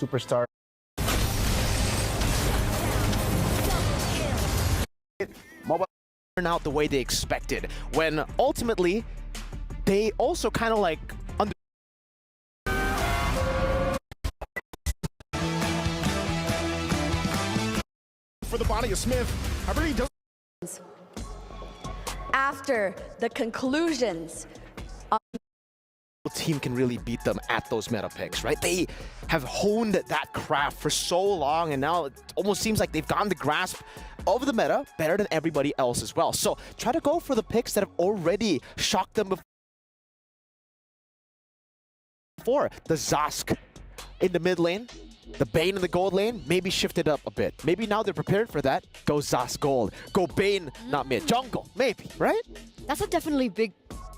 superstar. Mobile turned out the way they expected, when ultimately they also kind of like for the body of Smith. However, he does. After the conclusions, team can really beat them at those meta picks, right? They have honed that craft for so long, and now it almost seems like they've gotten the grasp of the meta better than everybody else as well. So try to go for the picks that have already shocked them before. The Zask in the mid lane, the Bane in the gold lane, maybe shift it up a bit. Maybe now they're prepared for that. Go Zask gold. Go Bane, not mid. Jungle, maybe, right? that's a definitely big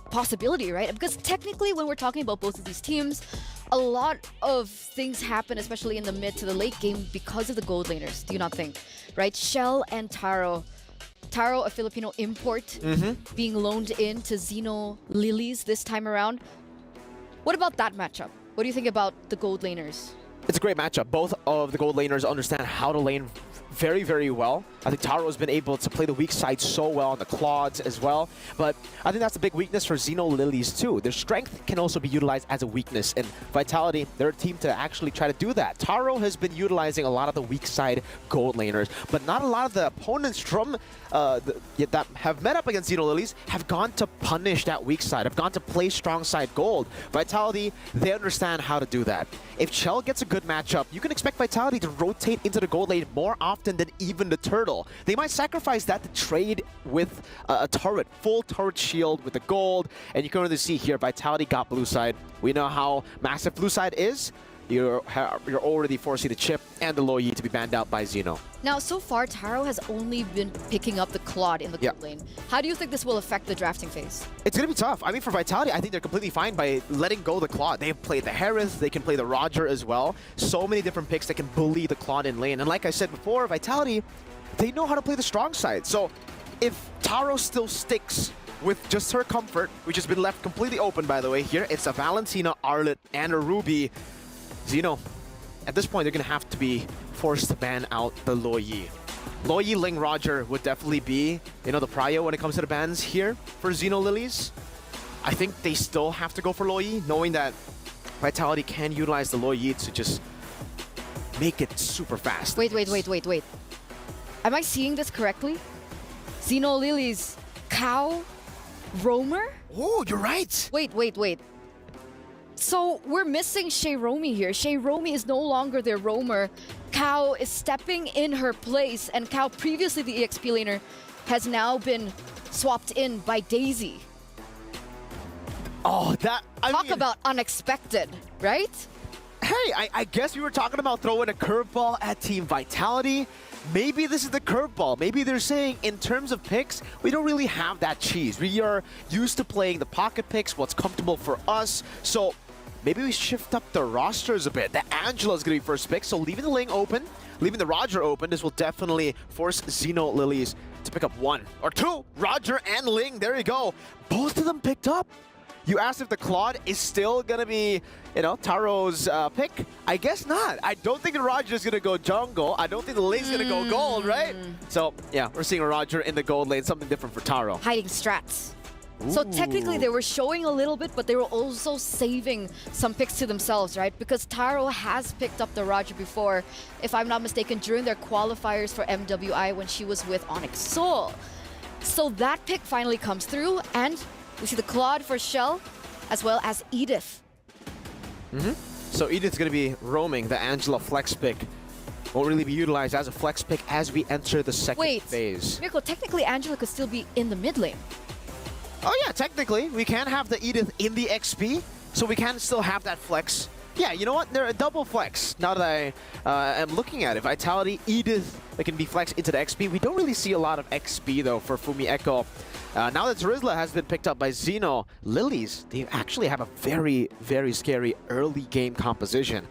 possibility, right? Because technically, when we're talking about both of these teams, a lot of things happen, especially in the mid to the late game, because of the gold laners, do you not think? Right? Shell and Taro. Taro, a Filipino import, being loaned in to Xeno Lilies this time around. What about that matchup? What do you think about the gold laners? It's a great matchup. Both of the gold laners understand how to lane very, very well. I think Taro has been able to play the weak side so well on the Claudes as well. But I think that's a big weakness for Xeno Lilies too. Their strength can also be utilized as a weakness. And Vitality, they're a team to actually try to do that. Taro has been utilizing a lot of the weak side gold laners, but not a lot of the opponents from that have met up against Xeno Lilies have gone to punish that weak side, have gone to play strong side gold. Vitality, they understand how to do that. If Chell gets a good matchup, you can expect Vitality to rotate into the gold lane more often than even the turtle. They might sacrifice that to trade with a turret, full turret shield with the gold, and you can really see here, Vitality got blue side. We know how massive blue side is. You're already forcing the chip and the low Yi to be banned out by Xeno. Now, so far, Taro has only been picking up the Claude in the gold lane. How do you think this will affect the drafting phase? It's going to be tough. I mean, for Vitality, I think they're completely fine by letting go the Claude. They've played the Harris, they can play the Roger as well. So many different picks that can bully the Claude in lane. And like I said before, Vitality, they know how to play the strong side. So if Taro still sticks with just her comfort, which has been left completely open, by the way, here, it's a Valentina, Arlet, and a Ruby. Xeno, at this point, they're going to have to be forced to ban out the Lo Yi. Lo Yi, Ling, Roger would definitely be, the prio when it comes to the bans here for Xeno Lilies. I think they still have to go for Lo Yi, knowing that Vitality can utilize the Lo Yi to just make it super fast. Wait. Am I seeing this correctly? Xeno Lilies, Cow, Roamer? Oh, you're right. Wait. So we're missing Shayromi here. Shayromi is no longer their roamer. Cow is stepping in her place, and Cow, previously the EXP laner, has now been swapped in by Daisy. Oh, Talk about unexpected, right? Hey, I guess we were talking about throwing a curveball at Team Vitality. Maybe this is the curveball. Maybe they're saying, in terms of picks, we don't really have that cheese. We are used to playing the pocket picks, what's comfortable for us. So maybe we shift up the rosters a bit. The Angela's going to be first pick, so leaving the Ling open, leaving the Roger open, this will definitely force Xeno Lilies to pick up one or two. Roger and Ling, there you go. Both of them picked up. You asked if the Claude is still going to be, Taro's pick? I guess not. I don't think the Roger is going to go jungle. I don't think the Ling's going to go gold, right? So, yeah, we're seeing a Roger in the gold lane, something different for Taro. Hiding strats. So technically they were showing a little bit, but they were also saving some picks to themselves, right? Because Taro has picked up the Roger before, if I'm not mistaken, during their qualifiers for MWI when she was with Onyx Soul. So that pick finally comes through, and we see the Claude for Shell, as well as Edith. So Edith's going to be roaming. The Angela flex pick won't really be utilized as a flex pick as we enter the second phase. Mirko, technically Angela could still be in the mid lane. Oh yeah, technically. We can have the Edith in the XP, so we can still have that flex. Yeah, you know what? They're a double flex, now that I am looking at it. Vitality, Edith, that can be flexed into the XP. We don't really see a lot of XP, though, for Fumi Echo. Now that Terizla has been picked up by Xeno Lilies, they actually have a very, very scary early game composition.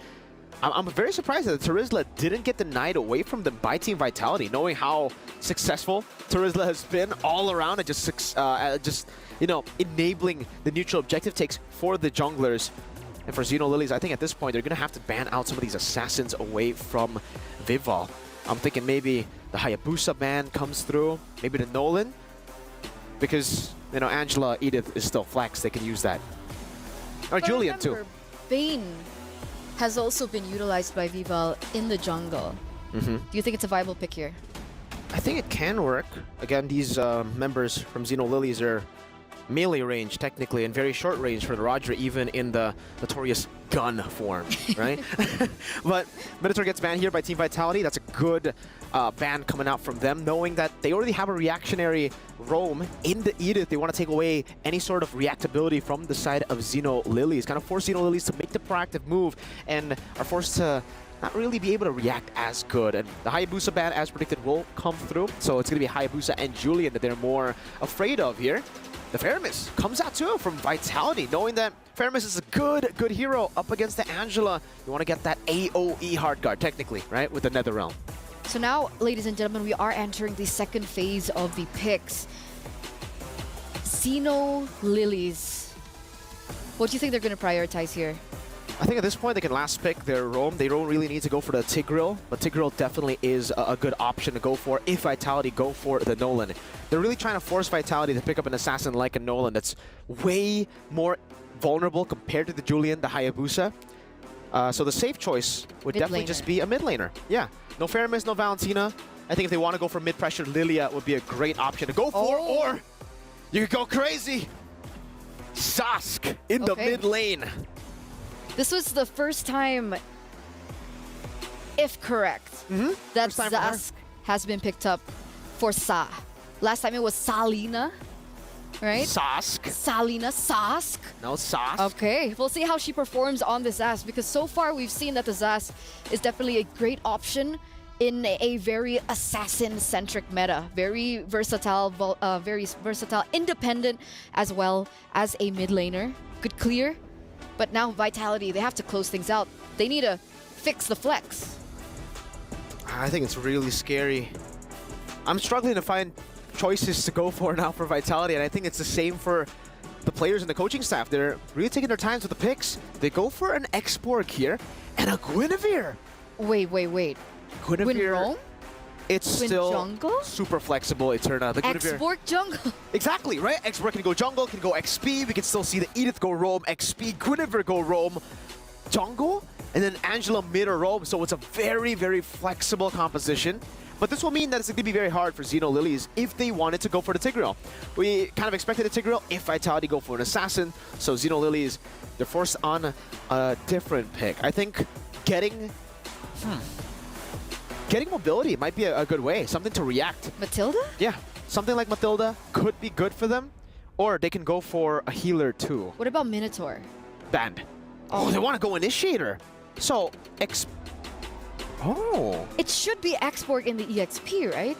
I'm very surprised that Terizla didn't get denied away from them by Team Vitality, knowing how successful Terizla has been all around and just enabling the neutral objective takes for the junglers. And for Xeno Lilies, I think at this point, they're going to have to ban out some of these assassins away from Vival. I'm thinking maybe the Hayabusa ban comes through, maybe the Nolan, because, you know, Angela, Edith is still flex. They can use that. Or But Julian, remember, too. Bane has also been utilized by Vival in the jungle. Do you think it's a viable pick here? I think it can work. Again, these members from Xeno Lilies are melee range, technically, and very short range for the Roger, even in the notorious gun form, right? But Minotaur gets banned here by Team Vitality. That's a good ban coming out from them, knowing that they already have a reactionary roam in the Edith. They want to take away any sort of reactability from the side of Xeno Lilies, kind of force Xeno Lilies to make the proactive move and are forced to not really be able to react as good. And the Hayabusa ban, as predicted, will come through. So it's going to be Hayabusa and Julian that they're more afraid of here. The Faramis comes out too from Vitality, knowing that Faramis is a good hero up against the Angela. You want to get that AoE hard guard, technically, right, with the Netherrealm. So now, ladies and gentlemen, we are entering the second phase of the picks. Xeno Lilies. What do you think they're going to prioritize here? I think at this point they can last pick their roam. They don't really need to go for the Tigreal, but Tigreal definitely is a good option to go for if Vitality go for the Nolan. They're really trying to force Vitality to pick up an assassin like a Nolan that's way more vulnerable compared to the Julian, the Hayabusa. So the safe choice would definitely just be a mid laner. Yeah, no Faramis, no Valentina. I think if they want to go for mid-pressure, Lilia would be a great option to go for, or you could go crazy. Sask in the mid lane. This was the first time, if correct, that Sask has been picked up for Sa. Last time it was Salina, right? Sask. Salina, Sask. No, Sask. Okay, we'll see how she performs on the Zas, because so far we've seen that the Zas is definitely a great option in a very assassin-centric meta. Very versatile, independent as well as a mid laner. Good clear. But now Vitality, they have to close things out. They need to fix the flex. I think it's really scary. I'm struggling to find choices to go for now for Vitality, and I think it's the same for the players and the coaching staff. They're really taking their time with the picks. They go for an X-Borg here and a Guinevere. Wait. Guinevere, Roam? it's still jungle? super flexible, Eterna. The Guinevere. X-Borg jungle? Exactly, right? X-Borg can go jungle, can go XP. We can still see the Edith go roam, XP, Guinevere go roam, jungle, and then Angela mid or roam. So it's a very flexible composition. But this will mean that it's going to be very hard for Xeno Lilies if they wanted to go for the Tigreal. We kind of expected a Tigreal if Vitality go for an Assassin. So Xeno Lilies, they're forced on a different pick. I think getting mobility might be a good way, something to react. Matilda? Yeah, something like Matilda could be good for them, or they can go for a healer too. What about Minotaur? Banned. Oh, they want to go Initiator. So, It should be X-Borg in the EXP, right?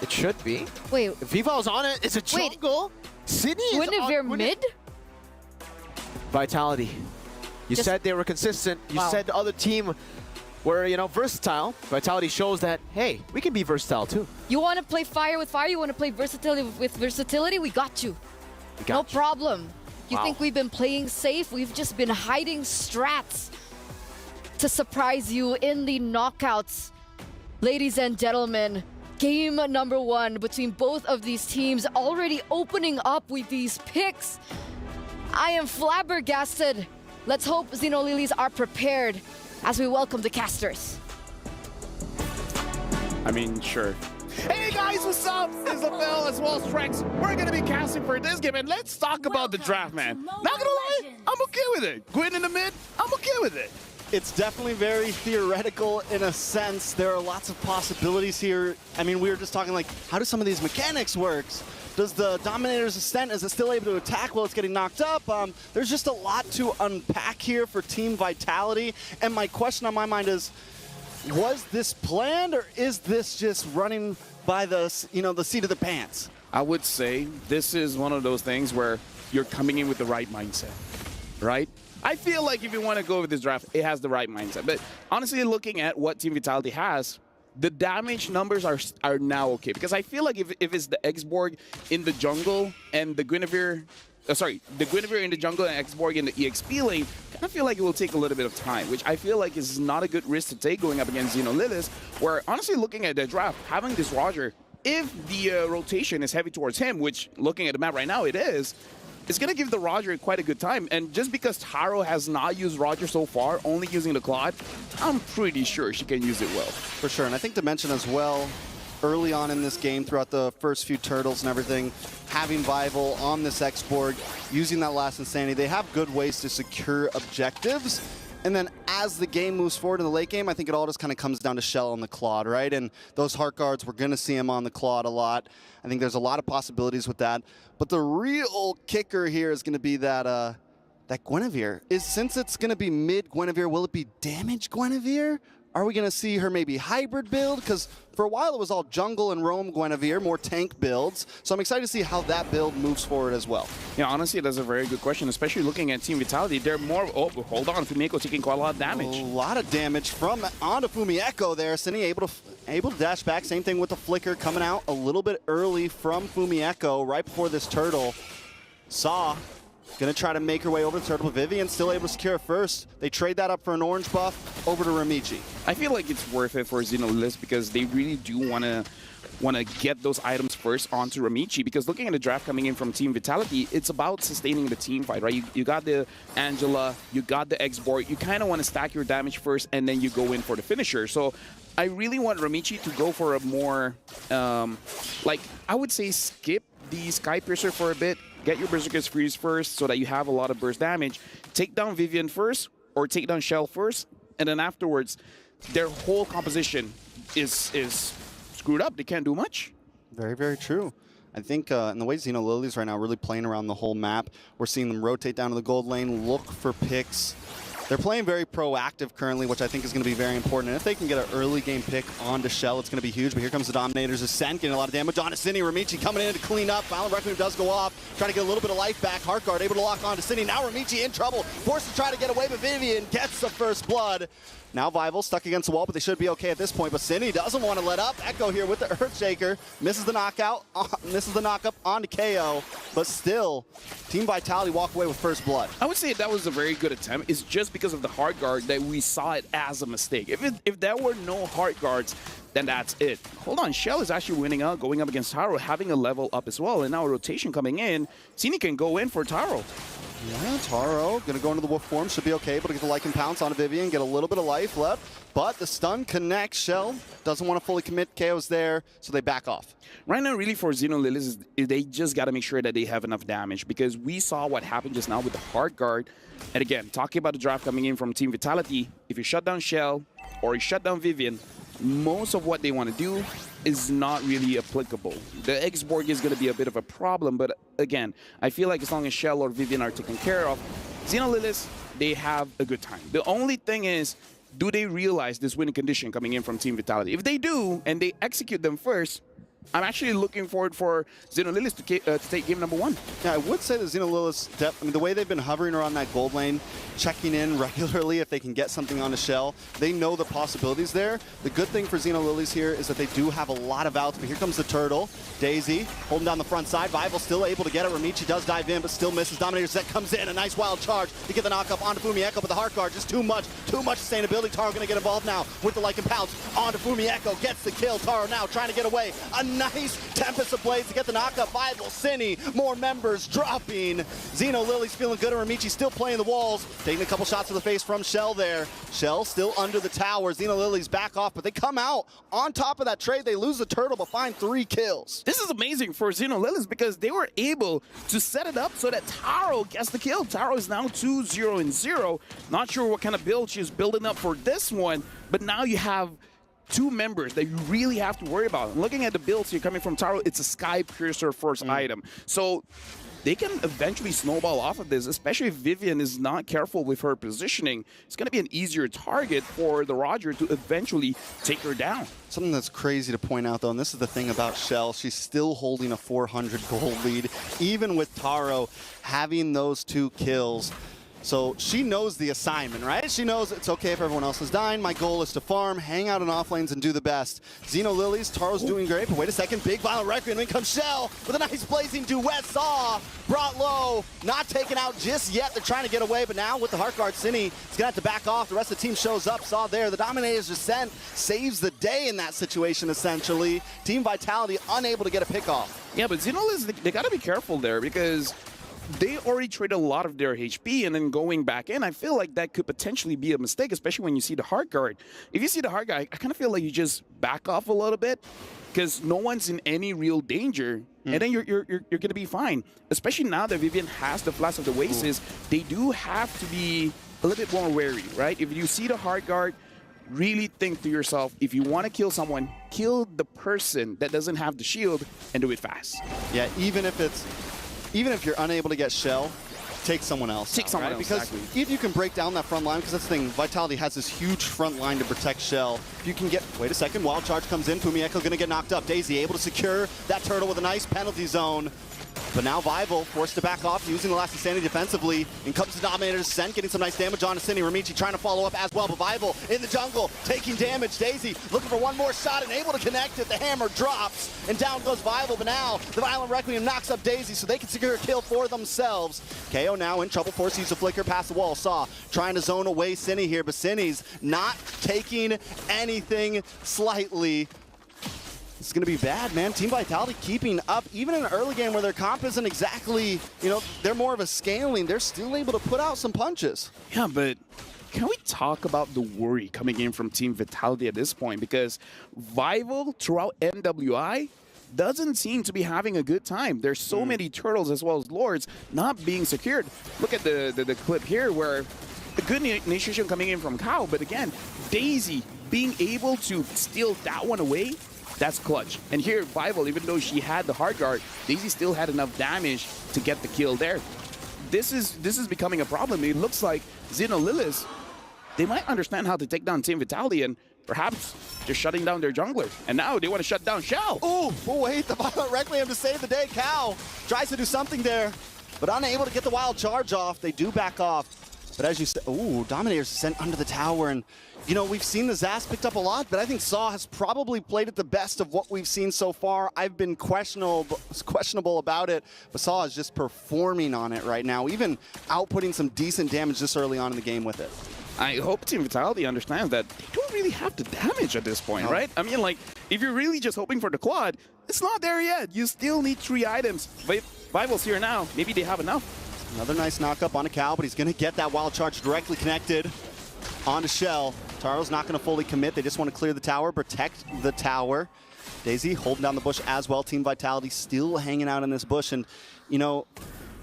It should be. Wait. If Vival's on it, it's a jungle. Sydney is Guinevere mid? Vitality. You Just- said they were consistent. You said the other team were, you know, versatile. Vitality shows that, hey, we can be versatile too. You want to play fire with fire? You want to play versatility with versatility? We got you. We got No you. problem. You Wow. think we've been playing safe? We've just been hiding strats to surprise you in the knockouts. Ladies and gentlemen, game number 1 between both of these teams already opening up with these picks. I am flabbergasted. Let's hope Xeno Lilies are prepared as we welcome the casters. I mean, sure. Hey guys, what's up? Isabel as well as Trex. We're gonna be casting for this game, and let's talk about the draft, man. Not gonna lie, I'm okay with it. Gwyn in the mid, I'm okay with it. It's definitely very theoretical in a sense. There are lots of possibilities here. I mean, we were just talking like, how do some of these mechanics work? Does the Dominator's Ascent, is it still able to attack while it's getting knocked up? There's just a lot to unpack here for Team Vitality. And my question on my mind is, was this planned, or is this just running by the seat of the pants? I would say this is one of those things where you're coming in with the right mindset, right? I feel like if you want to go with this draft, it has the right mindset. But honestly, looking at what Team Vitality has, the damage numbers are now okay. Because I feel like if it's the X-Borg in the jungle and the Guinevere the Guinevere in the jungle and Xborg in the EXP lane, kind of feel like it will take a little bit of time, which I feel like is not a good risk to take going up against Xeno Lilith, where honestly looking at the draft, having this Roger, if the rotation is heavy towards him, which looking at the map right now it is, it's going to give the Roger quite a good time. And just because Taro has not used Roger so far, only using the Claude, I'm pretty sure she can use it well. For sure, and I think to mention as well, early on in this game, throughout the first few turtles and everything, having Vival on this Xborg, using that last Insanity, they have good ways to secure objectives. And then as the game moves forward in the late game, I think it all just kind of comes down to Shell and the Claude, right? And those Heart Guards, we're going to see him on the Claude a lot. I think there's a lot of possibilities with that. But the real kicker here is going to be that that Guinevere. Since it's going to be mid Guinevere, will it be damage Guinevere? Are we going to see her maybe hybrid build? Because for a while it was all jungle and roam Guinevere, more tank builds. So I'm excited to see how that build moves forward as well. Yeah, honestly, that's a very good question, especially looking at Team Vitality. They're more... Oh, hold on. Fumi taking quite a lot of damage. A lot of damage from onto Fumi Echo there. Cine able to dash back. Same thing with the Flicker coming out a little bit early from Fumi Echo right before this turtle. Saw gonna try to make her way over to Turtle, but Vivian still able to secure it first. They trade that up for an orange buff over to Ramichi. I feel like it's worth it for Xenolilith because they really do want to get those items first onto Ramichi, because looking at the draft coming in from Team Vitality, it's about sustaining the team fight, right? You got the Angela, you got the Xborg, you kind of want to stack your damage first and then you go in for the finisher. So I really want Ramichi to go for a more, like, I would say skip the Sky Piercer for a bit, get your Berserker's Freeze first so that you have a lot of burst damage, take down Vivian first or take down Shell first, and then afterwards their whole composition is screwed up. They can't do much. Very, very true. I think in the way Xeno Lilies right now really playing around the whole map, we're seeing them rotate down to the gold lane, look for picks. They're playing very proactive currently, which I think is going to be very important. And if they can get an early game pick onto Shell, it's going to be huge. But here comes the Dominator's Ascent, getting a lot of damage onto Cine. Ramichi coming in to clean up. Violent Requiem does go off, trying to get a little bit of life back. Heartguard able to lock onto Cine. Now Ramichi in trouble, forced to try to get away, but Vivian gets the first blood. Now Vival stuck against the wall, but they should be okay at this point. But Cine doesn't want to let up. Echo here with the Earthshaker. Misses the knockout, misses the knockup onto KO. But still, Team Vitality walk away with first blood. I would say that was a very good attempt. It's just because of the hard guard that we saw it as a mistake. If there were no hard guards, then that's it. Hold on, Shell is actually winning out, going up against Taro, having a level up as well. And now a rotation coming in. Cine can go in for Taro. Yeah, Taro gonna go into the wolf form, should be okay, able to get the Lycan Pounce onto Vivian, get a little bit of life left, but the stun connects. Shell doesn't want to fully commit, KO's there, so they back off. Right now, really for Xenolilith, they just got to make sure that they have enough damage, because we saw what happened just now with the hard guard. And again, talking about the draft coming in from Team Vitality, if you shut down Shell or you shut down Vivian, most of what they want to do is not really applicable. The Xborg is going to be a bit of a problem, but again, I feel like as long as Shell or Vivian are taken care of, Xenolilith, they have a good time. The only thing is, do they realize this winning condition coming in from Team Vitality? If they do, and they execute them first, I'm actually looking forward for Xenolilith to take game number 1. Yeah, I would say that Xenolilith's depth, I mean, the way they've been hovering around that gold lane, checking in regularly if they can get something on a Shell, they know the possibilities there. The good thing for Xenoliliths here is that they do have a lot of outs, but here comes the turtle. Daisy holding down the front side. Vival still able to get it. Ramichi does dive in, but still misses. Dominator Zet comes in, a nice wild charge to get the knockup onto Fumi Echo, but the Heart Guard, just too much sustainability. Taro gonna get involved now with the Lycan Pounce onto Fumi Echo, gets the kill. Taro now trying to get away. A nice Tempest of Blades to get the knockup. Vival, Cine, more members dropping. Xenolilith's feeling good, and Ramichi still playing the walls. Taking a couple shots to the face from Shell there. Shell still under the tower. Xenolilith's back off, but they come out on top of that trade. They lose the turtle, but find 3 kills. This is amazing for Xenolilith because they were able to set it up so that Taro gets the kill. Taro is now 2-0-0. Not sure what kind of build she's building up for this one, but now you have 2 members that you really have to worry about. And looking at the builds here coming from Taro, it's a Sky Piercer first item. So they can eventually snowball off of this, especially if Vivian is not careful with her positioning. It's going to be an easier target for the Roger to eventually take her down. Something that's crazy to point out, though, and this is the thing about Shell, she's still holding a 400 gold lead, even with Taro having those 2 kills. So she knows the assignment, right? She knows it's okay if everyone else is dying. My goal is to farm, hang out in off lanes, and do the best. Xeno Lilies, Taro's doing great, but wait a second. Big Violent Requiem. In comes Shell with a nice blazing duet. Saw brought low, not taken out just yet. They're trying to get away, but now with the Heart Guard, Cine is going to have to back off. The rest of the team shows up. Saw there. The Dominator's Descent saves the day in that situation, essentially. Team Vitality unable to get a pick off. Yeah, but Xeno Lilies, they got to be careful there because they already traded a lot of their HP, and then going back in, I feel like that could potentially be a mistake, especially when you see the Heart Guard. If you see the Heart Guard, I kind of feel like you just back off a little bit because no one's in any real danger, and then you're going to be fine. Especially now that Vivian has the Flash of the Oasis, they do have to be a little bit more wary, right? If you see the Heart Guard, really think to yourself, if you want to kill someone, kill the person that doesn't have the shield and do it fast. Yeah, even if you're unable to get Shell, take someone else. Take someone else, because exactly. if you can break down that front line, because that's the thing, Vitality has this huge front line to protect Shell. If you can get, wait a second, Wild Charge comes in, Fumieko going to get knocked up. Daisy able to secure that turtle with a nice penalty zone. But now Vival forced to back off, using the last insanity defensively. In comes the Dominator's Descent, getting some nice damage on Asini. Ramichi trying to follow up as well, but Vival in the jungle, taking damage. Daisy looking for one more shot and able to connect it. The hammer drops, and down goes Vival. But now the Violent Requiem knocks up Daisy, so they can secure a kill for themselves. KO now in trouble, forced to use a flicker past the wall. Saw trying to zone away Cine here, but Cine's not taking anything slightly. It's going to be bad, man. Team Vitality keeping up, even in an early game where their comp isn't exactly, you know, they're more of a scaling. They're still able to put out some punches. Yeah, but can we talk about the worry coming in from Team Vitality at this point? Because Vival throughout MWI doesn't seem to be having a good time. There's so many turtles as well as lords not being secured. Look at the clip here where a good initiation coming in from Kao, but again, Daisy being able to steal that one away, that's clutch. And here, Vival, even though she had the Heart Guard, Daisy still had enough damage to get the kill there. This is becoming a problem. It looks like Xeno Lilies, they might understand how to take down Team Vitality and perhaps just shutting down their jungler. And now they want to shut down Shell. Ooh, oh wait, the Violent Requiem to save the day. Cow tries to do something there, but unable to get the Wild Charge off. They do back off. But as you said, ooh, Dominator's sent under the tower, and you know, we've seen the Zas picked up a lot, but I think Saw has probably played it the best of what we've seen so far. I've been questionable about it, but Saw is just performing on it right now, even outputting some decent damage this early on in the game with it. I hope Team Vitality understands that they don't really have the damage at this point, right? I mean, like, if you're really just hoping for the quad, it's not there yet. You still need 3 items. Vival's here now. Maybe they have enough. Another nice knock-up on a Cow, but he's going to get that Wild Charge directly connected onto Shell. Taro's not going to fully commit. They just want to clear the tower, protect the tower. Daisy holding down the bush as well. Team Vitality still hanging out in this bush. And, you know,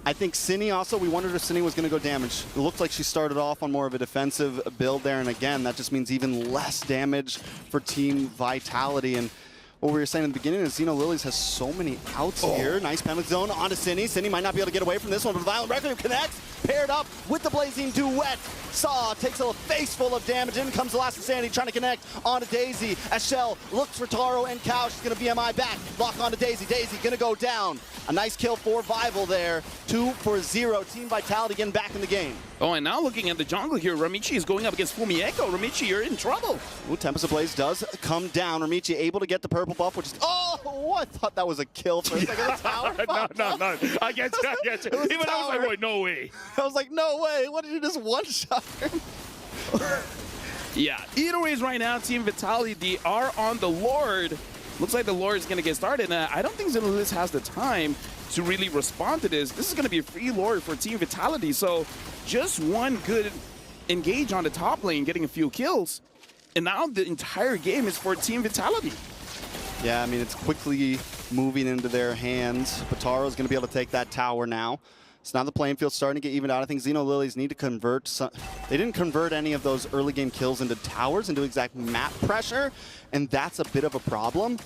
I think Cine also, we wondered if Cine was going to go damage. It looked like she started off on more of a defensive build there. And again, that just means even less damage for Team Vitality. And what we were saying in the beginning is Xeno Lilies has so many outs here. Nice penalty zone onto Cine. Cine might not be able to get away from this one, but Violent Requiem connects, paired up with the Blazing Duet. Saw takes a face full of damage. In comes the last Insanity trying to connect onto Daisy as Shell looks for Taro and Cow. She's going to BMI back. Lock onto Daisy. Daisy going to go down. A nice kill for Vival there. 2 for 0. Team Vitality getting back in the game. Oh, and now looking at the jungle here, Ramichi is going up against Fumieko. Ramichi, you're in trouble. Ooh, Tempest of Blaze does come down. Ramichi able to get the purple buff, which is, oh, I thought that was a kill for a second. The tower. No. I get you. Even I was like, wait, no way. I was like, no way. What did you just one-shot him? Yeah, either ways right now, Team Vitality, they are on the Lord. Looks like the Lord is going to get started. And I don't think Xeno Lilies has the time to really respond to this. This is going to be a free Lord for Team Vitality. So just one good engage on the top lane, getting a few kills. And now the entire game is for Team Vitality. Yeah, I mean, it's quickly moving into their hands. Pataro's going to be able to take that tower now. So now the playing field's starting to get evened out. I think Xeno Lilies need to convert some. They didn't convert any of those early game kills into towers, into exact map pressure, and that's a bit of a problem.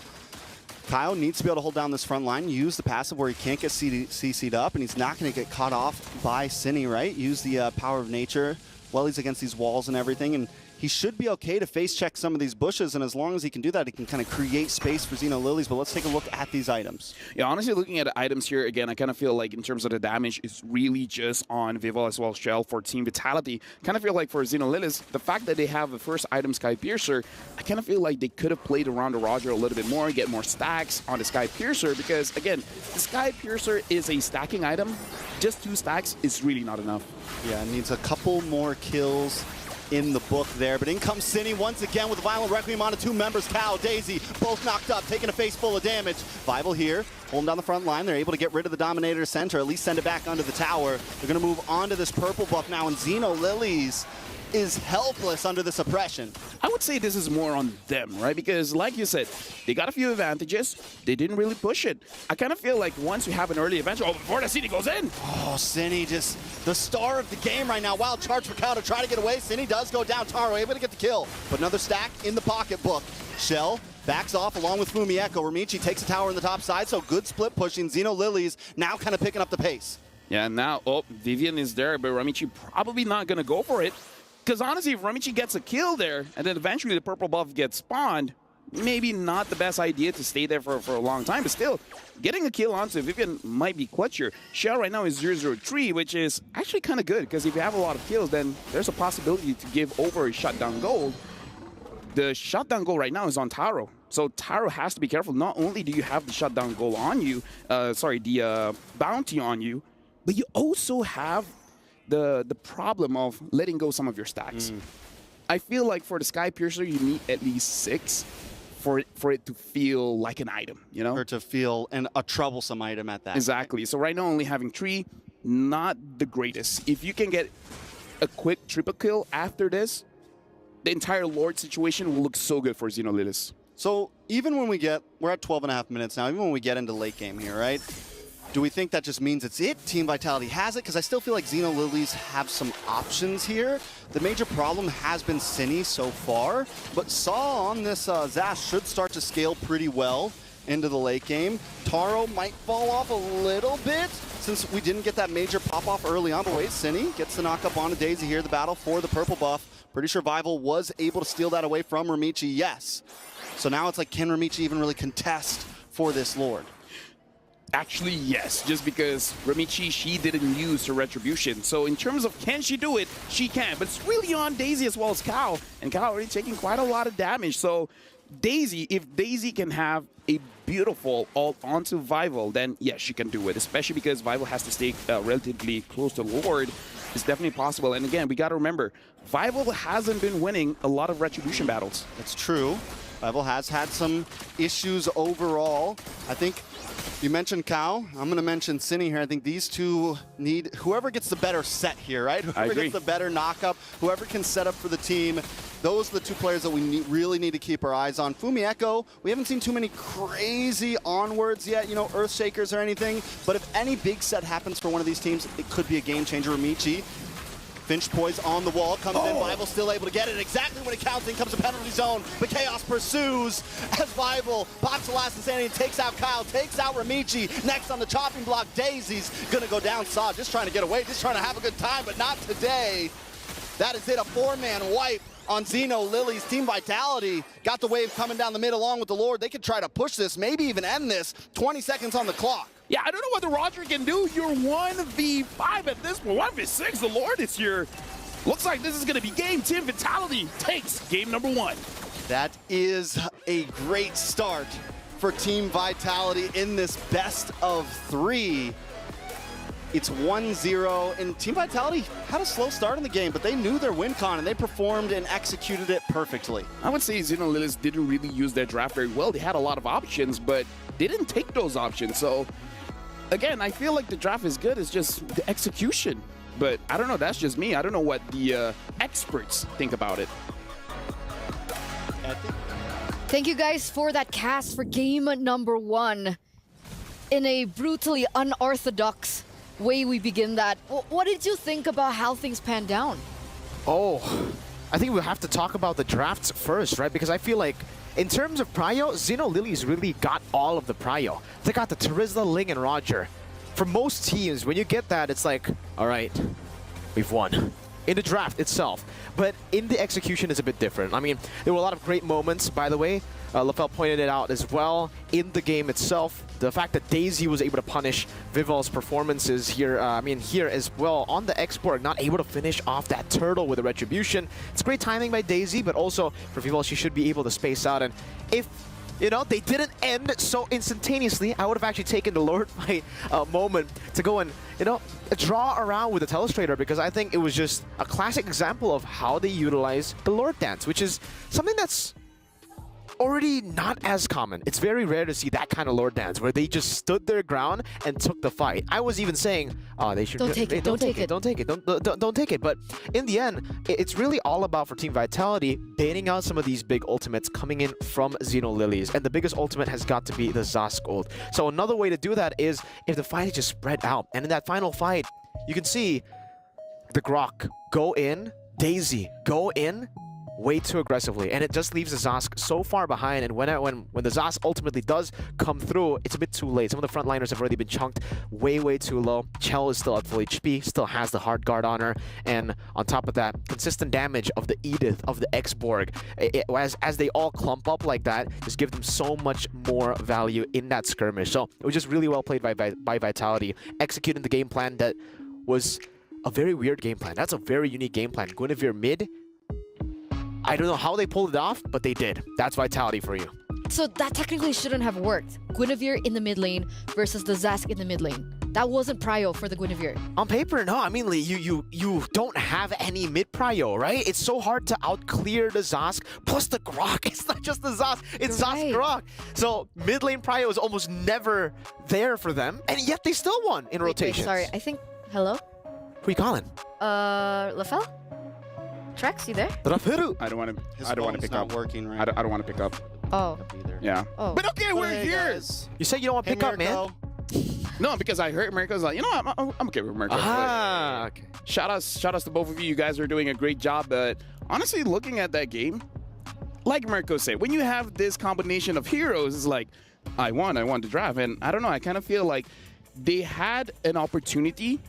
Kyle needs to be able to hold down this front line, use the passive where he can't get CC'd up, and he's not going to get caught off by Cine, right? Use the power of nature while he's against these walls and everything, and he should be okay to face check some of these bushes, and as long as he can do that, he can kind of create space for Xeno Lilies. But let's take a look at these items. Yeah, honestly, looking at the items here, again, I kind of feel like in terms of the damage, it's really just on Vival as well as Shell for Team Vitality. Kind of feel like for Xeno Lilies, the fact that they have the first item, Sky Piercer, I kind of feel like they could have played around the Roger a little bit more, get more stacks on the Sky Piercer, because, again, the Sky Piercer is a stacking item. Just 2 stacks is really not enough. Yeah, it needs a couple more kills in the book there, but in comes Cine once again with a Violent Requiem on the 2 members. Cal, Daisy, both knocked up, taking a face full of damage. Vival here, holding down the front line. They're able to get rid of the Dominator center, at least send it back under the tower. They're going to move on to this purple buff now, and Xeno Lilies is helpless under the suppression. I would say this is more on them, right? Because like you said, they got a few advantages. They didn't really push it. I kind of feel like once you have an early advantage, oh, before the Cine goes in. Oh, Cine just the star of the game right now. Wild charge for Cal to try to get away. Cine does go down. Taro able to get the kill. But another stack in the pocketbook. Shell backs off along with Fumieko. Ramichi takes a tower in the top side, so good split pushing. Xeno Lilies now kind of picking up the pace. Yeah, now, oh, Vivian is there, but Ramichi probably not going to go for it. Because honestly, if Ramichi gets a kill there, and then eventually the purple buff gets spawned, maybe not the best idea to stay there for a long time. But still, getting a kill onto Vivian might be clutcher. Shell right now is 0-0-3, which is actually kind of good, because if you have a lot of kills, then there's a possibility to give over a shutdown goal. The shutdown goal right now is on Taro. So Taro has to be careful. Not only do you have the shutdown goal on you, the bounty on you, but you also have the problem of letting go some of your stacks. I feel like for the Sky Piercer, you need at least 6 for it to feel like an item, you know? Or to feel a troublesome item at that. Exactly. So right now, only having 3, not the greatest. If you can get a quick triple kill after this, the entire Lord situation will look so good for Xeno Lilies. So even when we're at 12.5 minutes now, even when we get into late game here, right? Do we think that just means it's it? Team Vitality has it? Because I still feel like Xeno Lilies have some options here. The major problem has been Cine so far, but Saw on this Zash should start to scale pretty well into the late game. Taro might fall off a little bit since we didn't get that major pop-off early on, but wait, Cine gets the knock-up on to Daisy here, the battle for the purple buff. Pretty sure Vival was able to steal that away from Ramichi, yes. So now it's like, can Ramichi even really contest for this Lord? Actually, yes, just because Ramichi, she didn't use her retribution. So in terms of can she do it, she can. But it's really on Daisy as well as Cal. And Cal already taking quite a lot of damage. So Daisy, if Daisy can have a beautiful ult onto Vival, then yes, she can do it. Especially because Vival has to stay relatively close to Lord. It's definitely possible. And again, we got to remember, Vival hasn't been winning a lot of retribution battles. That's true. Vival has had some issues overall. I think you mentioned Cal. I'm going to mention Cine here. I think these two need whoever gets the better set here, right? Whoever gets the better knock-up, whoever can set up for the team. Those are the 2 players that we really need to keep our eyes on. Fumieko, we haven't seen too many crazy onwards yet, you know, Earthshakers or anything. But if any big set happens for one of these teams, it could be a game changer. Ramichi. Finch poise on the wall, comes in, Vival still able to get it. Exactly when it counts in comes a penalty zone, but Chaos pursues as Vival pops the last insanity and takes out Kyle, takes out Ramichi. Next on the chopping block, Daisy's gonna go down. Saw just trying to get away, just trying to have a good time, but not today. That is it, a 4-man wipe on Xeno Lilies. Team Vitality got the wave coming down the mid along with the Lord. They could try to push this, maybe even end this. 20 seconds on the clock. Yeah, I don't know what the Roger can do. You're 1v5 at this point. 1v6, the Lord is here. Looks like this is going to be game. Team Vitality takes game number 1. That is a great start for Team Vitality in this best of 3. It's 1-0, and Team Vitality had a slow start in the game, but they knew their win con, and they performed and executed it perfectly. I would say Xeno Lilies didn't really use their draft very well. They had a lot of options, but they didn't take those options. So, again, I feel like the draft is good. It's just the execution. But I don't know. That's just me. I don't know what the experts think about it. Thank you guys for that cast for game number 1. In a brutally unorthodox way we begin that. What did you think about how things panned down? Oh, I think we'll have to talk about the drafts first, right? Because I feel like in terms of prio, Xeno Lilies really got all of the prio. They got the Terizla, Ling, and Roger. For most teams, when you get that, it's like, all right, we've won. in the draft itself. But in the execution is a bit different. I mean, there were a lot of great moments, by the way. LaFell pointed it out as well in the game itself. The fact that Daisy was able to punish Vival's performances here, here as well on the X-Borg, not able to finish off that turtle with a retribution. It's great timing by Daisy, but also for Vival, she should be able to space out. And if they didn't end so instantaneously, I would have actually taken the Lord Fight moment to go and, draw around with the Telestrator, because I think it was just a classic example of how they utilize the Lord Dance, which is something that's already not as common. It's very rare to see that kind of Lord Dance where they just stood their ground and took the fight. I was even saying, they should don't take it. Don't take it. But in the end, it's really all about, for Team Vitality, baiting out some of these big ultimates coming in from Xeno Lilies. And the biggest ultimate has got to be the Zask ult. So another way to do that is if the fight is just spread out. And in that final fight, you can see the Grok go in, Daisy go in, way too aggressively, and it just leaves the Zask so far behind. And when the Zask ultimately does come through, it's a bit too late. Some of the frontliners have already been chunked way too low. Chell is still at full HP, still has the hard guard on her, and on top of that, consistent damage of the Edith, of the X-Borg, as they all clump up like that, just give them so much more value in that skirmish. So it was just really well played by Vitality, executing the game plan that was a very weird game plan. That's a very unique game plan. Guinevere mid, I don't know how they pulled it off, but they did. That's Vitality for you. So that technically shouldn't have worked. Guinevere in the mid lane versus the Zask in the mid lane. That wasn't prio for the Guinevere. On paper, no. I mean, you don't have any mid prio, right? It's so hard to outclear the Zask plus the Grok. It's not just the Zask, it's Zask Grok. So mid lane prio is almost never there for them, and yet they still won in rotations. Sorry, I think. Hello? Who you calling? LaFell? Trex, you there? I don't want to pick up. Working right. I don't want to pick up. Oh. Yeah. Oh. But okay, we're Hey, here. guys. You said you don't want to Hey, pick up, man. Mirko. No, because I heard Mirko's like, I'm okay with Mirko. Ah, okay. Shout outs to both of you. You guys are doing a great job. But honestly, looking at that game, like Mirko said, when you have this combination of heroes, it's like, I won the draft. And I don't know, I kind of feel like they had an opportunity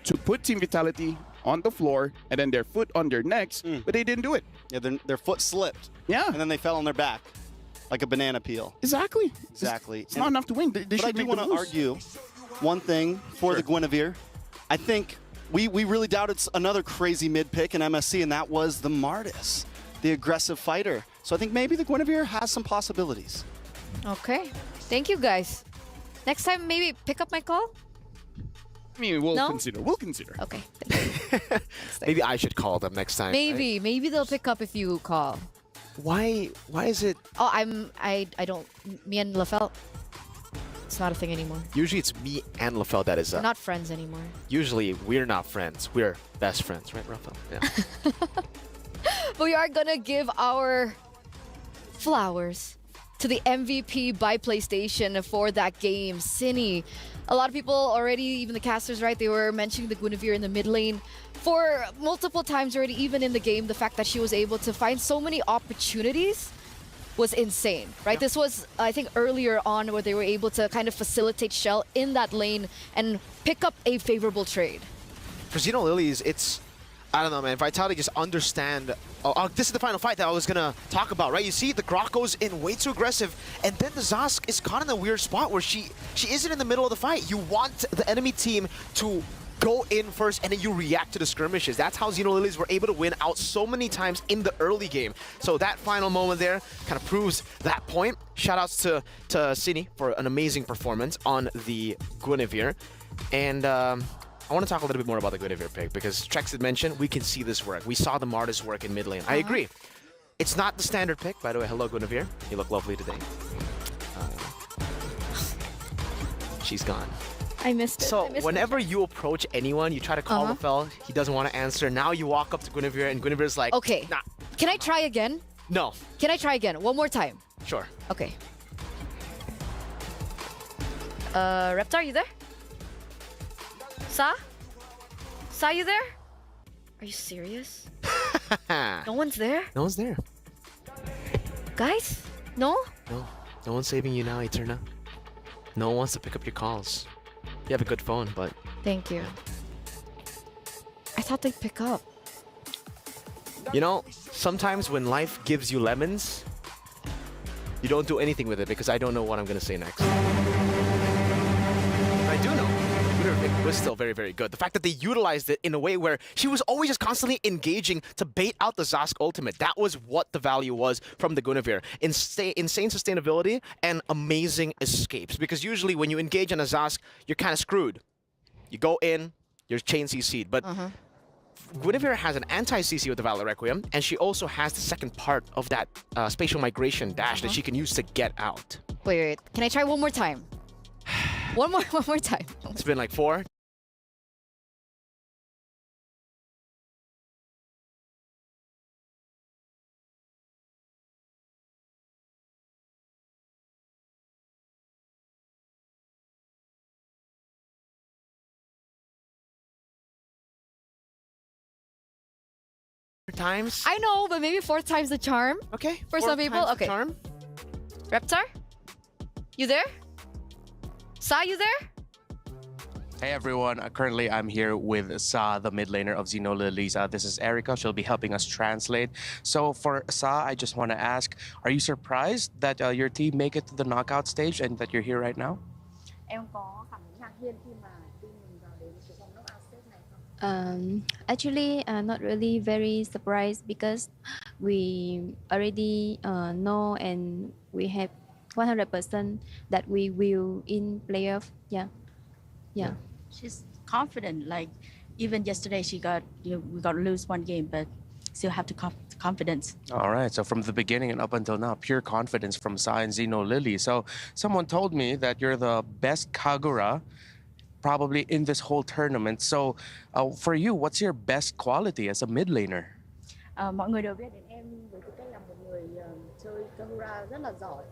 to put Team Vitality on the floor and then their foot on their necks, but they didn't do it. Yeah, their foot slipped. Yeah. And then they fell on their back like a banana peel. Exactly. Exactly. It's not enough to win. They But I should do make want the to moves. argue one thing for the Guinevere. I think we really doubted another crazy mid pick in MSC, and that was the Martis, the aggressive fighter. So I think maybe the Guinevere has some possibilities. Okay. Thank you, guys. Next time, maybe pick up my call? I mean, we'll No? consider. We'll consider. Okay. Maybe I should call them next time. Maybe. Maybe they'll pick up if you call. Right? Why is it? Oh, I don't. Me and LaFell. It's not a thing anymore. Usually it's me and LaFell that is We're not friends anymore. Usually we're not friends. We're best friends, right, Rafael? Yeah. But we are gonna give our flowers to the MVP by PlayStation for that game, Cine. A lot of people already, even the casters, right, they were mentioning the Guinevere in the mid lane for multiple times already, even in the game. The fact that she was able to find so many opportunities was insane, right? This was, I think, earlier on where they were able to kind of facilitate Shell in that lane and pick up a favorable trade. For Xeno Lilies, it's, I don't know, man. Vitality just understand. This is the final fight that I was gonna talk about, right? You see, the Grok goes in way too aggressive, and then the Zask is caught in a weird spot where she isn't in the middle of the fight. You want the enemy team to go in first, and then you react to the skirmishes. That's how Xeno Lilies were able to win out so many times in the early game. So that final moment there kind of proves that point. Shoutouts to Cine for an amazing performance on the Guinevere, and I want to talk a little bit more about the Guinevere pick because Trex had mentioned we can see this work. We saw the Martis work in mid lane. I agree. It's not the standard pick. By the way, hello, Guinevere. You look lovely today. She's gone. I missed it. So I missed whenever you approach anyone, you try to call LaFell, he doesn't want to answer. Now you walk up to Guinevere, and Guinevere's like, Okay. nah, Can I try again? no, Can I try again? One more time. sure. Okay. Reptar, you there? Sa? Sa, you there? Are you serious? No one's there? No one's there. Guys? No? No one's saving you now, Eterna. No one wants to pick up your calls. You have a good phone, but Thank you. I thought they'd pick up. You know, sometimes when life gives you lemons, you don't do anything with it because I don't know what I'm going to say next. I do know. It was still very, very good. The fact that they utilized it in a way where she was always just constantly engaging to bait out the Zask ultimate. That was what the value was from the Guinevere. Insane sustainability and amazing escapes. Because usually when you engage on a Zask, you're kind of screwed. You go in, you're chain CC'd. But Guinevere has an anti-CC with the Valor Requiem, and she also has the second part of that spatial migration dash that she can use to get out. Wait. Can I try one more time? One more time. It's been like 4. Times. I know, but maybe 4 times the charm. Okay. For 4 some people, times the okay. charm. Reptar? You there? Sa, you there? Hey everyone, currently I'm here with Sa, the mid laner of Xeno Lilies. This is Erica, she'll be helping us translate. So for Sa, I just want to ask, are you surprised that your team make it to the knockout stage and that you're here right now? Em có cảm thấy ngạc nhiên khi mà team mình vào đến cái vòng knockout stage này không? Actually, not really very surprised because we already know and we have 100% that we will in playoff. Yeah. She's confident. Like even yesterday, we got to lose one game, but still have the confidence. All right, so from the beginning and up until now, pure confidence from Sa and Xeno Lily. So someone told me that you're the best Kagura probably in this whole tournament. So for you, what's your best quality as a mid laner? Mọi người đều biết đến em với tư cách là một người chơi Kagura rất là giỏi.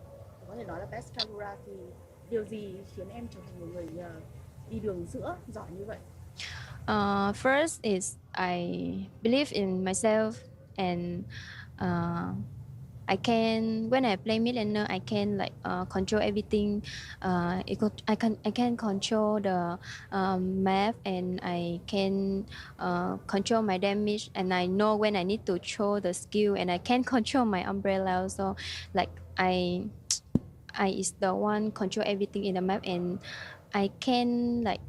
Có thể nói là best Kagura thì điều gì khiến em trở thành một người đi đường giữa giỏi như vậy? First is I believe in myself and I can, when I play mid laner, I can like control everything. I can control the map and I can control my damage, and I know when I need to throw the skill, and I can control my umbrella. So like I is the one control everything in the map, and I can like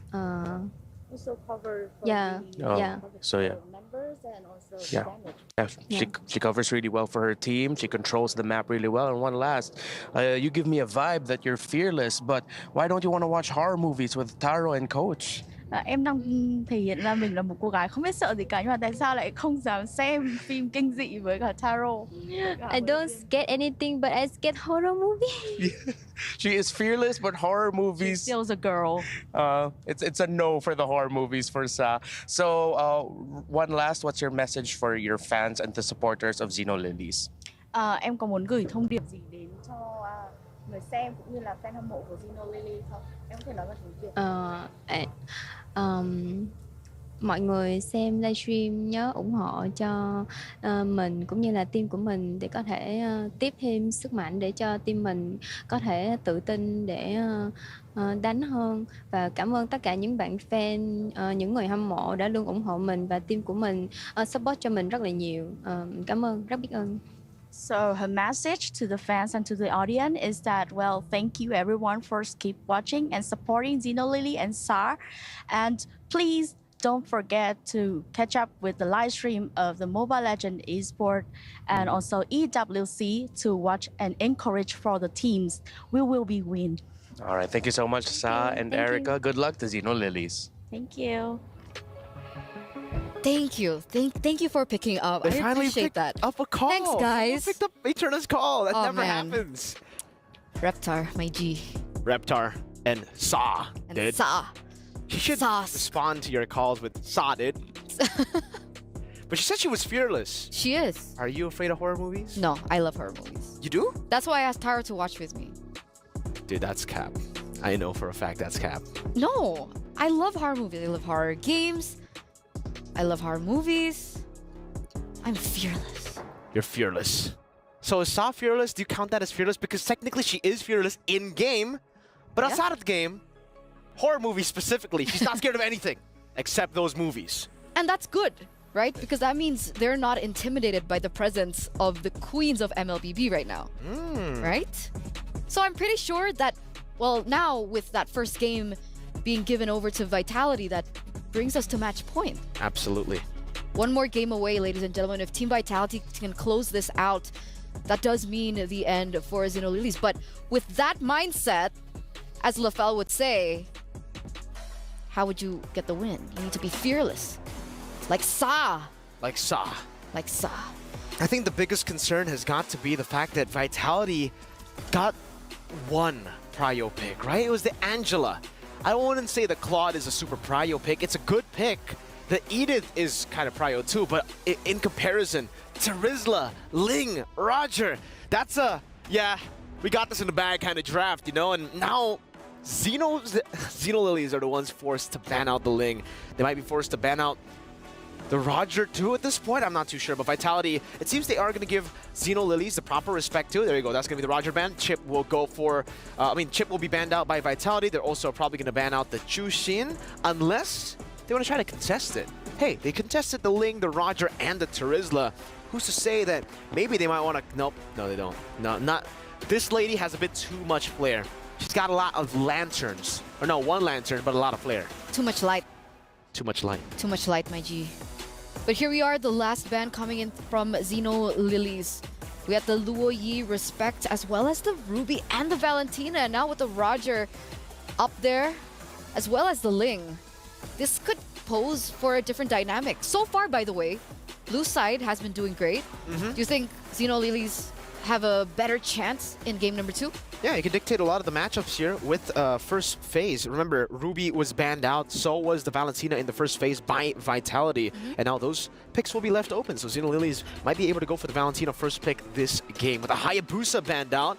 Also cover for Yeah, the so yeah. members and also Yeah. damage. She covers really well for her team. She controls the map really well. And one last, you give me a vibe that you're fearless, but why don't you want to watch horror movies with Taro and Coach? Em đang thể hiện ra mình là một cô gái không biết sợ gì cả, nhưng mà tại sao lại không dám xem phim kinh dị với cả Taro? I don't get anything, but I get horror movie. She is fearless, but horror movies. Still's a girl. It's a no for the horror movies for Sa. So one last, what's your message for your fans and the supporters of Xeno Lilies? Em có muốn gửi thông điệp gì đến cho người xem cũng như là fan hâm mộ của Xeno Lily không? Em có thể nói bằng tiếng Việt. Mọi người xem livestream nhớ ủng hộ cho mình cũng như là team của mình để có thể tiếp thêm sức mạnh để cho team mình có thể tự tin để đánh hơn, và cảm ơn tất cả những bạn fan, những người hâm mộ đã luôn ủng hộ mình và team của mình support cho mình rất là nhiều. Cảm ơn, rất biết ơn. So her message to the fans and to the audience is that, well, thank you everyone for keep watching and supporting Xeno Lily and Sa, and please don't forget to catch up with the live stream of the Mobile Legends Esports and also EWC to watch and encourage for the teams. We will be win. All right, thank you so much, Sa and Thank Erica. Good luck to Xeno Lilies. Thank you. Thank you. Thank you for picking up. They I finally appreciate picked that. up a call. Thanks, guys. They picked up Eterna's call. That Oh, never man. happens. Reptar, my G. Reptar and Sa And did. Sa. She should Sauce. respond to your calls with Sa did. But she said she was fearless. She is. Are you afraid of horror movies? No, I love horror movies. You do? That's why I asked Taro to watch with me. Dude, that's cap. I know for a fact that's cap. No, I love horror movies. I love horror games. I love horror movies. I'm fearless. You're fearless. So is Sa fearless? Do you count that as fearless? Because technically she is fearless in game, but Yeah. outside of the game, horror movies specifically, she's not scared of anything except those movies. And that's good. right? Because that means they're not intimidated by the presence of the queens of MLBB right now, right? So I'm pretty sure that, well, now with that first game being given over to Vitality, that brings us to match point. Absolutely. One more game away, ladies and gentlemen. If Team Vitality can close this out, that does mean the end for Xeno Lilies. But with that mindset, as LaFell would say, how would you get the win? You need to be fearless. Like Sa. Like Sa. Like Sa. I think the biggest concern has got to be the fact that Vitality got one prio pick, right? It was the Angela. I wouldn't say the Claude is a super prio pick. It's a good pick. The Edith is kind of prio too, but in comparison, Terizla, Ling, Roger, that's a, yeah, we got this in the bag kind of draft, you know? And now Xeno Lilies are the ones forced to ban out the Ling. They might be forced to ban out the Roger too at this point. I'm not too sure, but Vitality, it seems they are going to give Xeno Lilies the proper respect too. There you go. That's going to be the Roger ban. Chip will go for, Chip will be banned out by Vitality. They're also probably going to ban out the Chushin unless they want to try to contest it. Hey, they contested the Ling, the Roger, and the Terizla. Who's to say that maybe they might want to... Nope. No, they don't. No, not... This lady has a bit too much flair. She's got a lot of lanterns. Or no, one lantern, but a lot of flair. Too much light. Too much light. Too much light, my G. But here we are, the last ban coming in from Xeno Lilies. We had the Luo Yi Respect, as well as the Ruby and the Valentina. And now with the Roger up there, as well as the Ling. This could pose for a different dynamic. So far, by the way, blue side has been doing great. Do you think Xeno Lilies have a better chance in game number 2? Yeah, you can dictate a lot of the matchups here with first phase. Remember, Ruby was banned out, so was the Valentina in the first phase by Vitality. And now those picks will be left open, so Xeno Lilies might be able to go for the Valentina first pick this game. With a Hayabusa banned out,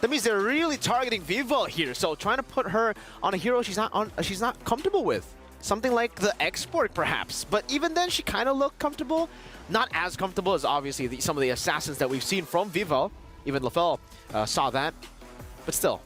that means they're really targeting Viva here. So trying to put her on a hero she's not comfortable with. Something like the Export, perhaps. But even then, she kind of looked comfortable. Not as comfortable as, obviously, some of the assassins that we've seen from Viva. Even LaFell saw that. But still,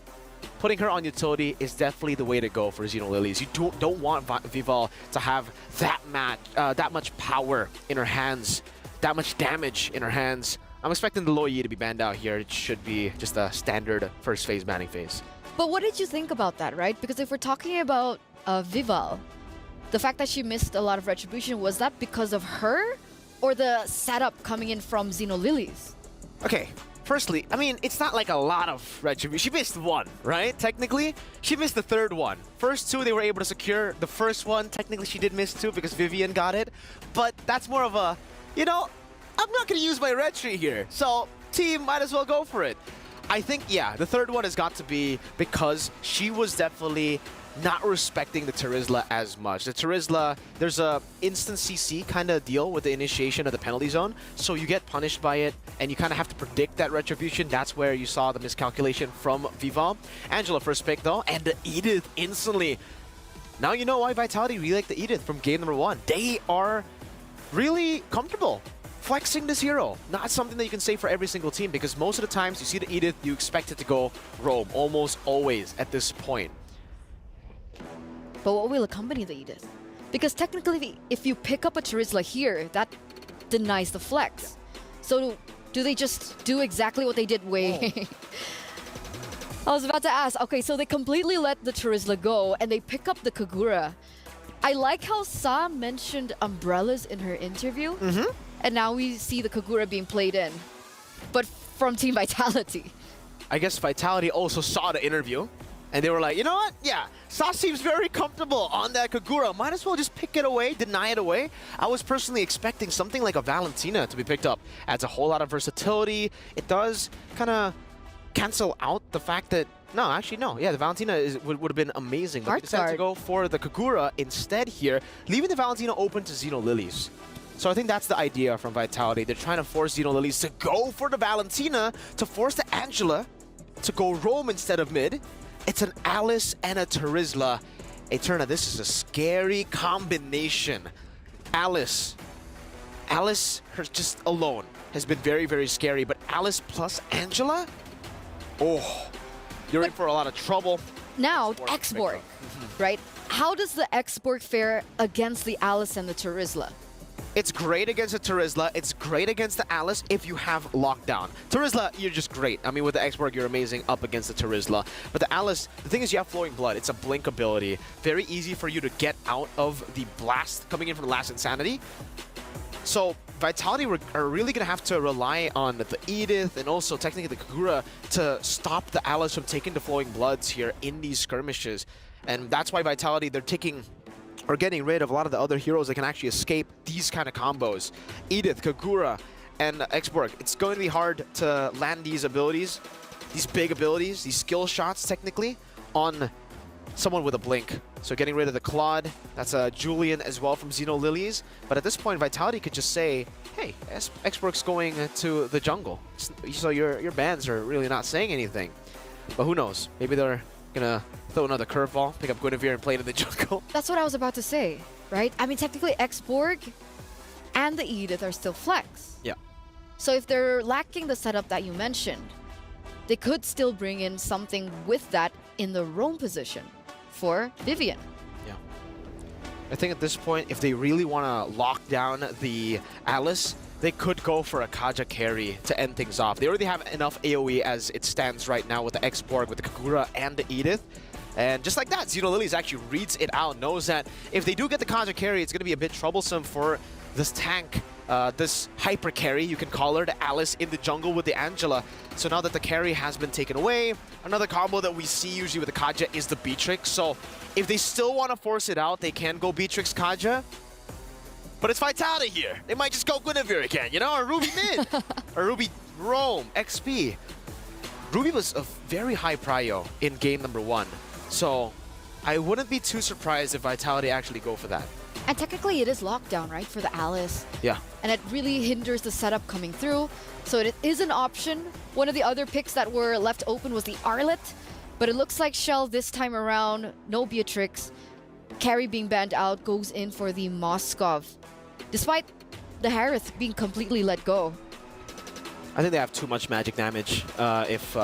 putting her on utility is definitely the way to go for Xeno Lilies. You don't want Viva to have that much power in her hands, that much damage in her hands. I'm expecting the Luo Yi to be banned out here. It should be just a standard first phase banning phase. But what did you think about that, right? Because if we're talking about Vival, the fact that she missed a lot of retribution, was that because of her or the setup coming in from Xeno Lilies? Okay, firstly, I mean, it's not like a lot of retribution. She missed one, right? Technically, she missed the third one. First two, they were able to secure. The first one, technically, she did miss two because Vivian got it. But that's more of a, you know, I'm not going to use my retri here. So, team, might as well go for it. I think, yeah, the third one has got to be because she was definitely not respecting the Terizla as much. The Terizla, there's a instant CC kind of deal with the initiation of the penalty zone, so you get punished by it, and you kind of have to predict that retribution. That's where you saw the miscalculation from Viva. Angela first pick though, and the Edith instantly. Now you know why Vitality really like the Edith from game number 1. They are really comfortable flexing this hero. Not something that you can say for every single team, because most of the times you see the Edith, you expect it to go roam, almost always at this point. But what will accompany the Edith? Because technically, if you pick up a Terizla here, that denies the flex. So do they just do exactly what they did way... I was about to ask. Okay, so they completely let the Terizla go and they pick up the Kagura. I like how Sa mentioned umbrellas in her interview. And now we see the Kagura being played in. But from Team Vitality. I guess Vitality also saw the interview. And they were like, you know what? Yeah, Sa seems very comfortable on that Kagura. Might as well just pick it away, deny it away. I was personally expecting something like a Valentina to be picked up. Adds a whole lot of versatility. It does kind of cancel out the fact that... No, actually, no. Yeah, the Valentina would have been amazing. But they decided to go for the Kagura instead here, leaving the Valentina open to Xeno Lilies. So I think that's the idea from Vitality. They're trying to force Xeno Lilies to go for the Valentina, to force the Angela to go roam instead of mid. It's an Alice and a Terizla. Eterna, this is a scary combination. Alice, her just alone has been very, very scary. But Alice plus Angela? Oh, you're in for a lot of trouble. Now, Export, right? How does the Export fare against the Alice and the Terizla? It's great against the Terizla. It's great against the Alice if you have lockdown. Terizla, you're just great. I mean, with the X-Borg, you're amazing up against the Terizla. But the Alice, the thing is you have Flowing Blood. It's a blink ability. Very easy for you to get out of the blast coming in from the last Insanity. So Vitality are really going to have to rely on the Edith and also technically the Kagura to stop the Alice from taking the Flowing Bloods here in these skirmishes. And that's why Vitality, they're taking or getting rid of a lot of the other heroes that can actually escape these kind of combos. Edith, Kagura, and X-Borg. It's going to be hard to land these abilities, these big abilities, these skill shots technically, on someone with a blink. So getting rid of the Claude, that's a Julian as well from Xeno Lilies. But at this point, Vitality could just say, hey, X-Borg's going to the jungle. So your bans are really not saying anything. But who knows? Maybe they're gonna throw another curveball, pick up Guinevere and play it in the jungle. That's what I was about to say, right? I mean, technically, X-Borg and the Edith are still flex. Yeah. So if they're lacking the setup that you mentioned, they could still bring in something with that in the roam position for Vivian. Yeah. I think at this point, if they really want to lock down the Alice, they could go for a Kaja carry to end things off. They already have enough AoE as it stands right now with the X-Borg, with the Kagura, and the Edith. And just like that, Xeno Lilies actually reads it out, knows that if they do get the Kaja carry, it's going to be a bit troublesome for this tank, this hyper carry, you can call her, the Alice in the jungle with the Angela. So now that the carry has been taken away, another combo that we see usually with the Kaja is the Beatrix. So if they still want to force it out, they can go Beatrix Kaja. But it's Vitality here. They might just go Guinevere again, you know, or Ruby mid, or Ruby Roam, XP. Ruby was a very high prio in game number 1. So I wouldn't be too surprised if Vitality actually go for that. And technically, it is lockdown, right, for the Alice. Yeah. And it really hinders the setup coming through. So it is an option. One of the other picks that were left open was the Arlet. But it looks like Shell this time around, no Beatrix. Carry being banned out, goes in for the Moskov. Despite the Harith being completely let go. I think they have too much magic damage if,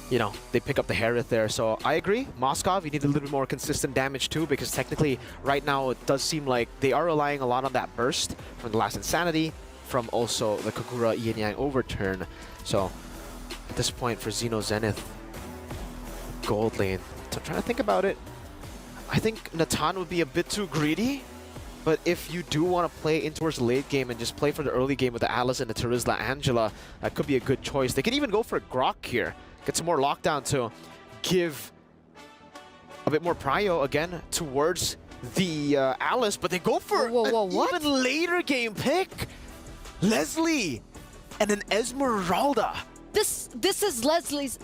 you know, they pick up the Harith there. So I agree. Moskov, you need a little bit more consistent damage too, because technically right now it does seem like they are relying a lot on that burst from the last Insanity, from also the Kagura Yin Yang overturn. So at this point for Xeno Zenith, gold lane. So I'm trying to think about it. I think Natan would be a bit too greedy. But if you do want to play in towards the late game and just play for the early game with the Alice and the Terizla Angela, that could be a good choice. They could even go for a Grok here. Get some more lockdown to give a bit more prio again towards the Alice, but they go for an even later game pick. Leslie and an Esmeralda. This is Leslie's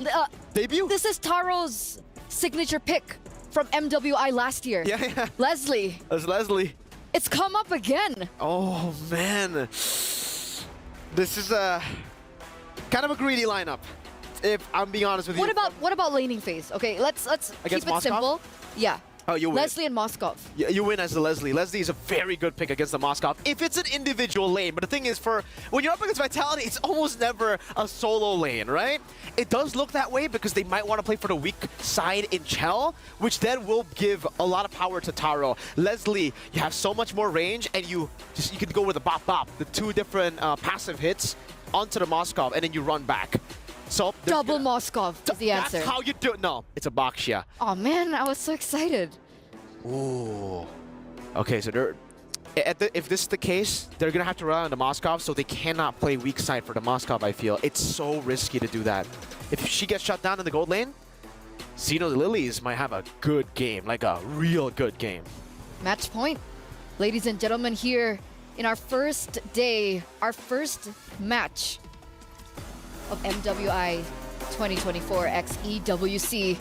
debut. This is Taro's signature pick from MWI last year. Yeah. Leslie. That's Leslie. It's come up again. Oh man, this is a kind of a greedy lineup, if I'm being honest with you. What about laning phase? Okay, let's keep it simple. Yeah. Oh, you win. Leslie and Moskov. Yeah, you win as the Leslie. Leslie is a very good pick against the Moskov if it's an individual lane. But the thing is, when you're up against Vitality, it's almost never a solo lane, right? It does look that way because they might want to play for the weak side in Chell, which then will give a lot of power to Taro. Leslie, you have so much more range, and you can go with the bop bop, the 2 different passive hits onto the Moskov, and then you run back. So double Moskov is the answer. That's how you do it. No, it's a Bakshia. Oh man, I was so excited. Ooh. Okay, so they're if this is the case, they're gonna have to rely on the Moskov, so they cannot play weak side for the Moskov. I feel it's so risky to do that. If she gets shut down in the gold lane, Xeno Lilies might have a good game, like a real good game. Match point, ladies and gentlemen, here in our first day, our first match of MWI 2024 X EWC.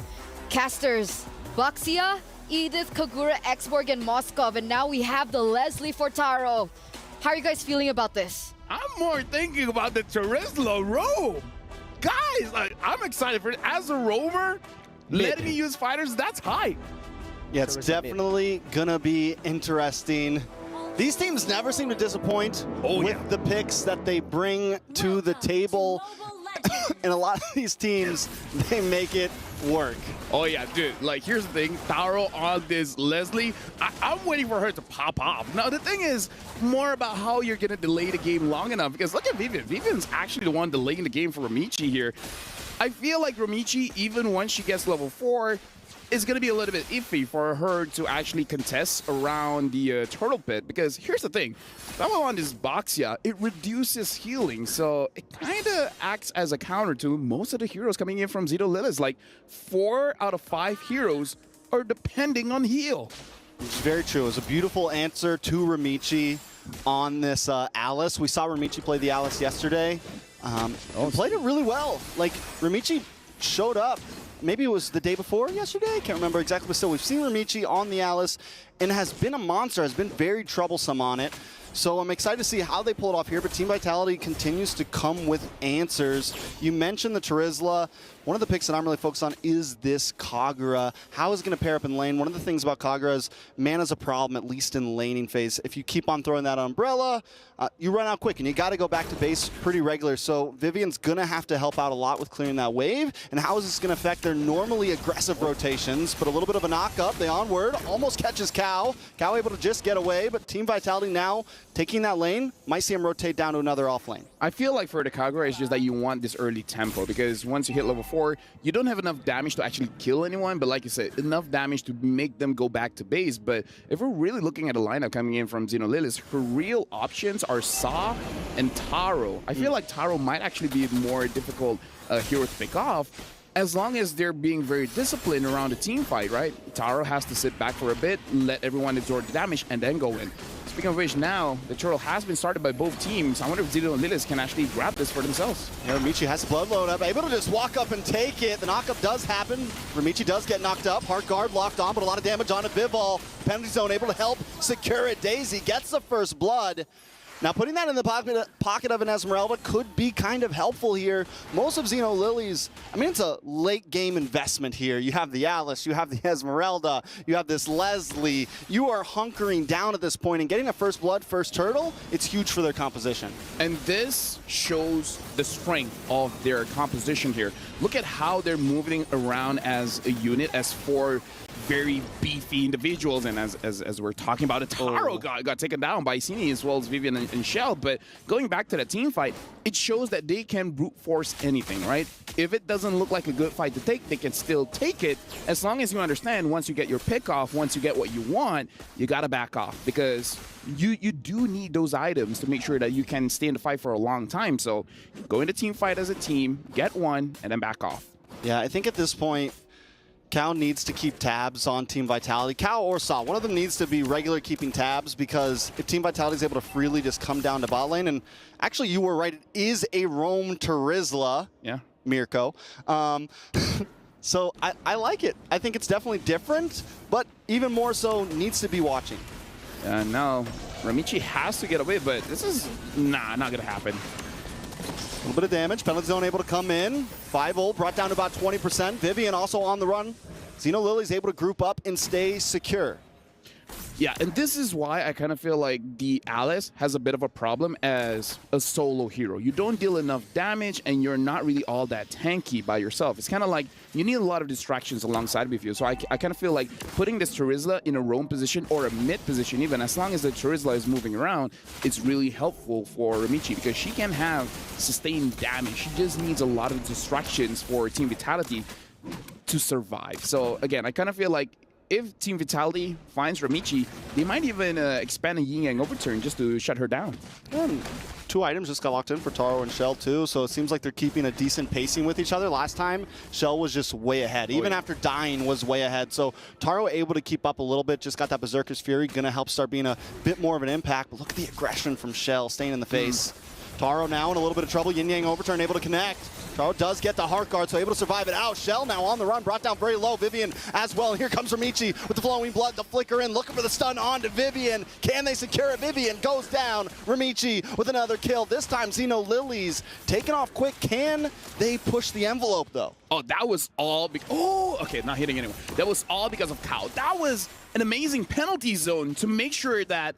Casters, Baxia, Edith, Kagura, X-Borg, and Moskov. And now we have the Leslie for Taro. How are you guys feeling about this? I'm more thinking about the Terizla roam. Guys, like, I'm excited for it. As a roamer, letting me use fighters, that's hype. Yeah, it's definitely gonna be interesting. These teams never seem to disappoint with the picks that they bring to the table. in a lot of these teams, they make it work. Oh yeah, dude, like here's the thing, Taro on this Leslie, I'm waiting for her to pop off. Now the thing is more about how you're gonna delay the game long enough, because look at Vivian. Vivian's actually the one delaying the game for Ramichi here. I feel like Ramichi, even once she gets level 4, is going to be a little bit iffy for her to actually contest around the turtle pit, because here's the thing, level on this Boxia, it reduces healing, so it kind of acts as a counter to most of the heroes coming in from Zito Lilith. Like 4 out of 5 heroes are depending on heal. It's very true. It was a beautiful answer to Ramichi on this Alice. We saw Ramichi play the Alice yesterday. Played it really well. Like, Ramichi showed up. Maybe it was the day before yesterday? Can't remember exactly, but still, we've seen Ramichi on the Alice and has been a monster, has been very troublesome on it. So I'm excited to see how they pull it off here, but Team Vitality continues to come with answers. You mentioned the Terizla. One of the picks that I'm really focused on is this Kagura. How is it going to pair up in lane? One of the things about Kagura is mana's a problem, at least in laning phase. If you keep on throwing that umbrella, you run out quick, and you got to go back to base pretty regular. So Vivian's going to have to help out a lot with clearing that wave. And how is this going to affect their normally aggressive rotations? But a little bit of a knock-up. The onward almost catches Cow. Cow able to just get away, but Team Vitality now taking that lane, might see him rotate down to another off lane. I feel like for the Kagura, it's just that you want this early tempo, because once you hit level 4, you don't have enough damage to actually kill anyone, but like you said, enough damage to make them go back to base. But if we're really looking at a lineup coming in from Xeno Lilith, her real options are Sa and Taro. I feel like Taro might actually be a more difficult hero to pick off, as long as they're being very disciplined around the team fight, right? Taro has to sit back for a bit, let everyone absorb the damage, and then go in. Speaking of which, now the turtle has been started by both teams. I wonder if Zito and Lilith can actually grab this for themselves. Yeah, Ramichi has blood load up, able to just walk up and take it. The knockup does happen. Ramichi does get knocked up. Heart guard locked on, but a lot of damage on it. Bivol, penalty zone, able to help secure it. Daisy gets the first blood. Now, putting that in the pocket of an Esmeralda could be kind of helpful here. Most of Xeno Lily's, I mean, it's a late game investment here. You have the Alice, you have the Esmeralda, you have this Leslie. You are hunkering down at this point, and getting a first blood, first turtle, it's huge for their composition. And this shows the strength of their composition here. Look at how they're moving around as a unit, as 4 very beefy individuals, and as we're talking about, Taro got taken down by Sini as well as Vivian and Shell. But going back to that team fight, it shows that they can brute force anything, right? If it doesn't look like a good fight to take, they can still take it, as long as you understand once you get your pick off, once you get what you want, you gotta back off, because you do need those items to make sure that you can stay in the fight for a long time. So go into team fight as a team, get one, and then back off. Yeah, I think at this point, Cal needs to keep tabs on Team Vitality. Cal or Saw, one of them needs to be regular keeping tabs, because if Team Vitality is able to freely just come down to bot lane, and actually you were right, it is a roam Terizla, Yeah. Mirko. So I like it. I think it's definitely different, but even more so needs to be watching. Now, Ramichi has to get away, but this is, not gonna happen. A little bit of damage. Penalty zone able to come in. 5-0 brought down to about 20%. Vivian also on the run. Xeno Lily's able to group up and stay secure. Yeah, and this is why I kind of feel like the Alice has a bit of a problem as a solo hero. You don't deal enough damage, and you're not really all that tanky by yourself. It's kind of like you need a lot of distractions alongside with you. So I kind of feel like putting this Terizla in a roam position or a mid position even, as long as the Terizla is moving around, it's really helpful for Ramichi, because she can have sustained damage. She just needs a lot of distractions for Team Vitality to survive. So again, I kind of feel like if Team Vitality finds Ramichi, they might even expand a Yin Yang overturn just to shut her down. And 2 items just got locked in for Taro and Shell too, so it seems like they're keeping a decent pacing with each other. Last time, Shell was just way ahead. Even after dying, was way ahead. So Taro able to keep up a little bit, just got that Berserker's Fury, gonna help start being a bit more of an impact. But look at the aggression from Shell, staying in the face. Taro now in a little bit of trouble. Yin Yang overturn able to connect. Taro does get the heart guard, so able to survive it out. Shell now on the run, brought down very low. Vivian as well. And here comes Ramichi with the flowing blood, the flicker in, looking for the stun onto Vivian. Can they secure it? Vivian goes down. Ramichi with another kill. This time Xeno Lily's taken off quick. Can they push the envelope though? Oh, that was all because, oh, okay, not hitting anyone. That was all because of Cow. That was an amazing penalty zone to make sure that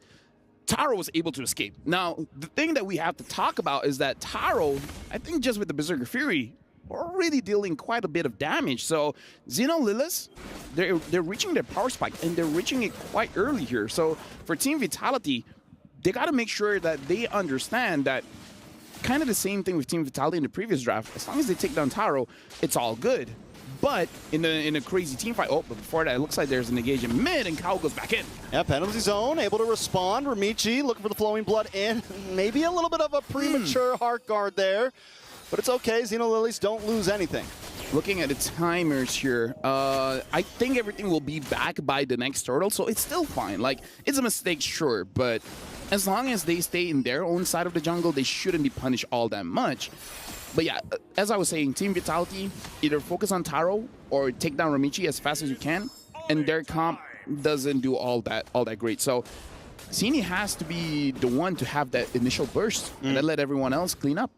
Taro was able to escape. Now, the thing that we have to talk about is that Taro, I think just with the Berserker Fury, are really dealing quite a bit of damage. So Xeno Lilith, they're reaching their power spike, and they're reaching it quite early here. So for Team Vitality, they got to make sure that they understand that kind of the same thing with Team Vitality in the previous draft. As long as they take down Taro, it's all good. But in a crazy team fight, but before that, it looks like there's an engage in mid, and Kao goes back in. Yeah, penalty zone, able to respond. Ramichi looking for the flowing blood in. Maybe a little bit of a premature heart guard there, but it's okay. Xeno Lilies don't lose anything. Looking at the timers here, I think everything will be back by the next turtle, so it's still fine. Like, it's a mistake, sure, but as long as they stay in their own side of the jungle, they shouldn't be punished all that much. But yeah, as I was saying, Team Vitality, either focus on Taro or take down Ramichi as fast as you can, and their comp doesn't do all that great. So Zini has to be the one to have that initial burst and then let everyone else clean up.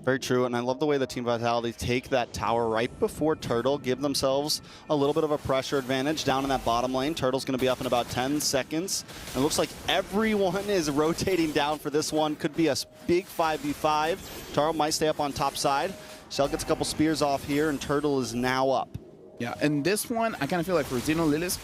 Very true, and I love the way the Team Vitality take that tower right before Turtle, give themselves a little bit of a pressure advantage down in that bottom lane. Turtle's going to be up in about 10 seconds. And it looks like everyone is rotating down for this one. Could be a big 5v5. Taro might stay up on top side. Shell gets a couple spears off here, and Turtle is now up. Yeah, and this one, I kind of feel like for Xeno Lilith,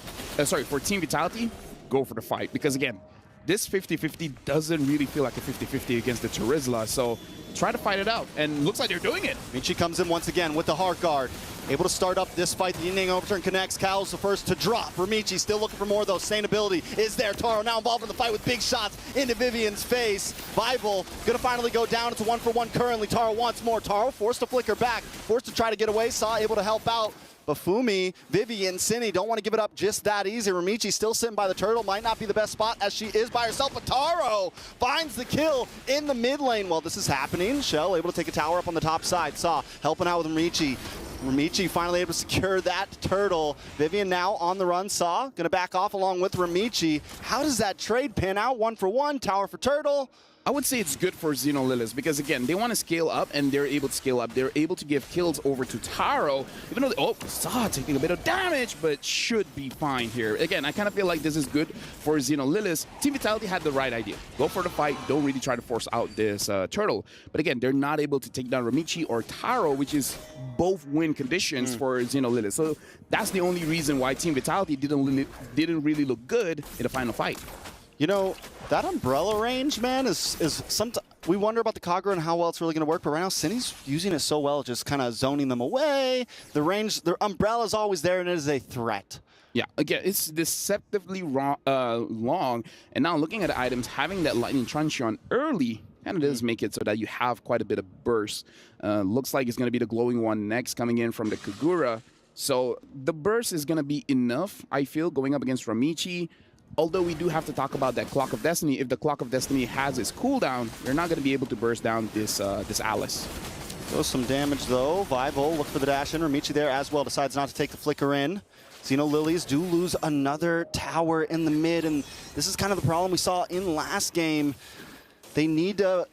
for Team Vitality, go for the fight. Because again, this 50-50 doesn't really feel like a 50-50 against the Terizla, so try to fight it out, and looks like they're doing it. Michi comes in once again with the heart guard. Able to start up this fight. The Ying overturn connects. Cal's the first to drop. Ramichi still looking for more, though. Sustainability is there. Taro now involved in the fight with big shots into Vivian's face. Bible gonna finally go down. It's a 1-for-1 currently. Taro wants more. Taro forced to flicker back. Forced to try to get away. Saw able to help out. Bafumi, Vivian, Cine don't want to give it up just that easy. Ramichi still sitting by the turtle. Might not be the best spot as she is by herself. But Taro finds the kill in the mid lane. While this is happening, Shell able to take a tower up on the top side. Saw helping out with Ramichi. Ramichi finally able to secure that turtle. Vivian now on the run. Saw going to back off along with Ramichi. How does that trade pan out? 1-for-1, tower for turtle. I would say it's good for Xeno Lilith because, again, they want to scale up, and they're able to scale up. They're able to give kills over to Taro, even though Saw taking a bit of damage, but should be fine here. Again, I kind of feel like this is good for Xeno Lilith. Team Vitality had the right idea. Go for the fight. Don't really try to force out this turtle. But again, they're not able to take down Ramichi or Taro, which is both win conditions for Xeno Lilith. So that's the only reason why Team Vitality didn't really look good in the final fight. You know, that umbrella range, man, is sometimes we wonder about the Kagura and how well it's really going to work, but right now Cine's using it so well, just kind of zoning them away. The range, their umbrella is always there, and it is a threat. Yeah, again, it's deceptively long, and now looking at the items, having that Lightning Truncheon early kind of does make it so that you have quite a bit of burst. Looks like it's going to be the glowing one next coming in from the Kagura. So the burst is going to be enough, I feel, going up against Ramichi. Although we do have to talk about that Clock of Destiny. If the Clock of Destiny has its cooldown, you're not going to be able to burst down this Alice. Does some damage, though. Vival look for the dash in. Ramichi there as well. Decides not to take the flicker in. Xeno Lilies do lose another tower in the mid, and this is kind of the problem we saw in last game. They need to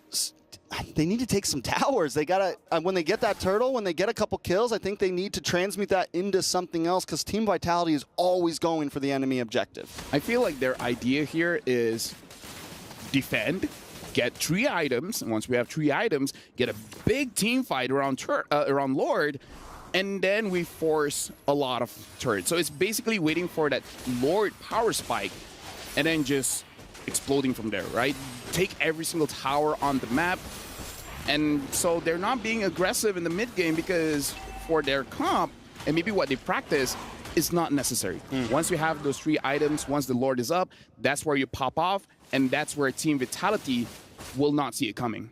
take some towers. They gotta when they get that turtle, when they get a couple kills, I think they need to transmute that into something else because Team Vitality is always going for the enemy objective. I feel like their idea here is defend, get 3 items, and once we have 3 items, get a big team fight around Lord, and then we force a lot of turrets. So it's basically waiting for that Lord power spike and then just exploding from there, right? Take every single tower on the map. And so they're not being aggressive in the mid game because for their comp and maybe what they practice is not necessary. Once you have those 3 items, once the Lord is up, that's where you pop off, and that's where Team Vitality will not see it coming.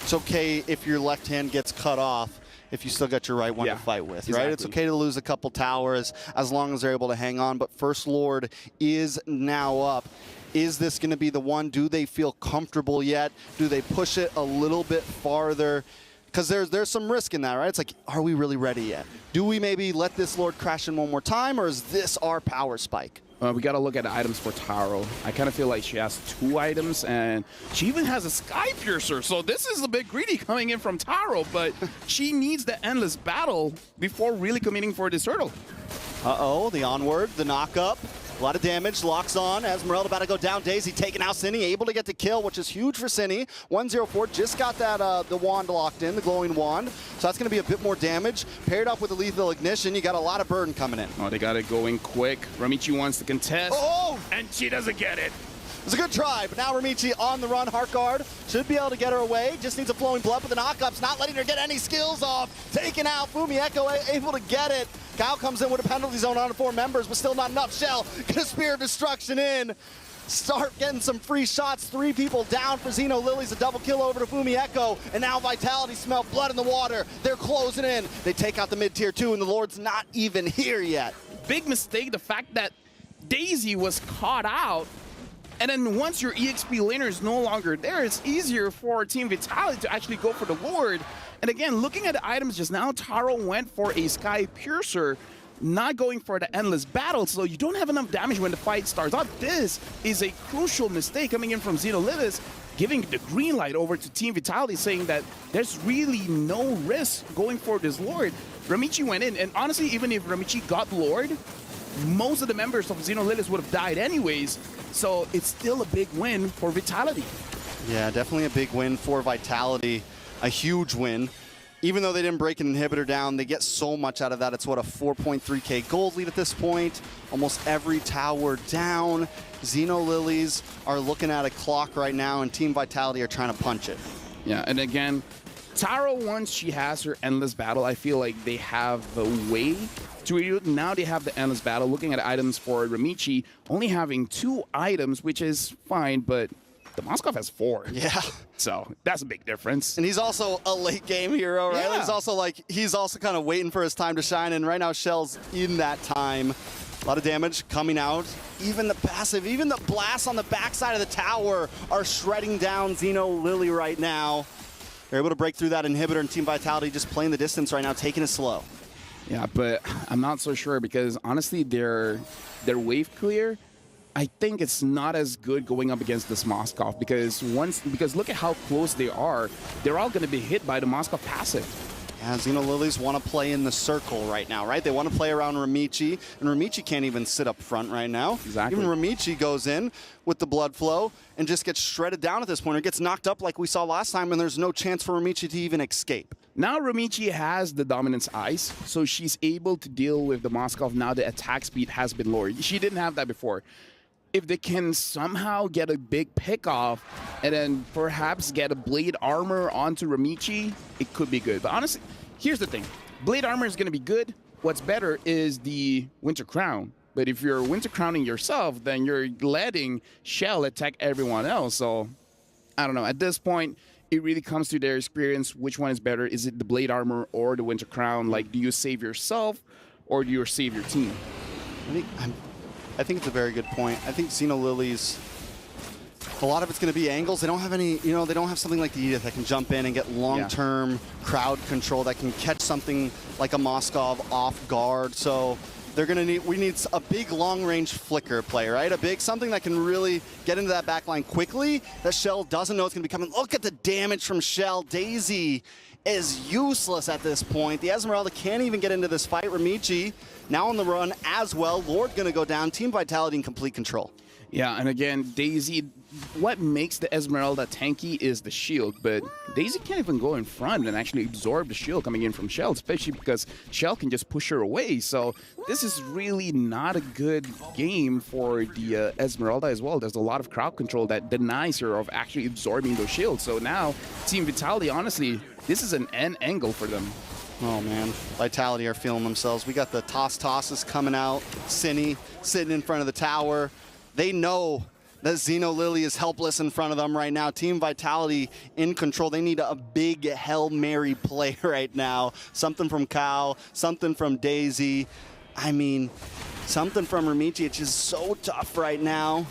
It's okay if your left hand gets cut off if you still got your right one to fight with, right? It's okay to lose a couple towers as long as they're able to hang on, but First Lord is now up. Is this going to be the one? Do they feel comfortable yet? Do they push it a little bit farther? Because there's some risk in that, right? It's like, are we really ready yet? Do we maybe let this Lord crash in one more time, or is this our power spike? We got to look at the items for Taro. I kind of feel like she has 2 items, and she even has a Sky Piercer. So this is a bit greedy coming in from Taro, but she needs the endless battle before really committing for this turtle. Uh-oh, the onward, the knock-up. A lot of damage, locks on. Esmeralda about to go down. Daisy taking out Cine, able to get the kill, which is huge for Cine. 104, just got that the wand locked in, the glowing wand. So that's going to be a bit more damage. Paired up with the lethal ignition, you got a lot of burden coming in. Oh, they got it going quick. Ramichi wants to contest. Oh! And she doesn't get it. It was a good try, but now Ramichi on the run. Heart guard should be able to get her away. Just needs a flowing blood, but the knockups not letting her get any skills off. Taken out. Fumieko able to get it. Cal comes in with a penalty zone on 4 members, but still not enough. Shell gonna spear destruction in. Start getting some free shots. 3 people down for Xeno Lilies. A double kill over to Fumieko. And now Vitality smell blood in the water. They're closing in. They take out the mid-tier 2, and the Lord's not even here yet. Big mistake, the fact that Daisy was caught out. And then once your EXP laner is no longer there, it's easier for Team Vitality to actually go for the Lord. And again, looking at the items just now, Taro went for a Sky Piercer, not going for the Endless Battle, so you don't have enough damage when the fight starts off. This is a crucial mistake coming in from Xenolithis, giving the green light over to Team Vitality, saying that there's really no risk going for this Lord. Ramichi went in, and honestly, even if Ramichi got Lord, most of the members of Xenolithis would have died anyways. So it's still a big win for Vitality. Yeah, definitely a big win for Vitality. A huge win. Even though they didn't break an inhibitor down, they get so much out of that. It's what, a 4.3k gold lead at this point. Almost every tower down. Xeno Lilies are looking at a clock right now, and Team Vitality are trying to punch it. Yeah, and again, Taro, once she has her Endless Battle, I feel like they have the way to read. Now they have the Endless Battle. Looking at items for Ramichi, only having 2 items, which is fine, but the Moskov has 4. Yeah. So that's a big difference. And he's also a late game hero, right? Yeah. He's also kind of waiting for his time to shine, and right now Shell's in that time. A lot of damage coming out. Even the passive, even the blasts on the backside of the tower are shredding down Xeno Lily right now. They're able to break through that inhibitor, and Team Vitality just playing the distance right now, taking it slow. Yeah, but I'm not so sure because honestly, their wave clear, I think it's not as good going up against this Moskov because look at how close they are. They're all going to be hit by the Moskov passive. Yeah, Xeno Lilies want to play in the circle right now, right? They want to play around Ramichi, and Ramichi can't even sit up front right now. Exactly. Even Ramichi goes in with the blood flow and just gets shredded down at this point, or gets knocked up like we saw last time, and there's no chance for Ramichi to even escape. Now Ramichi has the Dominance Ice, so she's able to deal with the Moskov. Now the attack speed has been lowered. She didn't have that before. If they can somehow get a big pick off and then perhaps get a Blade Armor onto Ramichi, it could be good. But honestly, here's the thing. Blade Armor is going to be good. What's better is the Winter Crown. But if you're Winter Crowning yourself, then you're letting Shell attack everyone else. So, I don't know. At this point, it really comes to their experience. Which one is better? Is it the Blade Armor or the Winter Crown? Like, do you save yourself or do you save your team? I think it's a very good point. I think Xeno Lilies, a lot of it's going to be angles. They don't have any, they don't have something like the Edith that can jump in and get long-term crowd control that can catch something like a Moskov off guard. So they're going to we need a big long-range flicker play, right? Something that can really get into that backline quickly that Shell doesn't know it's going to be coming. Look at the damage from Shell. Daisy is useless at this point. The Esmeralda can't even get into this fight. Ramichi now on the run as well. Lord going to go down. Team Vitality in complete control. Yeah, and again, Daisy, what makes the Esmeralda tanky is the shield, but Daisy can't even go in front and actually absorb the shield coming in from Shell, especially because Shell can just push her away. So this is really not a good game for the Esmeralda as well. There's a lot of crowd control that denies her of actually absorbing those shields. So now, Team Vitality, honestly, this is an end angle for them. Oh man, Vitality are feeling themselves. We got the tosses coming out. Cine sitting in front of the tower. They know that Xeno Lily is helpless in front of them right now. Team Vitality in control. They need a big Hail Mary play right now. Something from Kao, something from Daisy. I mean, something from Ramichi. It's just so tough right now.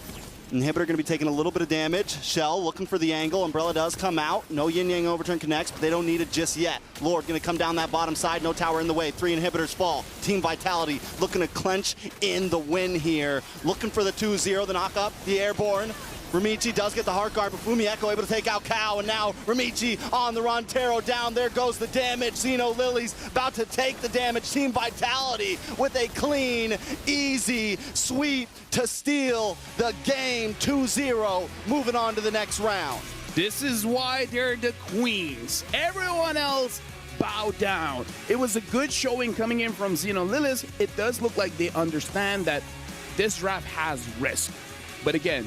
Inhibitor going to be taking a little bit of damage. Shell looking for the angle. Umbrella does come out. No Yin Yang Overturn connects, but they don't need it just yet. Lord going to come down that bottom side. No tower in the way. 3 inhibitors fall. Team Vitality looking to clench in the win here. Looking for the 2-0, the knock up, the airborne. Ramichi does get the heart guard, but Fumieko able to take out Kao, and now Ramichi on the run. Taro down, there goes the damage. Xeno Lilies about to take the damage. Team Vitality with a clean, easy sweep to steal the game 2-0, moving on to the next round. This is why they're the queens. Everyone else bow down. It was a good showing coming in from Xeno Lilies. It does look like they understand that this draft has risk. But again,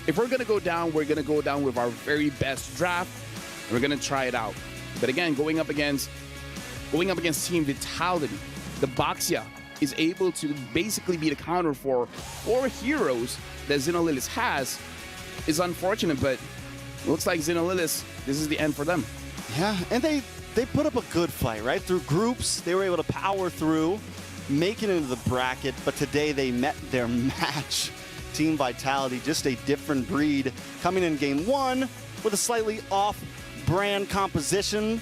if we're gonna go down, we're gonna go down with our very best draft. We're gonna try it out. But again, going up against Team Vitality, the Baxia is able to basically be the counter for 4 heroes that Xeno Lilies has. Is unfortunate, but it looks like Xeno Lilies, this is the end for them. Yeah, and they put up a good fight, right? Through groups, they were able to power through, make it into the bracket, but today they met their match. Team Vitality, just a different breed, coming in game 1 with a slightly off-brand composition.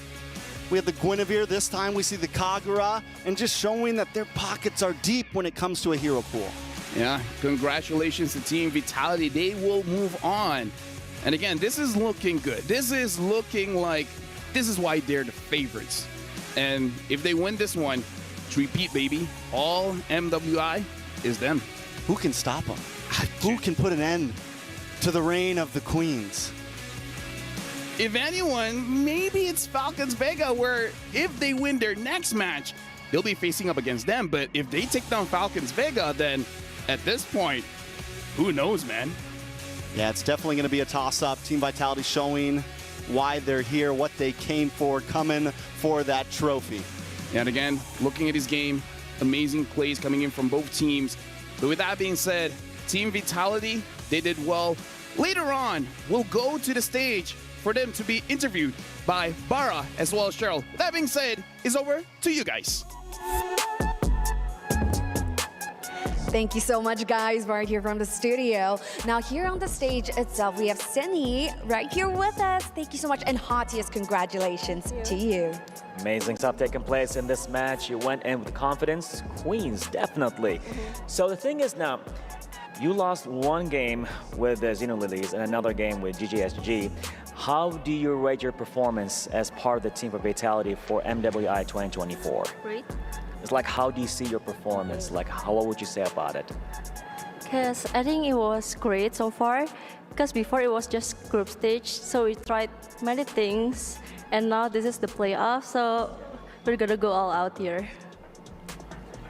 We have the Guinevere, this time we see the Kagura, and just showing that their pockets are deep when it comes to a hero pool. Yeah, congratulations to Team Vitality. They will move on. And again, this is looking good. This is looking like, this is why they're the favorites. And if they win this one, repeat, baby, all MWI is them. Who can stop them? Who can put an end to the reign of the queens? If anyone, maybe it's Falcons Vega, where if they win their next match, they'll be facing up against them. But if they take down Falcons Vega, then at this point, who knows, man? Yeah, it's definitely going to be a toss-up. Team Vitality showing why they're here, what they came for, coming for that trophy. And again, looking at his game, amazing plays coming in from both teams. But with that being said, Team Vitality, they did well. Later on, we'll go to the stage for them to be interviewed by Bara as well as Cheryl. With that being said, it's over to you guys. Thank you so much, guys, right here from the studio. Now, here on the stage itself, we have Seni right here with us. Thank you so much, and heartiest congratulations to you. Amazing stuff taking place in this match. You went in with confidence. Queens, definitely. So the thing is now, you lost one game with the Xeno Lilies and another game with GGSG. How do you rate your performance as part of the team for Vitality for MWI 2024? Great. It's like, how do you see your performance? Like, what would you say about it? Because I think it was great so far. Because before it was just group stage, so we tried many things, and now this is the playoff, so we're gonna go all out here.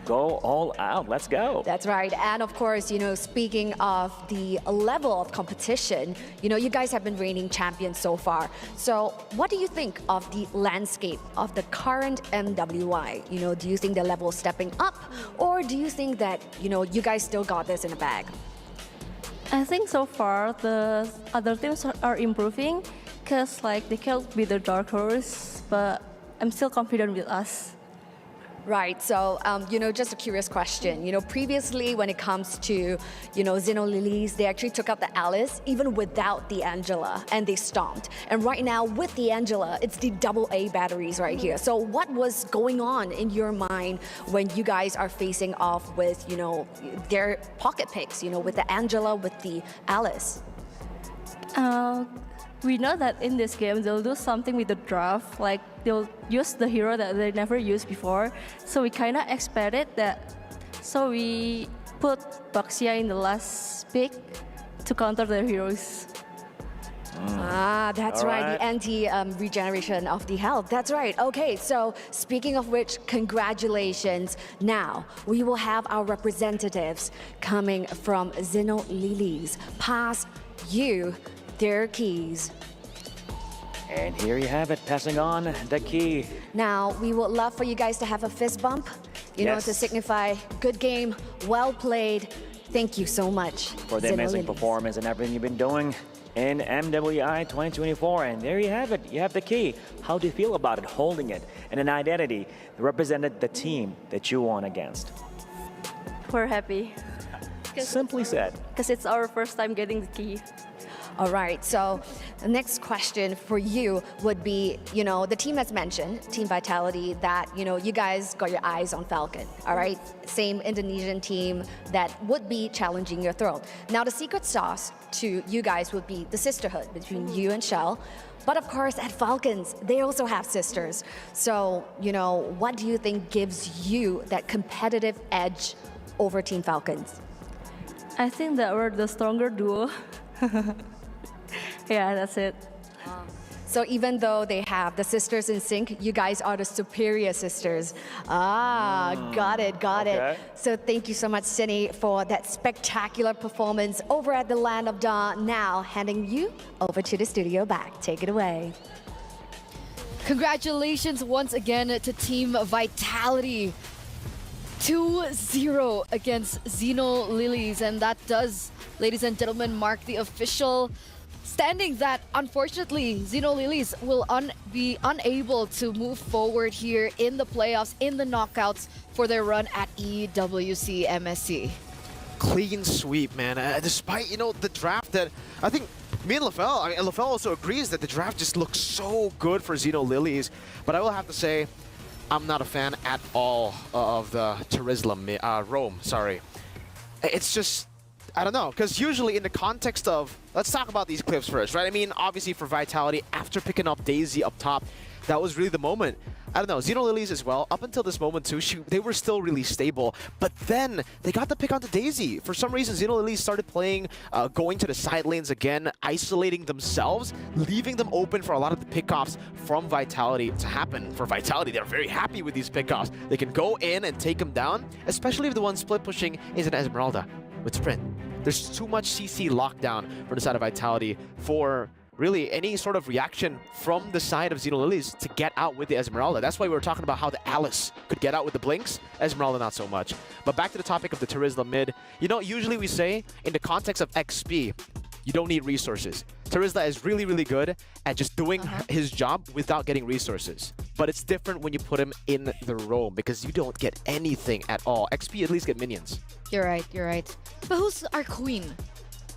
Go all out. Let's go. That's right. And of course, speaking of the level of competition, you guys have been reigning champions so far. So what do you think of the landscape of the current MWI? Do you think the level is stepping up, or do you think that, you guys still got this in the bag? I think so far the other teams are improving, because they can't be the dark horse, but I'm still confident with us. Right, so, just a curious question. Previously when it comes to, Xeno Lilies, they actually took out the Alice even without the Angela, and they stomped. And right now with the Angela, it's the AA batteries right here. So what was going on in your mind when you guys are facing off with, their pocket picks, with the Angela, with the Alice? We know that in this game they'll do something with the draft, like they'll use the hero that they never used before. So we kind of expected that. So we put Baxia in the last pick to counter their heroes. That's right, the anti-regeneration of the health. That's right. Okay, so speaking of which, congratulations. Now, we will have our representatives coming from Xeno Lilies pass you their keys. And here you have it, passing on the key. Now, we would love for you guys to have a fist bump, Yes. to signify good game, well played. Thank you so much. For the Xeno amazing Lilies. performance and everything you've been doing in MWI 2024. And there you have it. You have the key. How do you feel about it, holding it, and an identity that represented the team that you won against? We're happy. Simply said. Because it's our first time getting the key. All right, so the next question for you would be, the team has mentioned, Team Vitality, that, you guys got your eyes on Falcon, all right? Same Indonesian team that would be challenging your throne. Now, the secret sauce to you guys would be the sisterhood between you and Shell. But of course, at Falcons, they also have sisters. So, what do you think gives you that competitive edge over Team Falcons? I think that we're the stronger duo. Yeah, that's it. So even though they have the sisters in sync, you guys are the superior sisters. Got it. So thank you so much, Cindy, for that spectacular performance over at the Land of Dawn. Now, handing you over to the studio back. Take it away. Congratulations once again to Team Vitality. 2-0 against Xeno Lilies, and that does, ladies and gentlemen, mark the official standing that unfortunately Xeno Lilies will be unable to move forward here in the playoffs, in the knockouts for their run at EWC MSC. Clean sweep, man. Despite, the draft that I think me and LaFell also agrees that the draft just looks so good for Xeno Lilies. But I will have to say, I'm not a fan at all of the Terizla Rome, sorry. It's just, I don't know, because usually in the context of, let's talk about these clips first, right? I mean, obviously for Vitality, after picking up Daisy up top, that was really the moment. I don't know, Xeno Lilies as well, up until this moment too, they were still really stable, but then they got the pick onto Daisy. For some reason, Xeno Lilies started playing, going to the side lanes again, isolating themselves, leaving them open for a lot of the pickoffs from Vitality to happen. For Vitality, they're very happy with these pickoffs. They can go in and take them down, especially if the one split pushing is an Esmeralda with Sprint. There's too much CC lockdown from the side of Vitality for really any sort of reaction from the side of Xeno Lilies to get out with the Esmeralda. That's why we were talking about how the Alice could get out with the Blinks, Esmeralda not so much. But back to the topic of the Terizla mid, usually we say in the context of XP, you don't need resources. Terizla is really, really good at just doing his job without getting resources. But it's different when you put him in the roam because you don't get anything at all. XP at least get minions. You're right. But who's our queen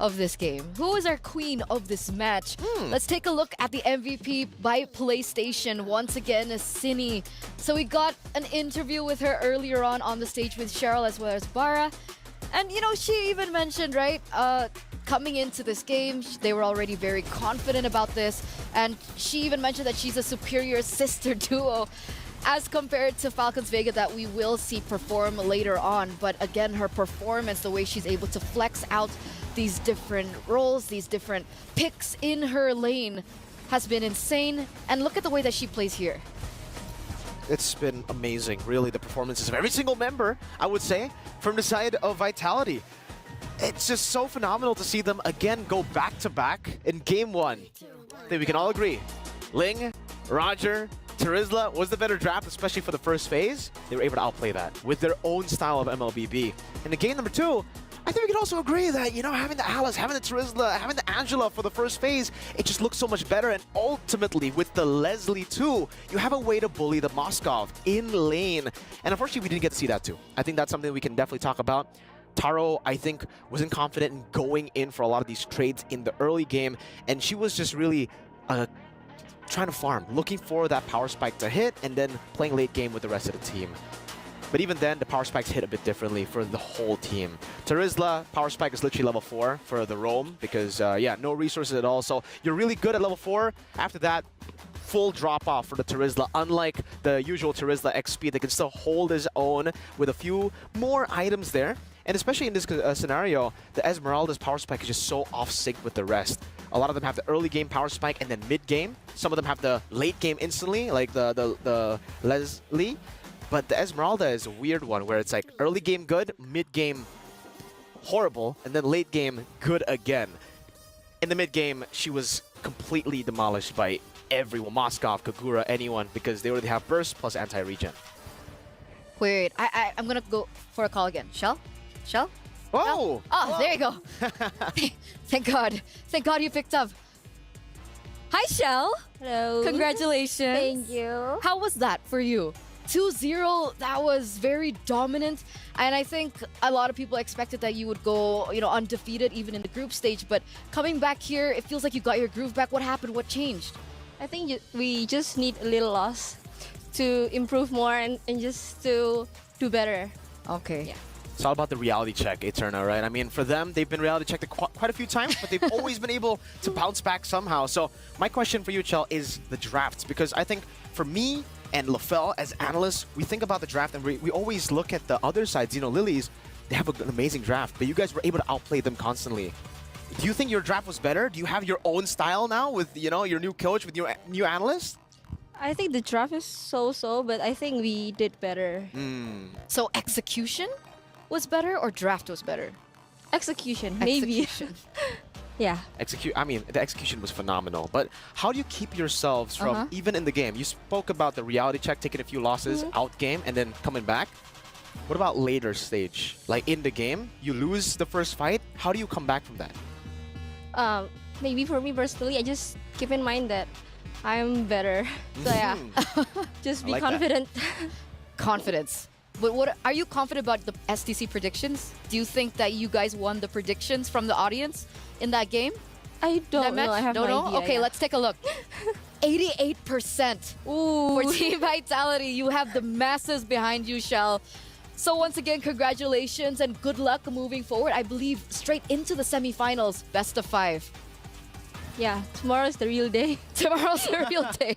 of this game? Who is our queen of this match? Let's take a look at the MVP by PlayStation. Once again, Cine. So we got an interview with her earlier on the stage with Cheryl as well as Bara. And, she even mentioned, right, coming into this game, they were already very confident about this. And she even mentioned that she's a superior sister duo as compared to Falcons Vega that we will see perform later on. But again, her performance, the way she's able to flex out these different roles, these different picks in her lane has been insane. And look at the way that she plays here. It's been amazing, really, the performances of every single member, I would say, from the side of Vitality. It's just so phenomenal to see them again go back-to-back in Game 1. I think we can all agree. Ling, Roger, Terizla was the better draft, especially for the first phase. They were able to outplay that with their own style of MLBB. In the game number 2, I think we can also agree that, having the Alice, having the Terizla, having the Angela for the first phase, it just looks so much better. And ultimately, with the Leslie too, you have a way to bully the Moskov in lane. And unfortunately, we didn't get to see that too. I think that's something we can definitely talk about. Taro, I think, wasn't confident in going in for a lot of these trades in the early game. And she was just really trying to farm, looking for that power spike to hit, and then playing late game with the rest of the team. But even then, the power spikes hit a bit differently for the whole team. Terizla, power spike is literally level 4 for the roam because, no resources at all. So you're really good at level 4. After that, full drop-off for the Terizla. Unlike the usual Terizla XP, they can still hold his own with a few more items there. And especially in this scenario, the Esmeralda's power spike is just so off-sync with the rest. A lot of them have the early game power spike and then mid-game. Some of them have the late game instantly, like the Leslie. But the Esmeralda is a weird one where it's like early game good, mid game horrible, and then late game good again. In the mid game, she was completely demolished by everyone, Moskov, Kagura, anyone, because they already have burst plus anti-regen. Wait, I'm gonna go for a call again. Shell? Oh! Oh, there you go. Thank God you picked up. Hi, Shell. Hello. Congratulations. Thank you. How was that for you? 2-0, that was very dominant. And I think a lot of people expected that you would go, undefeated even in the group stage. But coming back here, it feels like you got your groove back. What happened? What changed? I think we just need a little loss to improve more and just to do better. Okay. Yeah. It's all about the reality check, Eterna, right? I mean, for them, they've been reality checked quite a few times, but they've always been able to bounce back somehow. So my question for you, Chell, is the drafts. Because I think for me and LaFell, as analysts, we think about the draft and we always look at the other side, Lilies. They have an amazing draft, but you guys were able to outplay them constantly. Do you think your draft was better? Do you have your own style now with, your new coach, with your new analyst? I think the draft is so-so, but I think we did better. So execution was better or draft was better? Execution, maybe. Yeah. The execution was phenomenal. But how do you keep yourselves from, even in the game? You spoke about the reality check, taking a few losses out game, and then coming back. What about later stage? Like in the game, you lose the first fight. How do you come back from that? Maybe for me personally, I just keep in mind that I'm better. So yeah, just be confident. Confidence. But what are you confident about the STC predictions? Do you think that you guys won the predictions from the audience in that game? I don't know. I have no idea. Okay, let's take a look. 88% for Team Vitality. You have the masses behind you, Shell. So once again, congratulations and good luck moving forward. I believe straight into the semifinals, best of 5. Yeah, tomorrow's the real day. Tomorrow's the real day.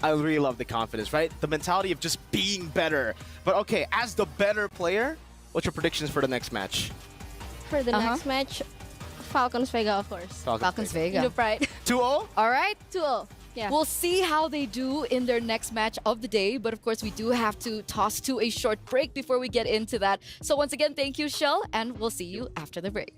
I really love the confidence, right? The mentality of just being better. But okay, as the better player, what's your predictions for the next match? For the next match, Falcons Vega, of course. Falcons Vega. No pride. 2-0? All right. 2-0. Yeah. We'll see how they do in their next match of the day. But of course, we do have to toss to a short break before we get into that. So once again, thank you, Shell, and we'll see you after the break.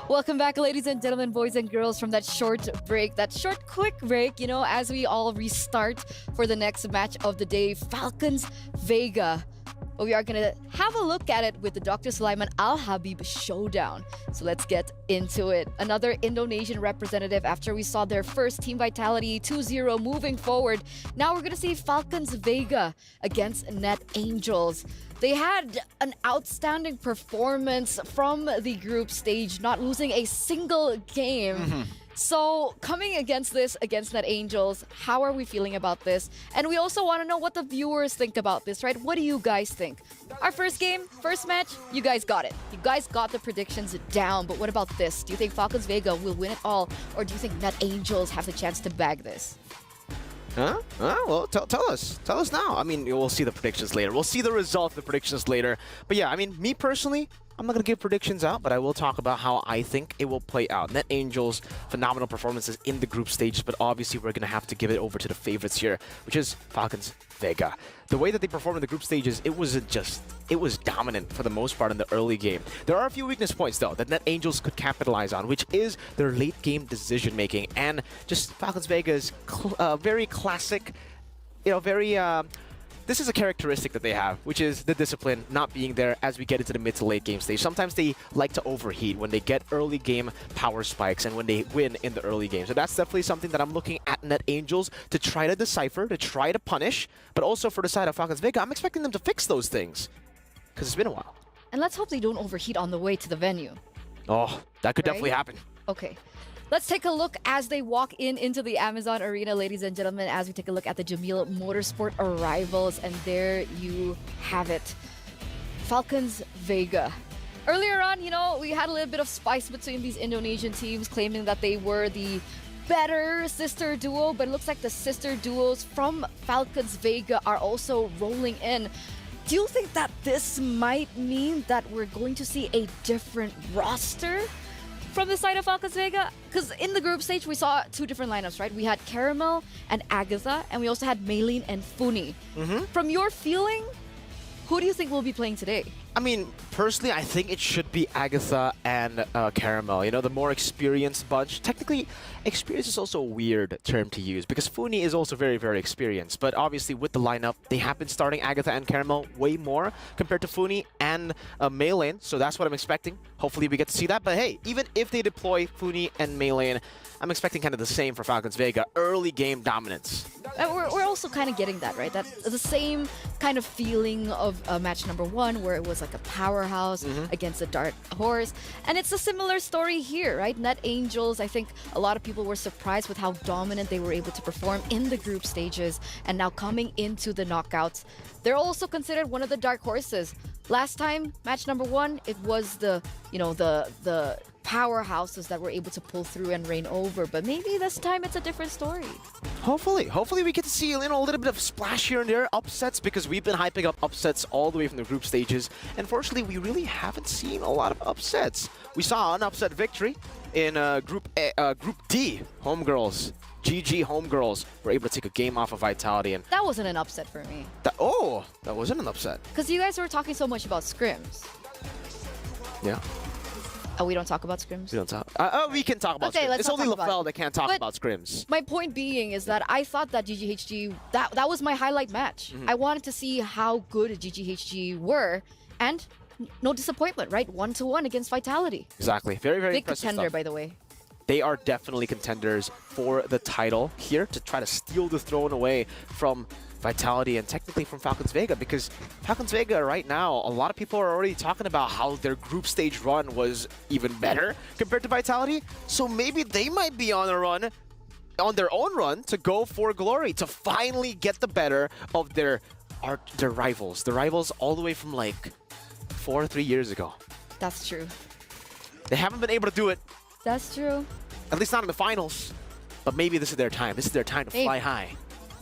Welcome back, ladies and gentlemen, boys and girls, from that short break, that short quick break, as we all restart for the next match of the day, Falcons Vega. We are going to have a look at it with the Dr. Sulaiman Al Habib showdown. So let's get into it. Another Indonesian representative after we saw their first Team Vitality 2-0 moving forward. Now we're going to see Falcons Vega against Net Angels. They had an outstanding performance from the group stage, not losing a single game. So coming against Net Angels, how are we feeling about this? And we also want to know what the viewers think about this, right? What do you guys think? Our first game, first match, you guys got it. You guys got the predictions down, but what about this? Do you think Falcons Vega will win it all? Or do you think Net Angels have the chance to bag this? Huh? Well, tell us. Tell us now. I mean, we'll see the predictions later. We'll see the result of the predictions later. But yeah, I mean, me personally, I'm not going to give predictions out, but I will talk about how I think it will play out. Net Angels, phenomenal performances in the group stage, but obviously we're going to have to give it over to the favorites here, which is Falcons Vega. The way that they performed in the group stages, it was dominant for the most part in the early game. There are a few weakness points, though, that Net Angels could capitalize on, which is their late game decision making, and just Falcons Vega's very classic, very this is a characteristic that they have, which is the discipline not being there as we get into the mid to late game stage. Sometimes they like to overheat when they get early game power spikes and when they win in the early game. So that's definitely something that I'm looking at Net Angels to try to decipher, to try to punish, but also for the side of Falcons Vega, I'm expecting them to fix those things because it's been a while. And let's hope they don't overheat on the way to the venue. Oh, that could Right? definitely happen. Okay. Let's take a look as they walk into the Amazon Arena, ladies and gentlemen, as we take a look at the Jamil Motorsport arrivals. And there you have it. Falcons Vega. Earlier on, you know, we had a little bit of spice between these Indonesian teams claiming that they were the better sister duo, but it looks like the sister duos from Falcons Vega are also rolling in. Do you think that this might mean that we're going to see a different roster from the side of Falcons Vega? Because in the group stage, we saw two different lineups, right? We had Caramel and Agatha, and we also had Maylene and Funi. From your feeling, who do you think will be playing today? I mean, personally, I think it should be Agatha and Caramel. You know, the more experienced bunch. Technically, experience is also a weird term to use because Funi is also very, very experienced. But obviously, with the lineup, they have been starting Agatha and Caramel way more compared to Funi and Maylene. So that's what I'm expecting. Hopefully, we get to see that. But hey, even if they deploy Funi and Maylene, I'm expecting kind of the same for Falcons Vega. Early game dominance. We're also kind of getting that, right? That's the same kind of feeling of match number 1 where it was like a powerhouse against a dark horse. And it's a similar story here, right? Net Angels, I think a lot of people were surprised with how dominant they were able to perform in the group stages. And now coming into the knockouts, they're also considered one of the dark horses. Last time, match number 1, it was the powerhouses that were able to pull through and reign over, but maybe this time it's a different story. Hopefully we get to see a little bit of splash here and there, upsets, because we've been hyping up upsets all the way from the group stages. Unfortunately, we really haven't seen a lot of upsets. We saw an upset victory in Group D. Homegirls, GG Homegirls were able to take a game off of Vitality, and That wasn't an upset for me. that wasn't an upset. Because you guys were talking so much about scrims. Yeah. Oh, we don't talk about scrims? We don't talk. We can talk about Okay, scrims. let's It's not only talk about LaFell it. that can't talk But about scrims. My point being is that I thought that GGHG, that was my highlight match. I wanted to see how good GGHG were, and no disappointment, right? 1-1 against Vitality. Exactly. Very, very Big impressive contender, stuff. by the way. They are definitely contenders for the title here to try to steal the throne away from Vitality and technically from Falcons Vega, because Falcons Vega right now, a lot of people are already talking about how their group stage run was even better compared to Vitality. So maybe they might be on a run, on their own run, to go for glory, to finally get the better of their rivals. The rivals all the way from like 3 years ago. That's true. They haven't been able to do it, That's true. at least not in the finals. But maybe this is their time. This is their time to fly high.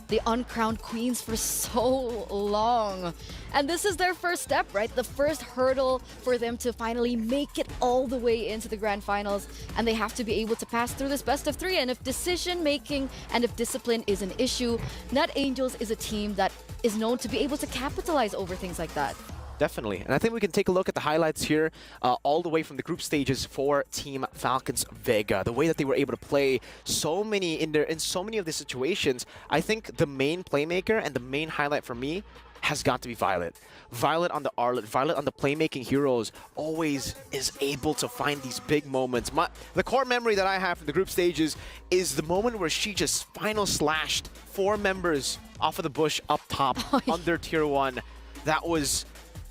The uncrowned queens for so long. And this is their first step, right? The first hurdle for them to finally make it all the way into the grand finals. And they have to be able to pass through this best of 3. And if decision making and if discipline is an issue, Net Angels is a team that is known to be able to capitalize over things like that. Definitely. And I think we can take a look at the highlights here all the way from the group stages for Team Falcons Vega. The way that they were able to play so many in so many of the situations. I think the main playmaker and the main highlight for me has got to be Violet. Violet on the Arlet, Violet on the playmaking heroes always is able to find these big moments. The core memory that I have from the group stages is the moment where she just final slashed 4 members off of the bush up top under tier 1. That was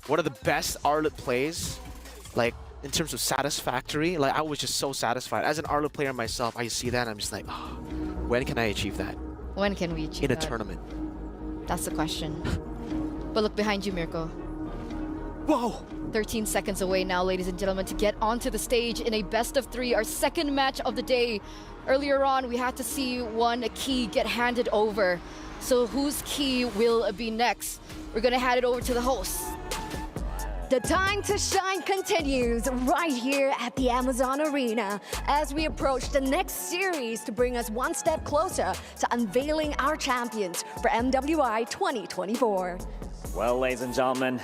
one of the best Arlet plays, like in terms of satisfactory. Like I was just so satisfied. As an Arlet player myself, I see that and I'm just like, oh, when can I achieve that? When can we achieve in a that? tournament? That's the question. But look behind you, Mirko. Whoa! 13 seconds away now, ladies and gentlemen, to get onto the stage in a best of 3, our second match of the day. Earlier on, we had to see one key get handed over. So whose key will be next? We're gonna hand it over to the hosts. The time to shine continues right here at the Amazon Arena as we approach the next series to bring us one step closer to unveiling our champions for MWI 2024. Well, ladies and gentlemen,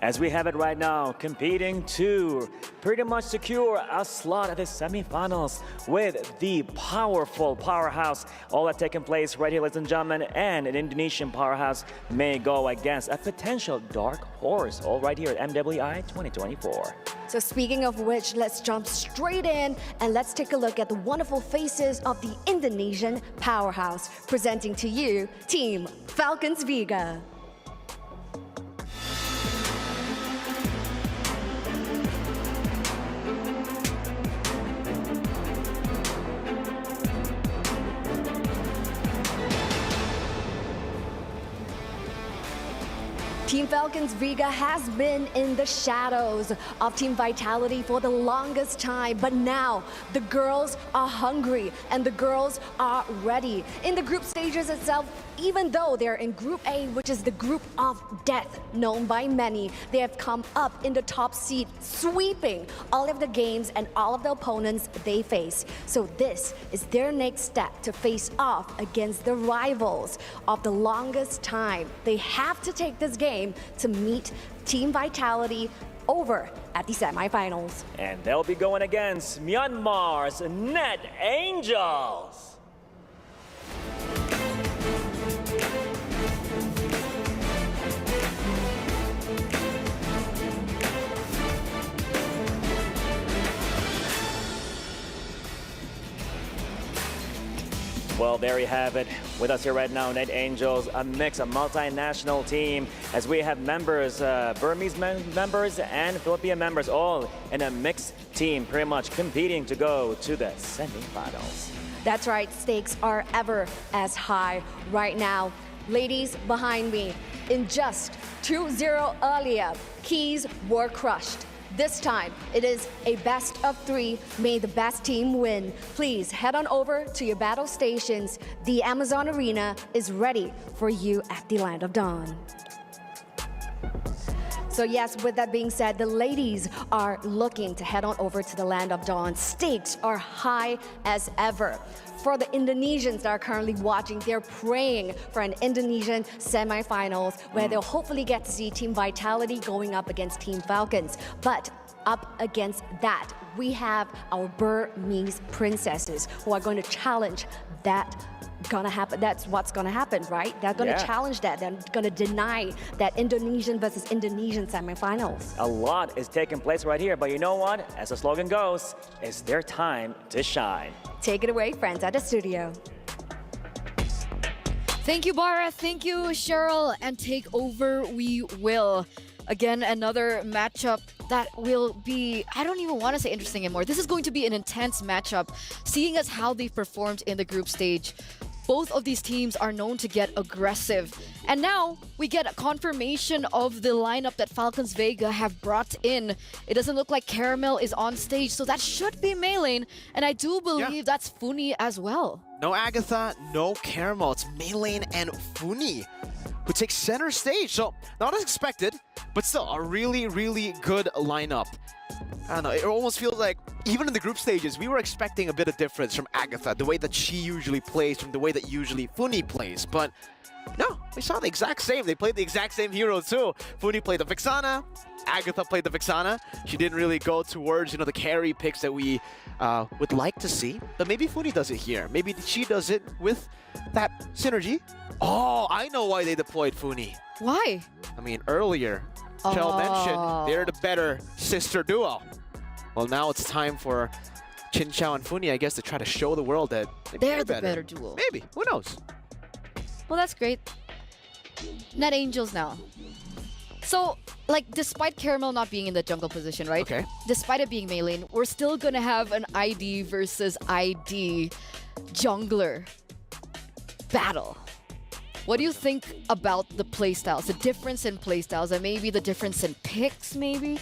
as we have it right now, competing to pretty much secure a slot at the semifinals with the powerful powerhouse. All that taking place right here, ladies and gentlemen, and an Indonesian powerhouse may go against a potential dark horse, all right here at MWI 2024. So speaking of which, let's jump straight in and let's take a look at the wonderful faces of the Indonesian powerhouse. Presenting to you, Team Falcons Vega. Team Falcons Vega has been in the shadows of Team Vitality for the longest time, but now the girls are hungry and the girls are ready. In the group stages itself, even though they're in Group A, which is the group of death known by many, they have come up in the top seed, sweeping all of the games and all of the opponents they face. So this is their next step to face off against the rivals of the longest time. They have to take this game to meet Team Vitality over at the semifinals. And they'll be going against Myanmar's Net Angels. Well, there you have it. With us here right now, Net Angels, a mix, a multinational team, as we have members, Burmese members and Philippine members, all in a mixed team, pretty much competing to go to the semifinals. That's right, stakes are ever as high right now. Ladies behind me, in just 2-0 earlier, keys were crushed. This time, it is a best of 3. May the best team win. Please head on over to your battle stations. The Amazon Arena is ready for you at the Land of Dawn. So yes, with that being said, the ladies are looking to head on over to the Land of Dawn. Stakes are high as ever. For the Indonesians that are currently watching, they're praying for an Indonesian semifinals where they'll hopefully get to see Team Vitality going up against Team Falcons. But up against that, we have our Burmese princesses who are going to challenge that. Gonna happen. That's what's gonna happen, right? They're gonna challenge that. They're gonna deny that Indonesian versus Indonesian semifinals. A lot is taking place right here, but you know what? As the slogan goes, it's their time to shine. Take it away, friends at the studio. Thank you, Bara. Thank you, Cheryl. And take over we will. Again, another matchup that will be, I don't even want to say interesting anymore. This is going to be an intense matchup, seeing as how they've performed in the group stage. Both of these teams are known to get aggressive. And now we get a confirmation of the lineup that Falcons Vega have brought in. It doesn't look like Caramel is on stage, so that should be Maylane. And I do believe that's Funi as well. No Agatha, no Caramel. It's Maylane and Funi who take center stage. So not as expected, but still a really, really good lineup. I don't know, it almost feels like even in the group stages, we were expecting a bit of difference from Agatha, the way that she usually plays from the way that usually Funi plays. But no, we saw the exact same. They played the exact same hero too. Funi played the Vixana, Agatha played the Vixana. She didn't really go towards, the carry picks that we would like to see. But maybe Funi does it here. Maybe she does it with that synergy. Oh, I know why they deployed Funi. Why? I mean, earlier, Chell mentioned they're the better sister duo. Well, now it's time for Chin Chao and Funi, I guess, to try to show the world that they're the better duo. Maybe. Who knows? Well, that's great. Net Angels now. So, despite Caramel not being in the jungle position, right? Okay. Despite it being Maylane, we're still going to have an ID versus ID jungler battle. What do you think about the playstyles, the difference in playstyles, and maybe the difference in picks, maybe?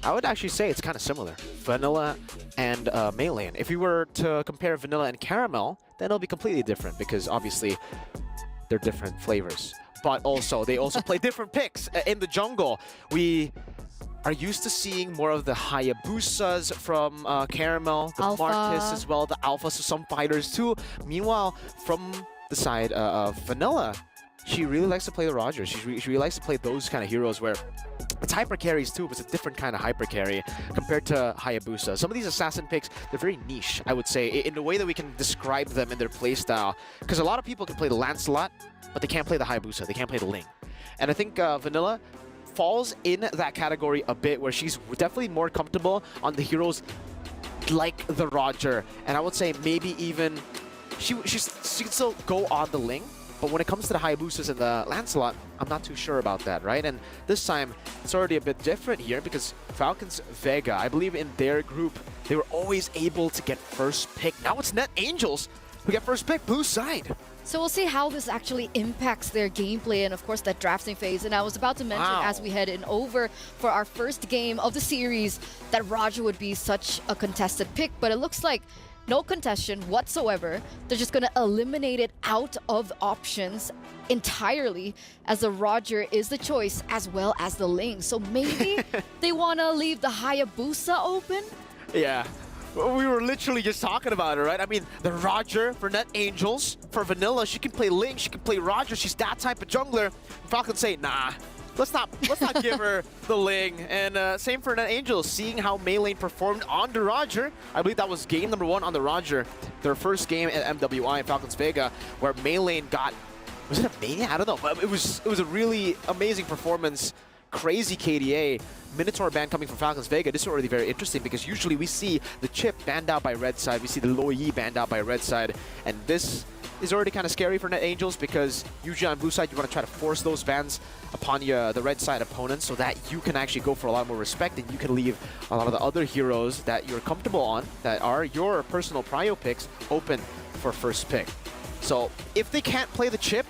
I would actually say it's kind of similar. Vanilla and Maylane. If we were to compare Vanilla and Caramel, then it'll be completely different because obviously they're different flavors. But also, they also play different picks in the jungle. We are used to seeing more of the Hayabusas from Caramel, the Alpha. Martis as well, the Alphas of some fighters too. Meanwhile, from the side of Vanilla, she really likes to play the Rogers. She really likes to play those kind of heroes where It's hyper carries too, but it's a different kind of hyper carry compared to Hayabusa. Some of these assassin picks, they're very niche, I would say, in the way that we can describe them in their playstyle. Because a lot of people can play the Lancelot, but they can't play the Hayabusa, they can't play the Ling. And I think Vanilla falls in that category a bit, where she's definitely more comfortable on the heroes like the Roger. And I would say maybe even she can still go on the Ling. But when it comes to the Hayabusas and the Lancelot, I'm not too sure about that, right? And this time, it's already a bit different here because Falcons Vega, I believe in their group, they were always able to get first pick. Now it's Net Angels who get first pick, blue side. So we'll see how this actually impacts their gameplay and, of course, that drafting phase. And I was about to mention, as we head in over for our first game of the series, that Roger would be such a contested pick. But it looks like no contestation whatsoever. They're just going to eliminate it out of options entirely, as the Roger is the choice as well as the Ling. So maybe they want to leave the Hayabusa open? Yeah. We were literally just talking about it, right? I mean, the Roger for Net Angels, for Vanilla, she can play Ling, she can play Roger, she's that type of jungler. Falcons say, nah, let's not give her the Ling. And same for Net Angels, seeing how Mei Lane performed on the Roger. I believe that was game number 1 on the Roger, their first game at MWI in Falcons Vega, where Mei Lane got, was it a Mania? I don't know, but it was a really amazing performance. Crazy KDA. Minotaur ban coming from Falcons Vega. This is already very interesting because usually we see the Chip banned out by red side, we see the Lo Yi banned out by red side, and this is already kind of scary for Net Angels because usually on blue side you want to try to force those bans upon the red side opponents so that you can actually go for a lot more respect and you can leave a lot of the other heroes that you're comfortable on, that are your personal prio picks, open for first pick. So if they can't play the Chip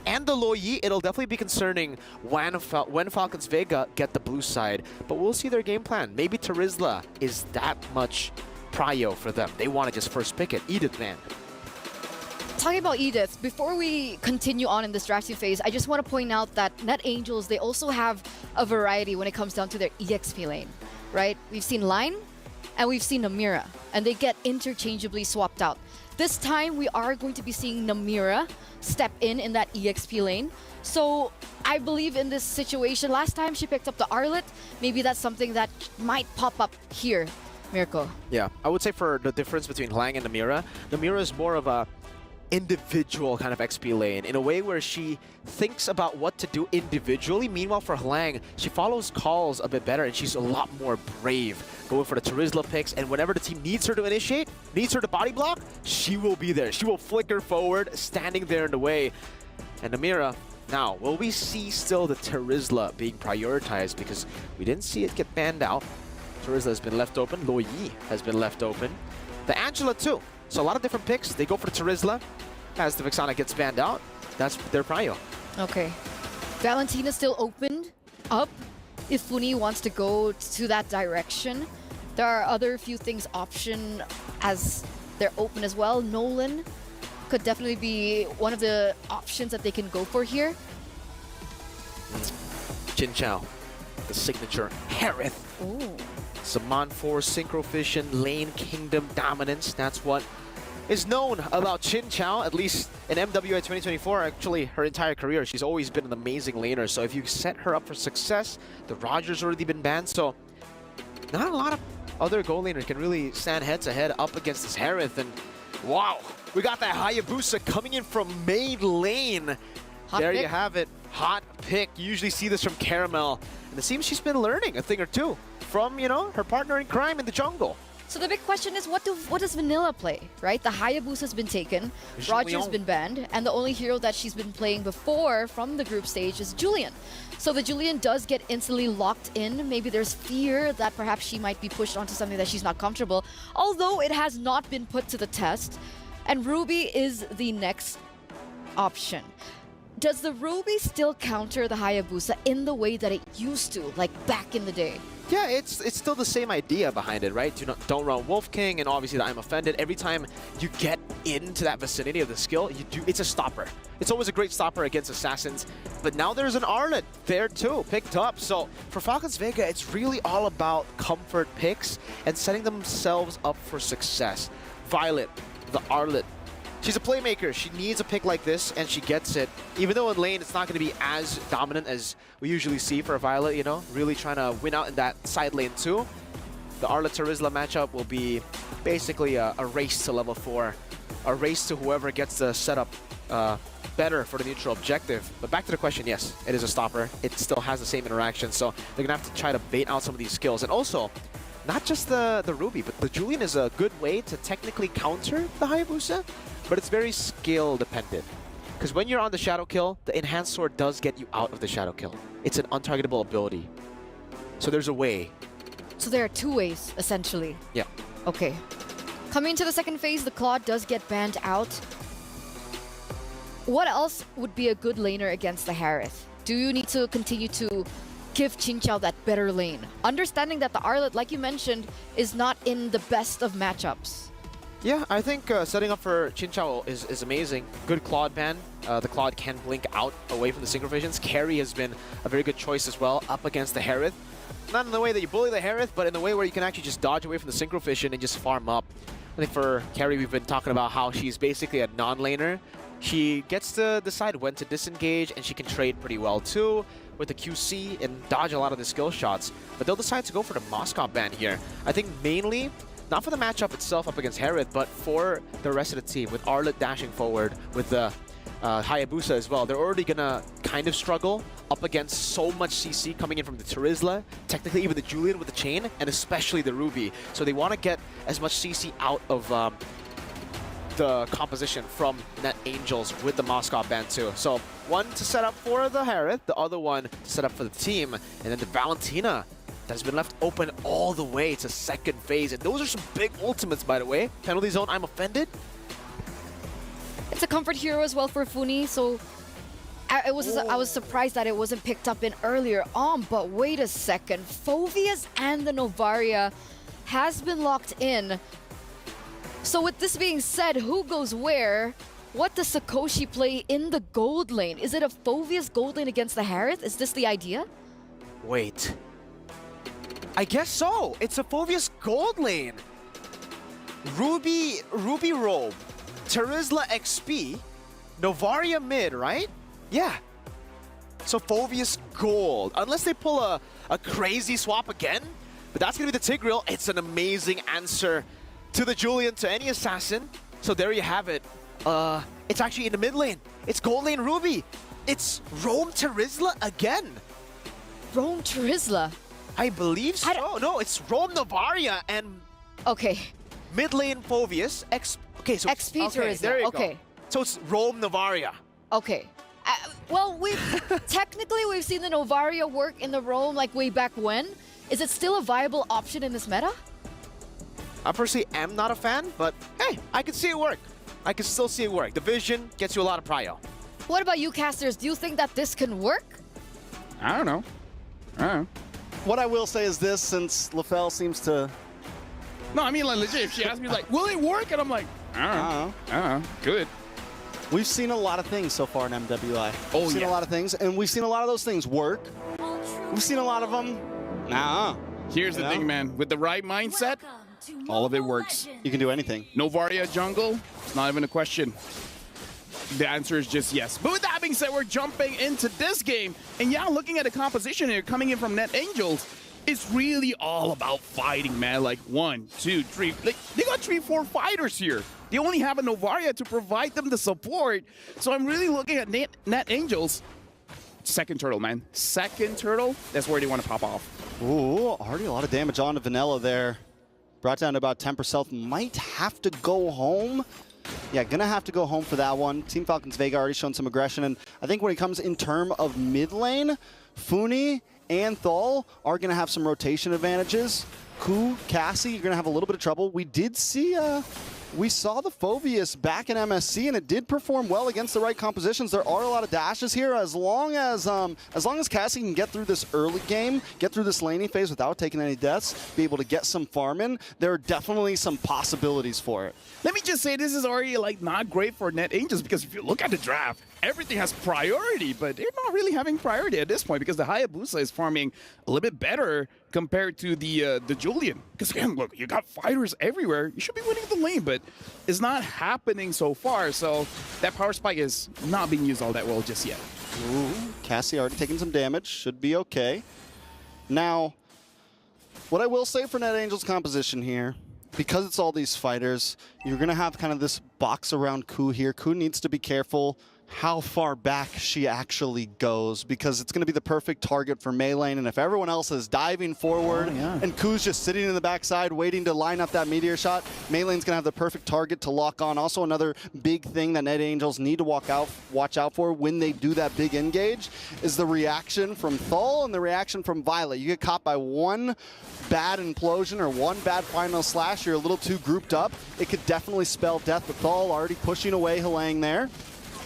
and the Lo Yi, it'll definitely be concerning when Falcons Vega get the blue side. But we'll see their game plan. Maybe Terizla is that much prio for them. They want to just first pick it. Edith, man. Talking about Edith, before we continue on in this drafting phase, I just want to point out that Net Angels, they also have a variety when it comes down to their EXP lane, right? We've seen Line and we've seen Namira, and they get interchangeably swapped out. This time, we are going to be seeing Namira step in that EXP lane. So I believe in this situation, last time she picked up the Arlet, maybe that's something that might pop up here, Mirko. Yeah, I would say for the difference between Lang and Namira, Namira is more of a individual kind of XP lane in a way where she thinks about what to do individually. Meanwhile, for Lang, she follows calls a bit better and she's a lot more brave, going for the Terizla picks, and whenever the team needs her to initiate, needs her to body block, she will be there. She will flicker forward, standing there in the way. And Namira, now, will we see still the Terizla being prioritized? Because we didn't see it get banned out. Terizla has been left open. Lo Yi has been left open. The Angela too. So a lot of different picks. They go for the Terizla. As the Vexana gets banned out, that's their prio. Okay. Valentina still opened up if Funi wants to go to that direction. There are other few things option as they're open as well. Nolan could definitely be one of the options that they can go for here. Jin Chao, the signature Harith. Ooh. Saman 4, Synchrovision, Lane Kingdom Dominance. That's what is known about Chin Chao, at least in MWI 2024. Actually, her entire career, she's always been an amazing laner. So if you set her up for success, the Roger's already been banned. So not a lot of other gold laners can really stand head-to-head up against this Harith. And wow, we got that Hayabusa coming in from mid lane. Hot there pick. you have it. Hot pick. You usually see this from Caramel. And it seems she's been learning a thing or two from, her partner in crime in the jungle. So the big question is, what does Vanilla play, right? The Hayabusa's been taken, Roger's been banned, and the only hero that she's been playing before from the group stage is Julian. So the Julian does get instantly locked in. Maybe there's fear that perhaps she might be pushed onto something that she's not comfortable, although it has not been put to the test. And Ruby is the next option. Does the Ruby still counter the Hayabusa in the way that it used to, like back in the day? Yeah, it's still the same idea behind it, right? Don't run Wolf King, and obviously the I'm Offended. Every time you get into that vicinity of the skill, it's a stopper. It's always a great stopper against assassins. But now there's an Arlet there too, picked up. So for Falcons Vega, it's really all about comfort picks and setting themselves up for success. Violet, the Arlet, She's a playmaker. She needs a pick like this, and she gets it. Even though in lane, it's not going to be as dominant as we usually see for a Violet, you know, really trying to win out in that side lane too. The Arla Terizla matchup will be basically a race to level 4, a race to whoever gets the setup better for the neutral objective. But back to the question, yes, it is a stopper. It still has the same interaction, so they're going to have to try to bait out some of these skills. And also, not just the Ruby, but the Julian is a good way to technically counter the Hayabusa, but it's very skill dependent. Because when you're on the Shadow Kill, the Enhanced Sword does get you out of the Shadow Kill. It's an untargetable ability. So there's a way. So there are 2 ways, essentially. Yeah. Okay. Coming into the second phase, the Claude does get banned out. What else would be a good laner against the Harith? Do you need to continue to give Chinchao that better lane? Understanding that the Arlet, like you mentioned, is not in the best of matchups. Yeah, I think setting up for Chinchao is amazing. Good Claude ban. The Claude can blink out away from the Synchro Visions. Carry has been a very good choice as well up against the Harith. Not in the way that you bully the Harith, but in the way where you can actually just dodge away from the Synchro Vision and just farm up. I think for Carry, we've been talking about how she's basically a non-laner. She gets to decide when to disengage, and she can trade pretty well too with the QC and dodge a lot of the skill shots. But they'll decide to go for the Moscow ban here. I think mainly, not for the matchup itself up against Harith, but for the rest of the team, with Arlet dashing forward, with the Hayabusa as well. They're already gonna kind of struggle up against so much CC coming in from the Terizla, technically even the Julian with the chain, and especially the Ruby. So they want to get as much CC out of the composition from Net Angels with the Moscow ban too. So one to set up for the Harith, the other one to set up for the team, and then the Valentina that's been left open all the way to second phase. And those are some big ultimates, by the way. Penalty zone, I'm offended. It's a comfort hero as well for Funi, so I was surprised that it wasn't picked up in earlier on, but wait a second. Phoveus and the Novaria has been locked in. So with this being said, who goes where? What does Sakoshi play in the gold lane? Is it a Phoveus gold lane against the Harith? Is this the idea? Wait. I guess so. It's a Phoveus gold lane. Ruby robe, Terizla XP, Novaria mid, right? Yeah. So Phoveus gold. Unless they pull a crazy swap again, but that's gonna be the Tigreal. It's an amazing answer to the Julian, to any assassin. So there you have it. It's actually in the mid lane. It's gold lane Ruby. It's Rome Terizla again. Rome Terizla? I believe so. No, it's Rome Novaria and okay. Mid lane Phoveus. Okay, so XP Terizla. There you go. So it's Rome Novaria. Okay. Well, technically we've seen the Novaria work in the Rome like way back when. Is it still a viable option in this meta? I personally am not a fan, but hey, I can see it work. I can still see it work. The vision gets you a lot of prio. What about you, casters? Do you think that this can work? I don't know. What I will say is this, since LaFell seems to... No, I mean, like, legit, if she asked me, like, will it work? And I'm like, I don't know. Good. We've seen a lot of things so far in MWI. Oh, We've seen a lot of things, and we've seen a lot of those things work. We've seen a lot of them. Here's the thing, man. With the right mindset, all of it works. You can do anything. Novaria jungle, it's not even a question. The answer is just yes. But with that being said, we're jumping into this game. And yeah, looking at the composition here, coming in from Net Angels, it's really all about fighting, man. Like 1, 2, 3. Like, they got 3, 4 fighters here. They only have a Novaria to provide them the support. So I'm really looking at Net Angels. Second turtle, man. Second turtle, that's where they want to pop off. Ooh, already a lot of damage on to Vanilla there. Brought down to about 10%. Might have to go home. Yeah, gonna have to go home for that one. Team Falcons Vega already shown some aggression, and I think when it comes in term of mid lane, Funi and Thal are gonna have some rotation advantages. Ku, Cassie, you're gonna have a little bit of trouble. We did see, we saw the Phoveus back in MSC, and it did perform well against the right compositions. There are a lot of dashes here. As long as Cassie can get through this early game, get through this laning phase without taking any deaths, be able to get some farm in, there are definitely some possibilities for it. Let me just say, this is already like not great for Net Angels, because if you look at the draft, everything has priority, but they're not really having priority at this point because the Hayabusa is farming a little bit better compared to the Julian. Because again, look, you got fighters everywhere. You should be winning the lane, but it's not happening so far. So that power spike is not being used all that well just yet. Ooh, Cassie already taking some damage. Should be okay. Now, what I will say for NetAngel's composition here, because it's all these fighters, you're going to have kind of this box around Ku here. Ku needs to be careful how far back she actually goes, because it's going to be the perfect target for Maylane. And if everyone else is diving forward and Ku's just sitting in the backside waiting to line up that meteor shot, Maylane's going to have the perfect target to lock on. Also, another big thing that NetAngels need to watch out for when they do that big engage is the reaction from Thal and the reaction from Violet. You get caught by one bad implosion or one bad final slash, you're a little too grouped up, it could definitely spell death. But Thal already pushing away Halang there.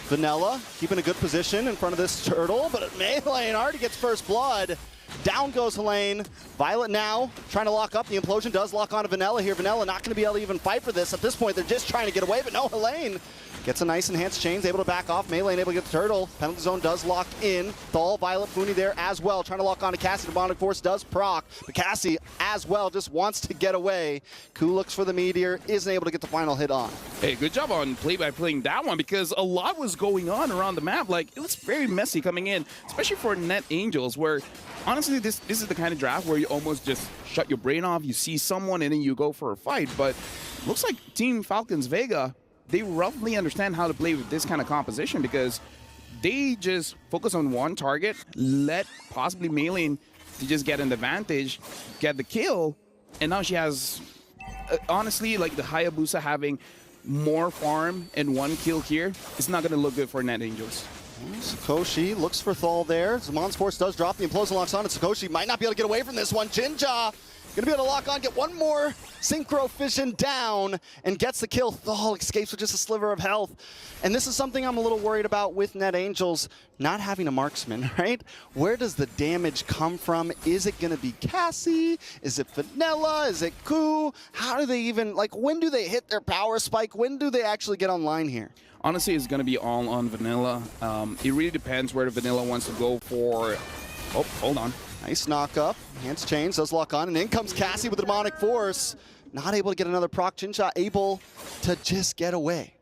Vanilla keeping a good position in front of this turtle, but Maylane already gets first blood. Down goes Helene. Violet now trying to lock up. The implosion does lock onto Vanilla here. Vanilla not going to be able to even fight for this. At this point, they're just trying to get away, but no, Helene gets a nice enhanced chains, able to back off. Maylane able to get the turtle. Penalty zone does lock in. Thal, Violet, Fooney there as well. Trying to lock onto Cassie. Demonic Force does proc, but Cassie as well just wants to get away. Ku looks for the meteor, isn't able to get the final hit on. Hey, good job on play by playing that one, because a lot was going on around the map. Like, it was very messy coming in, especially for NetAngels, where honestly, this is the kind of draft where you almost just shut your brain off. You see someone and then you go for a fight. But looks like Team Falcons Vega, they roughly understand how to play with this kind of composition, because they just focus on one target, let possibly Maylane to just get an advantage, get the kill, and now she has, honestly, like the Hayabusa having more farm and one kill here, it's not going to look good for NetAngels. Sakoshi looks for Thal there. Zamon's Force does drop. The implosion locks on, and Sakoshi might not be able to get away from this one. Jinja gonna be able to lock on, get one more synchro fission down, and gets the kill. Thal escapes with just a sliver of health. And this is something I'm a little worried about with NetAngels not having a marksman, right? Where does the damage come from? Is it gonna be Cassie? Is it Vanilla? Is it Ku? How do they even, like, when do they hit their power spike? When do they actually get online here? Honestly, it's going to be all on Vanilla. It really depends where the Vanilla wants to go for. Oh, hold on. Nice knock up. Hands chains, does lock on, and in comes Cassie with the Demonic Force. Not able to get another proc. Jinja able to just get away.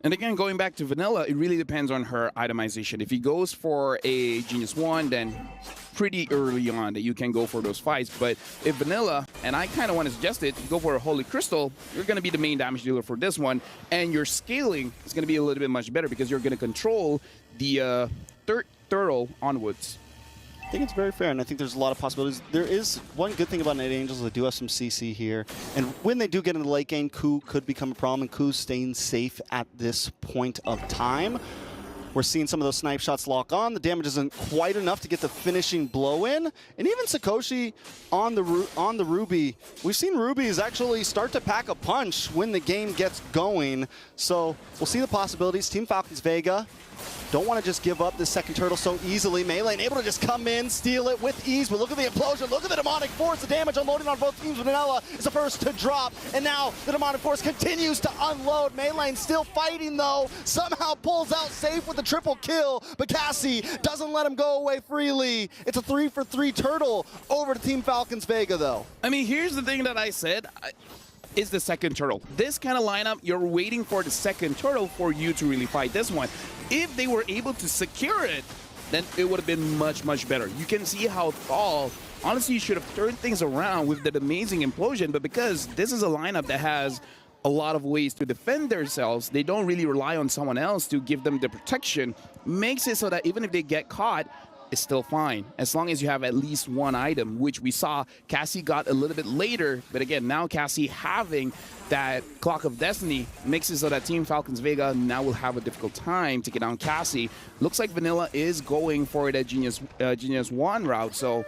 And again, going back to Vanilla, it really depends on her itemization. If he goes for a Genius 1, then pretty early on that you can go for those fights. But if Vanilla, and I kind of want to suggest it, go for a Holy Crystal, you're going to be the main damage dealer for this one. And your scaling is going to be a little bit much better, because you're going to control the turtle onwards. I think it's very fair, and I think there's a lot of possibilities. There is one good thing about NetAngels, they do have some CC here. And when they do get into the late game, Ku could become a problem, and Ku's staying safe at this point of time. We're seeing some of those snipe shots lock on. The damage isn't quite enough to get the finishing blow in. And even Sakoshi on the Ruby. We've seen Rubies actually start to pack a punch when the game gets going. So we'll see the possibilities. Team Falcons Vega don't want to just give up this second turtle so easily. Maylane able to just come in, steal it with ease, but look at the implosion, look at the Demonic Force, the damage unloading on both teams. Vanilla is the first to drop, and now the Demonic Force continues to unload. Maylane still fighting though, somehow pulls out safe with the triple kill, but Cassie doesn't let him go away freely. It's a 3-for-3 turtle over to Team Falcons Vega though. I mean, here's the thing that I said. Is the second turtle. This kind of lineup, you're waiting for the second turtle for you to really fight this one. If they were able to secure it, then it would have been much, much better. You can see how Thal, honestly, should have turned things around with that amazing implosion, but because this is a lineup that has a lot of ways to defend themselves, they don't really rely on someone else to give them the protection, makes it so that even if they get caught, it's still fine, as long as you have at least one item, which we saw Cassie got a little bit later. But again, now Cassie having that Clock of Destiny makes it so that Team Falcons Vega now will have a difficult time to get down Cassie. Looks like Vanilla is going for that Genius 1 route, so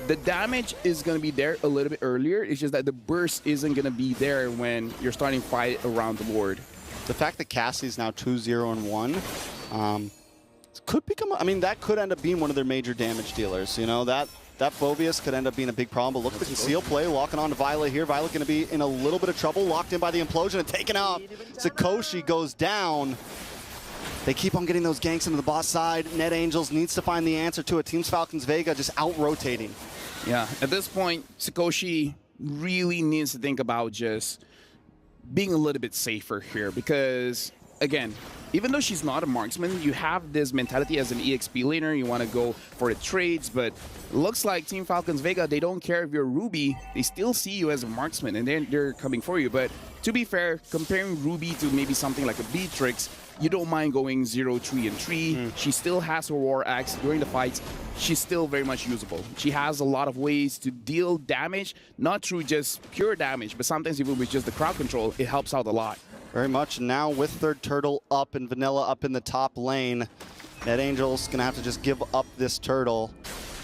the damage is going to be there a little bit earlier. It's just that the burst isn't going to be there when you're starting to fight around the Lord. The fact that Cassie's now 2-0-1, could become, I mean, that could end up being one of their major damage dealers. You know, that Phobius could end up being a big problem. But look at the conceal play, locking on to Violet here. Violet going to be in a little bit of trouble, locked in by the implosion and taken out. Sakoshi goes down. They keep on getting those ganks into the boss side. NetAngels needs to find the answer to it. Team Falcons Vega just out-rotating. Yeah, at this point, Sakoshi really needs to think about just being a little bit safer here because, again, even though she's not a marksman, you have this mentality as an EXP laner. You want to go for the trades, but it looks like Team Falcons Vega, they don't care if you're Ruby. They still see you as a marksman, and they're coming for you. But to be fair, comparing Ruby to maybe something like a Beatrix, you don't mind going 0, 3, and 3. She still has her War Axe during the fights. She's still very much usable. She has a lot of ways to deal damage, not through just pure damage, but sometimes even with just the crowd control, it helps out a lot. Very much. Now with Third Turtle up and Vanilla up in the top lane, NetAngel's going to have to just give up this Turtle.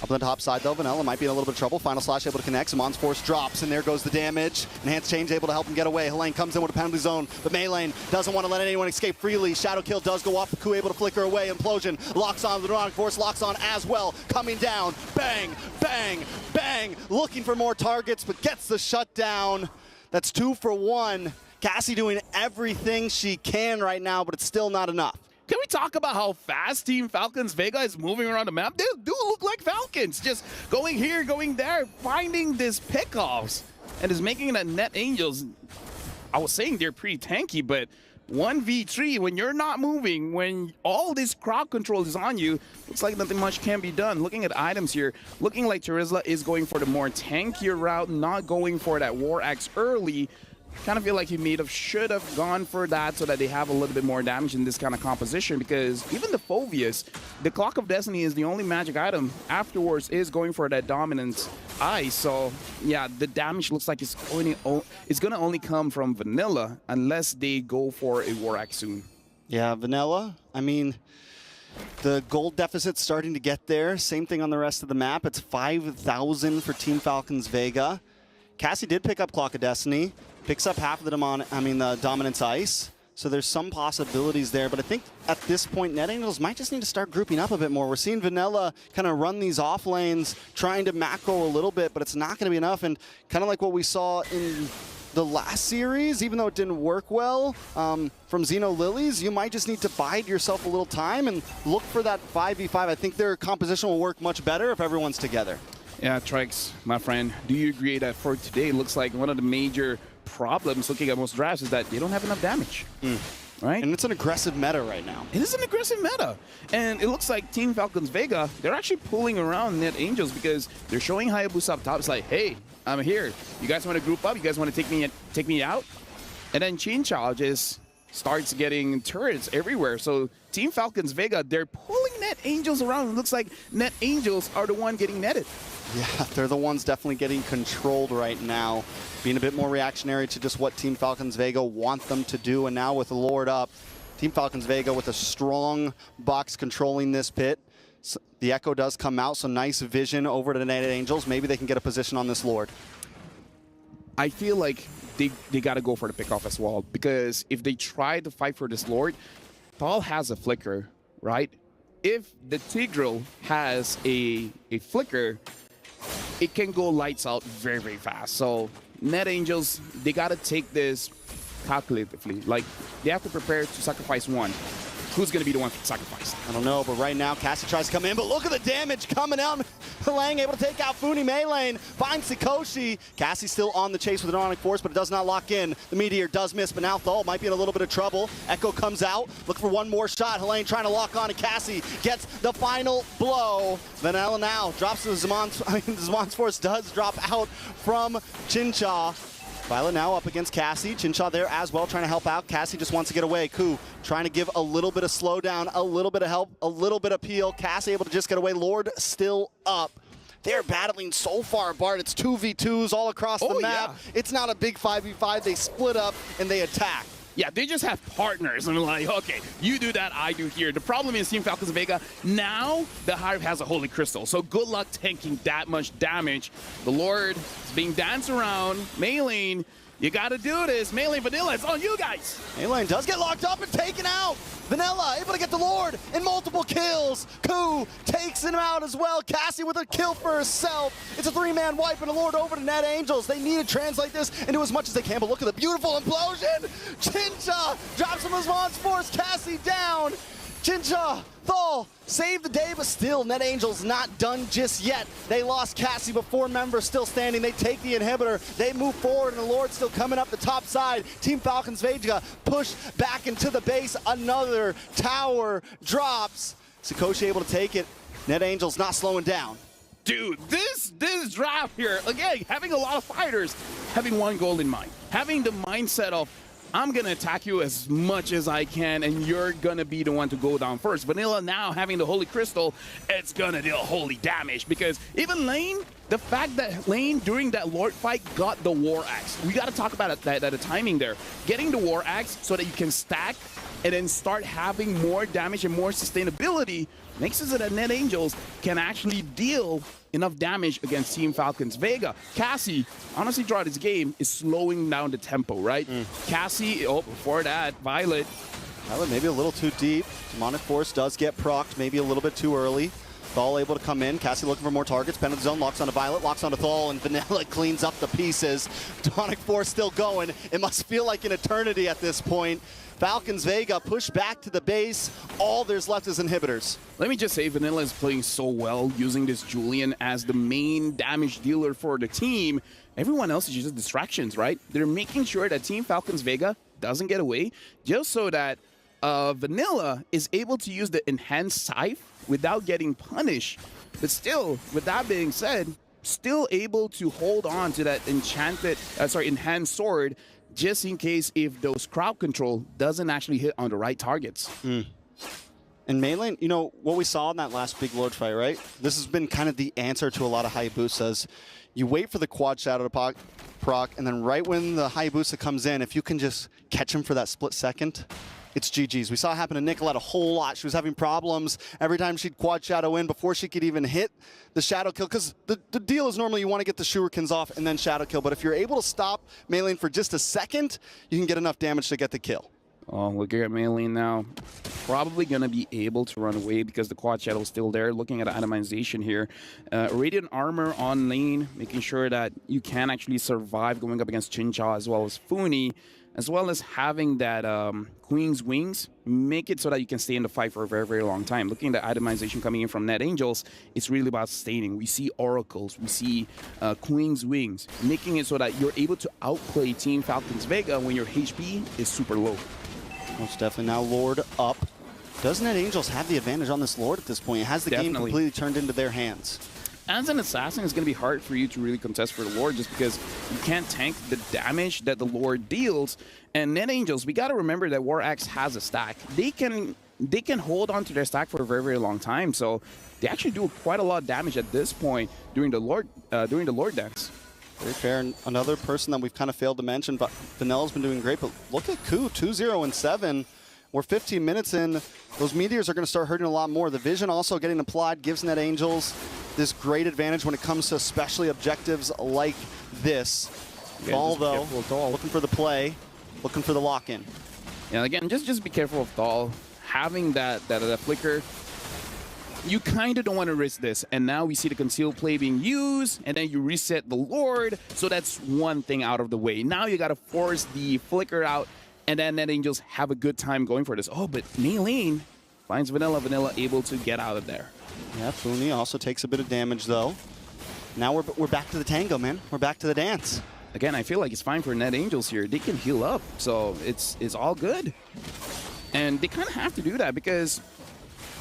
Up on the top side, though, Vanilla might be in a little bit of trouble. Final Slash able to connect. Zamon's Force drops, and there goes the damage. Enhanced Change able to help him get away. Helene comes in with a penalty zone, but Meilane doesn't want to let anyone escape freely. Shadow Kill does go off. The Coup able to flicker away. Implosion locks on. The Neurotic Force locks on as well. Coming down. Bang, bang, bang. Looking for more targets, but gets the shutdown. That's 2 for 1. Cassie doing everything she can right now, but it's still not enough. Can we talk about how fast Team Falcons Vega is moving around the map? They do look like Falcons, just going here, going there, finding these pickoffs, and is making it at NetAngels. I was saying they're pretty tanky, but 1v3, when you're not moving, when all this crowd control is on you, looks like nothing much can be done. Looking at items here, looking like Terizla is going for the more tankier route, not going for that War Axe early. Kind of feel like he should have gone for that so that they have a little bit more damage in this kind of composition, because even the Phoveus, the Clock of Destiny is the only magic item. Afterwards is going for that dominant eye. So yeah, the damage looks like it's going to only come from Vanilla unless they go for a War Axe soon. Yeah, Vanilla, I mean, the gold deficit's starting to get there. Same thing on the rest of the map. It's 5,000 for Team Falcons Vega. Cassie did pick up Clock of Destiny. Picks up half of the Dominance Ice. So there's some possibilities there. But I think at this point, NetAngels might just need to start grouping up a bit more. We're seeing Vanilla kind of run these off lanes, trying to macro a little bit, but it's not going to be enough. And kind of like what we saw in the last series, even though it didn't work well from Xeno Lilies, you might just need to bide yourself a little time and look for that 5v5. I think their composition will work much better if everyone's together. Yeah, Trex, my friend, do you agree that for today, looks like one of the major problems looking at most drafts is that they don't have enough damage, right? And it's an aggressive meta right now. It is an aggressive meta. And it looks like Team Falcons Vega, they're actually pulling around NetAngels because they're showing Hayabusa up top. It's like, hey, I'm here. You guys want to group up? You guys want to take me out? And then Chincha just starts getting turrets everywhere. So Team Falcons Vega, they're pulling NetAngels around. It looks like NetAngels are the one getting netted. Yeah, they're the ones definitely getting controlled right now, being a bit more reactionary to just what Team Falcons Vega want them to do. And now with the Lord up, Team Falcons Vega with a strong box controlling this pit. So the Echo does come out, so nice vision over to the NetAngels. Maybe they can get a position on this Lord. I feel like they got to go for the pickoff as well, because if they try to fight for this Lord, Paul has a flicker, right? If the Tigreal has a flicker, it can go lights out very, very fast. So NetAngels, they got to take this calculatively. Like, they have to prepare to sacrifice one. Who's going to be the one sacrificed? I don't know, but right now, Cassie tries to come in, but look at the damage coming out. Lang able to take out Funi Meilane, finds Sakoshi. Cassie still on the chase with the Neurotic Force, but it does not lock in. The Meteor does miss, but now Thal might be in a little bit of trouble. Echo comes out, looking for one more shot. Helene trying to lock on, and Cassie gets the final blow. Vanilla now drops to Zamon's Force does drop out from Chincha. Violet now up against Cassie. Chincha there as well, trying to help out. Cassie just wants to get away. Coup trying to give a little bit of slowdown, a little bit of help, a little bit of peel. Cassie able to just get away. Lord still up. They're battling so far apart. It's 2v2s all across the map. Yeah. It's not a big 5v5. They split up and they attack. Yeah, they just have partners. And like, okay, you do that, I do here. The problem is Team Falcons Vega, now the Hive has a Holy Crystal. So good luck tanking that much damage. The Lord is being danced around. Meilane, you got to do this. Meilane, Vanilla, it's on you guys. Meilane does get locked up and taken out. Vanilla able to get the Lord in multiple kills. Coup takes him out as well. Cassie with a kill for herself. It's a three-man wipe and a Lord over to NetAngels. They need to translate this into as much as they can, but look at the beautiful implosion. Chincha drops him as Zamon's Force. Cassie down. Jinja, Thal, save the day, but still, Net Angels not done just yet. They lost Cassie, but 4 members still standing. They take the inhibitor. They move forward, and the Lord still coming up the top side. Team Falcons Vega push back into the base. Another tower drops. Sakoshi able to take it. Net Angels not slowing down. Dude, this draft here, again, having a lot of fighters, having one goal in mind, having the mindset of, I'm going to attack you as much as I can, and you're going to be the one to go down first. Vanilla now having the Holy Crystal, it's going to deal holy damage, because even Lane, the fact that Lane during that Lord fight got the War Axe. We got to talk about that the timing there. Getting the War Axe so that you can stack and then start having more damage and more sustainability makes it so that Net Angels can actually deal enough damage against Team Falcons Vega. Cassie, honestly, throughout this game, is slowing down the tempo, right? Cassie, before that, Violet. Violet maybe a little too deep. Demonic Force does get procced, maybe a little bit too early. Thal able to come in. Cassie looking for more targets. Penalty zone locks onto Violet, locks onto Thal, and Vanilla cleans up the pieces. Demonic Force still going. It must feel like an eternity at this point. Falcons Vega push back to the base. All there's left is inhibitors. Let me just say, Vanilla is playing so well, using this Julian as the main damage dealer for the team. Everyone else is just distractions, right? They're making sure that Team Falcons Vega doesn't get away, just so that Vanilla is able to use the enhanced scythe without getting punished. But still, with that being said, still able to hold on to that enhanced sword, just in case if those crowd control doesn't actually hit on the right targets. And Maylane, you know, what we saw in that last big Lord fight, right? This has been kind of the answer to a lot of Hayabusas. You wait for the quad shadow to proc, and then right when the Hayabusa comes in, if you can just catch him for that split second, it's GG's. We saw it happen to Nicolette a whole lot. She was having problems every time she'd quad shadow in before she could even hit the shadow kill, because the deal is normally you want to get the shurikens off and then shadow kill, but if you're able to stop Maylane for just a second, you can get enough damage to get the kill. Oh, look at Maylane now. Probably going to be able to run away because the quad shadow is still there. Looking at itemization here. Radiant armor on lane, making sure that you can actually survive going up against Chincha as well as Funi, as well as having that Queen's Wings, make it so that you can stay in the fight for a very, very long time. Looking at the itemization coming in from Net Angels, it's really about sustaining. We see Oracles, we see Queen's Wings, making it so that you're able to outplay Team Falcons Vega when your HP is super low. Most definitely. Now Lord up. Does Net Angels have the advantage on this Lord at this point? It has the game completely turned into their hands. As an assassin, it's going to be hard for you to really contest for the Lord just because you can't tank the damage that the Lord deals. And Net Angels, we got to remember that War Axe has a stack. They can hold on to their stack for a very, very long time. So they actually do quite a lot of damage at this point during the Lord dance. Very fair. And another person that we've kind of failed to mention, but Vanella's been doing great. But look at Ku, 2-0-7. We're 15 minutes in. Those meteors are going to start hurting a lot more. The vision also getting applied gives Net Angels this great advantage when it comes to especially objectives like this. Thal, though, looking for the play, looking for the lock-in. Yeah, again, just be careful of Thal. Having that flicker, you kind of don't want to risk this. And now we see the concealed play being used, and then you reset the Lord. So that's one thing out of the way. Now you got to force the flicker out, and then Net Angels have a good time going for this. Oh, but Maylane finds Vanilla. Vanilla able to get out of there. Yeah, Funi also takes a bit of damage, though. Now we're back to the tango, man. We're back to the dance. Again, I feel like it's fine for Net Angels here. They can heal up, so it's all good. And they kind of have to do that because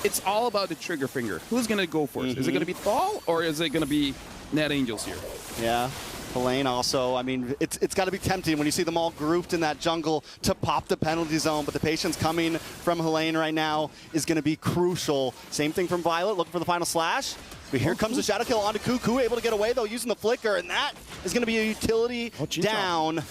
it's all about the trigger finger. Who's going to go first? Is it going to be Thal, or is it going to be Net Angels here? Yeah. Helene also, I mean, it's got to be tempting when you see them all grouped in that jungle to pop the penalty zone, but the patience coming from Helene right now is going to be crucial. Same thing from Violet, looking for the final slash. But here comes the shadow kill onto Cuckoo, able to get away though using the flicker, and that is going to be a utility down.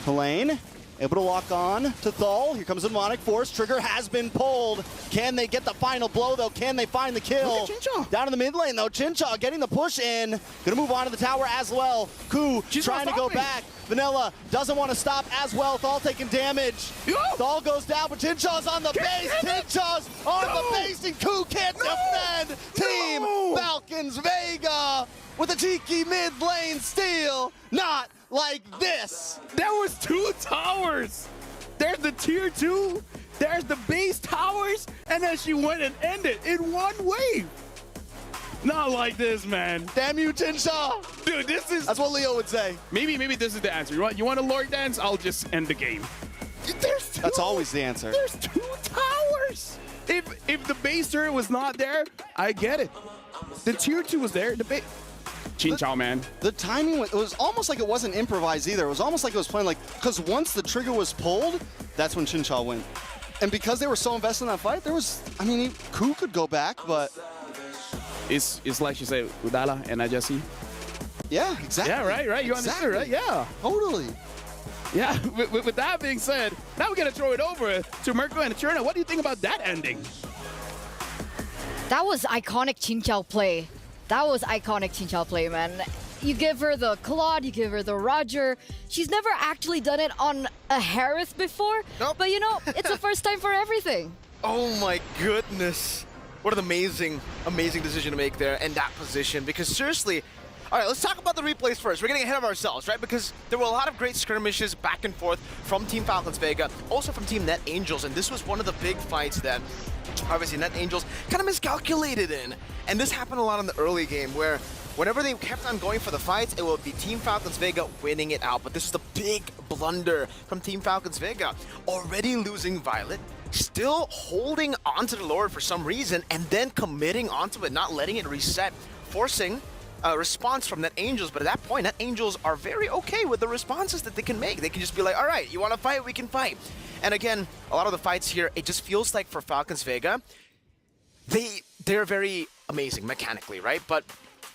Helene able to lock on to Thal. Here comes the Demonic Force. Trigger has been pulled. Can they get the final blow, though? Can they find the kill? Down in the mid lane, though. Chincha getting the push in. Gonna move on to the tower as well. Ku trying to go back. Vanilla doesn't want to stop as well. Thal taking damage. Thal goes down, but Chincha's on the base. Chincha's on the base, and Ku can't defend. Team Falcons Vega with a cheeky mid lane steal. Not like this. That was 2 towers. There's the tier 2. There's the base towers, and then she went and ended in one wave. Not like this, man. Damn you, Tinsha. Dude, this is... That's what Leo would say. Maybe this is the answer. You want a Lord dance? I'll just end the game. That's always the answer. There's 2 towers. If the base turret was not there, I get it. The tier 2 was there. The base... Chin Chow, man. The timing, it was almost like it wasn't improvised either. It was almost like it was playing like, because once the trigger was pulled, that's when Chin Chow went. And because they were so invested in that fight, there was, I mean, Ku could go back, but... It's like you say, Udala and Ajasi. Yeah, exactly. Yeah, right. You understood, right? Yeah. Totally. Yeah, with that being said, now we're going to throw it over to Mirko and Cherna. What do you think about that ending? That was iconic Chin Chow play. That was iconic Chin Chow play, man. You give her the Claude, you give her the Roger. She's never actually done it on a Harith before, Nope. but you know, it's the first time for everything. Oh my goodness. What an amazing decision to make there in that position. Because seriously, all right, let's talk about the replays first. We're getting ahead of ourselves, right? Because there were a lot of great skirmishes back and forth from Team Falcons Vega, also from Team Net Angels. And this was one of the big fights that obviously Net Angels kind of miscalculated in. And this happened a lot in the early game where whenever they kept on going for the fights, it would be Team Falcons Vega winning it out. But this is the big blunder from Team Falcons Vega. Already losing Violet, still holding onto the Lord for some reason, and then committing onto it, not letting it reset, forcing a response from Net Angels. But at that point, Net Angels are very okay with the responses that they can make. They can just be like, all right, you want to fight? We can fight. And again, a lot of the fights here, it just feels like for Falcons Vega, they're very amazing mechanically, right? But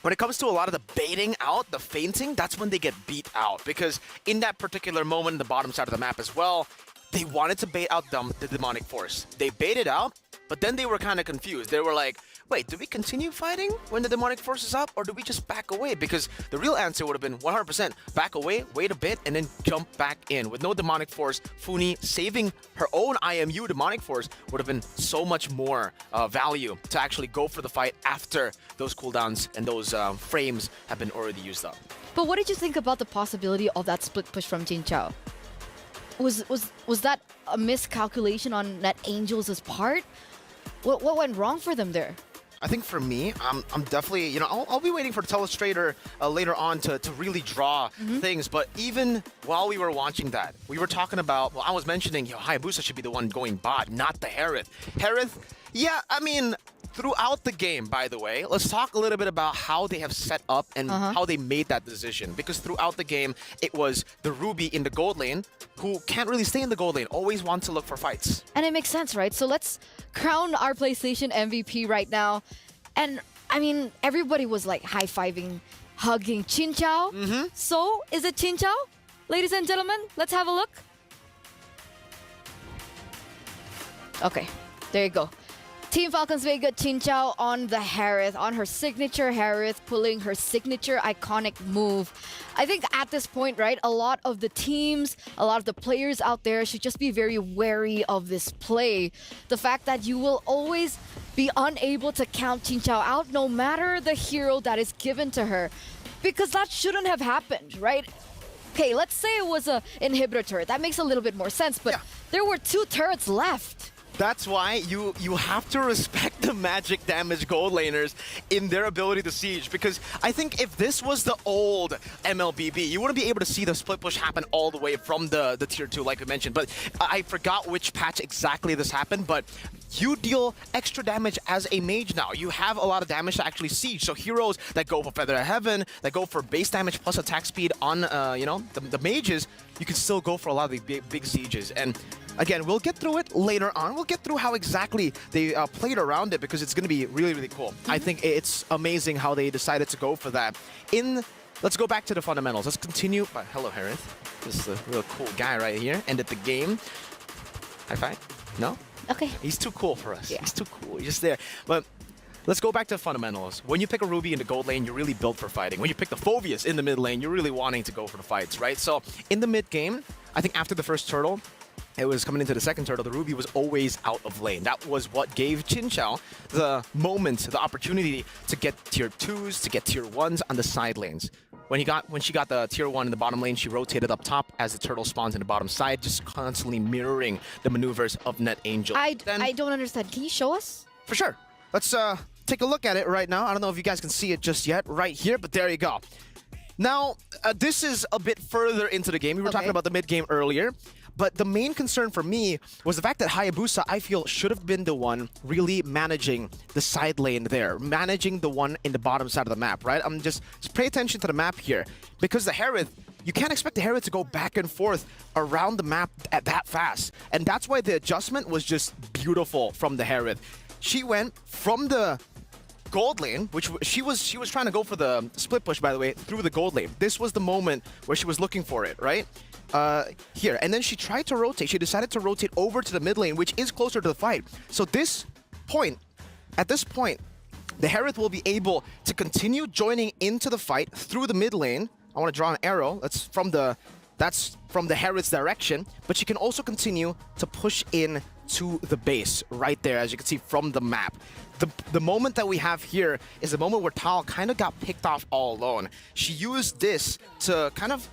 when it comes to a lot of the baiting out, the feinting, that's when they get beat out. Because in that particular moment, the bottom side of the map as well, they wanted to bait out the demonic force. They baited out, but then they were kind of confused. They were like, wait, do we continue fighting when the demonic force is up, or do we just back away? Because the real answer would have been 100% back away, wait a bit, and then jump back in. With no demonic force, Funi saving her own IMU demonic force would have been so much more value to actually go for the fight after those cooldowns and those frames have been already used up. But what did you think about the possibility of that split push from Chin Chow? Was that a miscalculation on Net Angels' part? What went wrong for them there? I think for me, I'm definitely, you know, I'll be waiting for the Telestrator later on to really draw things. But even while we were watching that, we were talking about, well, I was mentioning, Hayabusa should be the one going bot, not the Harith. Harith, yeah, I mean, throughout the game, by the way, let's talk a little bit about how they have set up and how they made that decision. Because throughout the game, it was the Ruby in the gold lane who can't really stay in the gold lane, always want to look for fights. And it makes sense, right? So let's crown our PlayStation MVP right now. And I mean, everybody was like high-fiving, hugging Chin Chow. So is it Chin Chow? Ladies and gentlemen, let's have a look. Okay, there you go. Team Falcons Vega, Chin Chow on the Harith, on her signature Harith, pulling her signature iconic move. I think at this point, right, a lot of the teams, a lot of the players out there should just be very wary of this play. The fact that you will always be unable to count Chin Chow out no matter the hero that is given to her. Because that shouldn't have happened, right? Okay, let's say it was an inhibitor turret. That makes a little bit more sense, but there were 2 turrets left. That's why you have to respect the magic damage gold laners in their ability to siege. Because I think if this was the old MLBB, you wouldn't be able to see the split push happen all the way from the tier 2, like I mentioned. But I forgot which patch exactly this happened, but you deal extra damage as a mage now. You have a lot of damage to actually siege. So heroes that go for Feather of Heaven, that go for base damage plus attack speed on, the mages, you can still go for a lot of the big sieges. And again, we'll get through it later on. We'll get through how exactly they played around it because it's going to be really, really cool. I think it's amazing how they decided to go for that. Let's go back to the fundamentals. Let's continue. Hello, Harith. This is a real cool guy right here. Ended the game. High five? No? Okay. He's too cool for us. Yeah. He's too cool. He's just there. But let's go back to fundamentals. When you pick a Ruby in the gold lane, you're really built for fighting. When you pick the Phoveus in the mid lane, you're really wanting to go for the fights, right? So in the mid game, I think after the first turtle, it was coming into the second turtle, the Ruby was always out of lane. That was what gave Chin Chow the moment, the opportunity to get tier 2s, to get tier 1s on the side lanes. when she got the tier 1 in the bottom lane, she rotated up top as the turtle spawns in the bottom side, just constantly mirroring the maneuvers of NetAngel. I don't understand. Can you show us? For sure. Let's take a look at it right now. I don't know if you guys can see it just yet right here, but there you go. Now, this is a bit further into the game. We were talking about the mid-game earlier, but the main concern for me was the fact that Hayabusa, I feel, should have been the one really managing the side lane there, managing the one in the bottom side of the map, right? Just pay attention to the map here, because the Harith, you can't expect the Harith to go back and forth around the map at that fast, and that's why the adjustment was just beautiful from the Harith. She went from the gold lane, which she was trying to go for the split push, by the way, through the gold lane. This was the moment where she was looking for it, right? Here. And then she tried to rotate. She decided to rotate over to the mid lane, which is closer to the fight. So at this point, the Harith will be able to continue joining into the fight through the mid lane. I want to draw an arrow. That's from the Harith's direction, but she can also continue to push in to the base right there, as you can see from the map. The moment that we have here is the moment where Tal kind of got picked off all alone. She used this to kind of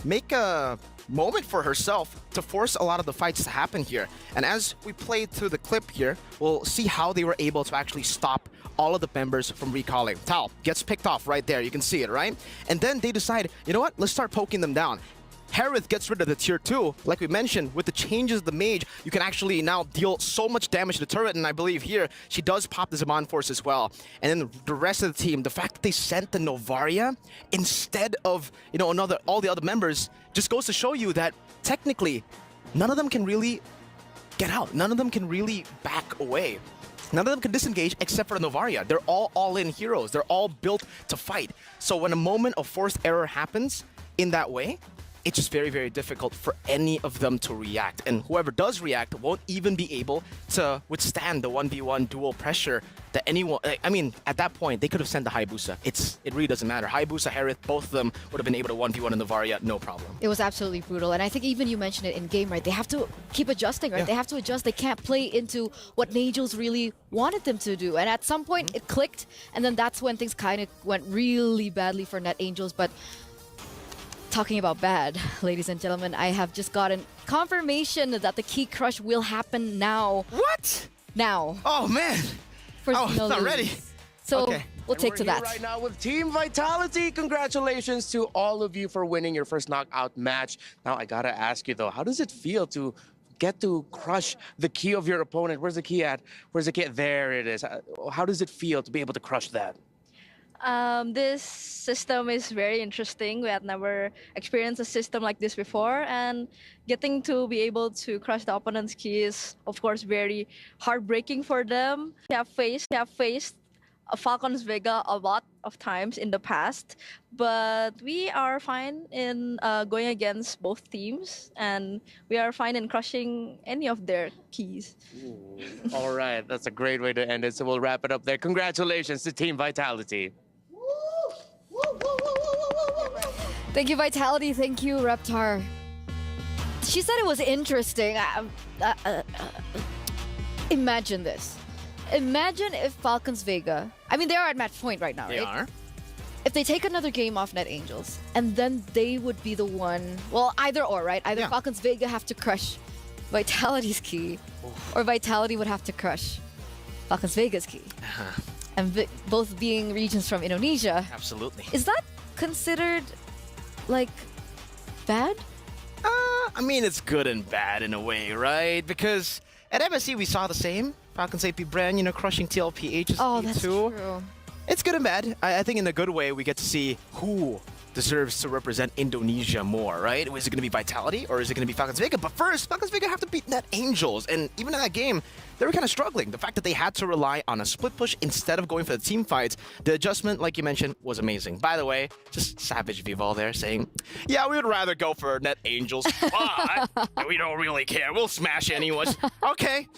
make a moment for herself to force a lot of the fights to happen here. And as we play through the clip here, we'll see how they were able to actually stop all of the members from recalling. Tal gets picked off right there. You can see it, right? And then they decide, you know what? Let's start poking them down. Harith gets rid of the tier 2. Like we mentioned, with the changes of the mage, you can actually now deal so much damage to the turret, and I believe here, she does pop the Zaman Force as well. And then the rest of the team, the fact that they sent the Novaria instead of, you know, all the other members, just goes to show you that technically, none of them can really get out. None of them can really back away. None of them can disengage except for the Novaria. They're all all-in heroes. They're all built to fight. So when a moment of forced error happens in that way, it's just very, very difficult for any of them to react. And whoever does react won't even be able to withstand the 1v1 dual pressure that anyone... I mean, at that point, they could have sent the Hayabusa. It really doesn't matter. Hayabusa, Harith, both of them would have been able to 1v1 in the Varia, no problem. It was absolutely brutal. And I think even you mentioned it in game, right? They have to keep adjusting, right? Yeah. They have to adjust. They can't play into what Nagels really wanted them to do. And at some point, it clicked. And then that's when things kind of went really badly for NetAngels. But talking about bad, ladies and gentlemen, I have just gotten confirmation that the key crush will happen now. What? Now. Oh, man. Oh, not ready. So okay. We'll take to that. Right now with Team Vitality, congratulations to all of you for winning your first knockout match. Now, I gotta ask you though, how does it feel to get to crush the key of your opponent? Where's the key at? Where's the key? There it is. How does it feel to be able to crush that? This system is very interesting. We had never experienced a system like this before, and getting to be able to crush the opponent's key is, of course, very heartbreaking for them. We have faced a Falcons Vega a lot of times in the past, but we are fine in going against both teams, and we are fine in crushing any of their keys. Ooh. All right, that's a great way to end it, so we'll wrap it up there. Congratulations to Team Vitality. Thank you, Vitality. Thank you, Reptar. She said it was interesting. Imagine this. Imagine if Falcons Vega, I mean, they are at match point right now, right? They are. If they take another game off NetAngels, and then they would be the one, well, either or, right? Either Falcons Vega have to crush Vitality's key, or Vitality would have to crush Falcons Vega's key. And both being regions from Indonesia. Absolutely. Is that considered, like, bad? I mean, it's good and bad in a way, right? Because at MSC, we saw the same. Falcons AP Brand, you know, crushing TLPH's Oh, that's too. true. It's good and bad. I think in a good way, we get to see who deserves to represent Indonesia more, right? Is it going to be Vitality or is it going to be Falcons Vega? But first, Falcons Vega have to beat NetAngels. And even in that game, they were kind of struggling. The fact that they had to rely on a split push instead of going for the team fights, the adjustment, like you mentioned, was amazing. By the way, just Savage Vival there saying, yeah, we would rather go for NetAngels, but we don't really care. We'll smash anyone. Okay.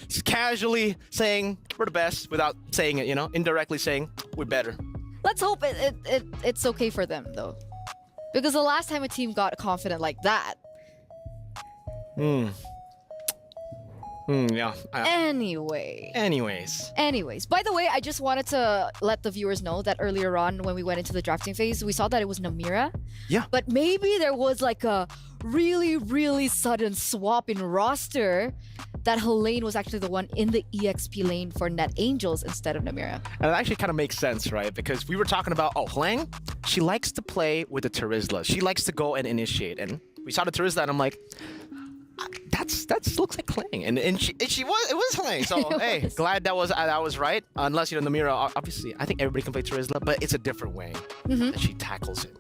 just casually saying we're the best without saying it, you know, indirectly saying we're better. Let's hope it's okay for them though, because the last time a team got confident like that. Yeah. Anyways, by the way, I just wanted to let the viewers know that earlier on when we went into the drafting phase, we saw that it was Namira. Yeah. But maybe there was like a really sudden swap in roster that Helene was actually the one in the EXP lane for Net Angels instead of Namira. And it actually kind of makes sense, right? Because we were talking about, Helene, she likes to play with the Terizla. She likes to go and initiate. And we saw the Terizla and I'm like, that looks like Kling, and it was Kling. So hey, glad that was right. Unless Namira, obviously, I think everybody can play Terizla, but it's a different way that she tackles it.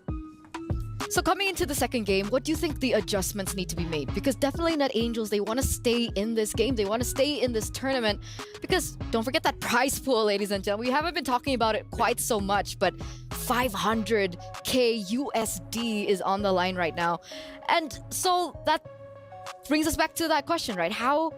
So coming into the second game, what do you think the adjustments need to be made? Because definitely Net Angels, they want to stay in this game. They want to stay in this tournament. Because don't forget that prize pool, ladies and gentlemen. We haven't been talking about it quite so much, but 500k USD is on the line right now. And so that brings us back to that question, right? How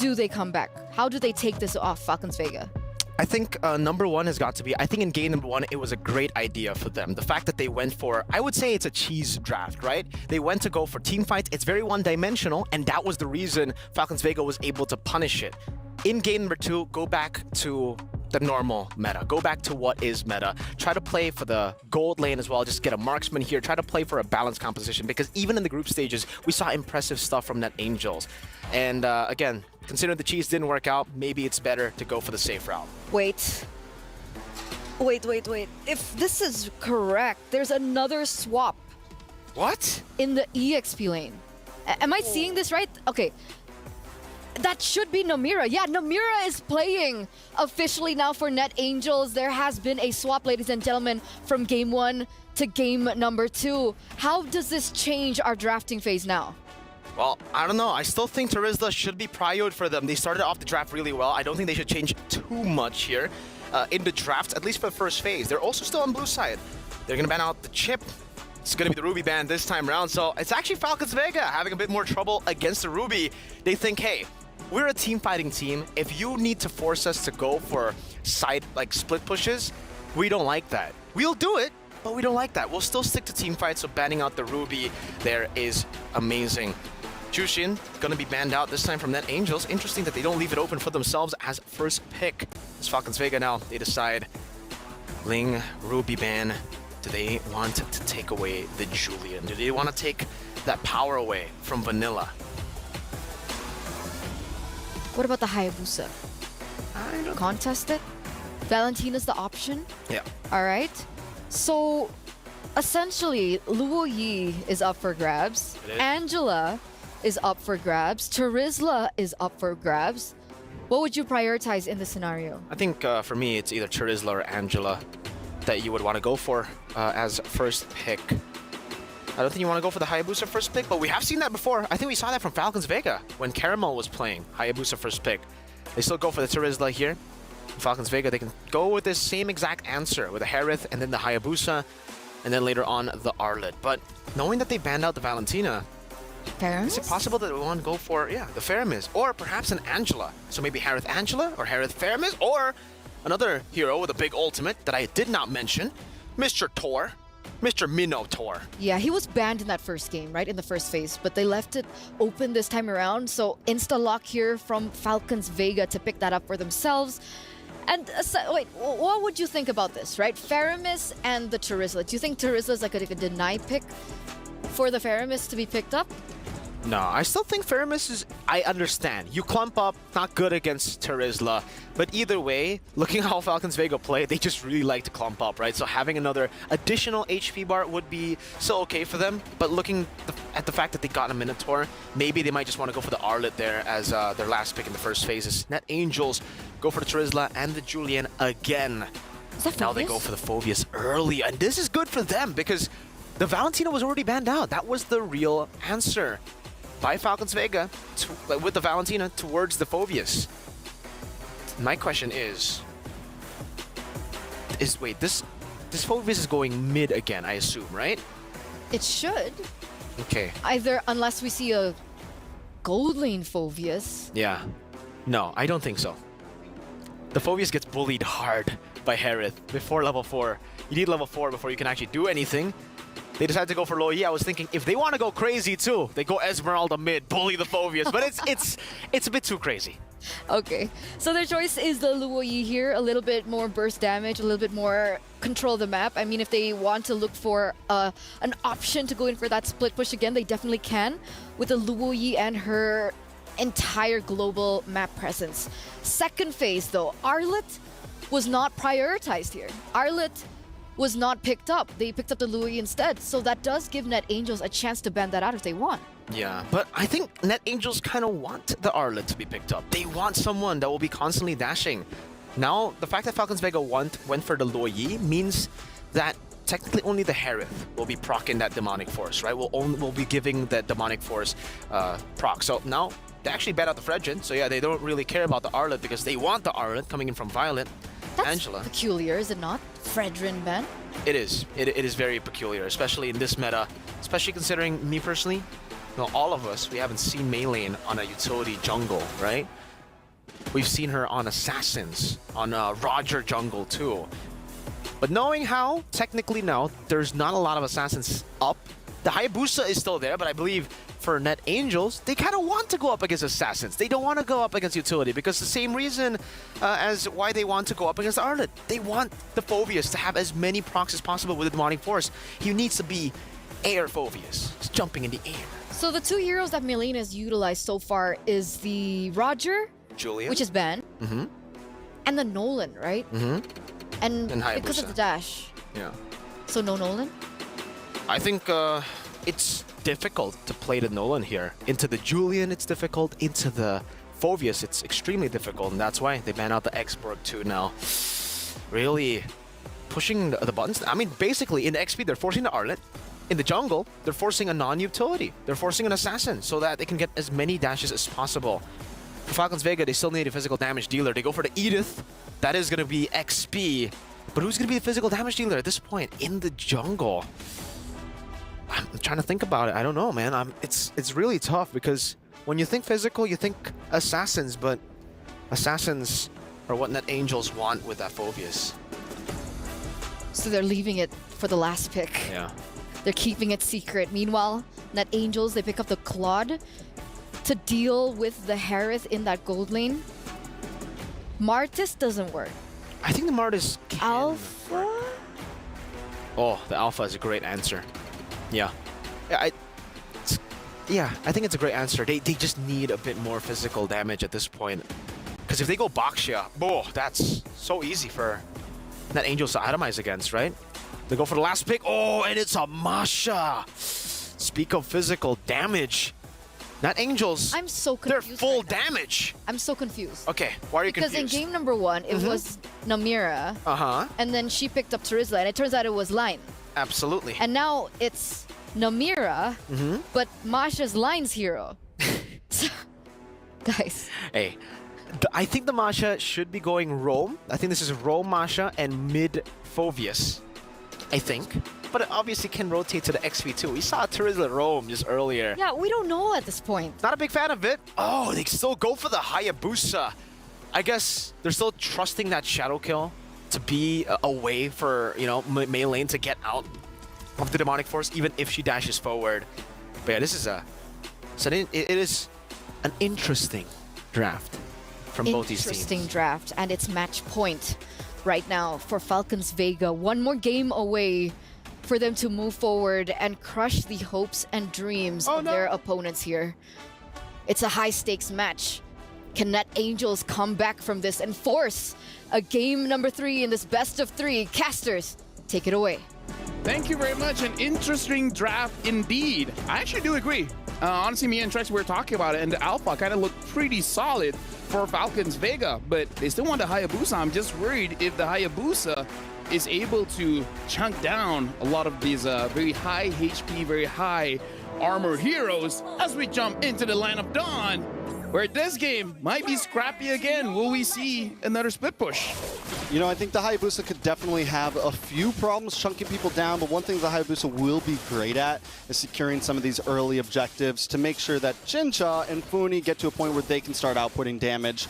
do they come back? How do they take this off Falcons Vega? I think number one has got to be, I think in game number one, it was a great idea for them. The fact that they went for, I would say it's a cheese draft, right? They went to go for team fights. It's very one-dimensional, and that was the reason Falcons Vega was able to punish it. In game number two, go back to the normal meta. Go back to what is meta. Try to play for the gold lane as well. Just get a marksman here. Try to play for a balanced composition, because even in the group stages, we saw impressive stuff from Net Angels. And again, considering the cheese didn't work out, maybe it's better to go for the safe route. Wait. If this is correct, there's another swap. What? In the EXP lane. Am I seeing this right? Okay. That should be Namira. Yeah, Namira is playing officially now for Net Angels. There has been a swap, ladies and gentlemen, from game one to game number two. How does this change our drafting phase now? Well, I don't know. I still think Terizla should be prioed for them. They started off the draft really well. I don't think they should change too much here in the draft, at least for the first phase. They're also still on blue side. They're going to ban out the chip. It's going to be the Ruby ban this time around. So it's actually Falcons Vega having a bit more trouble against the Ruby. They think, hey, we're a team fighting team. If you need to force us to go for side, like split pushes, we don't like that. We'll do it, but we don't like that. We'll still stick to team fights, so banning out the Ruby there is amazing. Jushin gonna be banned out this time from Net Angels. Interesting that they don't leave it open for themselves as first pick. It's Falcons Vega now. They decide Ling, Ruby ban. Do they want to take away the Julian? Do they want to take that power away from Vanilla? What about the Hayabusa? I don't Contested? Valentina's the option? Yeah. All right. So essentially, Luo Yi is up for grabs. Angela is up for grabs. Terizla is up for grabs. What would you prioritize in this scenario? I think for me, it's either Terizla or Angela that you would want to go for as first pick. I don't think you want to go for the Hayabusa first pick, but we have seen that before. I think we saw that from Falcons Vega when Caramel was playing Hayabusa first pick. They still go for the Terizla here. Falcons Vega, they can go with this same exact answer with the Harith and then the Hayabusa, and then later on the Arlet. But knowing that they banned out the Valentina, Faramis? is it possible that we want to go for, the Faramis, or perhaps an Angela? So maybe Harith Angela or Harith Faramis, or another hero with a big ultimate that I did not mention, Mr. Tor, Mr. Minotaur. Yeah, he was banned in that first game, right? In the first phase, but they left it open this time around. So insta-lock here from Falcons Vega to pick that up for themselves. And wait, what would you think about this, right? Faramis and the Terizla. Do you think Terizla is like a deny pick for the Faramis to be picked up? No, I still think Faramis is... I understand. You clump up, not good against Terizla. But either way, looking how Falcons Vega play, they just really like to clump up, right? So having another additional HP bar would be so okay for them. But looking at the fact that they got a Minotaur, maybe they might just want to go for the Arlet there as their last pick in the first phases. Net Angels go for the Terizla and the Julian again. Now they go for the Phoveus early. And this is good for them because the Valentina was already banned out. That was the real answer by Falcons Vega with the Valentina towards the Phoveus. My question is wait, this Phoveus is going mid again, I assume, right? It should. Okay. Either, unless we see a gold lane Phoveus. Yeah. No, I don't think so. The Phobius gets bullied hard by Harith before level 4. You need level 4 before you can actually do anything. They decided to go for Luo Yi. I was thinking if they want to go crazy too, they go Esmeralda mid, bully the Phobius, but it's a bit too crazy. Okay, so their choice is the Luo Yi here. A little bit more burst damage, a little bit more control of the map. I mean, if they want to look for an option to go in for that split push again, they definitely can with the Luo Yi and her entire global map presence. Second phase though, Arlet was not prioritized here. Arlet was not picked up. They picked up the Luo Yi instead. So that does give Net Angels a chance to ban that out if they want. Yeah, but I think Net Angels kind of want the Arlet to be picked up. They want someone that will be constantly dashing. Now, the fact that Falcons Vega went for the Luo Yi means that technically only the Harith will be proccing that Demonic Force, right? We'll be giving that Demonic Force proc. So now, they actually ban out the Fredrin. So yeah, they don't really care about the Arlet because they want the Arlet coming in from Violet. That's Angela. peculiar, is it not? Fredrin ban? It is. It is very peculiar, especially in this meta. Especially considering me personally, all of us, we haven't seen Mei Lane on a utility jungle, right? We've seen her on Assassins, on Roger jungle too. But knowing how, technically now, there's not a lot of Assassins up. The Hayabusa is still there, but I believe for Net Angels, they kind of want to go up against Assassins. They don't want to go up against utility because the same reason as why they want to go up against Arlet. They want the Phobius to have as many procs as possible with the Demonic Force. He needs to be air Phobius, just jumping in the air. So the two heroes that Milene has utilized so far is the Roger, Julian, which is banned, and the Nolan, right? And because of the dash. Yeah. So no Nolan? I think it's difficult to play the Nolan here. Into the Julian, it's difficult. Into the Phobius, it's extremely difficult, and that's why they ban out the Xborg too now. Really pushing the buttons. I mean, basically, in the XP, they're forcing the Arlet. In the jungle, they're forcing a non-utility. They're forcing an Assassin so that they can get as many dashes as possible. For Falcons Vega, they still need a physical damage dealer. They go for the Edith. That is going to be XP. But who's going to be the physical damage dealer at this point in the jungle? I'm trying to think about it. I don't know, man. It's really tough because when you think physical, you think Assassins, but Assassins are what Net Angels want with that Phobius. So they're leaving it for the last pick. Yeah. They're keeping it secret. Meanwhile, Net Angels, they pick up the Claude to deal with the Harith in that gold lane. Martis doesn't work. I think the Martis can Alpha? work. Oh, the Alpha is a great answer. Yeah. I think it's a great answer. They just need a bit more physical damage at this point. Because if they go Baxia, that's so easy for Net Angels to atomize against, right? They go for the last pick. Oh, and it's a Masha. Speak of physical damage. Net Angels, I'm so confused. They're full damage. I'm so confused. Okay, why are you confused? Because in game number 1, it was Namira. And then she picked up Terizla, and it turns out it was Line. Absolutely. And now it's Namira, but Masha's Line's hero. Guys. Hey, I think the Masha should be going Roam. I think this is Roam Masha and mid Phobius. I think. But it obviously can rotate to the XP too. We saw Terizla Roam just earlier. Yeah, we don't know at this point. Not a big fan of it. Oh, they still go for the Hayabusa. I guess they're still trusting that Shadow Kill to be a way for, Mei Lane to get out of the Demonic Force, even if she dashes forward. But yeah, this is it is an interesting draft from both these teams. Interesting draft, and it's match point right now for Falcons Vega. One more game away for them to move forward and crush the hopes and dreams of their opponents here. It's a high-stakes match. Can Net Angels come back from this and force a game number 3 in this best of 3? Casters, take it away. Thank you very much. An interesting draft indeed. I actually do agree. Honestly, me and Trex were talking about it, and the Alpha kind of looked pretty solid for Falcons Vega, but they still want the Hayabusa. I'm just worried if the Hayabusa is able to chunk down a lot of these very high HP, very high armor heroes as we jump into the line of Dawn. Where this game might be scrappy again. Will we see another split push? You know, I think the Hayabusa could definitely have a few problems chunking people down, but one thing the Hayabusa will be great at is securing some of these early objectives to make sure that Jincha and Funi get to a point where they can start outputting damage.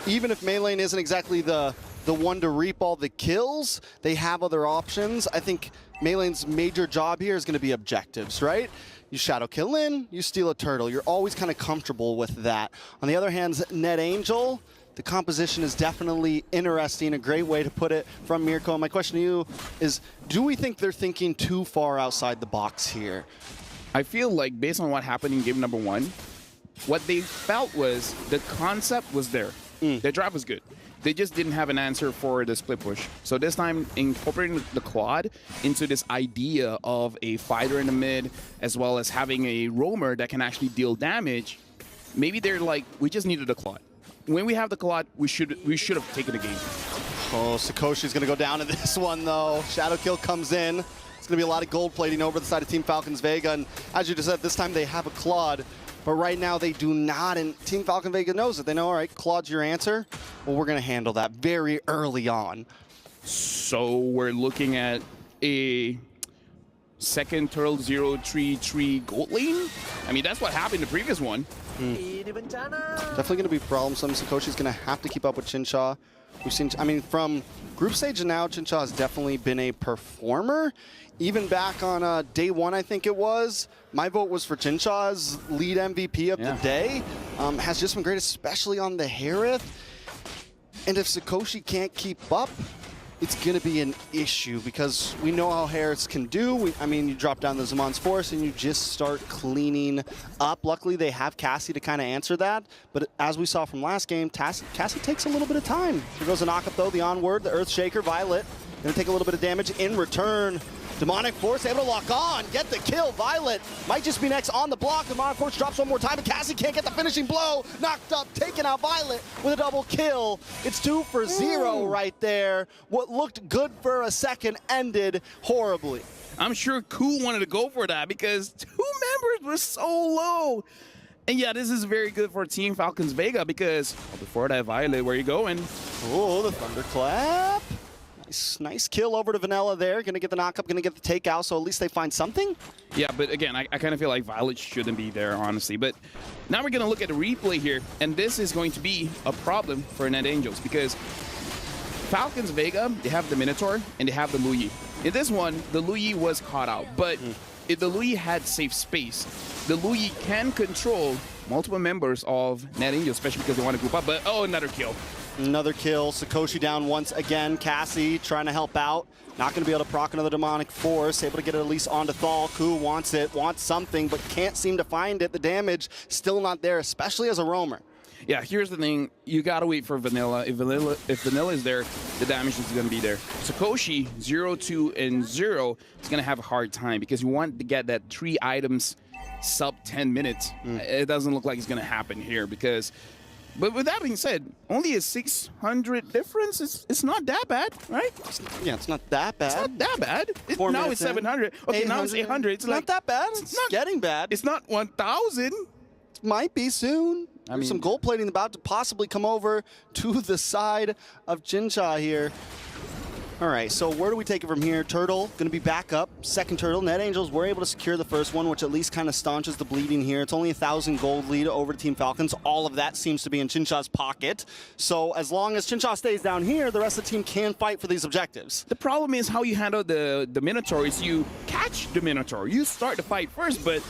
Even if Melee isn't exactly the one to reap all the kills, they have other options. I think Melee's major job here is going to be objectives, right? You shadow kill in, you steal a turtle. You're always kind of comfortable with that. On the other hand, NetAngel, the composition is definitely interesting, a great way to put it from Mirko. My question to you is, do we think they're thinking too far outside the box here? I feel like based on what happened in game number 1, what they felt was the concept was there. Their draft was good. They just didn't have an answer for the split push. So this time, incorporating the Claude into this idea of a fighter in the mid, as well as having a roamer that can actually deal damage, maybe they're like, we just needed a Claude. When we have the Claude, we should have taken the game. Oh, Sakoshi's going to go down to this one, though. Shadow kill comes in. It's going to be a lot of gold plating over the side of Team Falcons Vega. And as you just said, this time they have a Claude. But right now they do not, and Team Falcon Vega knows it. They know, all right, Claude's your answer. Well, we're going to handle that very early on. So we're looking at a second Turtle 0-3-3 gold lane? I mean, that's what happened in the previous one. Definitely going to be problemsome. Sakoshi's going to have to keep up with Chinsha. We've seen, I mean, from group stage and now, Chinsha has definitely been a performer. Even back on day 1, I think it was, my vote was for Chinsha's lead MVP of the day. Has just been great, especially on the Harith. And if Sakoshi can't keep up, it's going to be an issue because we know how Harris can do. I mean, you drop down the Zaman's Force and you just start cleaning up. Luckily, they have Cassie to kind of answer that. But as we saw from last game, Cassie takes a little bit of time. Here goes a knockup, though. The onward, the Earth Shaker, Violet. Going to take a little bit of damage in return. Demonic Force able to lock on, get the kill. Violet might just be next on the block. Demonic Force drops one more time, but Cassie can't get the finishing blow. Knocked up, taking out Violet with a double kill. It's 2 for 0 right there. What looked good for a second ended horribly. I'm sure Koo wanted to go for that because 2 members were so low. And yeah, this is very good for Team Falcons Vega because before that, Violet, where are you going? Oh, the Thunderclap. Nice kill over to Vanilla there. Gonna get the knockup, gonna get the takeout, so at least they find something. Yeah, but again, I kind of feel like Violet shouldn't be there, honestly. But now we're gonna look at the replay here, and this is going to be a problem for NetAngels because Falcons Vega, they have the Minotaur and they have the Luyi. In this one, the Luyi was caught out, but if the Luyi had safe space, the Luyi can control multiple members of NetAngels, especially because they want to group up. But oh, another kill. Another kill. Sakoshi down once again. Cassie trying to help out. Not going to be able to proc another Demonic Force. Able to get it at least onto Thal. Koo wants it, wants something, but can't seem to find it. The damage still not there, especially as a roamer. Yeah, here's the thing. You got to wait for Vanilla. If Vanilla is there, the damage is going to be there. Sakoshi, 0-2 and 0, is going to have a hard time because you want to get that 3 items sub 10 minutes. It doesn't look like it's going to happen here because... But with that being said, only a 600 difference. It's not that bad, right? Yeah, it's not that bad. It's not that bad. Now it's 700. Okay, now it's 800. It's not that bad. It's not getting bad. It's not 1,000. It might be soon. There's some gold plating about to possibly come over to the side of Jincha here. All right, so where do we take it from here? Turtle going to be back up. Second Turtle. NetAngels were able to secure the first one, which at least kind of staunches the bleeding here. It's only 1,000 gold lead over to Team Falcons. All of that seems to be in Chincha's pocket. So as long as Chincha stays down here, the rest of the team can fight for these objectives. The problem is how you handle the Minotaur is you catch the Minotaur. You start the fight first, but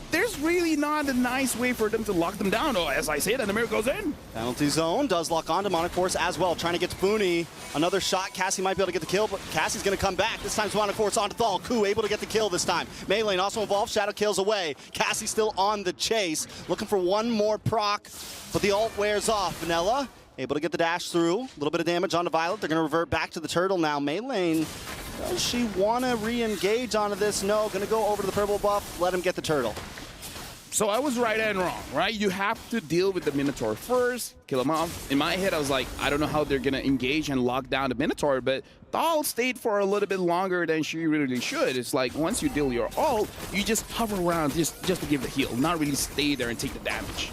there's really not a nice way for them to lock them down. Oh, as I say that, the mirror goes in. Penalty zone does lock on Demonic Force as well, trying to get to Funi. Another shot. Cassie might be able to get the kill, but Cassie's going to come back. This time Demonic Force onto Thal. Koo able to get the kill this time. Melee also involved. Shadow kills away. Cassie still on the chase. Looking for one more proc, but the ult wears off. Vanilla able to get the dash through. A little bit of damage onto Violet. They're going to revert back to the Turtle now. Melee, does she want to re-engage onto this? No. Going to go over to the purple buff. Let him get the Turtle. So I was right and wrong, right? You have to deal with the Minotaur first, kill him off. In my head, I was like, I don't know how they're going to engage and lock down the Minotaur, but Thal stayed for a little bit longer than she really should. It's like once you deal your ult, you just hover around just to give the heal, not really stay there and take the damage.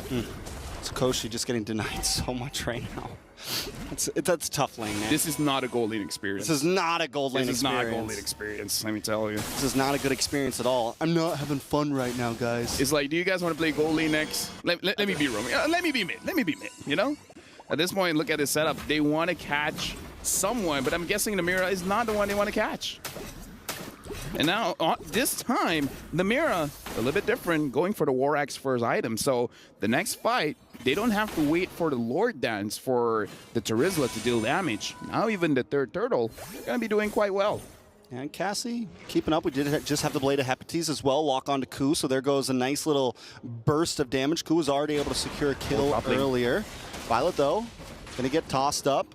Sakoshi just getting denied so much right now. That's a tough lane, man. This is not a gold lane experience. This is not a gold lane experience. This is not a gold lane experience, let me tell you. This is not a good experience at all. I'm not having fun right now, guys. It's like, do you guys want to play gold lane next? Let me be Roman. Let me be mid. Let me be mid, you know? At this point, look at this setup. They want to catch someone, but I'm guessing Namira is not the one they want to catch. And now, this time, Namira, a little bit different, going for the War Axe first item. So the next fight, they don't have to wait for the Lord Dance for the Terizla to deal damage. Now even the third turtle going to be doing quite well. And Cassie keeping up. We did just have the Blade of Hepates as well. Lock onto Ku, so there goes a nice little burst of damage. Ku was already able to secure a kill earlier. Violet, though, going to get tossed up.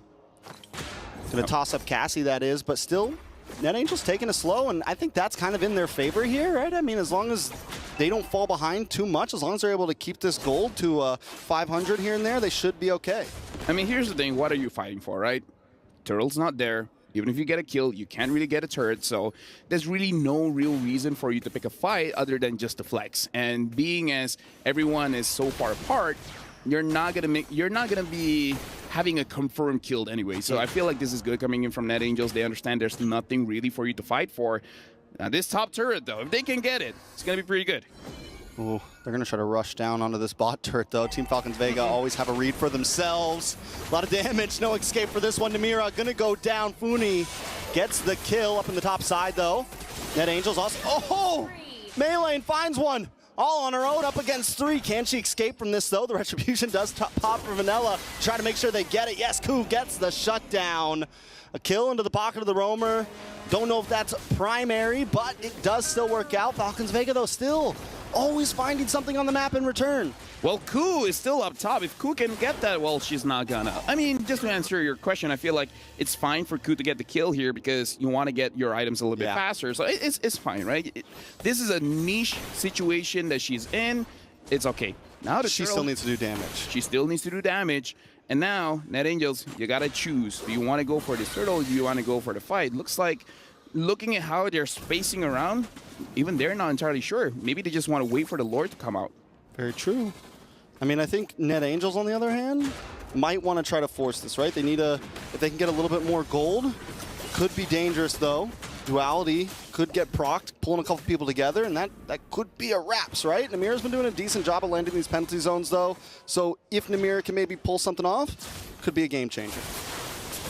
Going to toss up Cassie, that is, but still, NetAngel's taking it slow, and I think that's kind of in their favor here, right? I mean, as long as they don't fall behind too much, as long as they're able to keep this gold to 500 here and there, they should be okay. I mean, here's the thing. What are you fighting for, right? Turtle's not there. Even if you get a kill, you can't really get a turret, so there's really no real reason for you to pick a fight other than just to flex. And being as everyone is so far apart, you're not gonna be having a confirmed kill anyway. So I feel like this is good coming in from NetAngels. They understand there's nothing really for you to fight for. Now this top turret though, if they can get it, it's gonna be pretty good. Ooh, they're gonna try to rush down onto this bot turret though. Team Falcons Vega always have a read for themselves. A lot of damage, no escape for this one. Namira gonna go down. Funi gets the kill up in the top side though. NetAngels also, oh! Melee finds one. All on her own, up against 3. Can she escape from this, though? The Retribution does pop for Vanilla. Try to make sure they get it. Yes, Ku gets the shutdown. A kill into the pocket of the Roamer. Don't know if that's primary, but it does still work out. Falcons Vega, though, still always finding something on the map in return. Well, Ku is still up top. If Ku can get that, well, she's not gonna. I mean, just to answer your question, I feel like it's fine for Ku to get the kill here because you want to get your items a little bit faster. So it's fine, right? This is a niche situation that she's in. It's okay. Now she still needs to do damage. She still needs to do damage. And now, NetAngels, you gotta choose. Do you want to go for this turtle or do you want to go for the fight? Looks like, looking at how they're spacing around, even they're not entirely sure. Maybe they just want to wait for the Lord to come out. Very true. I mean, I think NetAngels, on the other hand, might want to try to force this, right? They need if they can get a little bit more gold, could be dangerous, though. Duality could get procced, pulling a couple people together, and that could be a wraps, right? Namira's been doing a decent job of landing these penalty zones, though. So if Namira can maybe pull something off, could be a game changer.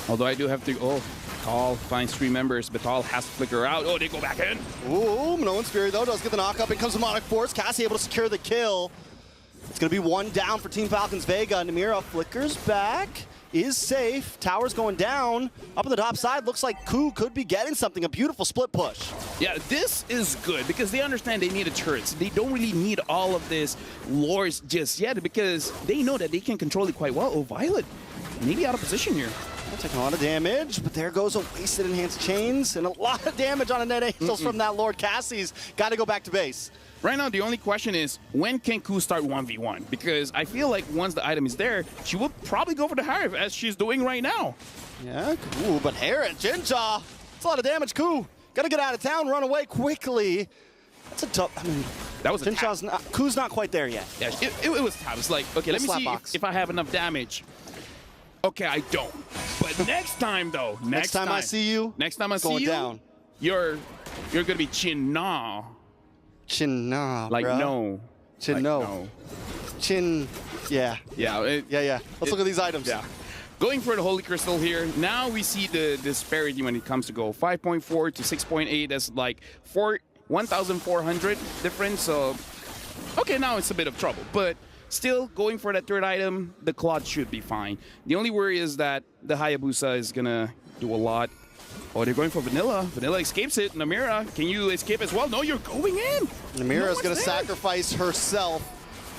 Although I do have to, Batal finds 3 members. Batal has to flicker out. Oh, they go back in. Ooh, Minoan's Fury, though, does get the knock up. In comes the Demonic Force. Cassie able to secure the kill. It's going to be 1 down for Team Falcons Vega. Namira flickers back, is safe. Tower's going down. Up on the top side, looks like Ku could be getting something. A beautiful split push. Yeah, this is good because they understand they need a turret. They don't really need all of this lores just yet because they know that they can control it quite well. Oh, Violet, maybe out of position here. They're taking a lot of damage, but there goes a wasted enhanced chains and a lot of damage on a NetAngels from that Lord. Cassie's got to go back to base. Right now, the only question is, when can Ku start 1v1? Because I feel like once the item is there, she will probably go for the Harif, as she's doing right now. Yeah, ooh, but Harris, Jinja, it's a lot of damage. Ku, gotta get out of town, run away quickly. That's a tough, I mean, that was Jinja's not, Ku's not quite there yet. Yeah, it was tough. It's like, okay, let me see if I have enough damage. Okay, I don't. But next time, though, next time I see you, down. You're gonna be Chin Na. Chin Na, like bro. No. Chin like no. Chin, yeah. Yeah. Yeah. Let's look at these items. Yeah. Going for the Holy Crystal here. Now we see the disparity when it comes to gold. 5.4 to 6.8. That's like 1,400 difference. So, okay, now it's a bit of trouble. But still, going for that third item, the Claude should be fine. The only worry is that the Hayabusa is going to do a lot. Oh, they're going for Vanilla. Vanilla escapes it. Namira, can you escape as well? No, you're going in. Namira is going to sacrifice herself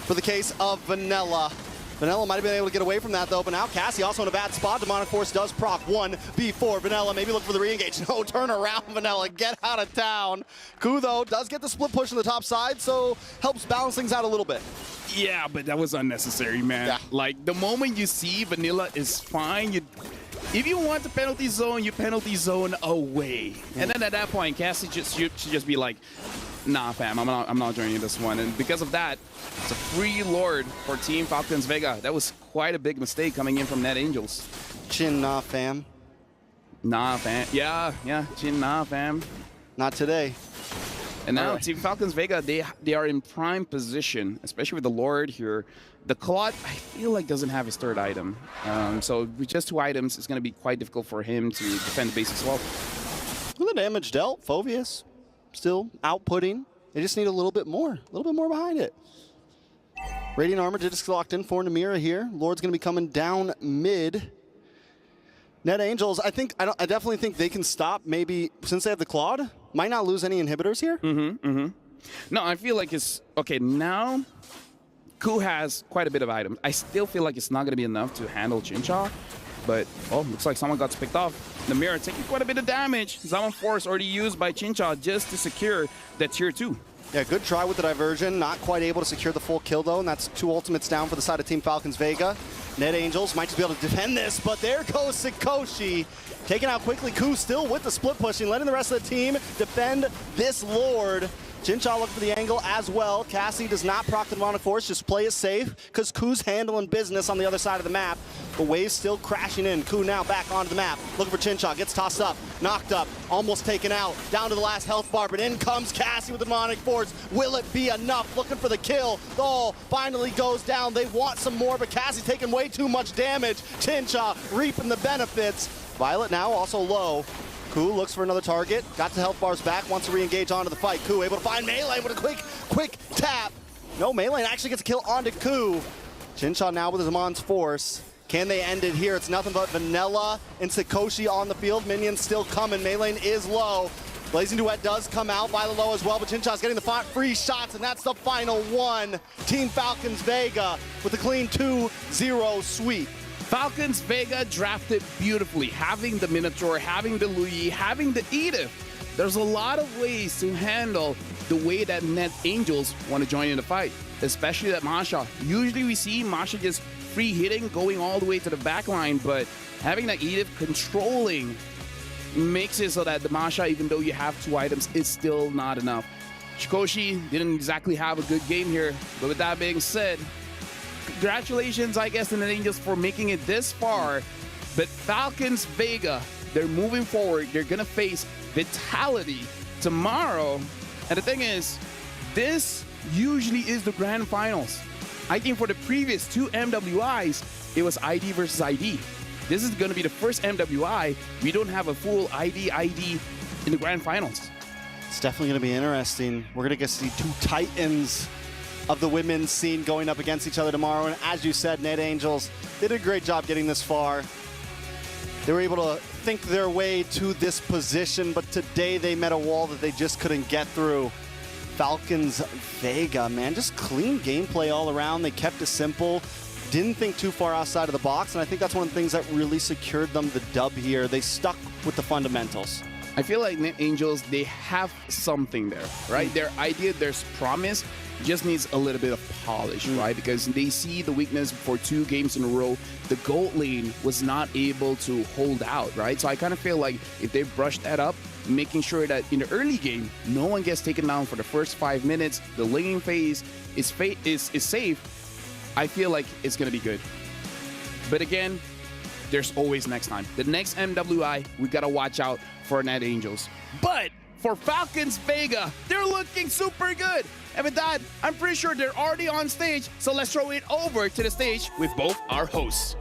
for the case of Vanilla. Vanilla might have been able to get away from that, though, but now Cassie also in a bad spot. Demonic Force does proc 1 before Vanilla. Maybe look for the re-engage. No, turn around, Vanilla. Get out of town. Ku, though, does get the split push on the top side, so helps balance things out a little bit. Yeah, but that was unnecessary, man. Yeah. Like, the moment you see Vanilla is fine, If you want the penalty zone, you penalty zone away. And then at that point, Cassie should just be like, nah, fam, I'm not joining this one. And because of that, it's a free Lord for Team Falcons Vega. That was quite a big mistake coming in from Net Angels. Chin, nah, fam. Nah, fam. Yeah, Chin, nah, fam. Not today. And now Team Falcons Vega, they are in prime position, especially with the Lord here. The Claude, I feel like, doesn't have his third item. So with just 2 items, it's going to be quite difficult for him to defend the base as well. Well, the damage dealt. Phoveus still outputting. They just need a little bit more behind it. Radiant Armor just locked in for Namira here. Lord's going to be coming down mid. Net Angels, I definitely think they can stop. Maybe since they have the Claude, might not lose any inhibitors here. No, I feel like it's okay now. Ku has quite a bit of items. I still feel like it's not going to be enough to handle Chincha, but looks like someone got picked off. Namira taking quite a bit of damage. Zaman Force already used by Chincha just to secure that tier 2. Yeah, good try with the diversion. Not quite able to secure the full kill, though, and that's 2 ultimates down for the side of Team Falcons Vega. Net Angels might just be able to defend this, but there goes Sikoshi. Taken out quickly. Ku still with the split pushing, letting the rest of the team defend this Lord. Chincha looking for the angle as well. Cassie does not proc the demonic force, just play it safe, because Ku's handling business on the other side of the map. The wave's still crashing in. Ku now back onto the map, looking for Chincha, gets tossed up, knocked up, almost taken out, down to the last health bar, but in comes Cassie with the demonic force. Will it be enough? Looking for the kill. The ult finally goes down. They want some more, but Cassie taking way too much damage. Chincha reaping the benefits. Violet now also low. Ku looks for another target, got the health bars back, wants to re-engage onto the fight. Ku able to find Melee with a quick tap. No, Melee actually gets a kill onto Ku. Chincha now with his Demon's Force. Can they end it here? It's nothing but Vanilla and Sikoshi on the field. Minions still coming. Melee is low. Blazing Duet does come out. Violet low as well, but Chincha's getting the free shots, and that's the final one. Team Falcons Vega with a clean 2-0 sweep. Falcons Vega drafted beautifully, having the Minotaur, having the Luyi, having the Edith. There's a lot of ways to handle the way that Net Angels want to join in the fight, especially that Masha. Usually we see Masha just free hitting, going all the way to the back line, but having that Edith controlling makes it so that the Masha, even though you have 2 items, is still not enough. Sikoshi didn't exactly have a good game here, but with that being said, congratulations, I guess, to the Angels for making it this far. But Falcons Vega, they're moving forward. They're going to face Vitality tomorrow. And the thing is, this usually is the grand finals. I think for the previous 2 MWIs, it was ID versus ID. This is going to be the first MWI. We don't have a full ID in the grand finals. It's definitely going to be interesting. We're going to get to see 2 titans of the women's scene going up against each other tomorrow. And as you said, Net Angels did a great job getting this far. They were able to think their way to this position, but today they met a wall that they just couldn't get through. Falcons Vega, man, just clean gameplay all around. They kept it simple, didn't think too far outside of the box, and I think that's one of the things that really secured them the dub here. They stuck with the fundamentals. I feel like Net Angels, they have something there, right? Their idea, their promise just needs a little bit of polish, right? Because they see the weakness for 2 games in a row. The gold lane was not able to hold out, right? So I kind of feel like if they brush that up, making sure that in the early game, no one gets taken down for the first 5 minutes, the laning phase is safe, I feel like it's going to be good. But again, there's always next time. The next MWI, we got to watch out for Net Angels. But for Falcons Vega, they're looking super good. And with that, I'm pretty sure they're already on stage. So let's throw it over to the stage with both our hosts.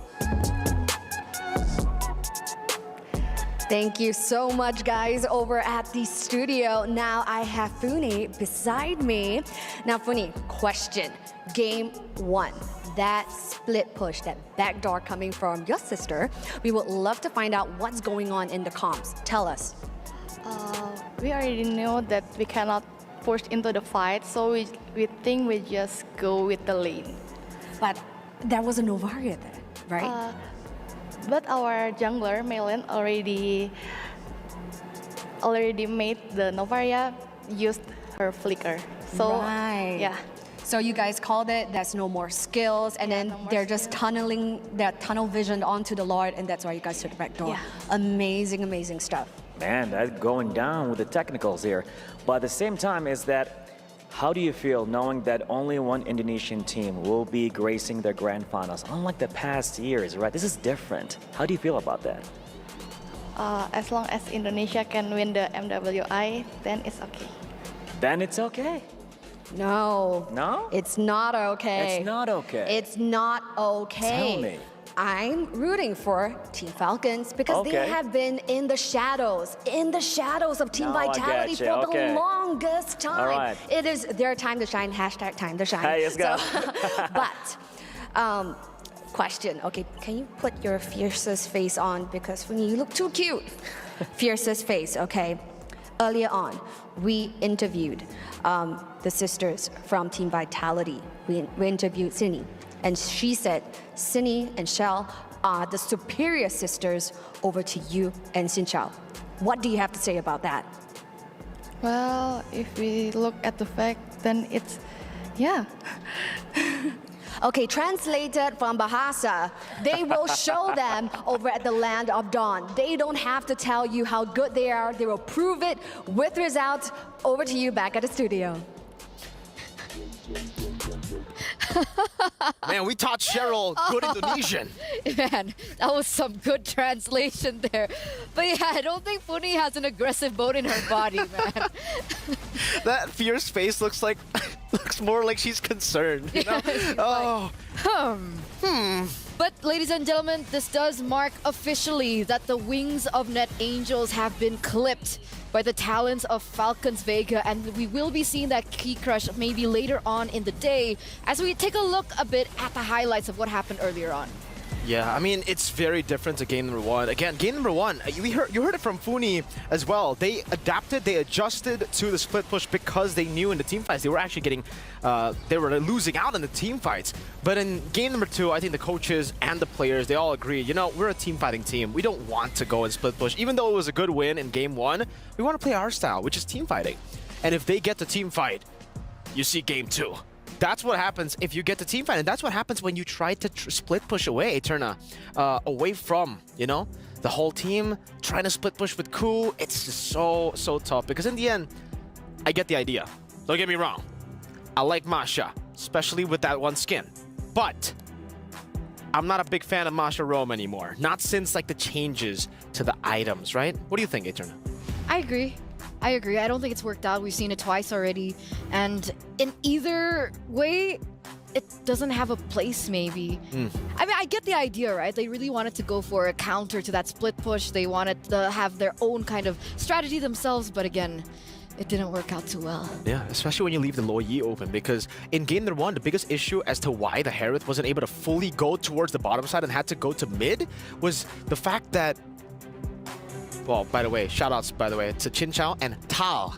Thank you so much, guys, over at the studio. Now I have Funi beside me. Now, Funi, question. Game 1. That split push, that backdoor coming from your sister. We would love to find out what's going on in the comms. Tell us. We already know that we cannot push into the fight, so we think we just go with the lane. But there was a Novaria there, right? But our jungler, Melon, already made the Novaria, used her flicker. So, right. yeah. So you guys called it, there's no more skills, and then they're just tunneling their tunnel vision onto the Lord, and that's why you guys took the back door. Yeah. Amazing, amazing stuff. Man, that's going down with the technicals here. But at the same time, is that how do you feel knowing that only one Indonesian team will be gracing their grand finals, unlike the past years, right? This is different. How do you feel about that? As long as Indonesia can win the MWI, then it's okay. Then it's okay. No. No? It's not okay. It's not okay. It's not okay. Tell me. I'm rooting for Team Falcons because they Okay. have been in the shadows of Team No, I Vitality get you. for Okay. the longest time. All right. It is their time to shine, hashtag time to shine. Hey, let's go. But, question, okay, can you put your fiercest face on because when you look too cute. Fiercest face, okay. Earlier on, we interviewed the sisters from Team Vitality. We interviewed Cindy, and she said Cindy and Shell are the superior sisters over to you and Xin Chao. What do you have to say about that? Well, if we look at the fact, then it's, yeah. Okay, translated from Bahasa, they will show them over at the Land of Dawn. They don't have to tell you how good they are. They will prove it with results. Over to you back at the studio. Man, we taught Cheryl good Indonesian. Man, that was some good translation there. But yeah, I don't think Funi has an aggressive bone in her body, man. That fierce face looks more like she's concerned. You know? Oh. But ladies and gentlemen, this does mark officially that the wings of Net Angels have been clipped by the talents of Falcons Vega, and we will be seeing that key crush maybe later on in the day as we take a look a bit at the highlights of what happened earlier on. Yeah, I mean, it's very different to game number one. Again, game number one, you heard it from Funi as well. They adapted, they adjusted to the split push because they knew in the team fights they were actually getting, they were losing out in the team fights. But in game number two, I think the coaches and the players, they all agreed, you know, we're a team fighting team. We don't want to go and split push. Even though it was a good win in game one, we want to play our style, which is team fighting. And if they get the team fight, you see game two. That's what happens if you get the team fight, and that's what happens when you try to split push away, turn away from, you know, the whole team, trying to split push with Ku. It's just so tough because in the end, I get the idea. Don't get me wrong. I like Masha, especially with that one skin, but I'm not a big fan of Masha Rome anymore. Not since like the changes to the items, right? What do you think, Eterna? I agree. I don't think it's worked out. We've seen it twice already. And in either way, it doesn't have a place, maybe. I mean, I get the idea, right? They really wanted to go for a counter to that split push. They wanted to have their own kind of strategy themselves. But again, it didn't work out too well. Yeah, especially when you leave the Lo Yi open, because in game number one, the biggest issue as to why the Harith wasn't able to fully go towards the bottom side and had to go to mid was the fact that, well, by the way, shoutouts, by the way, to Chin Chao and Tal.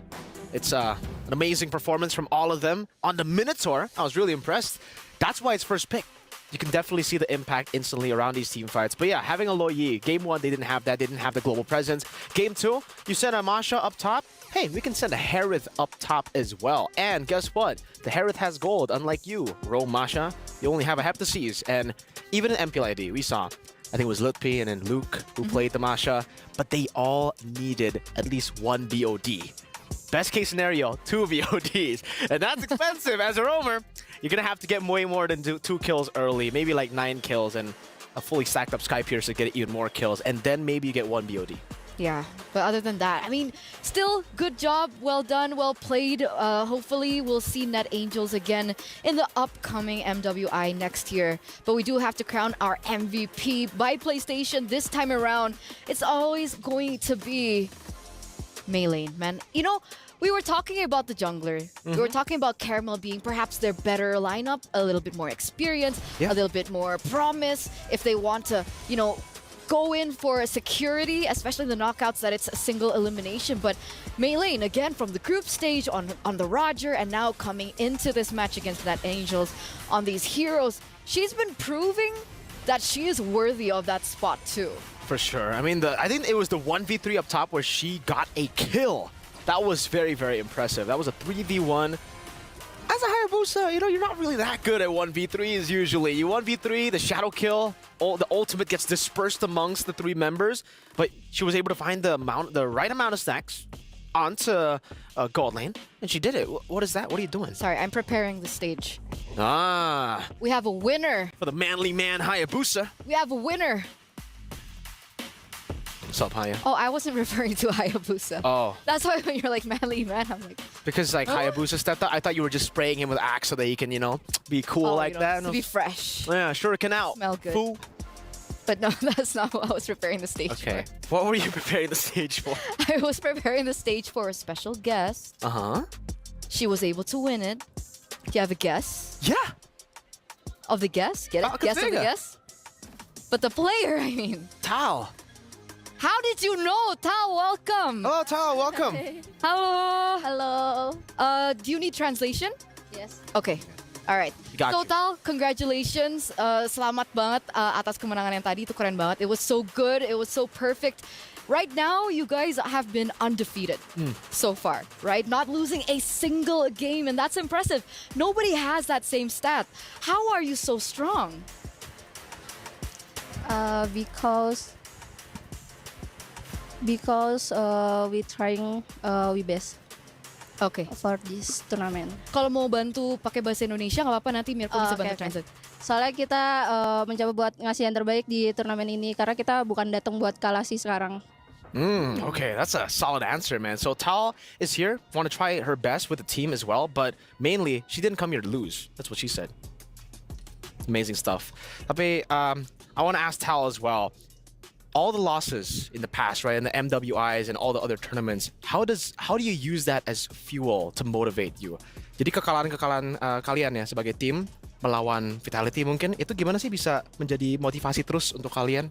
It's an amazing performance from all of them. On the Minotaur, I was really impressed. That's why it's first pick. You can definitely see the impact instantly around these team fights. But yeah, having a Lo Yi, game one, they didn't have that. They didn't have the global presence. Game two, you send a Masha up top. Hey, we can send a Harith up top as well. And guess what? The Harith has gold, unlike you, Ro Masha. You only have a Heptases. And even in MPLID, we saw, I think it was Lutpi and then Luke who played the Masha, but they all needed at least one BOD. Best case scenario, 2 VODs. And that's expensive as a roamer. You're going to have to get way more than two kills early, maybe like 9 kills and a fully stacked up Sky Pierce to get even more kills. And then maybe you get 1 BOD. Yeah, but other than that, I mean, still, good job, well done, well played. Hopefully, we'll see Net Angels again in the upcoming MWI next year. But we do have to crown our MVP by PlayStation this time around. It's always going to be Melee, man. You know, we were talking about the jungler. We were talking about Caramel being perhaps their better lineup, a little bit more experience, a little bit more promise if they want to, you know, go in for a security, especially the knockouts that it's a single elimination. But Melee, again, from the group stage on the Roger, and now coming into this match against Net Angels on these heroes, she's been proving that she is worthy of that spot too. For sure. I mean, I think it was the 1v3 up top where she got a kill. That was very, very impressive. That was a 3v1. I as a Hayabusa, you know, you're not really that good at 1v3s usually. You 1v3, the shadow kill, the ultimate gets dispersed amongst the 3 members, but she was able to find the right amount of stacks onto gold lane, and she did it. What is that? What are you doing? Sorry, I'm preparing the stage. Ah. We have a winner. For the manly man, Hayabusa. We have a winner. What's up, Haya? Oh, I wasn't referring to Hayabusa. Oh. That's why when you're like manly man, I'm like... Because like Hayabusa stepped up, I thought you were just spraying him with Axe so that he can, you know, be cool like that. To be fresh. Yeah, shuriken out. Smell good. Fool. But no, that's not what I was preparing the stage Okay. for. What were you preparing the stage for? I was preparing the stage for a special guest. Uh-huh. She was able to win it. Do you have a guess? Yeah. Of the guest? Get it? Guess of the guest? But the player, I mean. Tao. How did you know? Tao, welcome. Hello, Tao. Welcome. Hello. Hello. Do you need translation? Yes. Okay. Alright. Got So you. Tal, congratulations. Selamat banget atas kemenangan yang tadi. Itu keren banget. It was so good. It was so perfect. Right now, you guys have been undefeated so far, right? Not losing a single game, and that's impressive. Nobody has that same stat. How are you so strong? Because we trying we best Okay. for this tournament. Kalau mau bantu pakai bahasa Indonesia, nggak apa-apa, nanti Mirko bisa bantu Okay. translate. Soalnya kita mencoba buat ngasih yang terbaik di turnamen ini karena kita bukan datang buat kalah sih sekarang. Okay, that's a solid answer, man. So Tao is here, want to try her best with the team as well, but mainly, she didn't come here to lose. That's what she said. Amazing stuff. Tapi, I want to ask Tao as well, all the losses in the past, right, in the MWIs and all the other tournaments, how do you use that as fuel to motivate you? Jadi kekalahan-kekalahan kalian ya sebagai tim melawan Vitality mungkin, itu gimana sih bisa menjadi motivasi terus untuk kalian?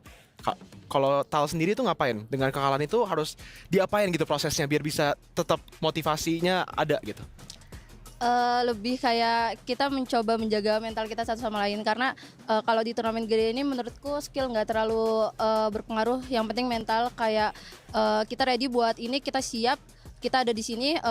Kalau Tal sendiri tuh ngapain? Dengan kekalahan itu harus diapain gitu prosesnya biar bisa tetap motivasinya ada gitu? Lebih kayak kita mencoba menjaga mental kita satu sama lain karena kalau di turnamen gede ini menurutku skill nggak terlalu berpengaruh. Yang penting mental, kayak kita ready buat ini, kita siap, kita ada di sini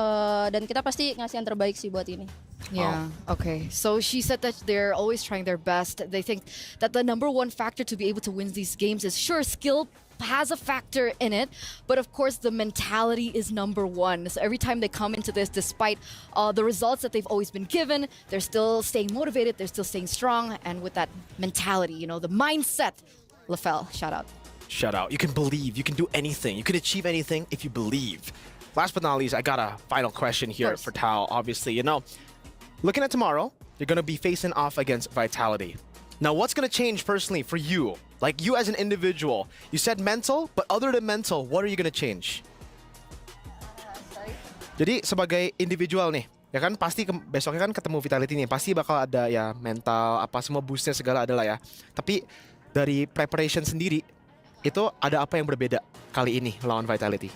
dan kita pasti ngasih yang terbaik sih buat ini. Yeah. Okay. So she said that they're always trying their best. They think that the number one factor to be able to win these games is sure skill has a factor in it, but of course the mentality is number one. So every time they come into this, despite the results that they've always been given, they're still staying motivated, they're still staying strong, and with that mentality, you know, the mindset. LaFell, shout out. Shout out. You can believe. You can do anything. You can achieve anything if you believe. Last but not least, I got a final question here for Tao. Obviously, you know, looking at tomorrow, you're going to be facing off against Vitality. Now, what's going to change personally for you? Like you as an individual. You said mental, but other than mental, what are you going to change? Jadi sebagai individual nih, ya kan pasti besoknya kan ketemu Vitality nih, pasti bakal ada ya mental, apa semua boostnya segala adalah ya. Tapi dari preparation sendiri, itu ada apa yang berbeda kali ini lawan Vitality?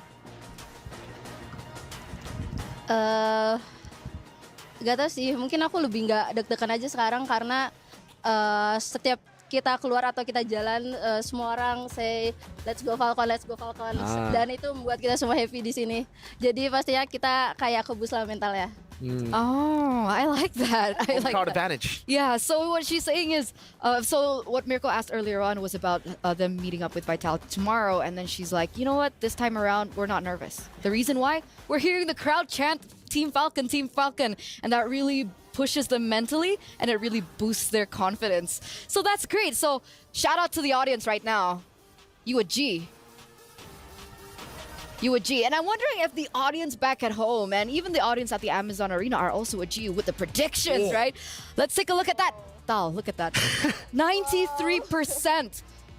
Gak tau sih, mungkin aku lebih nggak deg-degan aja sekarang karena setiap kita keluar atau kita jalan semua orang say let's go Falcon dan itu membuat kita semua happy di sini. Jadi pastinya kita kayak kebus lah mental ya. Oh, I like that. I like Crowd that. advantage. Yeah, so what she's saying is, so what Mirko asked earlier on was about them meeting up with Vital tomorrow, and then she's like, you know what, this time around, we're not nervous. The reason why? We're hearing the crowd chant Team Falcon, and that really pushes them mentally, and it really boosts their confidence. So that's great. So shout out to the audience right now. You a G. You a G. And I'm wondering if the audience back at home and even the audience at the Amazon Arena are also a G with the predictions, right? Let's take a look at that. Tal, look at that. 93%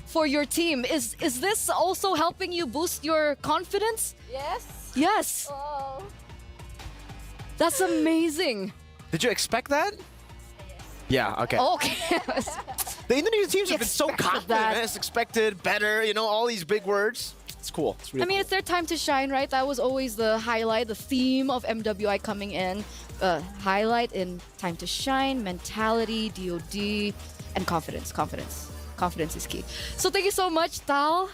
for your team. Is this also helping you boost your confidence? Yes. Yes. Oh. That's amazing. Did you expect that? Yeah, okay. Okay. The Indonesian teams have been so Expected confident. that. Man. It's expected, better, you know, all these big words. It's cool. It's really I mean, cool. it's their time to shine, right? That was always the highlight, the theme of MWI coming in. Highlight in time to shine, mentality, DOD, and confidence. Confidence is key. So thank you so much, Tal.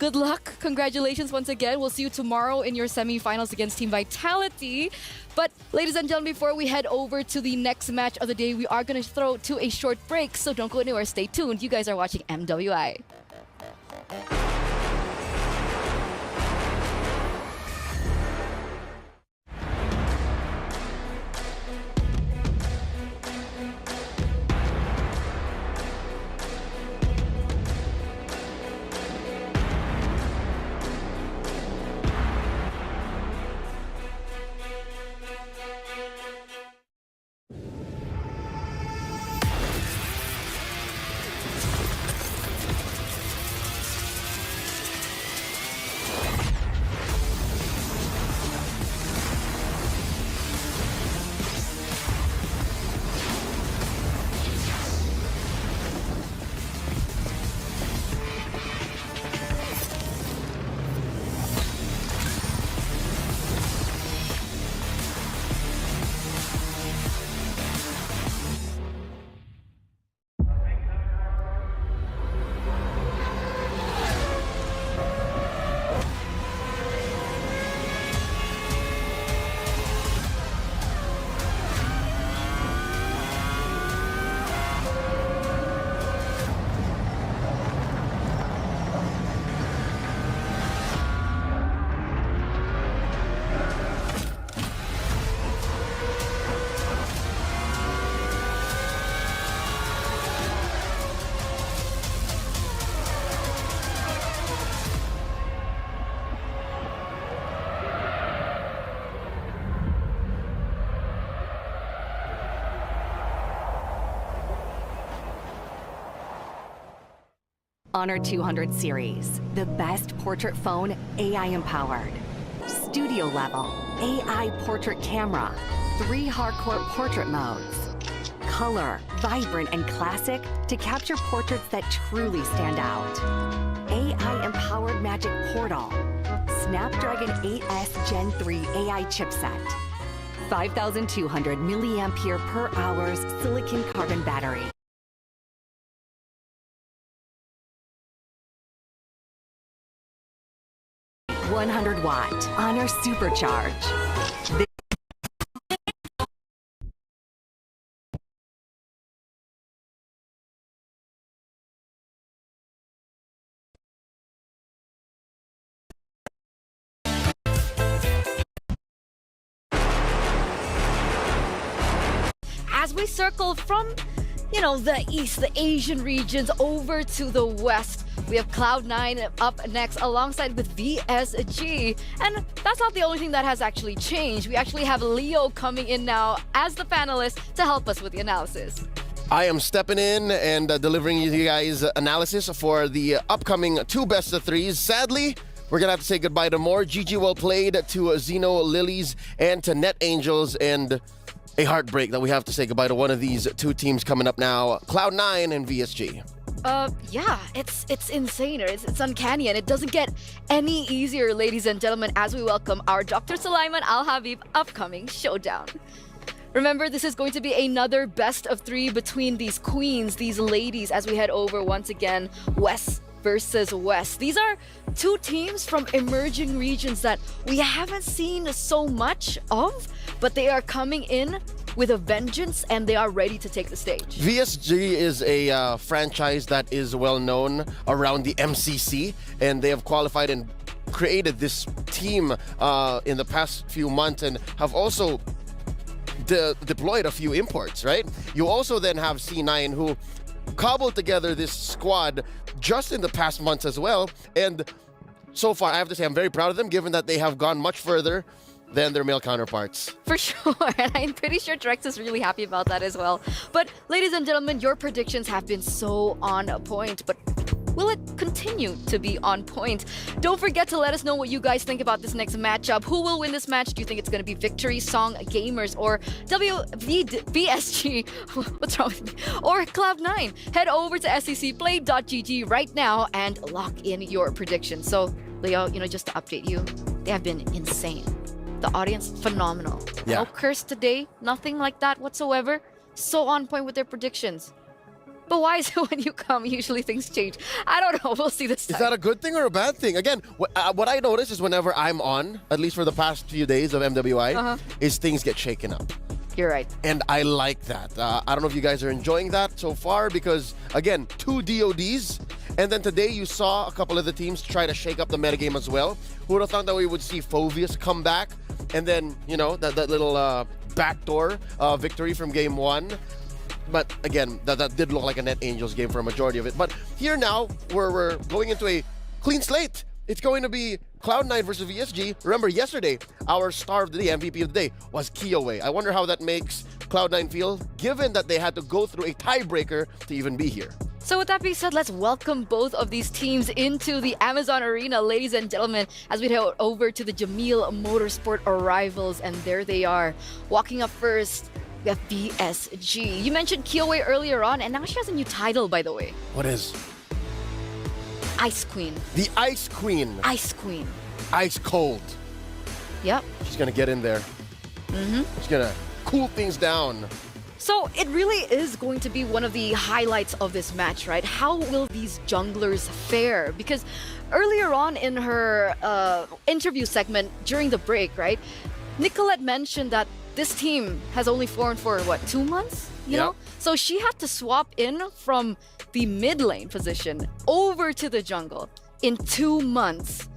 good luck. Congratulations once again. We'll see you tomorrow in your semifinals against Team Vitality. But ladies and gentlemen, before we head over to the next match of the day, we are going to throw to a short break. So don't go anywhere. Stay tuned. You guys are watching MWI. Honor 200 series, the best portrait phone AI empowered. Studio level, AI portrait camera, 3 hardcore portrait modes. Color, vibrant and classic to capture portraits that truly stand out. AI empowered magic portal. Snapdragon 8S Gen 3 AI chipset. 5,200 milliampere per hour silicon carbon battery. 100-watt Honor Supercharge. As we circle from, the East, the Asian regions, over to the West, we have Cloud9 up next alongside with VSG. And that's not the only thing that has actually changed. We actually have Leo coming in now as the panelist to help us with the analysis. I am stepping in and delivering you guys analysis for the upcoming 2 best of 3s. Sadly, we're going to have to say goodbye to more. GG well played to Xeno Lilies and to Net Angels, and a heartbreak that we have to say goodbye to one of these 2 teams coming up now, Cloud9 and VSG. Yeah, it's insane. It's uncanny, and it doesn't get any easier, ladies and gentlemen, as we welcome our Dr. Sulaiman Al Habib upcoming showdown. Remember, this is going to be another best of 3 between these queens, these ladies, as we head over once again, West versus West. These are 2 teams from emerging regions that we haven't seen so much of, but they are coming in with a vengeance and they are ready to take the stage. VSG is a franchise that is well known around the MCC, and they have qualified and created this team in the past few months and have also deployed a few imports, right? You also then have C9, who cobbled together this squad just in the past months as well, and so far I have to say I'm very proud of them, given that they have gone much further than their male counterparts. For sure, and I'm pretty sure Drex is really happy about that as well. But ladies and gentlemen, your predictions have been so on point, but will it continue to be on point? Don't forget to let us know what you guys think about this next matchup. Who will win this match? Do you think it's going to be Victory Song Gamers or VSG? What's wrong with me? Or Cloud9? Head over to sccplay.gg right now and lock in your predictions. So, Leo, just to update you, they have been insane. The audience, phenomenal. Yeah. No curse today, nothing like that whatsoever. So on point with their predictions. But why is it when you come, usually things change? I don't know. We'll see this time. Is that a good thing or a bad thing? Again, what I notice is whenever I'm on, at least for the past few days of MWI, is things get shaken up. You're right. And I like that. I don't know if you guys are enjoying that so far because, again, 2 DODs. And then today you saw a couple of the teams try to shake up the metagame as well. Who would have thought that we would see Phoveus come back? And then, you know, that little backdoor victory from game 1. But again, that did look like a Net Angels game for a majority of it. But here now, we're going into a clean slate. It's going to be Cloud9 versus VSG. Remember, yesterday, our star of the day, MVP of the day, was Kiowe. I wonder how that makes Cloud9 feel, given that they had to go through a tiebreaker to even be here. So with that being said, let's welcome both of these teams into the Amazon Arena, ladies and gentlemen, as we head over to the Jamil Motorsport Arrivals. And there they are. Walking up first, we have VSG. You mentioned Kiowe earlier on, and now she has a new title, by the way. What is? Ice Queen. The Ice Queen. Ice Queen. Ice cold. Yep. She's going to get in there. She's going to cool things down. So it really is going to be one of the highlights of this match, right? How will these junglers fare? Because earlier on in her interview segment during the break, right, Nicolette mentioned that this team has only formed for, what, 2 months? You know? So she had to swap in from the mid lane position over to the jungle in 2 months.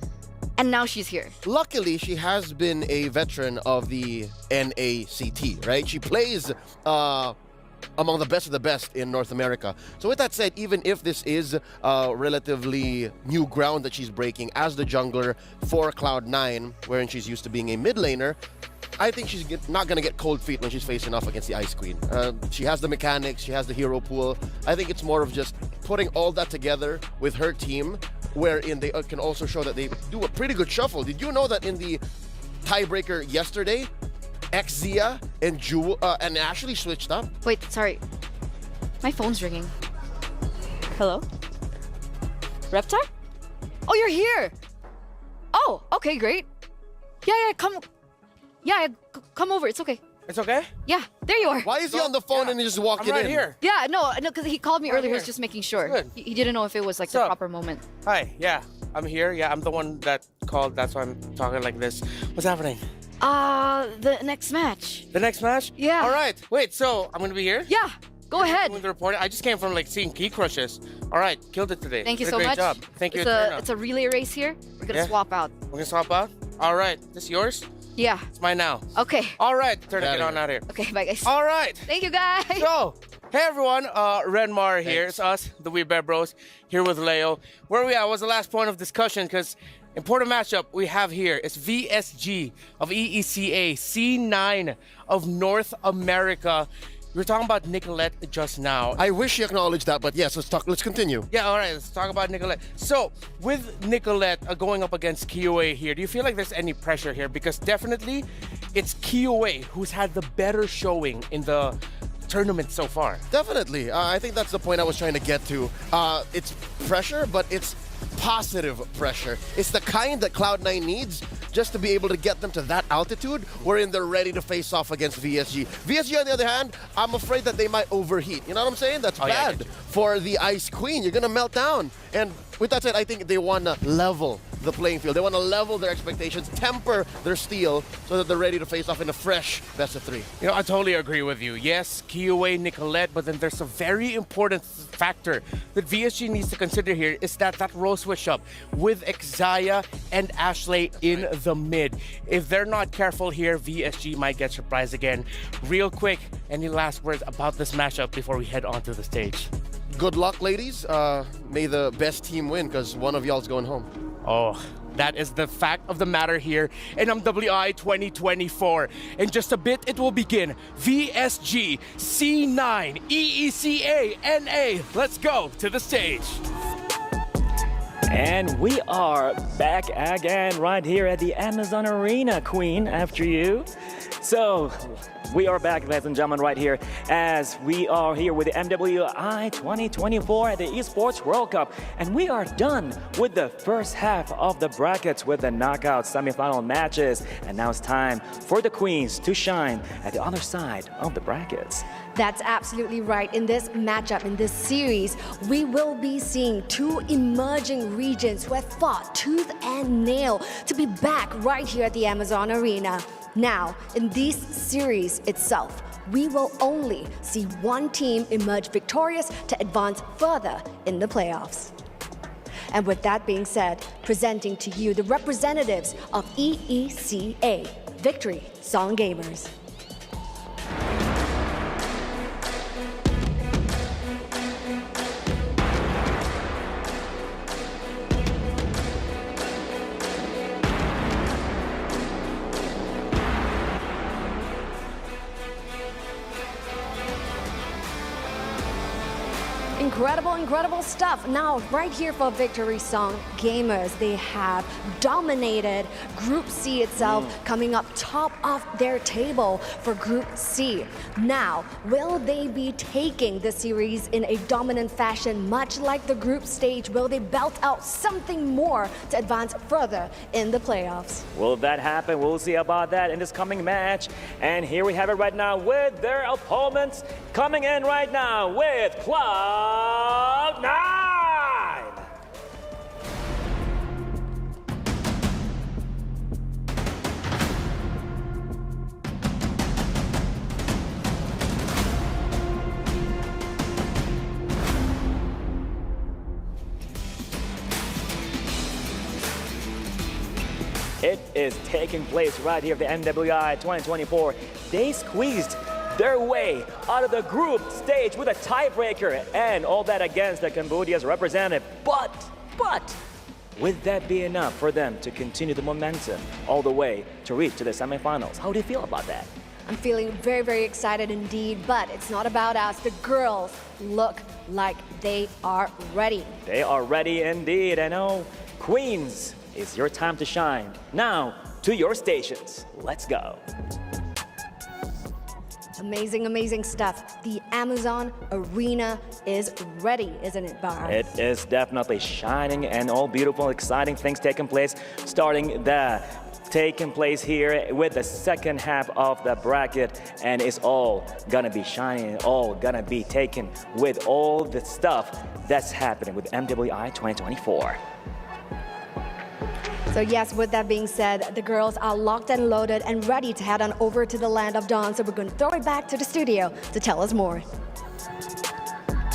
And now she's here. Luckily, she has been a veteran of the NACT, right? She plays among the best of the best in North America. So with that said, even if this is relatively new ground that she's breaking as the jungler for Cloud9, wherein she's used to being a mid laner, I think she's not going to get cold feet when she's facing off against the Ice Queen. She has the mechanics, she has the hero pool. I think it's more of just putting all that together with her team, wherein they can also show that they do a pretty good shuffle. Did you know that in the tiebreaker yesterday, Xia and and Ashley switched up? Wait, sorry. My phone's ringing. Hello? Reptar? Oh, you're here! Oh, okay, great. Yeah, come over. It's okay. It's okay? Yeah, there you are. Why is he on the phone and he just walking I'm right in? here. Yeah, no, because he called me earlier. He was here. just making sure. Good. He didn't know if it was like the proper moment. Hi, yeah, I'm here. Yeah, I'm the one that called. That's why I'm talking like this. What's happening? The next match. The next match? Yeah. All right. Wait, so I'm going to be here? Yeah, go ahead. Doing the reporting. I just came from like seeing Key Crushes. All right, killed it today. Thank you Did so a great much. job. Thank you. It's a relay race here. We're going to swap out. We're going to swap out? All right. This yours? Yeah. It's mine now. Okay. All right. Turn it on out here. Okay, bye guys. All right. Thank you guys. So, hey everyone, Renmar here. It's us, the Weird Bear Bros, here with Leo. Where are we at? What was the last point of discussion? Because important matchup we have here is VSG of EECA, C9 of North America. We were talking about Nicolette just now. I wish you acknowledged that, but yes, let's continue. Yeah, all right, let's talk about Nicolette. So, with Nicolette going up against Kiowe here, do you feel like there's any pressure here? Because definitely, it's Kiowe who's had the better showing in the tournament so far. Definitely. I think that's the point I was trying to get to. It's pressure, but it's positive pressure. It's the kind that Cloud9 needs just to be able to get them to that altitude wherein they're ready to face off against VSG. VSG, on the other hand, I'm afraid that they might overheat. You know what I'm saying? That's bad for the Ice Queen. You're going to melt down. And with that said, I think they want to level the playing field. They want to level their expectations, temper their steel so that they're ready to face off in a fresh best of 3. You know, I totally agree with you. Yes, Kiowe, Nicolette, but then there's a very important factor that VSG needs to consider here is that role switch up with Xia and Ashley in the mid. If they're not careful here, VSG might get surprised again. Real quick, any last words about this matchup before we head on to the stage? Good luck, ladies. May the best team win because one of y'all's going home. Oh, that is the fact of the matter here in MWI 2024. In just a bit, it will begin. VSG, C9, EECA, NA. Let's go to the stage. And we are back again right here at the Amazon Arena, Queen, after you. So we are back, ladies and gentlemen, right here as we are here with the MWI 2024 at the Esports World Cup. And we are done with the first half of the brackets with the knockout semifinal matches. And now it's time for the Queens to shine at the other side of the brackets. That's absolutely right. In this matchup, in this series, we will be seeing two emerging regions who have fought tooth and nail to be back right here at the Amazon Arena. Now, in this series itself, we will only see one team emerge victorious to advance further in the playoffs. And with that being said, presenting to you the representatives of EECA, Victory Song Gamers. Incredible stuff. Now, right here for Victory Song Gamers, they have dominated Group C itself, coming up top of their table for Group C. Now, will they be taking the series in a dominant fashion, much like the group stage? Will they belt out something more to advance further in the playoffs? Will that happen? We'll see about that in this coming match. And here we have it right now with their opponents coming in right now with Cloud9! It is taking place right here at the MWI 2024. They squeezed their way out of the group stage with a tiebreaker and all that against the Cambodia's representative. But, would that be enough for them to continue the momentum all the way to reach to the semifinals? How do you feel about that? I'm feeling very excited indeed, but it's not about us. The girls look like they are ready. They are ready indeed. I know. Queens, it's your time to shine. Now, to your stations. Let's go. Amazing stuff. The Amazon Arena is ready, isn't it, Bar? It is definitely shining and all beautiful, exciting things taking place, taking place here with the second half of the bracket, and it's all gonna be shining, all gonna be taken with all the stuff that's happening with MWI 2024. So yes, with that being said, the girls are locked and loaded and ready to head on over to the land of dawn. So we're going to throw it back to the studio to tell us more.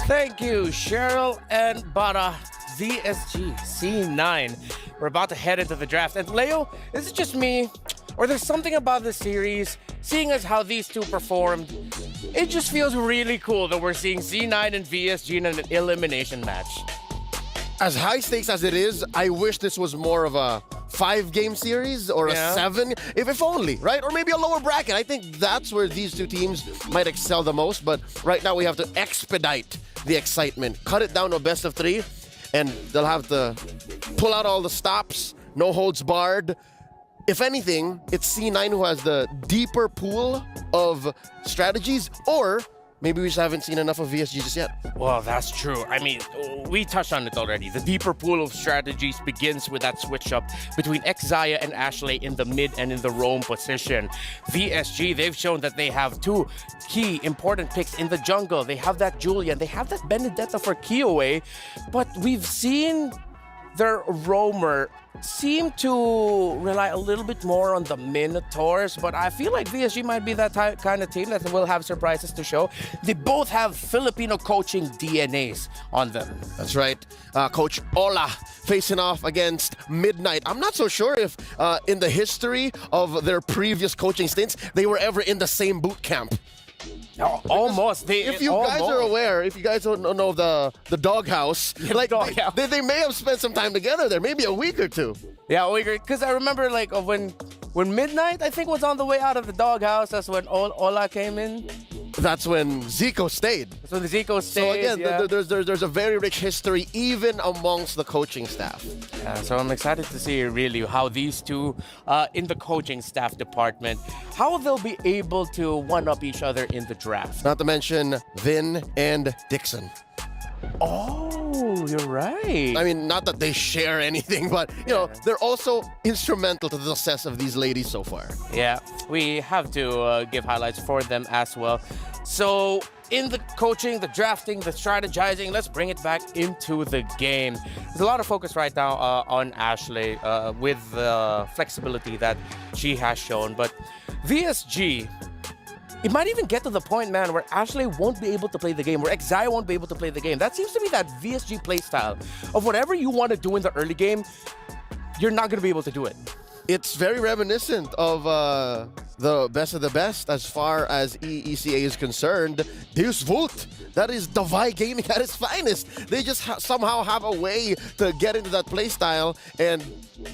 Thank you, Cheryl and Bara. VSG C9. We're about to head into the draft. And Leo, is it just me, or there's something about the series, seeing as how these two performed, it just feels really cool that we're seeing C9 and VSG in an elimination match. As high stakes as it is, I wish this was more of a 5-game series or a 7, if only, right? Or maybe a lower bracket. I think that's where these two teams might excel the most. But right now we have to expedite the excitement, cut it down to a best of 3, and they'll have to pull out all the stops, no holds barred. If anything, it's C9 who has the deeper pool of strategies, or maybe we just haven't seen enough of VSG just yet. Well, that's true. I mean, we touched on it already. The deeper pool of strategies begins with that switch up between Xia and Ashley in the mid and in the roam position. VSG, they've shown that they have two key important picks in the jungle. They have that Julian, they have that Benedetta for Kiowe, but we've seen their roamer seem to rely a little bit more on the Minotaurs, but I feel like VSG might be that kind of team that will have surprises to show. They both have Filipino coaching DNAs on them. That's right. Coach Ola facing off against Midnight. I'm not so sure if in the history of their previous coaching stints, they were ever in the same boot camp. No, almost. If you guys are aware, if you guys don't know the doghouse, they may have spent some time together there, maybe a week or two. Yeah, a week, because I remember like when Midnight, I think, was on the way out of the doghouse. That's when Ola came in. that's when Zico stayed. So the Zico So stayed. again, yeah. there's a very rich history even amongst the coaching staff. Yeah, so I'm excited to see really how these two in the coaching staff department, how they'll be able to one-up each other in the draft. Not to mention Vin and Dixon. Oh, you're right. I mean, not that they share anything, but you know, they're also instrumental to the success of these ladies so far. Yeah, we have to give highlights for them as well. So in the coaching, the drafting, the strategizing, let's bring it back into the game. There's a lot of focus right now on Ashley with the flexibility that she has shown. But VSG, it might even get to the point, man, where Ashley won't be able to play the game, where X won't be able to play the game. That seems to be that VSG playstyle of whatever you want to do in the early game, you're not going to be able to do it. It's very reminiscent of the best of the best as far as ECA is concerned. Deus Vult, that is Davai Gaming at its finest. They just somehow have a way to get into that playstyle. And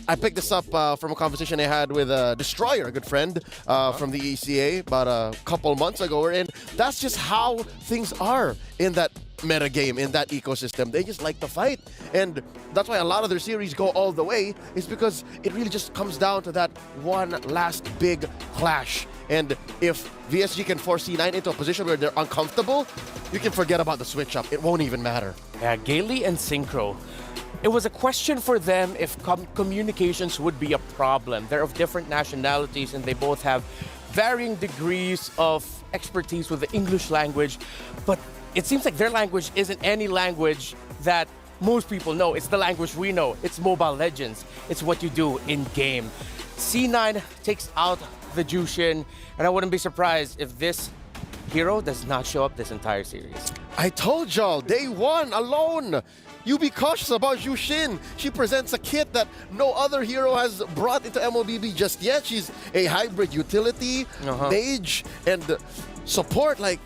I picked this up from a conversation I had with Destroyer, a good friend from the ECA about a couple months ago. And that's just how things are in that meta game, in that ecosystem. They just like to fight, and that's why a lot of their series go all the way, is because it really just comes down to that one last big clash. And if VSG can force C9 into a position where they're uncomfortable, you can forget about the switch up. It won't even matter. Yeah, Gailey and Synchro. It was a question for them if communications would be a problem. They're of different nationalities and they both have varying degrees of expertise with the English language, but it seems like their language isn't any language that most people know. It's the language we know. It's Mobile Legends. It's what you do in-game. C9 takes out the Jushin, and I wouldn't be surprised if this hero does not show up this entire series. I told y'all, day one alone. You be cautious about Jushin. She presents a kit that no other hero has brought into MLBB just yet. She's a hybrid utility, mage, and support. Like,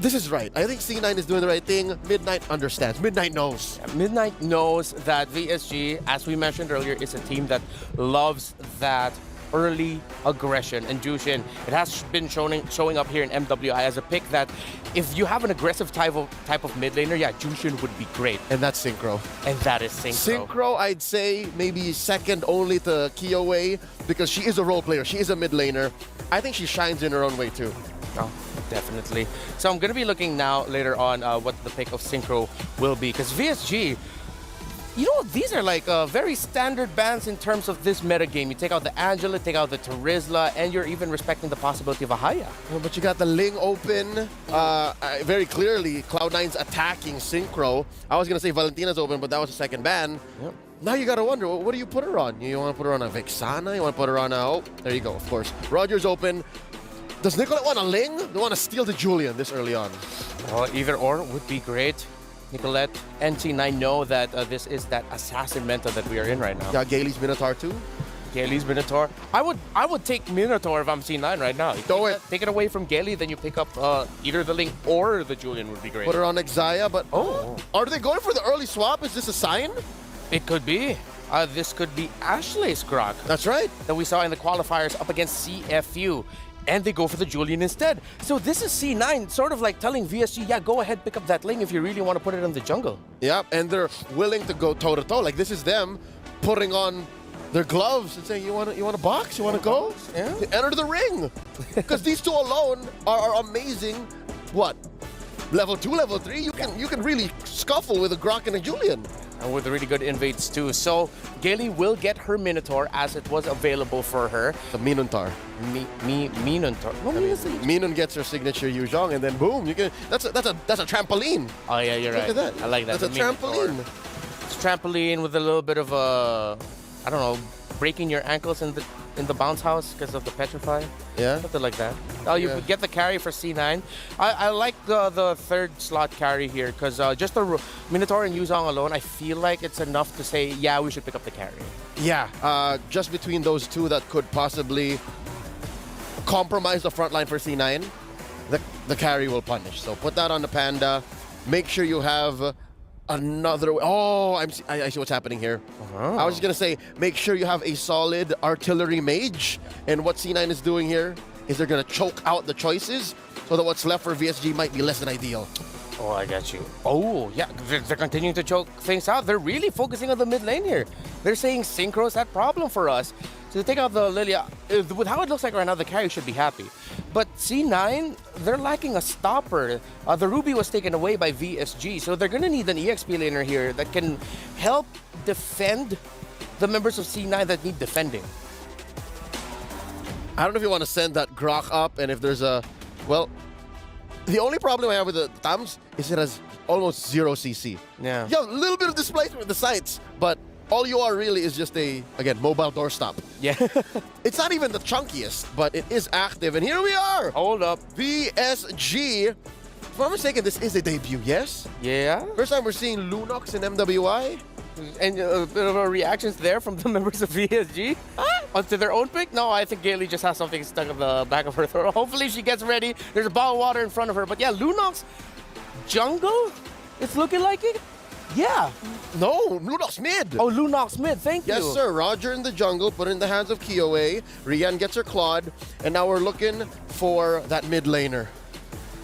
this is right. I think C9 is doing the right thing. Midnight understands. Midnight knows. Yeah, Midnight knows that VSG, as we mentioned earlier, is a team that loves that early aggression. And Jushin, it has been showing up here in MWI as a pick that if you have an aggressive type of mid laner, yeah, Jushin would be great. And that's Synchro. And that is Synchro. Synchro, I'd say maybe second only to Kiyowei because she is a role player. She is a mid laner. I think she shines in her own way too. Oh, definitely. So I'm going to be looking now later on what the pick of Synchro will be. Because VSG, you know, these are like very standard bans in terms of this meta game. You take out the Angela, take out the Terizla, and you're even respecting the possibility of a Haya. Well, but you got the Ling open. Very clearly, Cloud9's attacking Synchro. I was going to say Valentina's open, but that was a second ban. Yep. Now you gotta wonder, what do you put her on? You want to put her on a Vexana? You want to put her on a... Oh, there you go, of course. Roger's open. Does Nicolette want a Ling? They want to steal the Julian this early on. Well, either or would be great. Nicolette and C9 know that this is that assassin meta that we are in right now. Yeah, Gailey's Minotaur too. Gailey's Minotaur. I would take Minotaur if I'm C9 right now. Take it away from Gailey, then you pick up either the Ling or the Julian would be great. Put her on Exaya, but are they going for the early swap? Is this a sign? It could be. This could be Ashley's Grok. That's right. That we saw in the qualifiers up against CFU. And they go for the Julian instead. So this is C9 sort of like telling VSG, yeah, go ahead, pick up that Ling if you really want to put it in the jungle. Yeah, and they're willing to go toe-to-toe. Like, this is them putting on their gloves and saying, you want to box? You want to go? Yeah. Enter the ring. Because these two alone are amazing. What? Level 2, level 3? You can really scuffle with a Grok and a Julian. And with really good invades too. So Gailey will get her Minotaur as it was available for her. The Minotaur. Minotaur. Minun gets her signature Yuzhong, and then boom, you can. That's a trampoline. Oh yeah, you're right. Look at that. I like that. That's a trampoline. It's a trampoline with a little bit of I don't know, breaking your ankles in the bounce house because of the petrify. Yeah. Something like that. Oh, you get the carry for C9. I like the third slot carry here because just the Minotaur and Yuzhong alone, I feel like it's enough to say, yeah, we should pick up the carry. Yeah, just between those two that could possibly compromise the front line for C9, the carry will punish. So put that on the Panda. Make sure you have another... Oh, I see what's happening here. I was just going to say, make sure you have a solid artillery mage. And what C9 is doing here is they're going to choke out the choices so that what's left for VSG might be less than ideal. Oh, I got you. Oh, yeah, they're continuing to choke things out. They're really focusing on the mid lane here. They're saying Synchro's that problem for us. So to take out the Lilia, with how it looks like right now, the carry should be happy. But C9, they're lacking a stopper. The Ruby was taken away by VSG, so they're going to need an EXP laner here that can help defend the members of C9 that need defending. I don't know if you want to send that Grok up, and if there's a... Well, the only problem I have with the Tams is it has almost 0 CC. Yeah. You have a little bit of displacement with the sights, but all you are really is just a, again, mobile doorstop. Yeah. It's not even the chunkiest, but it is active, and here we are! Hold up. VSG. If I'm not mistaken, this is a debut, yes? Yeah. First time we're seeing Lunox and MWI. And a bit of a reactions there from the members of VSG onto their own pick. No, I think Gailey just has something stuck in the back of her throat. Hopefully she gets ready. There's a bottle of water in front of her. But yeah, Lunox jungle, it's looking like it. Yeah. No, Lunox mid. Oh, Lunox mid, thank you. Yes, sir. Roger in the jungle, put in the hands of Kioe. Rian gets her Claude, and now we're looking for that mid laner.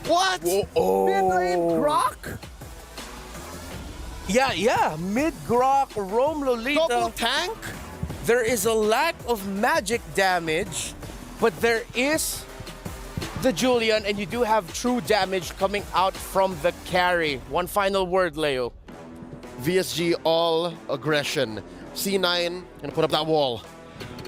What? Whoa, oh. Mid lane Grok? Yeah. Mid Grok, Rome Lolita. Double tank? There is a lack of magic damage, but there is the Julian, and you do have true damage coming out from the carry. One final word, Leo. VSG all aggression. C9 gonna put up that wall.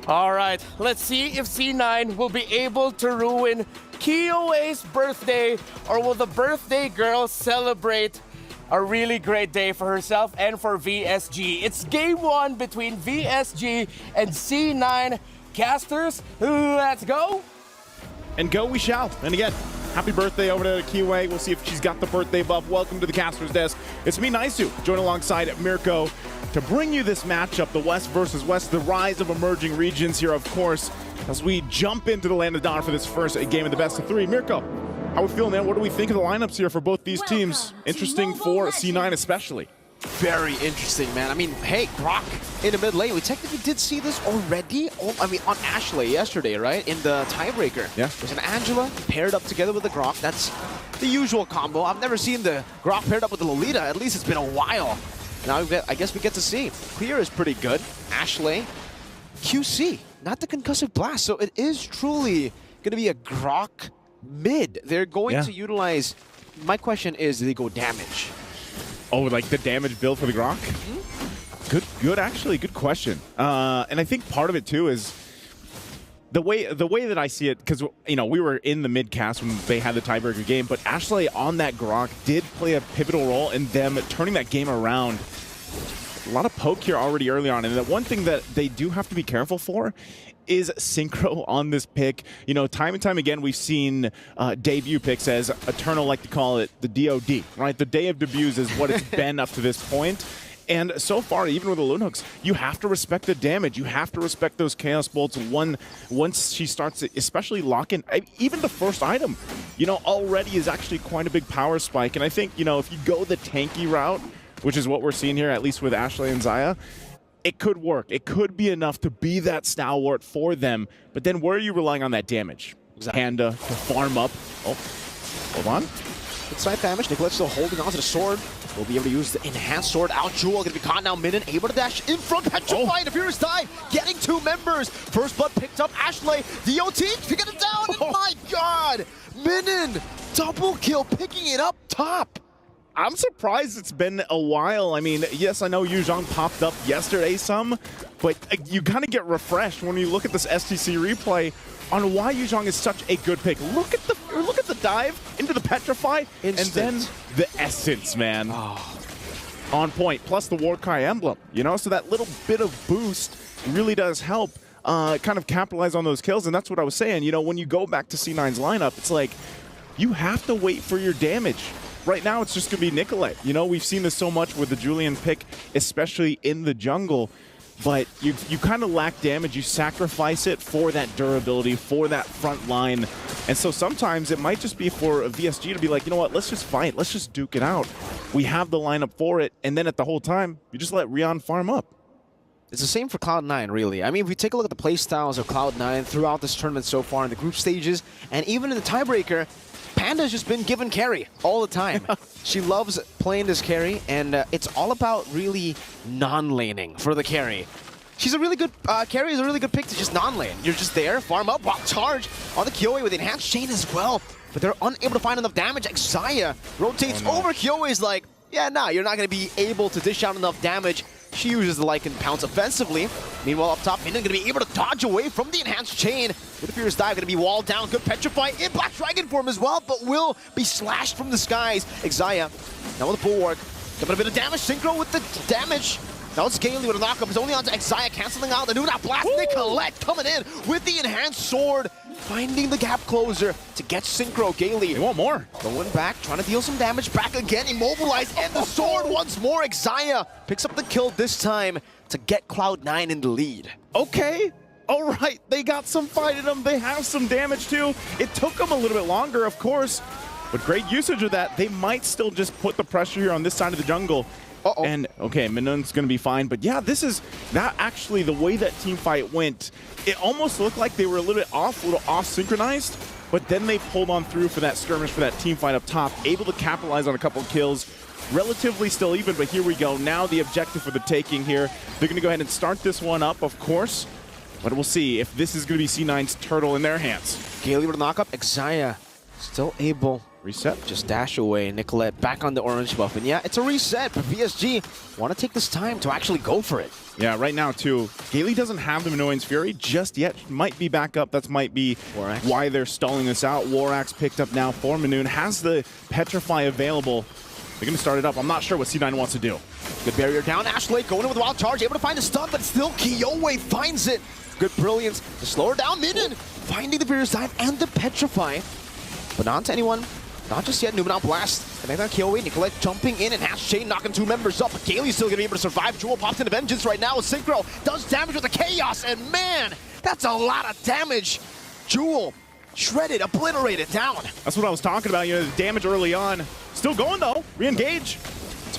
All right, let's see if C9 will be able to ruin Kioe's birthday, or will the birthday girl celebrate a really great day for herself and for VSG. It's game 1 between VSG and C9. Casters, let's go. And go we shall. And again, happy birthday over to Kiwi. We'll see if she's got the birthday buff. Welcome to the Caster's Desk. It's me, Naisu, join alongside Mirko to bring you this matchup, the West versus West, the rise of emerging regions here, of course, as we jump into the Land of Dawn for this first game of the best of 3. Mirko, how we feeling, man? What do we think of the lineups here for both these teams? Interesting for C9 especially. Very interesting, man. I mean, hey, Grok in the mid lane. We technically did see this already. I mean, on Ashley yesterday, right? In the tiebreaker. Yeah. There's an Angela paired up together with the Grok. That's the usual combo. I've never seen the Grok paired up with the Lolita. At least it's been a while. Now I guess we get to see. Clear is pretty good. Ashley, QC, not the concussive blast. So it is truly going to be a Grok mid. They're going to utilize. My question is, do they go damage? Oh, like the damage build for the Grok? Mm-hmm. Good, actually, good question. And I think part of it too is the way that I see it, because we were in the mid cast when they had the tiebreaker game, but Ashley on that Grok did play a pivotal role in them turning that game around. A lot of poke here already early on, and the one thing that they do have to be careful for is Synchro on this pick. Time and time again, we've seen debut picks, as Eternal like to call it, the DOD, right? The day of debuts is what it's been up to this point. And so far, even with the Lunhooks, you have to respect the damage. You have to respect those Chaos Bolts once she starts to especially lock in. Even the first item, already is actually quite a big power spike. And I think, if you go the tanky route, which is what we're seeing here, at least with Ashley and Xayah, it could work. It could be enough to be that stalwart for them. But then where are you relying on that damage? Panda to farm up. Oh, hold on. Good side damage. Nicolette still holding on to the sword. Will be able to use the enhanced sword. Out Jewel going to be caught now. Minin able to dash in front. Petrified. The Furious died. Getting 2 members. First blood picked up. Ashley. DOT to get it down. And my God. Minin. Double kill. Picking it up top. I'm surprised it's been a while. I mean, yes, I know Yu Zhang popped up yesterday some, but you kind of get refreshed when you look at this STC replay on why Yu Zhang is such a good pick. Look at the dive into the Petrify, Instant. and then the Essence, man. Oh. On point, plus the Warcry emblem, so that little bit of boost really does help kind of capitalize on those kills, and that's what I was saying. When you go back to C9's lineup, it's like you have to wait for your damage. Right now, it's just going to be Nicolette. We've seen this so much with the Julian pick, especially in the jungle, but you kind of lack damage. You sacrifice it for that durability, for that front line. And so sometimes it might just be for a VSG to be like, you know what, let's just fight. Let's just duke it out. We have the lineup for it. And then at the whole time, you just let Rian farm up. It's the same for Cloud9, really. I mean, if we take a look at the play styles of Cloud9 throughout this tournament so far in the group stages, and even in the tiebreaker, Panda's just been given carry all the time. She loves playing this carry, and it's all about really non-laning for the carry. She's a really good, carry is a really good pick to just non-lane. You're just there, farm up, while charge on the Kyoe with the enhanced chain as well. But they're unable to find enough damage. Xayah rotates over. Kyoe's like, yeah, nah, you're not going to be able to dish out enough damage. She uses the Lycan Pounce offensively. Meanwhile, up top, Minun going to be able to dodge away from the enhanced chain. With a Fierce Dive, going to be walled down. Good Petrify in Black Dragon form as well, but will be slashed from the skies. Xayah, now with the Bulwark. Got a bit of damage. Synchro with the damage. Now it's Gaily with a knockup. It's only on to Xayah, canceling out the Nuna Blast. Nicolette coming in with the enhanced sword, finding the gap closer to get Synchro. Gaily. They want more. Going back, trying to deal some damage. Back again, immobilized, and the sword once more. Xayah picks up the kill this time to get Cloud9 in the lead. Okay. All right, they got some fight in them. They have some damage too. It took them a little bit longer, of course, but great usage of that. They might still just put the pressure here on this side of the jungle. And, okay, Minun's going to be fine. But, yeah, this is not actually the way that team fight went. It almost looked like they were a little bit off, a little off-synchronized. But then they pulled on through for that skirmish, for that team fight up top. Able to capitalize on a couple of kills. Relatively still even, but here we go. Now the objective for the taking here. They're going to go ahead and start this one up, of course. But we'll see if this is going to be C9's turtle in their hands. Gaily with a knockup. Xayah still able. Reset. Just dash away. Nicolette back on the orange buff. And yeah, it's a reset, but VSG want to take this time to actually go for it. Yeah, right now, too. Gaily doesn't have the Minoan's Fury just yet. Might be back up. That might be why they're stalling this out. Warax picked up now for Minun. Has the Petrify available. They're going to start it up. I'm not sure what C9 wants to do. Good barrier down. Ashley going in with a wild charge. Able to find the stun, but still Kyoe finds it. Good brilliance to slow her down. Minun finding the Fierce Dive and the Petrify. But not to anyone. Not just yet. Numenal Blast. Connect on Kyoe. Nicolette jumping in and Hash Chain knocking two members up. But Gaily's still going to be able to survive. Jewel pops into Vengeance right now. Synchro does damage with the Chaos. And man, that's a lot of damage. Jewel shredded, obliterated, down. That's what I was talking about. You know, the damage early on. Still going, though. Re-engage.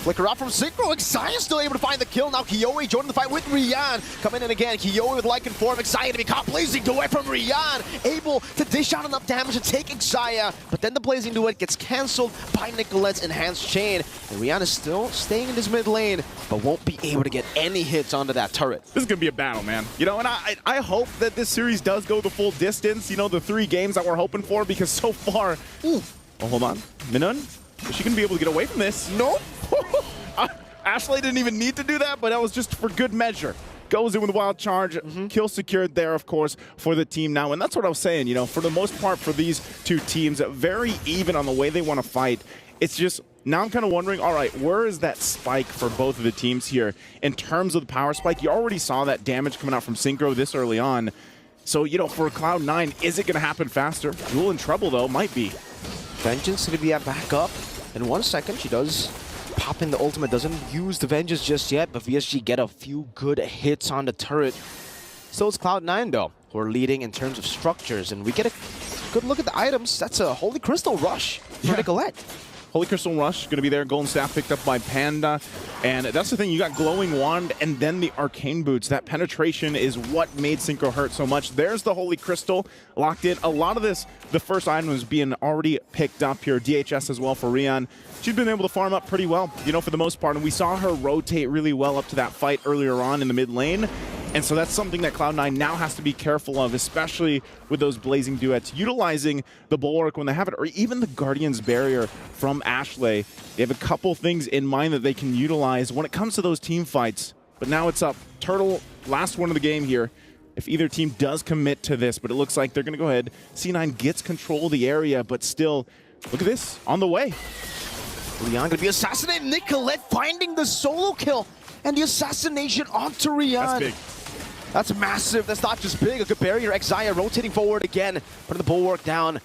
Flicker out from Synchro. Xayah still able to find the kill. Now Kyoe joining the fight with Rian. Coming in again. Kyoe with Lycan form. Xayah to be caught blazing away from Rian. Able to dish out enough damage to take Xayah. But then the blazing duet gets cancelled by Nicolette's enhanced chain. And Rian is still staying in his mid lane, but won't be able to get any hits onto that turret. This is going to be a battle, man. You know, and I hope that this series does go the full distance. You know, the 3 games that we're hoping for, because so far... Ooh. Oh, hold on. Minun? Is she going to be able to get away from this? Nope. Ashley didn't even need to do that, but that was just for good measure. Goes in with a wild charge, kill secured there, of course, for the team now. And that's what I was saying, you know, for the most part for these two teams, very even on the way they want to fight. It's just, now I'm kind of wondering, all right, where is that spike for both of the teams here in terms of the power spike? You already saw that damage coming out from Synchro this early on. So, you know, for Cloud9, is it going to happen faster? Jewel in trouble, though, might be. Vengeance going to be at back up. In 1 second, she does pop in the ultimate, doesn't use the Vengeance just yet, but VSG get a few good hits on the turret. So it's Cloud9 though, who are leading in terms of structures, and we get a good look at the items. That's a Holy Crystal Rush for Nicolette. Holy Crystal Rush going to be there. Golden Staff picked up by Panda. And that's the thing. You got Glowing Wand and then the Arcane Boots. That penetration is what made Synchro hurt so much. There's the Holy Crystal locked in. A lot of this, the first item was being already picked up here. DHS as well for Rian. She's been able to farm up pretty well, you know, for the most part. And we saw her rotate really well up to that fight earlier on in the mid lane. And so that's something that Cloud9 now has to be careful of, especially with those blazing duets, utilizing the Bulwark when they have it, or even the Guardian's Barrier from Ashley. They have a couple things in mind that they can utilize when it comes to those team fights. But now it's up. Turtle, last one of the game here. If either team does commit to this, but it looks like they're going to go ahead. C9 gets control of the area, but still, look at this, on the way. Rian going to be assassinated. Nicolette finding the solo kill and the assassination onto Rian. That's big. That's massive. That's not just big. A good barrier. Xayah rotating forward again, putting the Bulwark down.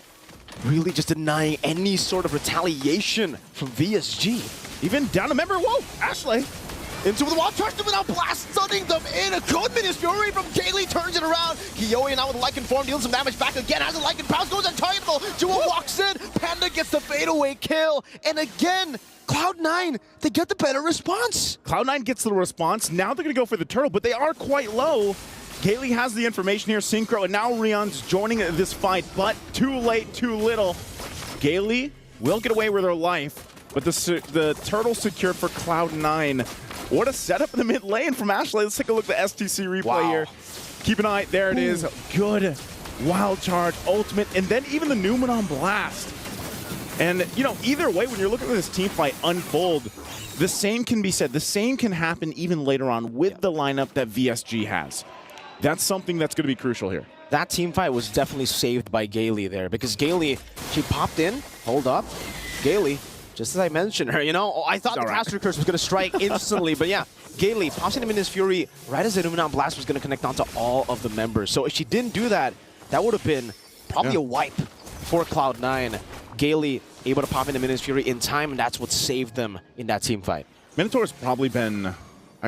Really just denying any sort of retaliation from VSG. Even down a member. Whoa, Ashley. Into the wall, charged them without blast, stunning them in. A good Minas Fury from Gaily turns it around. Kyoe now with Lycan form, dealing some damage back again. Has a Lycan pounce, goes untargetable. Jewel walks in. Panda gets the fadeaway kill. And again, Cloud9, they get the better response. Cloud9 gets the response. Now they're going to go for the turtle, but they are quite low. Gailey has the information here, Synchro, and now Rion's joining this fight, but too late, too little. Gailey will get away with her life, but the turtle secured for Cloud9. What a setup in the mid lane from Ashley. Let's take a look at the STC replay here. Keep an eye, there it is. Good wild charge, ultimate, and then even the Numenon blast. And, you know, either way, when you're looking at this team fight unfold, the same can be said. The same can happen even later on with the lineup that VSG has. That's something that's going to be crucial here. That team fight was definitely saved by Gailey there, because Gailey, she popped in, hold up. Gailey, just as I mentioned her, you know, I thought the Caster Curse was going to strike instantly, but yeah, Gailey pops in Minions Fury right as the Numenon Blast was going to connect onto all of the members. So if she didn't do that, that would have been probably a wipe for Cloud9. Gailey able to pop into Minions Fury in time, and that's what saved them in that team fight. Minotaur's probably been,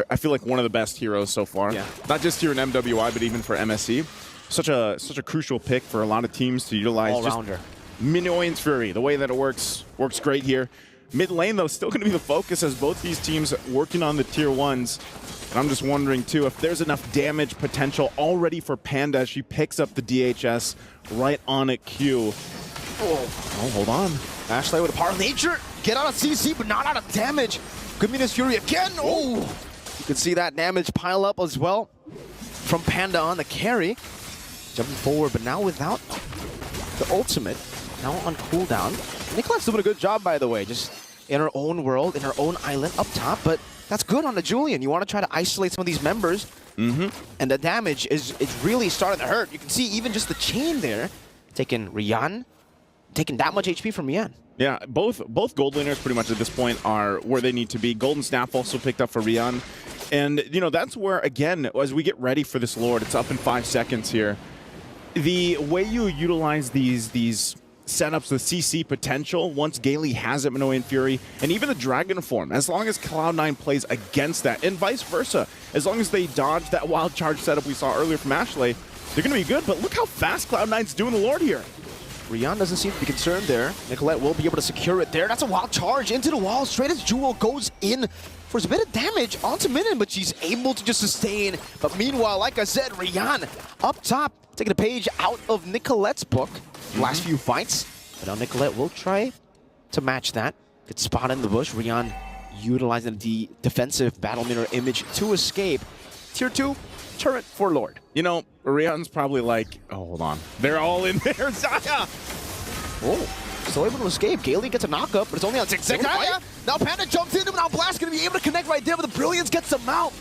I feel like, one of the best heroes so far. Yeah. Not just here in MWI, but even for MSC. Such a crucial pick for a lot of teams to utilize. All-rounder. Minions Fury, the way that it works great here. Mid lane, though, still going to be the focus as both these teams working on the tier 1s. And I'm just wondering, too, if there's enough damage potential already for Panda as she picks up the DHS right on at Q. Oh, hold on. Ashley with a power of nature. Get out of CC, but not out of damage. Good Minions Fury again. Oh, you can see that damage pile up as well from Panda on the carry. Jumping forward, but now without the ultimate. Now on cooldown. Nicolette's doing a good job, by the way. Just in her own world, in her own island up top, but that's good on the Julian. You want to try to isolate some of these members, and the damage is really starting to hurt. You can see even just the chain there, taking Rian, taking that much HP from Rian. Yeah, both gold laners pretty much at this point are where they need to be. Golden Snap also picked up for Rian. And, you know, that's where, again, as we get ready for this Lord, it's up in 5 seconds here. The way you utilize these setups, the CC potential, once Gailey has it, Minoan Fury, and even the Dragon form, as long as Cloud9 plays against that, and vice versa, as long as they dodge that wild charge setup we saw earlier from Ashley, they're going to be good. But look how fast Cloud9's doing the Lord here. Rian doesn't seem to be concerned there. Nicolette will be able to secure it there. That's a wild charge into the wall, straight as Jewel goes in for a bit of damage onto Minion, but she's able to just sustain. But meanwhile, like I said, Rian up top, taking a page out of Nicolette's book. Last few fights, but now Nicolette will try to match that. Good spot in the bush. Rian utilizing the defensive battle mirror image to escape. Tier 2 turret for Lord. You know, Rian's probably like, oh, hold on. They're all in there. Zaya! Oh, still able to escape. Gailey gets a knockup, but it's only on Zaya. Now Panda jumps in, but now Blast going to be able to connect right there, but the Brilliance gets them out.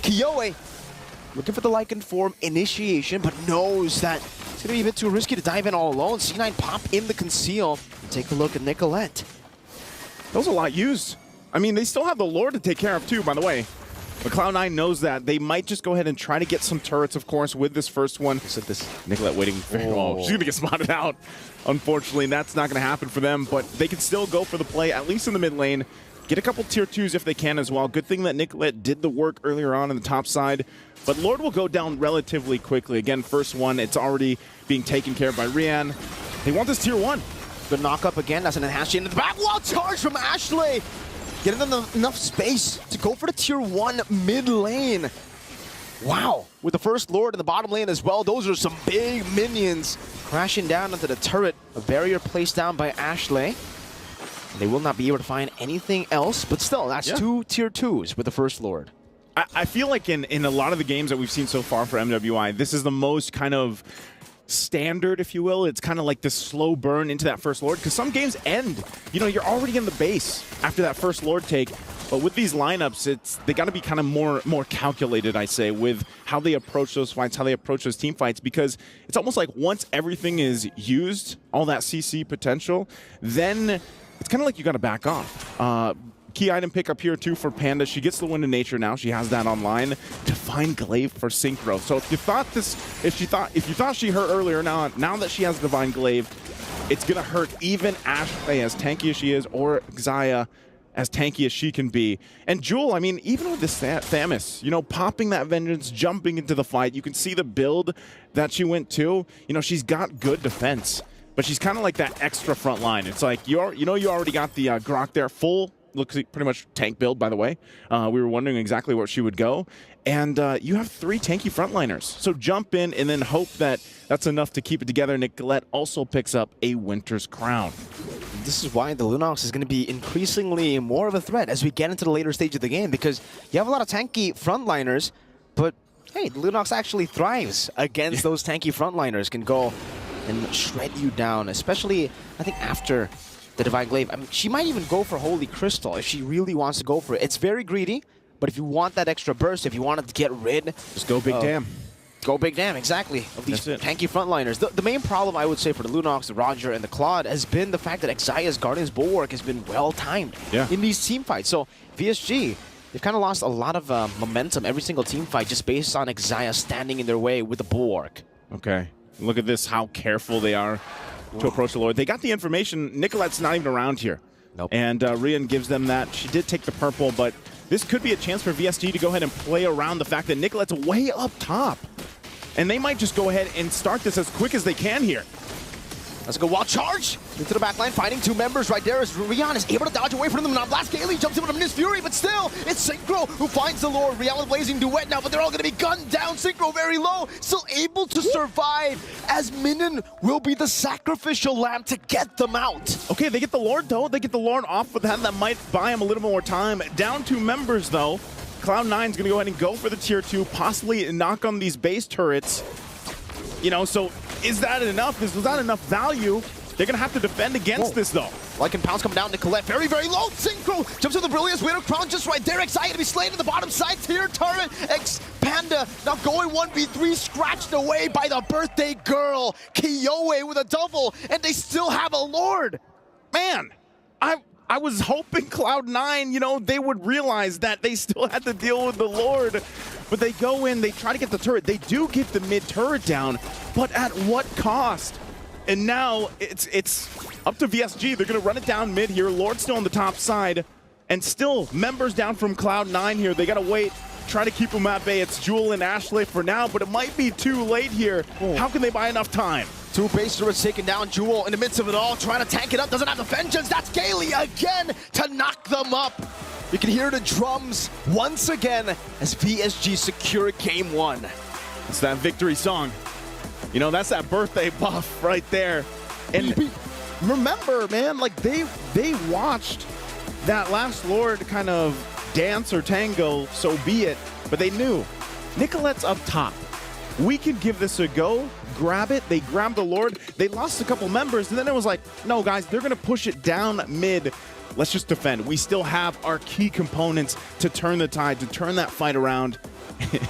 Kiyoe looking for the Lycan form initiation, but knows that it's going to be a bit too risky to dive in all alone. C9 pop in the conceal. Take a look at Nicolette. That was a lot used. I mean, they still have the Lord to take care of too, by the way. But Cloud9 knows that. They might just go ahead and try to get some turrets, of course, with this first one. Look at this. Nicolette waiting. Oh, she's going to get spotted out. Unfortunately, that's not going to happen for them, but they can still go for the play, at least in the mid lane. Get a couple tier 2s if they can as well. Good thing that Nicolette did the work earlier on the top side. But Lord will go down relatively quickly. Again, first one, it's already being taken care of by Rian. They want this tier 1. Good knock up again. That's an enhanced into the back. Wall charge from Ashley. Getting them enough space to go for the tier 1 mid lane. Wow. With the first Lord in the bottom lane as well, those are some big minions crashing down into the turret. A barrier placed down by Ashley. They will not be able to find anything else, but still, that's 2 tier 2s with the first Lord. I feel like in a lot of the games that we've seen so far for MWI, this is the most kind of standard, if you will. It's kind of like this slow burn into that first Lord, because some games end. You know, you're already in the base after that first Lord take. But with these lineups, they got to be kind of more calculated, I say, with how they approach those fights, how they approach those team fights, because it's almost like once everything is used, all that CC potential, then it's kind of like you got to back off. Key item pickup here too for Panda. She gets the Wind of Nature now. She has that online. Divine Glaive for Synchro. So if you thought she hurt earlier, now that she has Divine Glaive, it's gonna hurt even Ashley, as tanky as she is, or Xayah, as tanky as she can be. And Jewel, I mean, even with this Thamus, you know, popping that Vengeance, jumping into the fight, you can see the build that she went to. You know, she's got good defense, but she's kind of like that extra front line. It's like you already got the Grok there, full looks like pretty much tank build, by the way. We were wondering exactly where she would go. And you have 3 tanky frontliners. So jump in and then hope that that's enough to keep it together. Nicolette also picks up a Winter's Crown. This is why the Lunox is going to be increasingly more of a threat as we get into the later stage of the game, because you have a lot of tanky frontliners, but hey, the Lunox actually thrives against those tanky frontliners, can go and shred you down, especially, I think, after the Divine Glaive. I mean, she might even go for Holy Crystal if she really wants to go for it. It's very greedy, but if you want that extra burst, if you wanted to get rid... Just go Big Dam. Go Big Dam, exactly, of these tanky frontliners. The main problem, I would say, for the Lunox, the Roger, and the Claude has been the fact that Xayah's Guardian's Bulwark has been well-timed in these team fights. So VSG, they've kind of lost a lot of momentum every single team fight just based on Xayah standing in their way with the Bulwark. Okay. Look at this, how careful they are to approach the Lord. They got the information. Nicolette's not even around here. Nope. And Rian gives them that. She did take the purple, but this could be a chance for VSG to go ahead and play around the fact that Nicolette's way up top. And they might just go ahead and start this as quick as they can here. Let's go wild charge into the back line, fighting 2 members right there as Rian is able to dodge away from them. Now Blast Kaylee jumps in with a Miss Fury, but still, it's Synchro who finds the Lord. Rian with Blazing Duet now, but they're all going to be gunned down. Synchro very low, still able to survive as Minion will be the sacrificial lamb to get them out. Okay, they get the Lord though. They get the Lord off with that. That might buy him a little more time. Down 2 members though. Cloud9's going to go ahead and go for the tier 2, possibly knock on these base turrets. You know, so is that enough? Was that enough value? They're going to have to defend against this, though. Lycan Pounce coming down. Nicolette very, very low. Synchro jumps with the Brilliance. Widow Crown just right there. Xayah to be slain to the bottom side. Tier turret. Panda now going 1v3. Scratched away by the birthday girl. Kiyoe with a double. And they still have a Lord. Man, I was hoping Cloud9, you know, they would realize that they still had to deal with the Lord. But they go in, they try to get the turret. They do get the mid turret down, but at what cost? And now it's up to VSG. They're going to run it down mid here. Lord still on the top side. And still, members down from Cloud9 here. They got to wait, try to keep them at bay. It's Jewel and Ashley for now, but it might be too late here. How can they buy enough time? 2 base turrets taking down. Jewel in the midst of it all, trying to tank it up. Doesn't have the vengeance. That's Kaylee again to knock them up. You can hear the drums once again as VSG secure game 1. It's that victory song. You know, that's that birthday buff right there. And remember, man, like they watched that last Lord kind of dance or tango, so be it. But they knew Nicolette's up top. We can give this a go. Grab it. They grabbed the Lord. They lost a couple members, and then it was like, no, guys, they're going to push it down mid. Let's just defend. We still have our key components to turn the tide, to turn that fight around.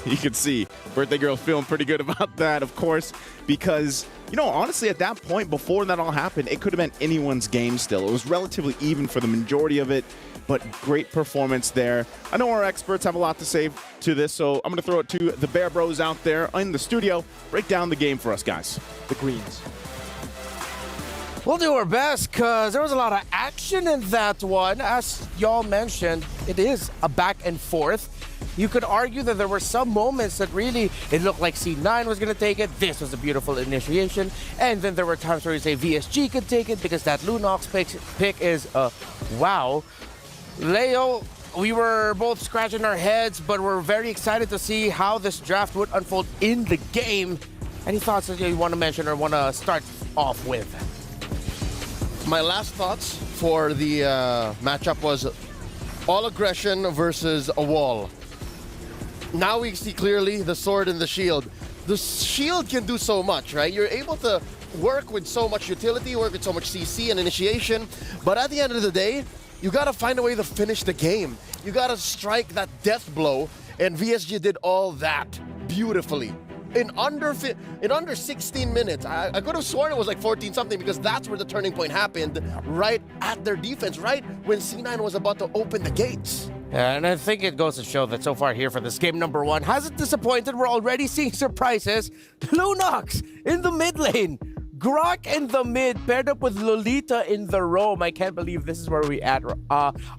You can see Birthday Girl feeling pretty good about that, of course, because, you know, honestly, at that point, before that all happened, it could have been anyone's game still. It was relatively even for the majority of it, but great performance there. I know our experts have a lot to say to this, so I'm going to throw it to the Bear Bros out there in the studio. Break down the game for us, guys. The Greens. We'll do our best because there was a lot of action in that one. As y'all mentioned, it is a back and forth. You could argue that there were some moments that really, it looked like C9 was going to take it. This was a beautiful initiation. And then there were times where you say VSG could take it because that Lunox pick is wow. Leo, we were both scratching our heads, but we're very excited to see how this draft would unfold in the game. Any thoughts that you want to mention or want to start off with? My last thoughts for the matchup was all aggression versus a wall. Now we see clearly the sword and the shield. The shield can do so much, right? You're able to work with so much utility, work with so much CC and initiation, but at the end of the day, you gotta find a way to finish the game. You gotta strike that death blow, and VSG did all that beautifully. In under 16 minutes, I could have sworn it was like 14 something because that's where the turning point happened, right at their defense, right when C9 was about to open the gates. And I think it goes to show that so far here for this game number 1 hasn't disappointed. We're already seeing surprises. Lunox in the mid lane. Grok in the mid, paired up with Lolita in the roam. I can't believe this is where we are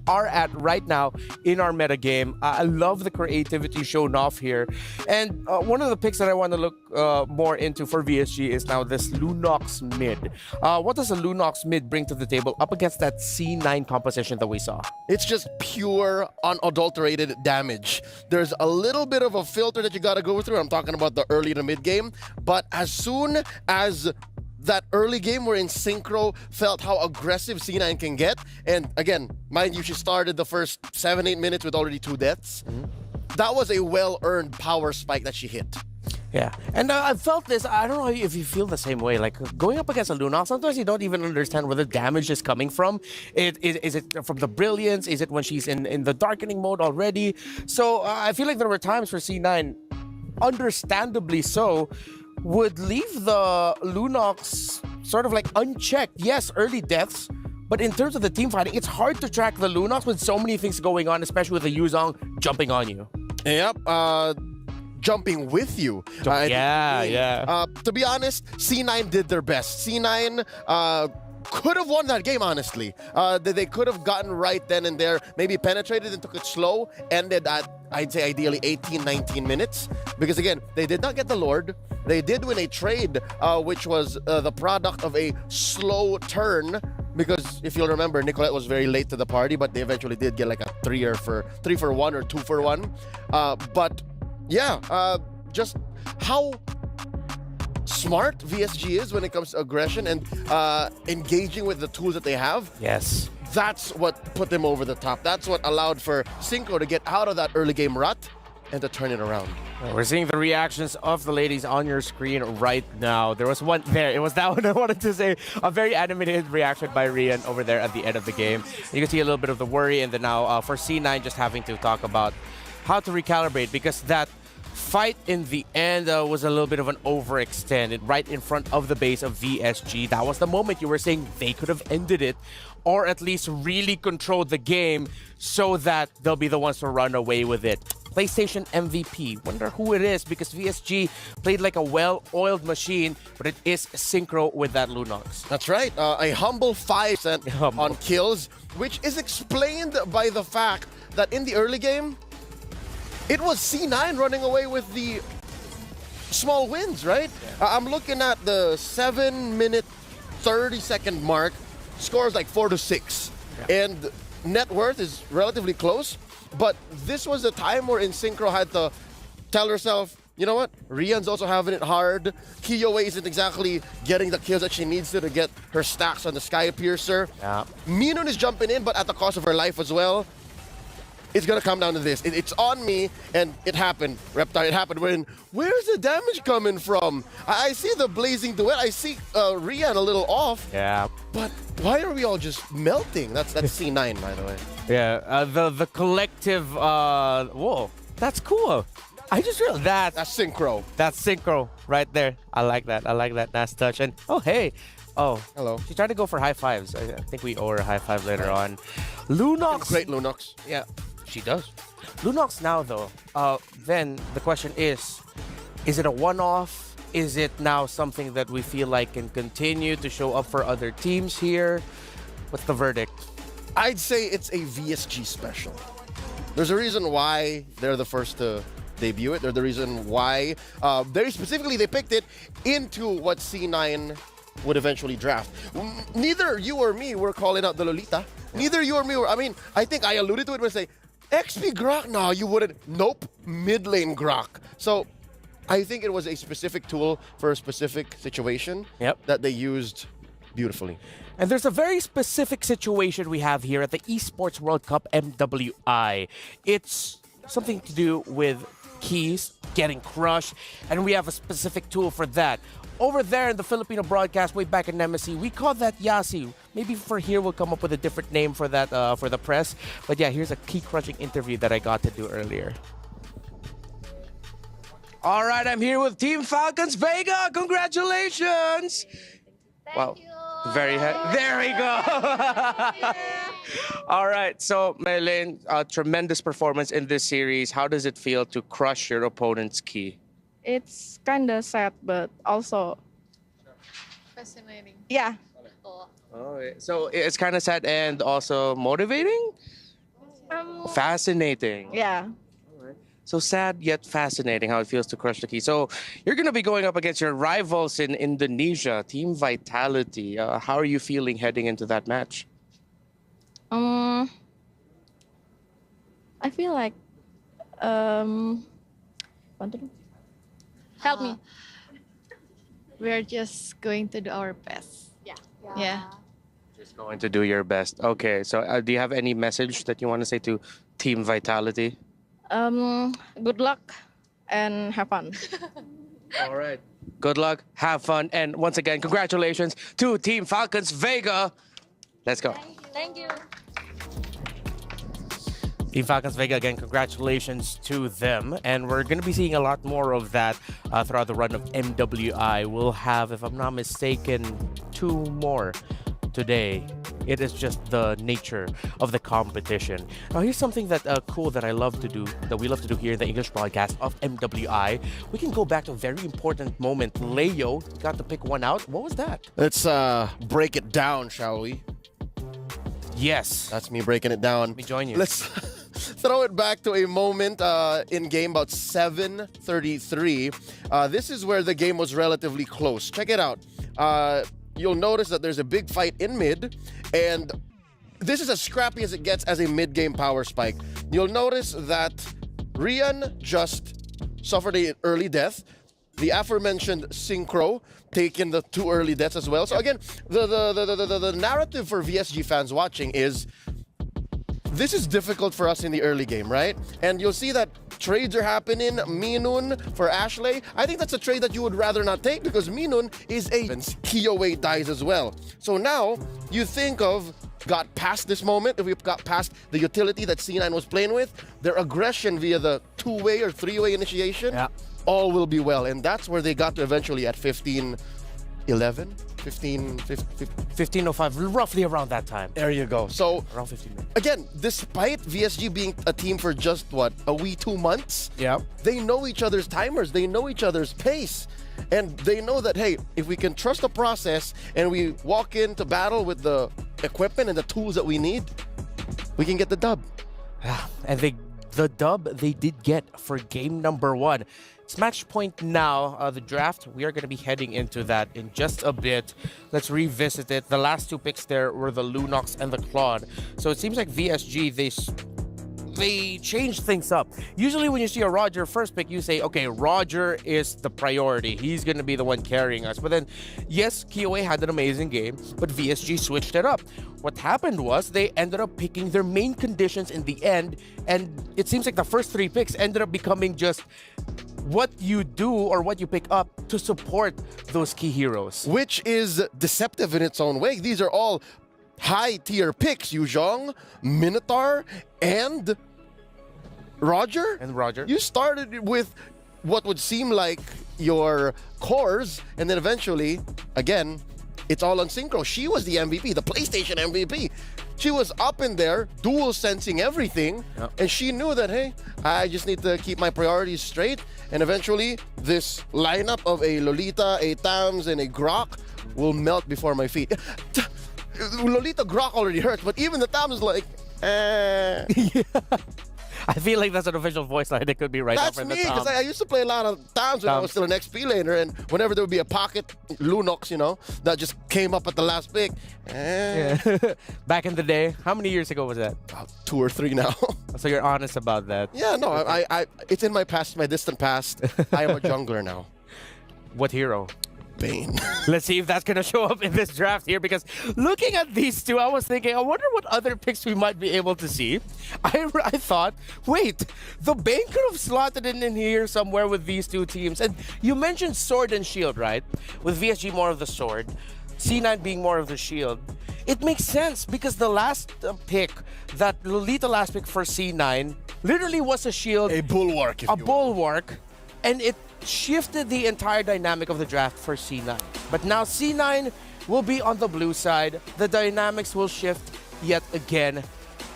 at right now in our meta game. I love the creativity shown off here. And one of the picks that I want to look more into for VSG is now this Lunox mid. What does a Lunox mid bring to the table up against that C9 composition that we saw? It's just pure, unadulterated damage. There's a little bit of a filter that you got to go through. I'm talking about the early to mid game. But as soon as that early game wherein Synchro felt how aggressive C9 can get, and again, mind you, she started the first 7-8 minutes with already 2 deaths. That was a well-earned power spike that she hit. Yeah, and I felt this. I don't know if you feel the same way. Like going up against a Lunox, sometimes you don't even understand where the damage is coming from. Is it from the brilliance? Is it when she's in the darkening mode already? So I feel like there were times for C9, understandably so, would leave the Lunox sort of like unchecked. Yes, early deaths, but in terms of the team fighting, it's hard to track the Lunox with so many things going on, especially with the Yuzong jumping on you. Yep, jumping with you. To be honest, C9 did their best. C9 could have won that game, honestly. They could have gotten right then and there, maybe penetrated and took it slow, ended at, I'd say, ideally 18, 19 minutes. Because again, they did not get the Lord. They did win a trade, which was the product of a slow turn. Because if you'll remember, Nicolette was very late to the party, but they eventually did get like a 3 for 1 or 2 for 1. But yeah, just how smart VSG is when it comes to aggression and engaging with the tools that they have. Yes. That's what put them over the top. That's what allowed for Synchro to get out of that early game rut and to turn it around. We're seeing the reactions of the ladies on your screen right now. There was one there. It was that one I wanted to say. A very animated reaction by Rian over there at the end of the game. You can see a little bit of the worry, and then now for C9 just having to talk about how to recalibrate, because that fight in the end was a little bit of an overextend right in front of the base of VSG. That was the moment you were saying they could have ended it, or at least really controlled the game so that they'll be the ones to run away with it. PlayStation MVP. Wonder who it is, because VSG played like a well-oiled machine, but it is Synchro with that Lunox. That's right. A humble 5% on kills, which is explained by the fact that in the early game, it was C9 running away with the small wins, right? I'm looking at the 7-minute, 30-second mark. Scores like 4-6. And net worth is relatively close. But this was a time where Synchro had to tell herself, you know what? Rian's also having it hard. Kiyoi isn't exactly getting the kills that she needs to get her stacks on the Sky Piercer. Yeah. Minun is jumping in, but at the cost of her life as well. It's going to come down to this. It's on me, and it happened. Reptar, it happened when, where's the damage coming from? I see the blazing duet. I see Rian a little off. Yeah. But why are we all just melting? That's C9, by the way. Yeah, the collective, whoa, that's cool. I just realized that. That's Synchro. That's Synchro right there. I like that. I like that nice touch. And, oh, hey. Oh, hello. She tried to go for high fives. I think we owe her a high five later on. Lunox. Great Lunox. Yeah, she does. Lunox now, though, then the question is it a one-off? Is it now something that we feel like can continue to show up for other teams here? What's the verdict? I'd say it's a VSG special. There's a reason why they're the first to debut it. There's the reason why, very specifically, they picked it into what C9 would eventually draft. Neither you or me were calling out the Lolita. Neither you or me were, I think I alluded to it when I say, XP Grok? No, you wouldn't. Nope, mid lane Grok. So I think it was a specific tool for a specific situation that they used beautifully. And there's a very specific situation we have here at the Esports World Cup MWI. It's something to do with keys getting crushed, and we have a specific tool for that. Over there in the Filipino broadcast, way back in MSC, we call that Yasi. Maybe for here we'll come up with a different name for that for the press. But yeah, here's a key crushing interview that I got to do earlier. All right, I'm here with Team Falcons Vega. Congratulations! Wow. Very there we go. All right, so Maylene, tremendous performance in this series. How does it feel to crush your opponent's key? It's kind of sad, but also Fascinating. Yeah. Oh, so it's kind of sad and also motivating? Fascinating. Yeah. So sad yet fascinating how it feels to crush the key. So you're going to be going up against your rivals in Indonesia, Team Vitality. How are you feeling heading into that match? I feel like help me. We're just going to do our best. Yeah. Just going to do your best. Okay, so do you have any message that you want to say to Team Vitality? Good luck and have fun. All right. Good luck, have fun, and once again, congratulations to Team Falcons Vega. Let's go. Thank you. Team Falcons Vega, again, congratulations to them. And we're going to be seeing a lot more of that throughout the run of MWI. We'll have, if I'm not mistaken, 2 more today. It is just the nature of the competition. Now, here's something that cool that I love to do, that we love to do here in the English broadcast of MWI. We can go back to a very important moment. Leo got to pick one out. What was that? Let's break it down, shall we? Yes. That's me breaking it down. Let me join you. Let's throw it back to a moment in game about 7:33. This is where the game was relatively close. Check it out. You'll notice that there's a big fight in mid, and this is as scrappy as it gets as a mid-game power spike. You'll notice that Rian just suffered an early death. The aforementioned Synchro taking the 2 early deaths as well. So again, the narrative for VSG fans watching is this is difficult for us in the early game, right? And you'll see that trades are happening. Minun for Ashley. I think that's a trade that you would rather not take because Minun is a KOA dies as well. So now you think of got past this moment, if we got past the utility that C9 was playing with, their aggression via the 2-way or 3-way initiation, all will be well. And that's where they got to eventually at 15-11? 15:05, roughly around that time. There you go. So around 15 minutes. Again, despite VSG being a team for just what, a wee 2 months, they know each other's timers, they know each other's pace, and they know that, hey, if we can trust the process and we walk into battle with the equipment and the tools that we need, we can get the dub. And the dub they did get for game number 1. It's match point now, the draft. We are going to be heading into that in just a bit. Let's revisit it. The last 2 picks there were the Lunox and the Claude. So it seems like VSG, they changed things up. Usually when you see a Roger first pick, you say, okay, Roger is the priority. He's going to be the one carrying us. But then, yes, KOA had an amazing game, but VSG switched it up. What happened was they ended up picking their main conditions in the end, and it seems like the first 3 picks ended up becoming just what you do or what you pick up to support those key heroes. Which is deceptive in its own way. These are all high-tier picks. Yuzhong, Minotaur, and Roger. You started with what would seem like your cores, and then eventually, again, it's all on Synchro. She was the MVP, the PlayStation MVP. She was up in there, dual sensing everything, and she knew that, hey, I just need to keep my priorities straight, and eventually this lineup of a Lolita, a Tams, and a Grok will melt before my feet. Lolita Grok already hurts, but even the Tams is like, I feel like that's an official voice line. It could be right. That's me, because I used to play a lot of Tams when I was still an XP laner, and whenever there would be a pocket Lunox, you know, that just came up at the last pick. Back in the day, how many years ago was that? About 2 or 3 now. So you're honest about that? Yeah, no, I it's in my past, my distant past. I am a jungler now. What hero? Bane. Let's see if that's going to show up in this draft here, because looking at these two, I was thinking, I wonder what other picks we might be able to see. I thought, wait, the Bane could have slotted in here somewhere with these 2 teams. And you mentioned Sword and Shield, right? With VSG more of the Sword, C9 being more of the Shield. It makes sense because the last pick, that Lolita last pick for C9, literally was a shield. A bulwark, if a bulwark. And it shifted the entire dynamic of the draft for C9. But now C9 will be on the blue side. The dynamics will shift yet again.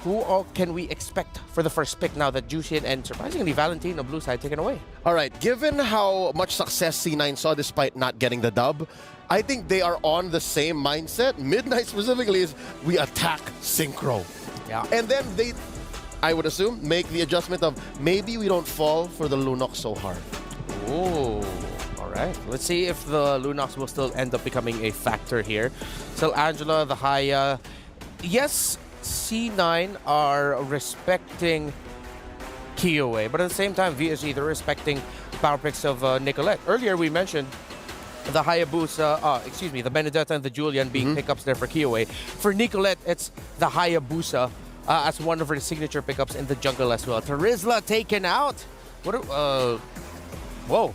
who all can we expect for the first pick now that Jushin and surprisingly Valentino blue side taken away? All right, given how much success C9 saw despite not getting the dub, I think they are on the same mindset. Midnight specifically is we attack Synchro. Yeah. And then they, I would assume, make the adjustment of maybe we don't fall for the Lunox so hard. Oh, all right. Let's see if the Lunox will still end up becoming a factor here. So Angela, the Haya, yes, C9 are respecting Kiowe, but at the same time, VSG, they're respecting power picks of Nicolette. Earlier, we mentioned the Hayabusa, the Benedetta and the Julian being pickups there for Kiowe. For Nicolette, it's the Hayabusa as one of her signature pickups in the jungle as well. Terizla taken out. Whoa,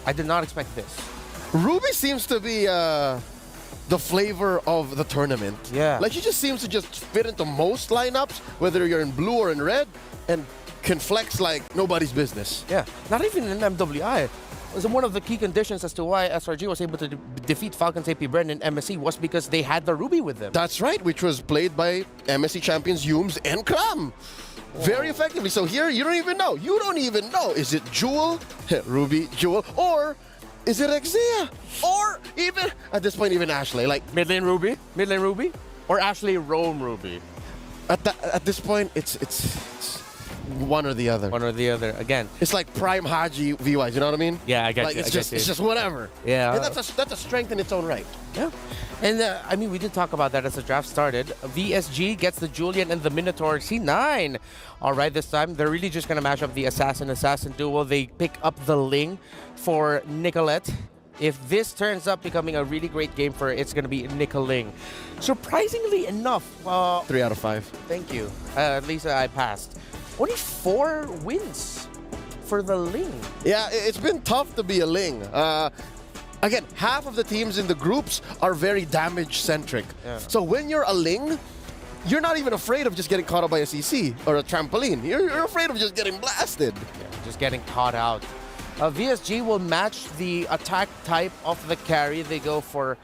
I did not expect this. Ruby seems to be the flavor of the tournament. Yeah. Like, she just seems to just fit into most lineups, whether you're in blue or in red, and can flex like nobody's business. Yeah, not even in MWI. It was one of the key conditions as to why SRG was able to defeat Falcons AP Bren in MSC was because they had the Ruby with them. That's right, which was played by MSC champions Yums and Kram. Very effectively. So here, you don't even know. You don't even know. Is it Jewel, Ruby, Jewel, or is it Exia? Or even, at this point, even Ashley. Like, Mid lane Ruby, or Ashley Roam Ruby. At this point, it's one or the other. One or the other. Again, it's like Prime Haji VYs. You know what I mean? Yeah, I get like, you. It's just whatever. Yeah. And that's a strength in its own right. Yeah. And I mean, we did talk about that as the draft started. VSG gets the Julian and the Minotaur C9. All right, this time they're really just gonna mash up the assassin duo. They pick up the Ling for Nicolette. If this turns up becoming a really great game for her, it's gonna be Nicoling. Surprisingly enough, 3 out of 5. Thank you. At least I passed. Only 4 wins for the Ling. Yeah, it's been tough to be a Ling. Again, half of the teams in the groups are very damage-centric. Yeah. So when you're a Ling, you're not even afraid of just getting caught up by a CC or a trampoline. You're afraid of just getting blasted. Yeah, just getting caught out. VSG will match the attack type of the carry. They go for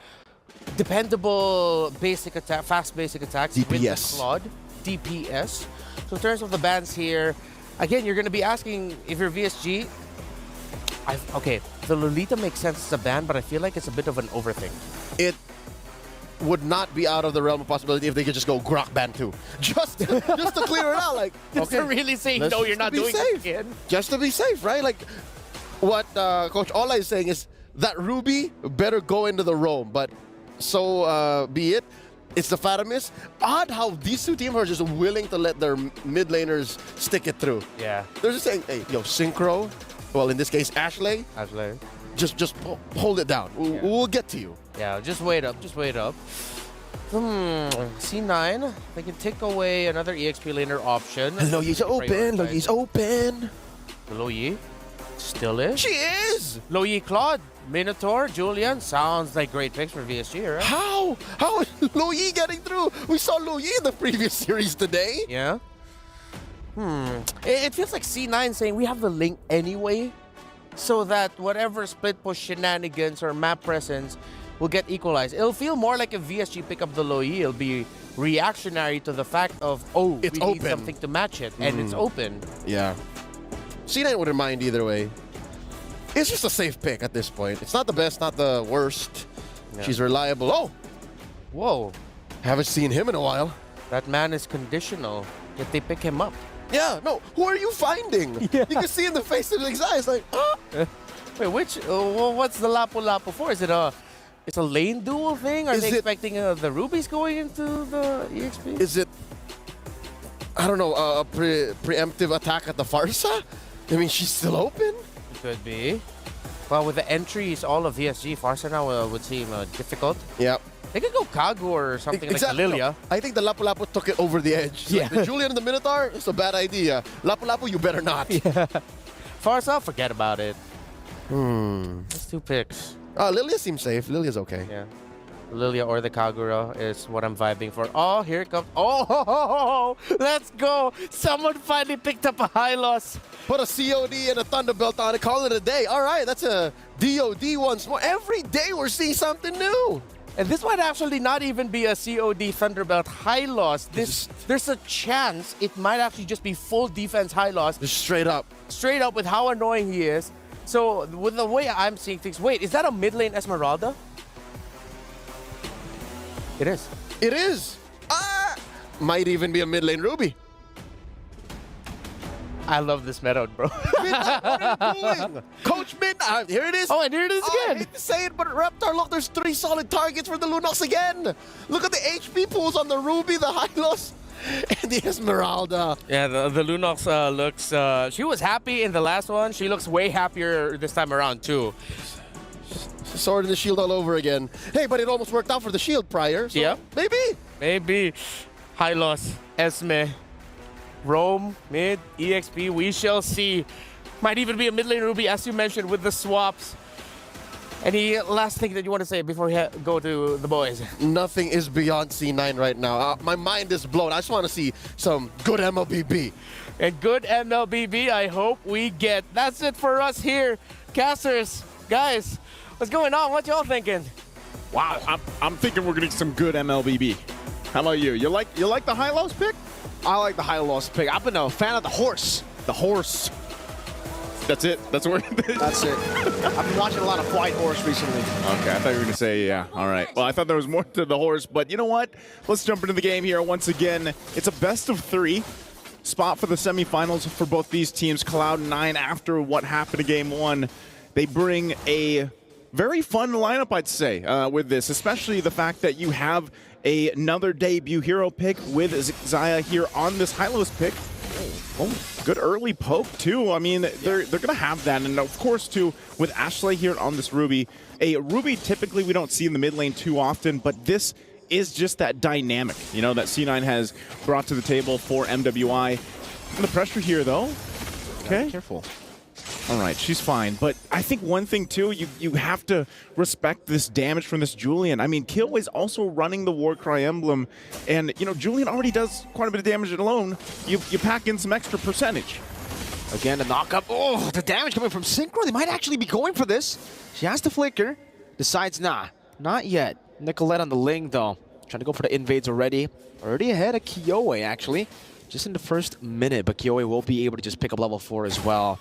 dependable basic attack, fast basic attacks with the Claude, DPS. So in terms of the bans here, again, you're going to be asking if you're VSG. Okay, the Lolita makes sense as a ban, but I feel like it's a bit of an overthink. It would not be out of the realm of possibility if they could just go Grok ban 2. Just to clear it out. Like, just to really say, no, you're not doing it again. Just to be safe, right? Like, what Coach Ola is saying is that Ruby better go into the roam, but so be it. It's the Fatamis. Odd how these two teams are just willing to let their mid laners stick it through. Yeah. They're just saying, hey, yo, Synchro, well, in this case, Ashley, just hold it down. We'll get to you. Yeah, just wait up. C9, they can take away another EXP laner option. Loyi's open. Loyi's open. Loyi still is. She is. Loyi, Claude, Minotaur, Julian. Sounds like great picks for VSG, right? How is Loyi getting through? We saw Loyi in the previous series today. Yeah. It feels like C9 saying we have the link anyway, so that whatever split push shenanigans or map presence will get equalized. It'll feel more like if VSG pick up the Loyi, it'll be reactionary to the fact of, oh, it's we open. need something to match it, and it's open. Yeah. C9 wouldn't mind either way. It's just a safe pick at this point. It's not the best, not the worst. Yeah. She's reliable. Oh! Whoa. Haven't seen him in a while. That man is conditional, yet they pick him up. Yeah, no. Who are you finding? Yeah. You can see in the face of his eyes, like, Wait, which? What's the Lapu-Lapu for? Is it it's a lane duel thing? Are they expecting the rubies going into the EXP? Is it, I don't know, a preemptive attack at the Farsa? I mean, she's still open? It could be. Well, with the entries, all of VSG, Farsa now would seem difficult. Yeah. They could go Kagu or something like Lilia. No, I think the Lapu-Lapu took it over the edge. Yeah. Like the Julian and the Minotaur, it's a bad idea. Lapu-Lapu, you better not. Yeah. Farsa, forget about it. That's 2 picks. Lilia seems safe. Lilia's okay. Yeah. Lilia or the Kagura is what I'm vibing for. Oh, here it comes. Oh, let's go. Someone finally picked up a high loss. Put a COD and a Thunderbelt on it. Call it a day. All right, that's a DOD once more. Every day we're seeing something new. And this might actually not even be a COD Thunderbelt high loss. There's a chance it might actually just be full defense high loss. Just straight up. Straight up with how annoying he is. So with the way I'm seeing things, wait, is that a mid lane Esmeralda? It is. It is. Might even be a mid lane Ruby. I love this meta, bro. Midnight, what are you doing? Coach Midnight, here it is. Oh, and here it is again. I hate to say it, but Reptar, look, there's 3 solid targets for the Lunox again. Look at the HP pools on the Ruby, the Hylos, and the Esmeralda. Yeah, the Lunox looks, she was happy in the last one. She looks way happier this time around, too. Sword and the shield all over again. Hey, but it almost worked out for the shield prior. So yeah. Maybe. Maybe. Hylos, Esme, Rome, mid, EXP, we shall see. Might even be a mid lane Ruby, as you mentioned, with the swaps. Any last thing that you want to say before we go to the boys? Nothing is beyond C9 right now. My mind is blown. I just want to see some good MLBB. And good MLBB, I hope we get. That's it for us here. Casters, guys, what's going on? What y'all thinking? Wow, I'm thinking we're getting some good MLBB. How about you? You like the high-lows pick? I like the high-lows pick. I've been a fan of the horse. The horse. That's it? That's where That's it. I've been watching a lot of White Horse recently. Okay, I thought you were going to say, yeah. All right. Well, I thought there was more to the horse, but you know what? Let's jump into the game here once again. It's a best of 3 spot for the semifinals for both these teams. Cloud9, after what happened in Game 1, they bring a very fun lineup, I'd say, with this, especially the fact that you have another debut hero pick with Xayah here on this Hylos pick. Oh, good early poke, too. I mean, they're going to have that. And, of course, too, with Ashley here on this Ruby. A Ruby, typically, we don't see in the mid lane too often, but this is just that dynamic, you know, that C9 has brought to the table for MWI. And the pressure here, though. Okay. Careful. All right, she's fine. But I think one thing, too, you have to respect this damage from this Julian. I mean, Killway's also running the Warcry emblem. And, you know, Julian already does quite a bit of damage alone. You pack in some extra percentage. Again, the knock-up. Oh, the damage coming from Synchro. They might actually be going for this. She has to flicker. Decides, nah, not yet. Nicolette on the Ling, though. Trying to go for the invades already. Already ahead of Kiyoi, actually. Just in the first minute, but Kiyoi will be able to just pick up level 4 as well.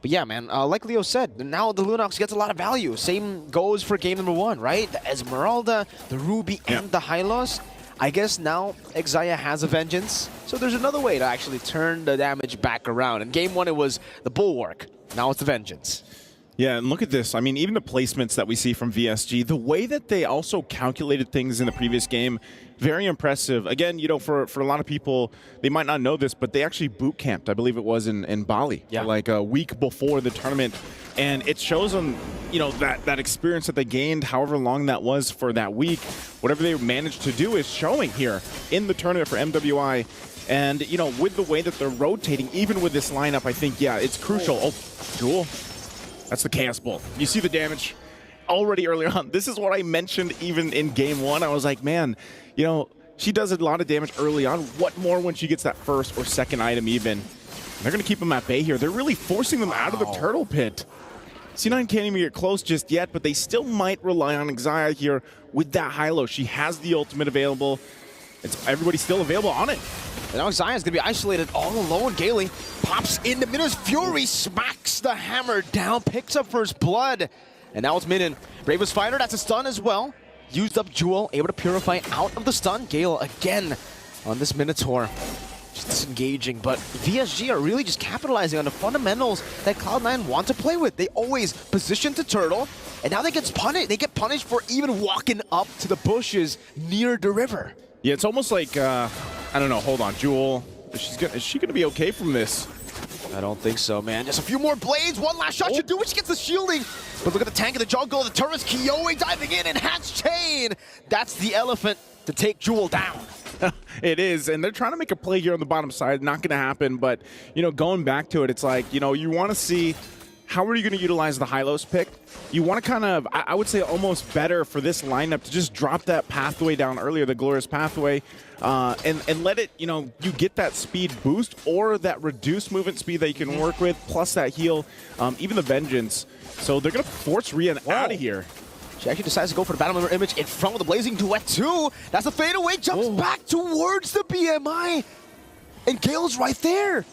But yeah, man, like Leo said, now the Lunox gets a lot of value. Same goes for game number 1, right? The Esmeralda, the Ruby, and the Hylos. I guess now Xayah has a Vengeance, so there's another way to actually turn the damage back around. In game 1, it was the Bulwark. Now it's the Vengeance. Yeah, and look at this. I mean, even the placements that we see from VSG, the way that they also calculated things in the previous game, very impressive. Again, you know, for a lot of people, they might not know this, but they actually boot camped, I believe it was in Bali, like a week before the tournament. And it shows them, you know, that experience that they gained, however long that was for that week. Whatever they managed to do is showing here in the tournament for MWI. And, you know, with the way that they're rotating, even with this lineup, I think, yeah, it's crucial. Oh, Jewel. That's the Chaos Bolt. You see the damage already early on. This is what I mentioned even in game 1. I was like, man, you know, she does a lot of damage early on. What more when she gets that first or second item even? They're going to keep them at bay here. They're really forcing them out of the turtle pit. C9 can't even get close just yet, but they still might rely on Xayah here with that Hylo. She has the ultimate available. Everybody's still available on it. And now Xayah's going to be isolated all alone. Gaily pops into Minna's Fury, smacks the hammer down, picks up first blood. And now it's Minnan. Bravest Fighter, that's a stun as well. Used up Jewel, able to purify out of the stun. Gale again on this Minotaur. Just disengaging, but VSG are really just capitalizing on the fundamentals that Cloud9 want to play with. They always position to turtle, and now they get punished for even walking up to the bushes near the river. Yeah, it's almost like, I don't know, hold on, Jewel, is she gonna be okay from this? I don't think so, man. Just a few more blades, one last shot should do it. She gets the shielding, but look at the tank in the jungle, the turrets, Kiyoi diving in, enhanced chain. That's the elephant to take Jewel down. It is, and they're trying to make a play here on the bottom side. Not going to happen, but, you know, going back to it, it's like, you know, you want to see how are you going to utilize the Hylos pick. You want to kind of, I would say almost better for this lineup to just drop that pathway down earlier, the Glorious Pathway, and let it, you know, you get that speed boost or that reduced movement speed that you can work with, plus that heal, even the Vengeance. So they're going to force Rian out of here. She actually decides to go for the battle member image in front of the Blazing Duet too. That's a fadeaway, jumps back towards the BMI. And Gale's right there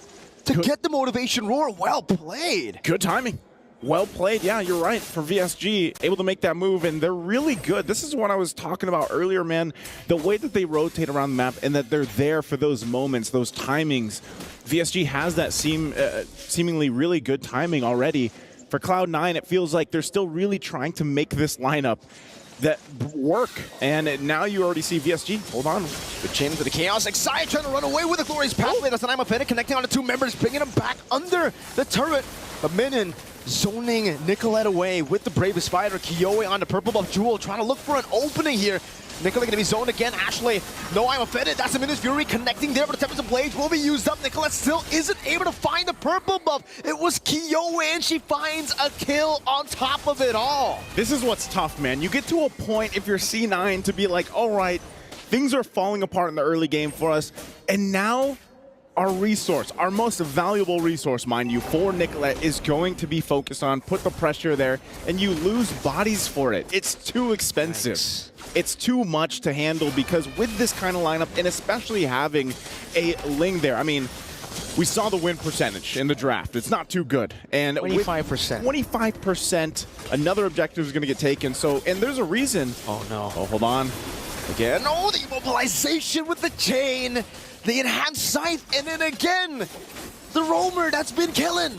to get the motivation roar. Well played. Good timing. Well played. Yeah, you're right. For VSG, able to make that move, and they're really good. This is what I was talking about earlier, man. The way that they rotate around the map and that they're there for those moments, those timings. VSG has that seemingly really good timing already. For Cloud9, it feels like they're still really trying to make this lineup that work. And now you already see VSG. Hold on. Good chain into the Chaos. Excited trying to run away with the Glorious Pathway. That's an Imafetta connecting on the two members, bringing them back under the turret. But Minin zoning Nicolette away with the Bravest Fighter. Kyoe on the purple buff. Jewel trying to look for an opening here. Nicolette gonna be zoned again. Ashley, no, I'm offended. That's a Minus Fury connecting there, but the Tempest of Blades will be used up. Nicolette still isn't able to find the purple buff. It was Kyoe, and she finds a kill on top of it all. This is what's tough, man. You get to a point if you're C9 to be like, all right, things are falling apart in the early game for us, and now our resource, our most valuable resource, mind you, for Nicolette is going to be focused on, put the pressure there, and you lose bodies for it. It's too expensive. Thanks. It's too much to handle because with this kind of lineup, and especially having a Ling there, I mean, we saw the win percentage in the draft. It's not too good. And 25%. 25%, another objective is going to get taken. So, and there's a reason. Oh, no. Oh, hold on. Again, oh, the immobilization with the chain. The enhanced scythe, and then again, the roamer that's been killing.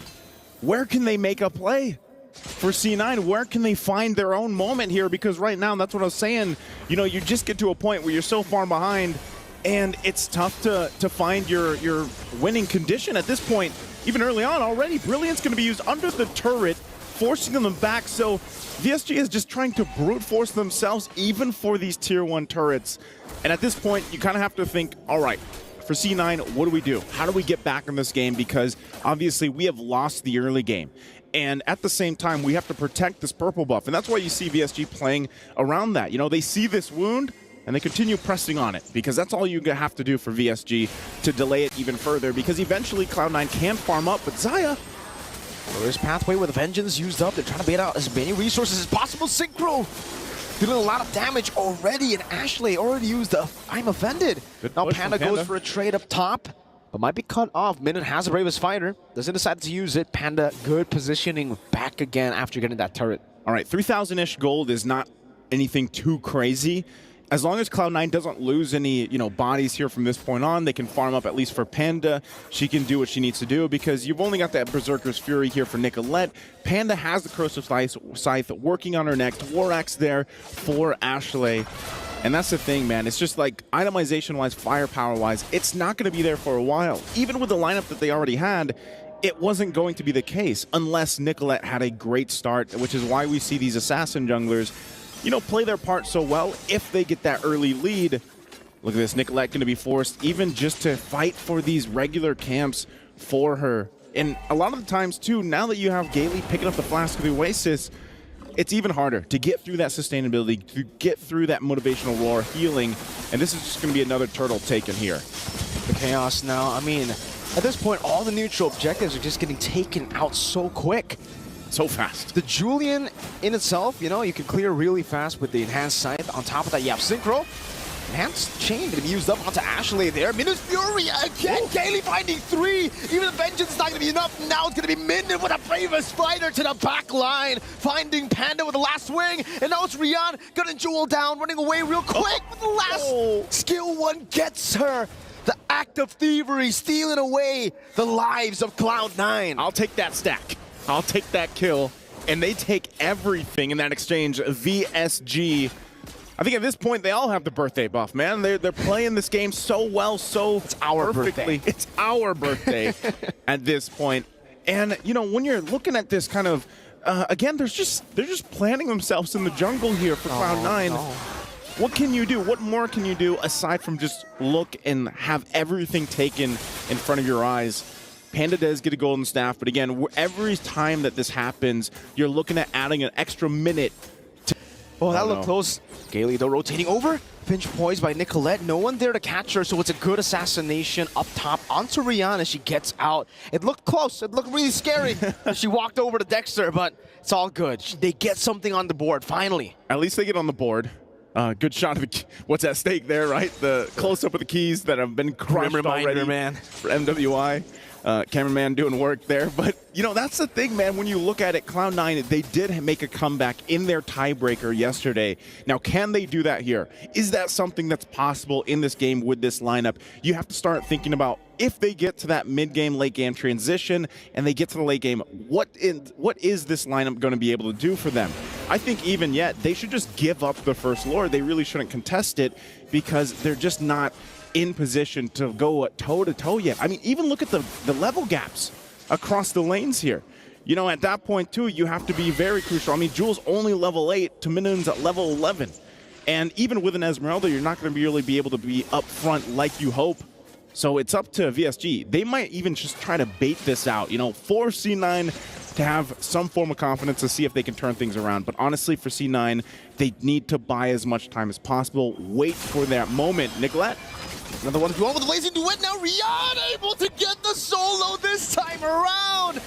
Where can they make a play for C9? Where can they find their own moment here? Because right now, that's what I was saying, you know, you just get to a point where you're so far behind, and it's tough to find your winning condition at this point. Even early on already, Brilliant's going to be used under the turret, forcing them back. So VSG is just trying to brute force themselves, even for these tier 1 turrets. And at this point, you kind of have to think, all right, for C9, what do? How do we get back in this game? Because obviously we have lost the early game. And at the same time, we have to protect this purple buff. And that's why you see VSG playing around that. You know, they see this wound and they continue pressing on it because that's all you have to do for VSG to delay it even further because eventually Cloud9 can farm up. But Xayah, Glorious Pathway with Vengeance used up. They're trying to bait out as many resources as possible. Synchro dealing a lot of damage already, and Ashley already used the I'm Offended. Now Panda goes for a trade up top, but might be cut off. Minin has the Bravest Fighter. Doesn't decide to use it. Panda, good positioning back again after getting that turret. All right, 3,000-ish gold is not anything too crazy. As long as Cloud9 doesn't lose any, bodies here from this point on, they can farm up at least for Panda. She can do what she needs to do because you've only got that Berserker's Fury here for Nicolette. Panda has the Corrosive Scythe working on her neck. Dworak's there for Ashley. And that's the thing, man. It's just like itemization-wise, firepower-wise, it's not going to be there for a while. Even with the lineup that they already had, it wasn't going to be the case unless Nicolette had a great start, which is why we see these assassin junglers play their part so well if they get that early lead. Look at this, Nicolette going to be forced even just to fight for these regular camps for her. And a lot of the times, too, now that you have Gailey picking up the Flask of the Oasis, it's even harder to get through that sustainability, to get through that motivational roar, healing, and this is just going to be another turtle taken here. The Chaos now, I mean, at this point, all the neutral objectives are just getting taken out so quick. So fast. The Julian in itself, you can clear really fast with the Enhanced Scythe. On top of that, you have Synchro. Enhanced Chain going to be used up onto Ashley there. Minus Fury again. Gailey finding 3. Even the Vengeance is not going to be enough. Now it's going to be Minden with a Bravest Fighter to the back line. Finding Panda with the last swing. And now it's Rian gunning Jewel down, running away real quick. But the last skill one gets her. The act of thievery, stealing away the lives of Cloud9. I'll take that stack. I'll take that kill, and they take everything in that exchange. VSG, I think at this point they all have the birthday buff, man. They're playing this game so well, so it's our perfectly. Birthday. It's our birthday at this point. And when you're looking at this kind of, again, they're just planting themselves in the jungle here for Cloud9. No. What can you do? What more can you do aside from just look and have everything taken in front of your eyes? Panda does get a golden staff, but again, every time that this happens, you're looking at adding an extra minute. Oh, that looked close. Gailey, though, rotating over. Pinch poised by Nicolette. No one there to catch her, so it's a good assassination up top onto Rihanna as she gets out. It looked close. It looked really scary as she walked over to Dexter, but it's all good. They get something on the board, finally. At least they get on the board. Good shot of the what's at stake there, right? The close-up of the keys that have been crushed already man. For MWI. Cameraman doing work there. But, you know, that's the thing, man. When you look at it, Cloud9, they did make a comeback in their tiebreaker yesterday. Now, can they do that here? Is that something that's possible in this game with this lineup? You have to start thinking about if they get to that mid-game, late-game transition and they get to the late game, what is this lineup going to be able to do for them? I think even yet, they should just give up the first Lord. They really shouldn't contest it because they're just not in position to go toe-to-toe yet. I mean, even look at the level gaps across the lanes here. You know, at that point, too, you have to be very crucial. I mean, Jules only level 8 to Minun's at level 11. And even with an Esmeralda, you're not going to really be able to be up front like you hope. So it's up to VSG. They might even just try to bait this out, you know, for C9 to have some form of confidence to see if they can turn things around. But honestly, for C9, they need to buy as much time as possible. Wait for that moment. Nicolette? Another one going with the Blazing Duet now. Rihanna able to get the solo this time around.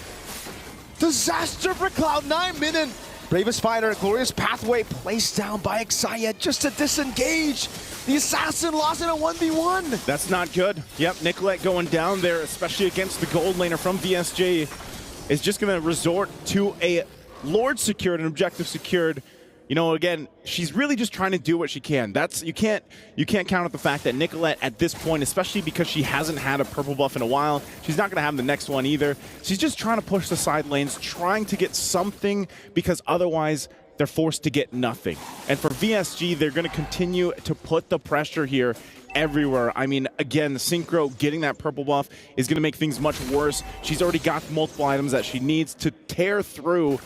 Disaster for Cloud9. Minun, bravest fighter, glorious pathway placed down by Xayah just to disengage. The assassin lost in a 1v1. That's not good. Yep, Nicolette going down there, especially against the gold laner from VSG, is just going to resort to a Lord secured, an objective secured. You know, again, she's really just trying to do what she can. That's you can't count out the fact that Nicolette at this point, especially because she hasn't had a purple buff in a while, she's not going to have the next one either. She's just trying to push the side lanes, trying to get something because otherwise they're forced to get nothing. And for VSG, they're going to continue to put the pressure here everywhere. I mean, again, Synchro getting that purple buff is going to make things much worse. She's already got multiple items that she needs to tear through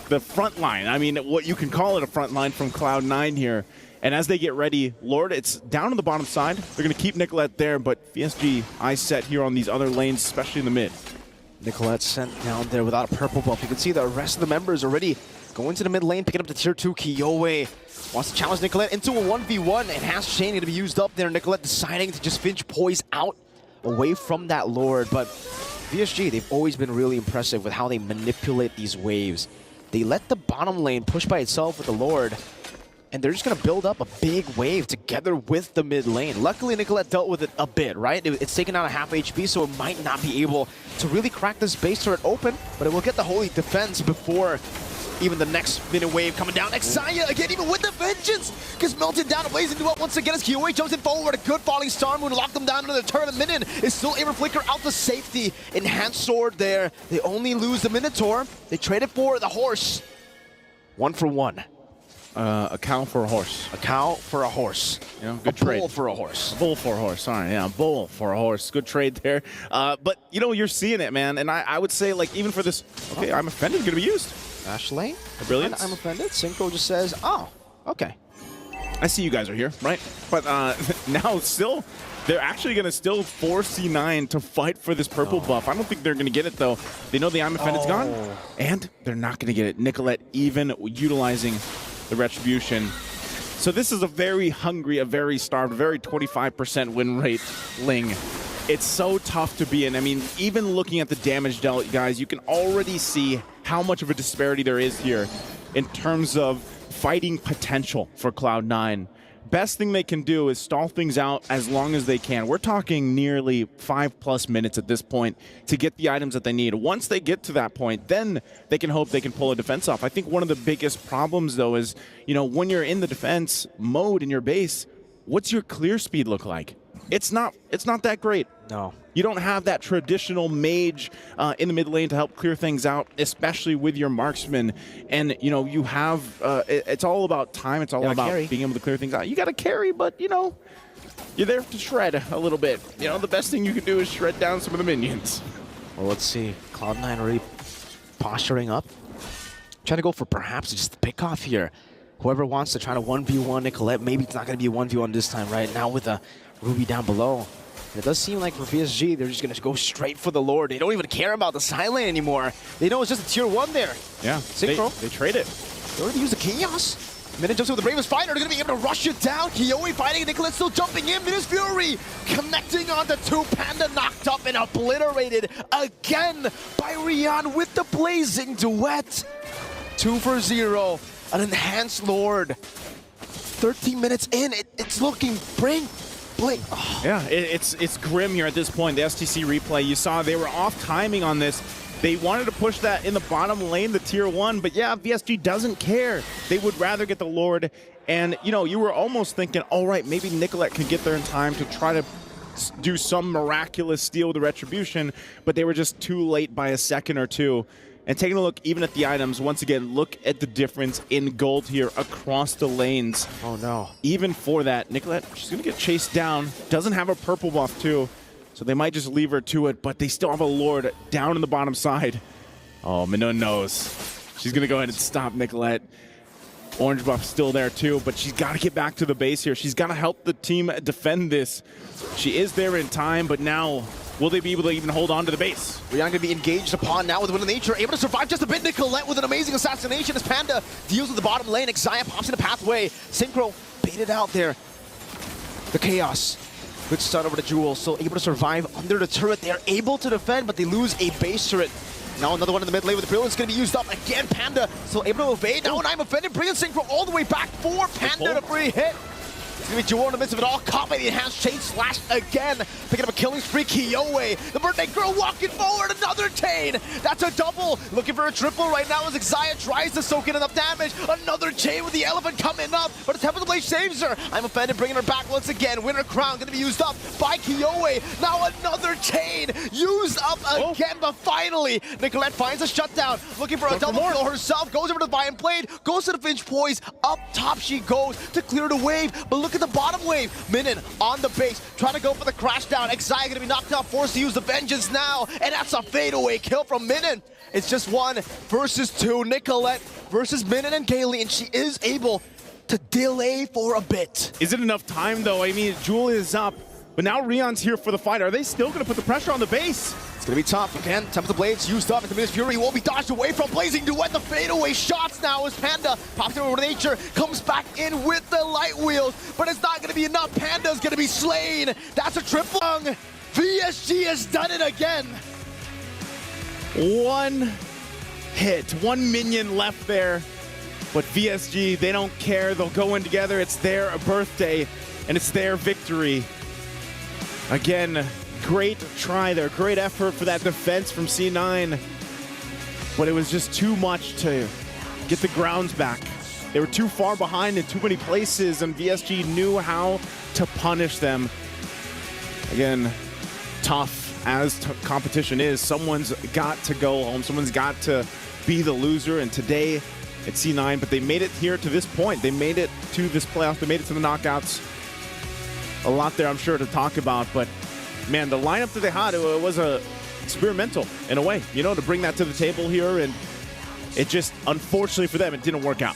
the front line. I mean, what you can call it a front line from Cloud9 here. And as they get ready, Lord, it's down on the bottom side. They're going to keep Nicolette there, but VSG eyes set here on these other lanes, especially in the mid. Nicolette sent down there without a purple buff. You can see the rest of the members already going to the mid lane, picking up the tier 2. Kiyoi wants to challenge Nicolette into a 1v1 and has Shane going to be used up there. Nicolette deciding to just finch poise out away from that Lord, but VSG, they've always been really impressive with how they manipulate these waves. They let the bottom lane push by itself with the Lord, and they're just going to build up a big wave together with the mid lane. Luckily, Nicolette dealt with it a bit, right? It's taken out a half HP, so it might not be able to really crack this base turret open, but it will get the holy defense before even the next minute wave coming down. Xayah again, even with the vengeance, gets melted down. Blazing Duet once again as Kiyoi jumps in forward. A good falling star moon, lock them down into the turret. Minun is still able to flicker out to safety. Enhanced sword there. They only lose the Minotaur. They traded for the horse. 1 for 1. A cow for a horse. A cow for a horse. You know, good trade. Bull for a horse. A bull for a horse. Sorry, yeah, bull for a horse. Good trade there. But, you know, you're seeing it, man. And I would say, like, even for this, okay, I'm offended, going to be used. Dash lane. Brilliant. I'm offended. Synchro just says, oh, okay. I see you guys are here, right? But now still, they're actually going to still force C9 to fight for this purple buff. I don't think they're going to get it, though. They know the I'm offended's gone, and they're not going to get it. Nicolette even utilizing the retribution. So this is a very hungry, a very starved, very 25% win rate Ling. It's so tough to be in. I mean, even looking at the damage dealt, guys, you can already see how much of a disparity there is here in terms of fighting potential for Cloud9. Best thing they can do is stall things out as long as they can. We're talking nearly 5+ minutes at this point to get the items that they need. Once they get to that point, then they can hope they can pull a defense off. I think one of the biggest problems, though, is, you know, when you're in the defense mode in your base, what's your clear speed look like? It's not that great. No. You don't have that traditional mage in the mid lane to help clear things out, especially with your marksman. And, you know, you have, it's all about time. It's all about being able to clear things out. You got to carry, but, you know, you're there to shred a little bit. You know, the best thing you can do is shred down some of the minions. Well, let's see. Cloud9 already posturing up. Trying to go for perhaps just the pick off here. Whoever wants to try to 1v1 Nicolette, maybe it's not going to be a 1v1 this time, right? Now with a Ruby down below. And it does seem like for PSG, they're just going to go straight for the Lord. They don't even care about the side lane anymore. They know it's just a tier 1 there. Yeah, Synchro. they trade it. They already used the Chaos. Minute jumps in with the bravest fighter. They're going to be able to rush it down. Kiyoe fighting. Nicolette still jumping in. Minus Fury connecting onto two. Panda knocked up and obliterated again by Rian with the blazing duet. 2 for 0. An enhanced Lord. 13 minutes in. It's looking blink. Oh. Yeah, it's grim here at this point. The STC replay, you saw they were off timing on this. They wanted to push that in the bottom lane, the tier 1, but yeah, VSG doesn't care. They would rather get the Lord, and you know, you were almost thinking, all right, maybe Nicolette could get there in time to try to do some miraculous steal with the Retribution, but they were just too late by a second or two. And taking a look even at the items, once again, look at the difference in gold here across the lanes. Oh no. Even for that, Nicolette, she's gonna get chased down, doesn't have a purple buff too. So they might just leave her to it, but they still have a Lord down in the bottom side. Oh, Minun knows. She's going to go ahead and stop Nicolette. Orange buff still there too, but she's got to get back to the base here. She's got to help the team defend this. She is there in time, but now will they be able to even hold on to the base? Rian going to be engaged upon now with Wind of Nature, able to survive just a bit. Nicolette with an amazing assassination as Panda deals with the bottom lane. Xayah pops in the pathway. Synchro baited out there. The Chaos. Good stun over to Jewel, still able to survive under the turret. They are able to defend, but they lose a base turret. Now another one in the mid lane with the Brilliance going to be used up. Again, Panda still able to evade. Now an I'm offended, bringing Synchro all the way back for Panda to free hit. It's going to be Jewel in the midst of it all, caught by the enhanced chain slash again. Picking up a killing spree, Kiyoe. The birthday girl walking forward, another chain. That's a double. Looking for a triple right now as Xayah tries to soak in enough damage. Another chain with the elephant coming up, but the Temple of the Blade saves her. I'm offended, bringing her back once again. Winter Crown going to be used up by Kiyoe. Now another chain used up again, but finally, Nicolette finds a shutdown. Looking for a double kill herself, goes over to the Vine Blade, goes to the Finch Poise. Up top she goes to clear the wave, but look at the bottom wave. Minun on the base, trying to go for the crash down. Xayah going to be knocked out, forced to use the Vengeance now, and that's a fadeaway kill from Minun. It's just 1 versus 2. Nicolette versus Minun and Kaylee, and she is able to delay for a bit. Is it enough time though? I mean, Jewel is up, but now Rion's here for the fight. Are they still going to put the pressure on the base? It's going to be tough. Again, Temple of the Blades used up into Minus Fury. Won't be dodged away from Blazing Duet. The fadeaway shots now as Panda pops over to Nature, comes back in with the light wheels, but it's not going to be enough. Panda's going to be slain. That's a triple. VSG has done it again. 1 hit, 1 minion left there, but VSG, they don't care. They'll go in together. It's their birthday, and it's their victory. Again, great try there, great effort for that defense from C9, but it was just too much to get the grounds back. They were too far behind in too many places, and VSG knew how to punish them. Again, tough as competition is, someone's got to go home, someone's got to be the loser, and today it's C9, but they made it here to this point. They made it to this playoff, they made it to the knockouts. A lot there, I'm sure, to talk about, but man, the lineup that they had, it was experimental in a way, you know, to bring that to the table here, and it just, unfortunately for them, it didn't work out.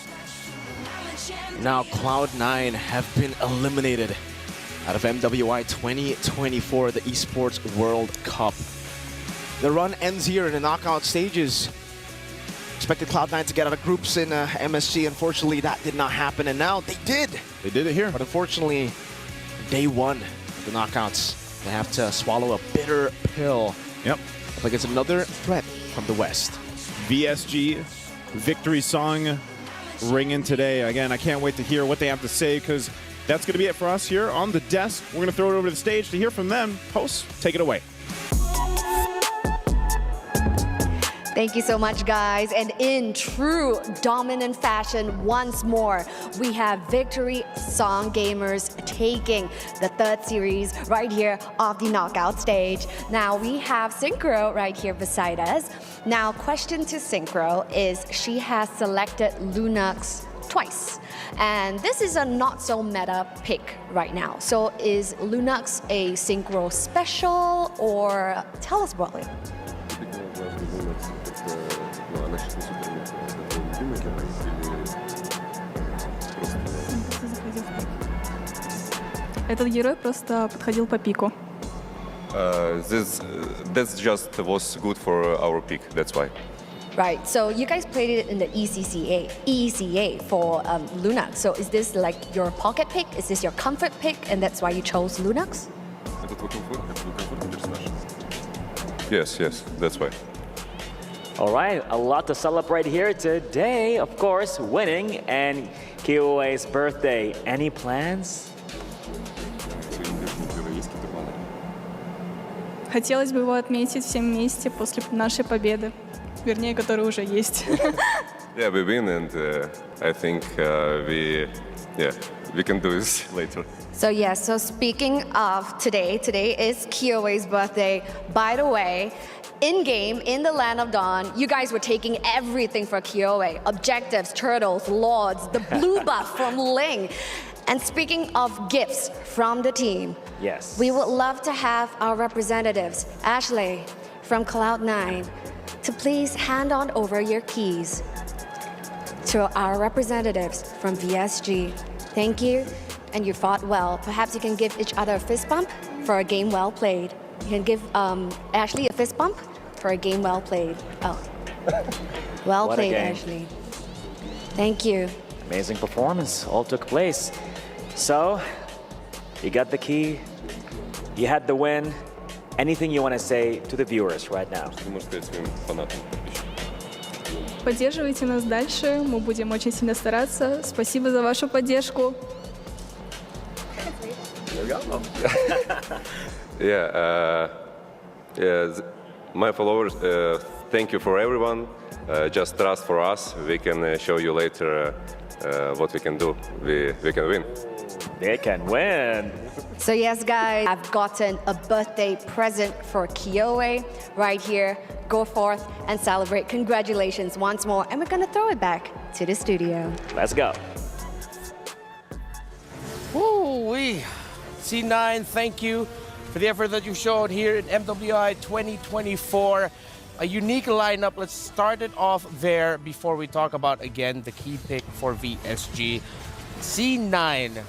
Now Cloud9 have been eliminated out of MWI 2024, the Esports World Cup. The run ends here in the knockout stages. Expected Cloud9 to get out of groups in MSC. Unfortunately, that did not happen, and now they did. They did it here. But unfortunately, day 1 of the knockouts, they have to swallow a bitter pill. Yep. Up against another threat from the West. VSG victory song ringing today. Again, I can't wait to hear what they have to say, because that's going to be it for us here on the desk. We're going to throw it over to the stage to hear from them. Hosts, take it away. Thank you so much, guys. And in true dominant fashion, once more, we have Victory Song Gamers taking the 3rd series right here off the knockout stage. Now we have Synchro right here beside us. Now, question to Synchro is she has selected Lunox twice. And this is a not so meta pick right now. So is Lunox a Synchro special, or tell us about it? Этот герой просто подходил по пику. That's just was good for our pick, that's why. Right, so you guys played it in the ECA for Lunax. So is this like your pocket pick? Is this your comfort pick, and that's why you chose Lunax? Yes, that's why. All right, a lot to celebrate here today. Of course, winning and KOA's birthday. Any plans? Хотелось бы его отметить всем вместе после нашей победы. Вернее, которая уже есть. Yeah, we win, and I think we can do this later. So yeah, so speaking of today is KOA's birthday. By the way, in-game, in the Land of Dawn, you guys were taking everything for KOA. Objectives, turtles, lords, the blue buff from Ling. And speaking of gifts from the team, yes, we would love to have our representatives, Ashley from Cloud9, to please hand on over your keys to our representatives from VSG. Thank you, and you fought well. Perhaps you can give each other a fist bump for a game well played. You can give Ashley a fist bump for a game well played. Oh, well What a played, game. Ashley. Thank you. Amazing performance all took place. So, you got the key, you had the win. Anything you want to say to the viewers right now? Поддерживайте нас дальше, мы будем очень сильно стараться. Спасибо за вашу поддержку. There we go. My followers, thank you for everyone. Just trust for us. We can show you later what we can do. We can win. They can win. So yes, guys, I've gotten a birthday present for KOA right here. Go forth and celebrate. Congratulations once more. And we're going to throw it back to the studio. Let's go. Woo-wee. C9, thank you for the effort that you showed here in MWI 2024. A unique lineup. Let's start it off there before we talk about, again, the key pick for VSG. C9,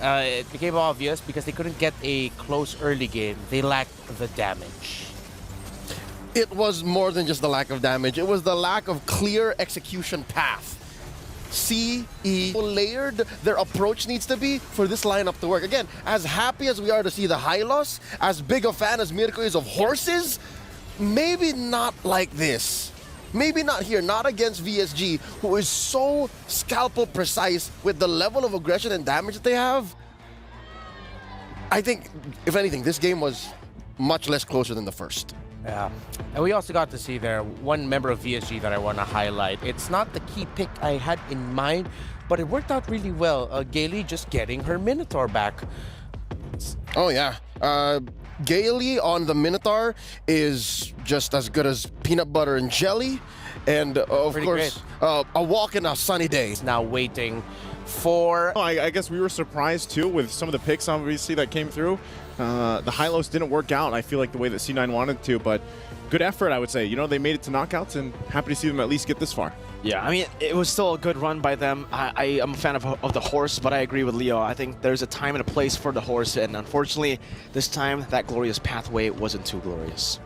it became obvious because they couldn't get a close early game. They lacked the damage. It was more than just the lack of damage. It was the lack of clear execution path. CE layered their approach needs to be for this lineup to work. Again, as happy as we are to see the Hylos, as big a fan as Mirko is of horses, maybe not like this. Maybe not here, not against VSG, who is so scalpel precise with the level of aggression and damage that they have. I think, if anything, this game was much less closer than the first. Yeah, and we also got to see there one member of VSG that I want to highlight. It's not the key pick I had in mind, but it worked out really well. Gailey just getting her Minotaur back. Oh, yeah. Gailey on the Minotaur is just as good as peanut butter and jelly. And, of Pretty course, a walk in a sunny day. Now waiting for... I guess we were surprised, too, with some of the picks, obviously, that came through. The Hylos didn't work out, I feel like, the way that C9 wanted to, but good effort, I would say. You know, they made it to knockouts, and happy to see them at least get this far. Yeah, I mean, it was still a good run by them. I am a fan of the horse, but I agree with Leo. I think there's a time and a place for the horse, and unfortunately, this time, that glorious pathway wasn't too glorious.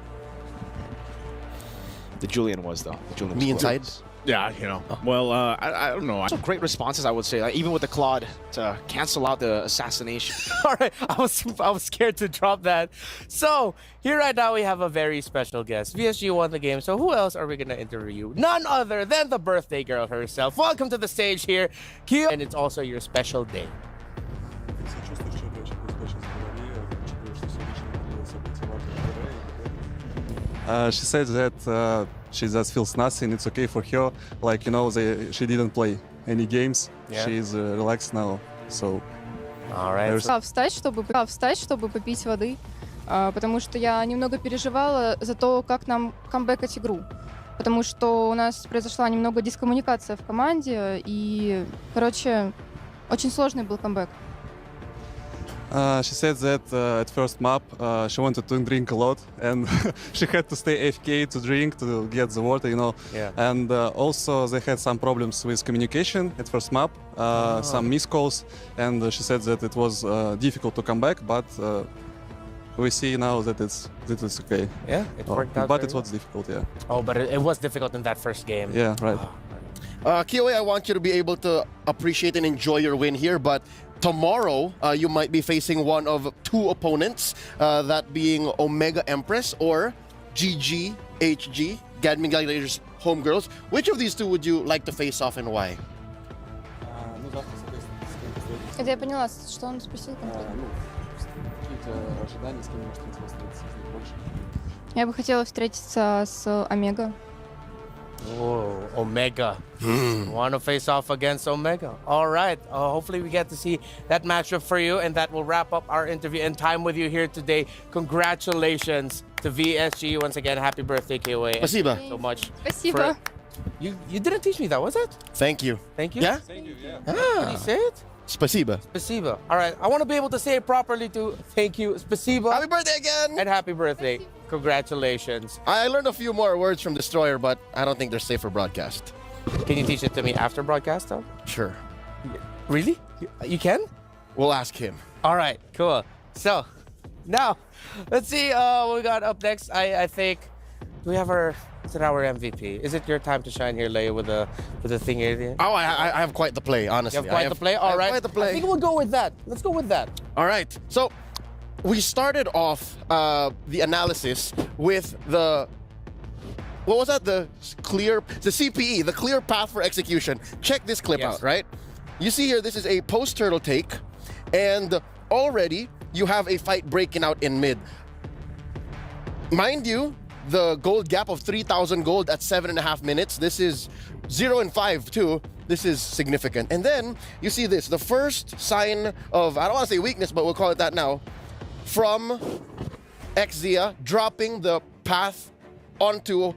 The Julian was, though. The Julian was Me inside? glorious. Yeah, you know. Well, I don't know. Some great responses, I would say. Like, even with the Claude to cancel out the assassination. All right, I was scared to drop that. So here right now we have a very special guest. VSG won the game, so who else are we gonna interview? None other than the birthday girl herself. Welcome to the stage here, Kyo, and it's also your special day. She said that she just feels nothing. It's okay for her. Like, you know, she didn't play any games. Yeah. She's relaxed now. So, all right. Встать, чтобы попить воды, потому что я немного переживала за то, как нам камбэкать игру. Потому что у нас произошла немного дискоммуникация в команде, и, короче, очень сложный был камбэк. She said that at first map she wanted to drink a lot, and she had to stay AFK to drink, to get the water, you know. Yeah. And also they had some problems with communication at first map, some missed calls, and she said that it was difficult to come back, but we see now that it's okay. Yeah, it worked out. But very it was difficult, yeah. Oh, but it was difficult in that first game. Yeah, right. KOA, I want you to be able to appreciate and enjoy your win here, but tomorrow you might be facing one of two opponents, that being Omega Empress or GGHG, Gadming Gladiators Homegirls. Which of these two would you like to face off and why? Это я поняла, что он спросил конкретно. Я бы хотела встретиться с Омега. Oh, Omega. Want to face off against Omega. All right. Hopefully we get to see that matchup for you, and that will wrap up our interview and time with you here today. Congratulations to VSG. Once again, happy birthday, KOA. Спасибо. Thank you so much. Спасибо. You didn't teach me that, was it? Thank you. Thank you? Yeah? Thank you, yeah. Did you say it? Spasiba. Spasiba. All right. I want to be able to say it properly too. Thank you. Spasiba. Happy birthday again. And happy birthday. Congratulations. I learned a few more words from Destroyer, but I don't think they're safe for broadcast. Can you teach it to me after broadcast though? Sure. Really? You can? We'll ask him. All right, cool. So, now, let's see what we got up next. I think, do we have our MVP? Is it your time to shine here, Leia, with the thing here? Oh, I have quite the play, honestly. You have quite the play? All right. Quite the play. I think we'll go with that. Let's go with that. All right. So, we started off the analysis with the... What was that? The CPE, the clear path for execution. Check this clip out, right? You see here, this is a post-turtle take, and already you have a fight breaking out in mid. Mind you, the gold gap of 3,000 gold at 7.5 minutes. This is 0 and 5 too. This is significant. And then you see this, the first sign of, I don't want to say weakness, but we'll call it that now, from X dropping the path onto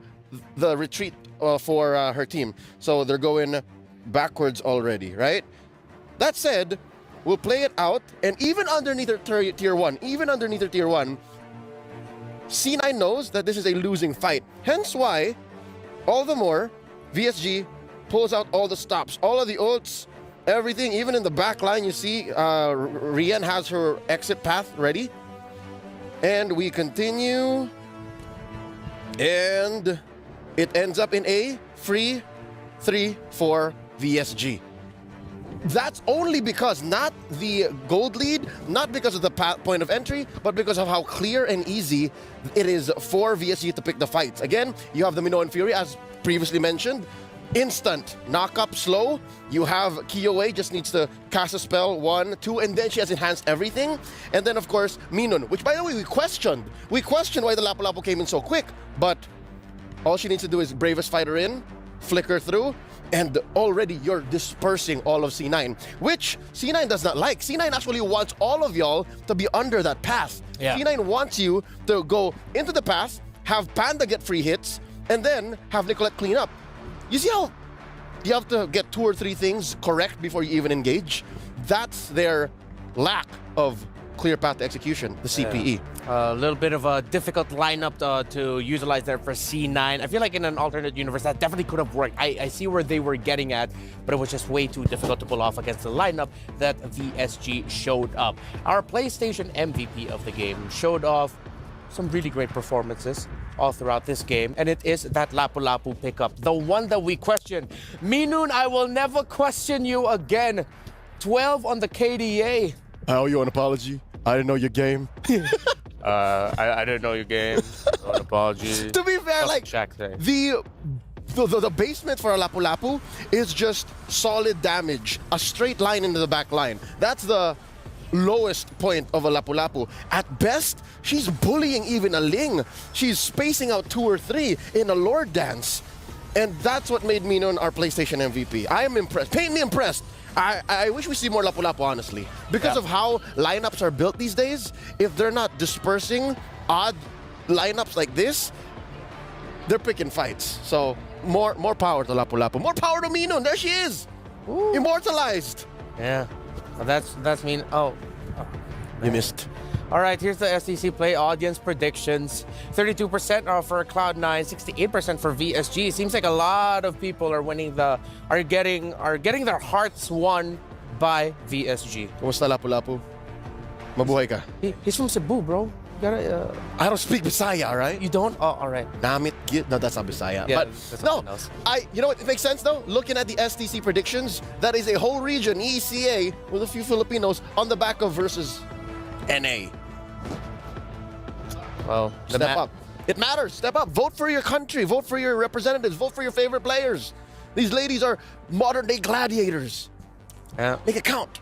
the retreat for her team. So they're going backwards already, right? That said, we'll play it out, and even underneath her tier 1, C9 knows that this is a losing fight. Hence why, all the more, VSG pulls out all the stops, all of the ults, everything. Even in the back line, you see Rian has her exit path ready. And we continue. And it ends up in a free 3 for VSG. That's only because not the gold lead, not because of the point of entry, but because of how clear and easy it is for VSG to pick the fights. Again, you have the Minoan Fury, as previously mentioned. Instant knock up slow. You have KOA just needs to cast a spell 1, 2, and then she has enhanced everything. And then of course Minun, which by the way we questioned why the Lapu Lapu came in so quick, but all she needs to do is Bravest Fighter in, flicker through, and already you're dispersing all of C9, which C9 does not like. C9 actually wants all of y'all to be under that path. Yeah. C9 wants you to go into the path, have Panda get free hits, and then have Nicolette clean up. You see how you have to get 2 or 3 things correct before you even engage? That's their lack of clear path to execution, the CPE. A little bit of a difficult lineup to utilize there for C9. I feel like in an alternate universe, that definitely could have worked. I see where they were getting at, but it was just way too difficult to pull off against the lineup that VSG showed up. Our PlayStation MVP of the game showed off some really great performances all throughout this game, and it is that Lapu Lapu pickup, the one that we questioned. Minun, I will never question you again. 12 on the KDA. I owe you an apology. I didn't know your game. I didn't know your game. An apology. To be fair, like the basement for a Lapu Lapu is just solid damage, a straight line into the back line. That's the lowest point of a Lapu Lapu. At best, she's bullying even a Ling. She's spacing out 2 or 3 in a Lord Dance. And that's what made Minun our PlayStation MVP. I am impressed. Paint me impressed. I wish we see more Lapu Lapu, honestly. Because of how lineups are built these days, if they're not dispersing odd lineups like this, they're picking fights. So more power to Lapu Lapu. More power to Minun. There she is. Ooh. Immortalized. Yeah. That's mean. Oh. You missed. All right, here's the SDC Play audience predictions. 32% are for Cloud9, 68% for VSG. Seems like a lot of people are getting their hearts won by VSG. Kumusta Lapu Lapu? Mabuhay ka? He's from Cebu, bro. I don't speak Bisaya, right? You don't? Oh, all right. Namit, no, that's not Bisaya. Yeah, But that's no, something else. you know what? It makes sense though. Looking at the STC predictions, that is a whole region, ECA, with a few Filipinos on the back of versus NA. Well, Step up. It matters. Step up. Vote for your country. Vote for your representatives. Vote for your favorite players. These ladies are modern-day gladiators. Yeah. Make it count.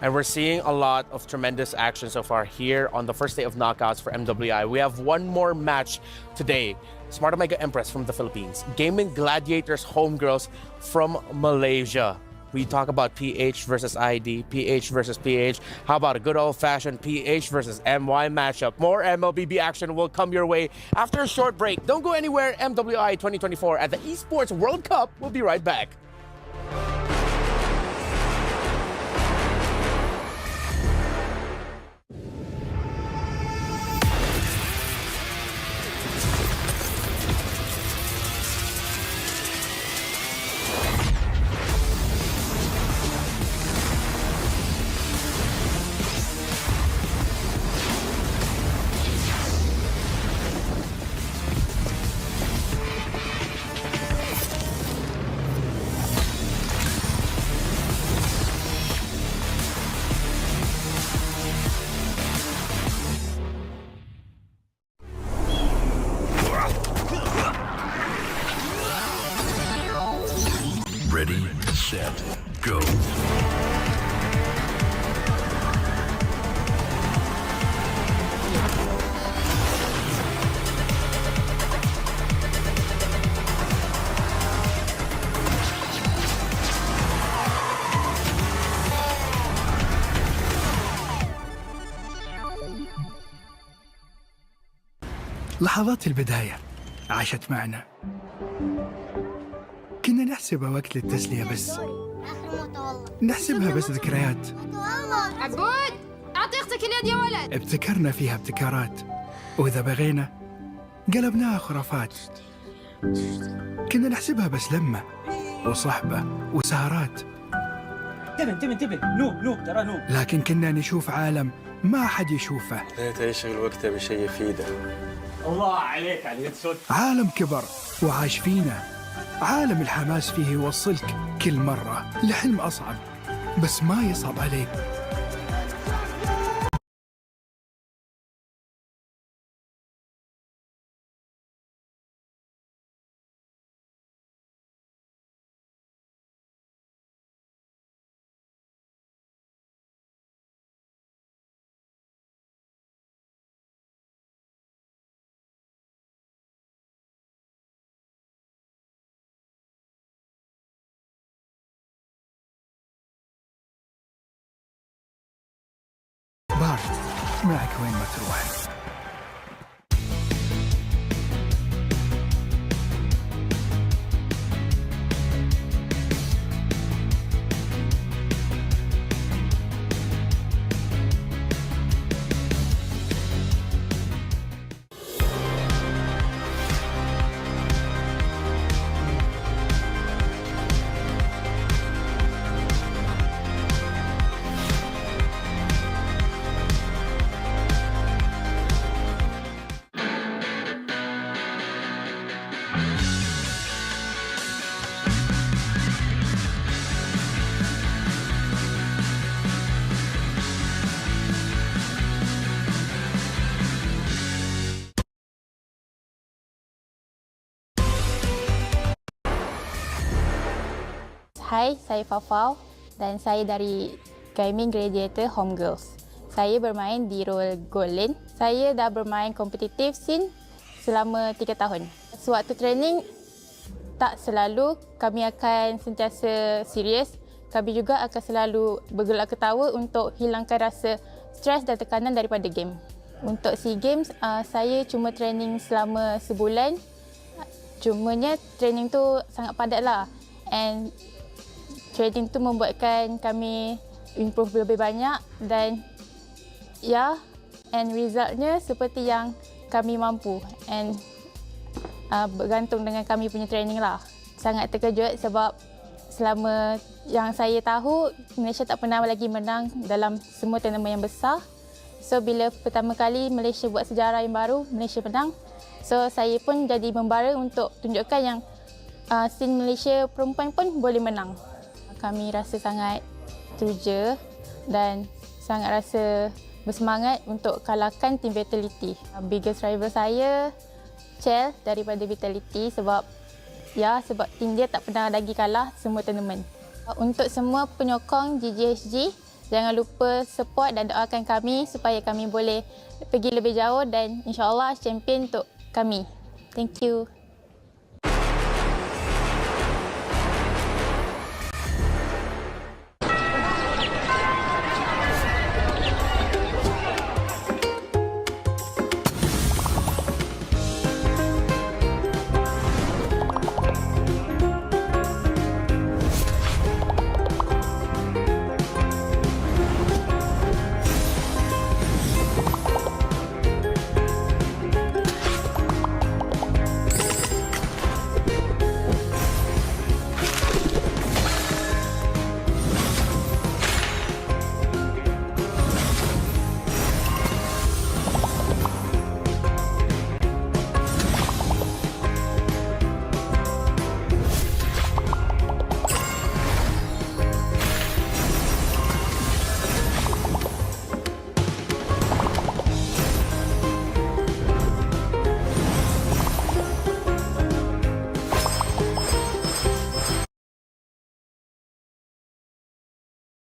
And we're seeing a lot of tremendous action so far here on the first day of knockouts for MWI. We have one more match today. Smart Omega Empress from the Philippines. Gaming Gladiators Homegirls from Malaysia. We talk about PH versus ID, PH versus PH. How about a good old-fashioned PH versus MY matchup? More MLBB action will come your way after a short break. Don't go anywhere. MWI 2024 at the Esports World Cup. We'll be right back. Ready, set, go. لحظات البداية عاشت معنا. كنا نحسبها وقت للتسلية بس. نحسبها بس ذكريات. عبود أعطي أختك اليد يا ولد. ابتكرنا فيها ابتكارات، وإذا بغينا قلبناها خرافات. كنا نحسبها بس لمة وصحبة وسهرات. انتبه نوب ترى نوب. لكن كنا نشوف عالم ما حد يشوفه. ليت يشغل وقته بشيء يفيده. الله عليك على صوت. عالم كبر وعاش فينا. عالم الحماس فيه يوصلك كل مرة لحلم أصعب، بس ما يصعب عليك. بارد معك وين ما تروح. Hai, saya Fafau dan saya dari Gaming Gladiator Homegirls. Saya bermain di role Gold Lane. Saya dah bermain kompetitif scene selama 3 tahun. Sewaktu training, tak selalu kami akan sentiasa serius. Kami juga akan selalu bergelak ketawa untuk hilangkan rasa stres dan tekanan daripada game. Untuk SEA Games, saya cuma training selama sebulan. Cumanya training tu sangat padat lah. And training tu membuatkan kami improve lebih banyak dan and resultnya seperti yang kami mampu and bergantung dengan kami punya training lah. Sangat terkejut sebab selama yang saya tahu Malaysia tak pernah lagi menang dalam semua tournament yang besar So bila pertama kali Malaysia buat sejarah yang baru, Malaysia menang. So saya pun jadi membara untuk tunjukkan yang scene Malaysia perempuan pun boleh menang. Kami rasa sangat teruja dan sangat rasa bersemangat untuk kalahkan tim Vitality. Biggest rival saya Chell daripada Vitality sebab tim dia tak pernah lagi kalah semua tournament. Untuk semua penyokong GGSG, jangan lupa support dan doakan kami supaya kami boleh pergi lebih jauh dan insya-Allah champion untuk kami. Thank you.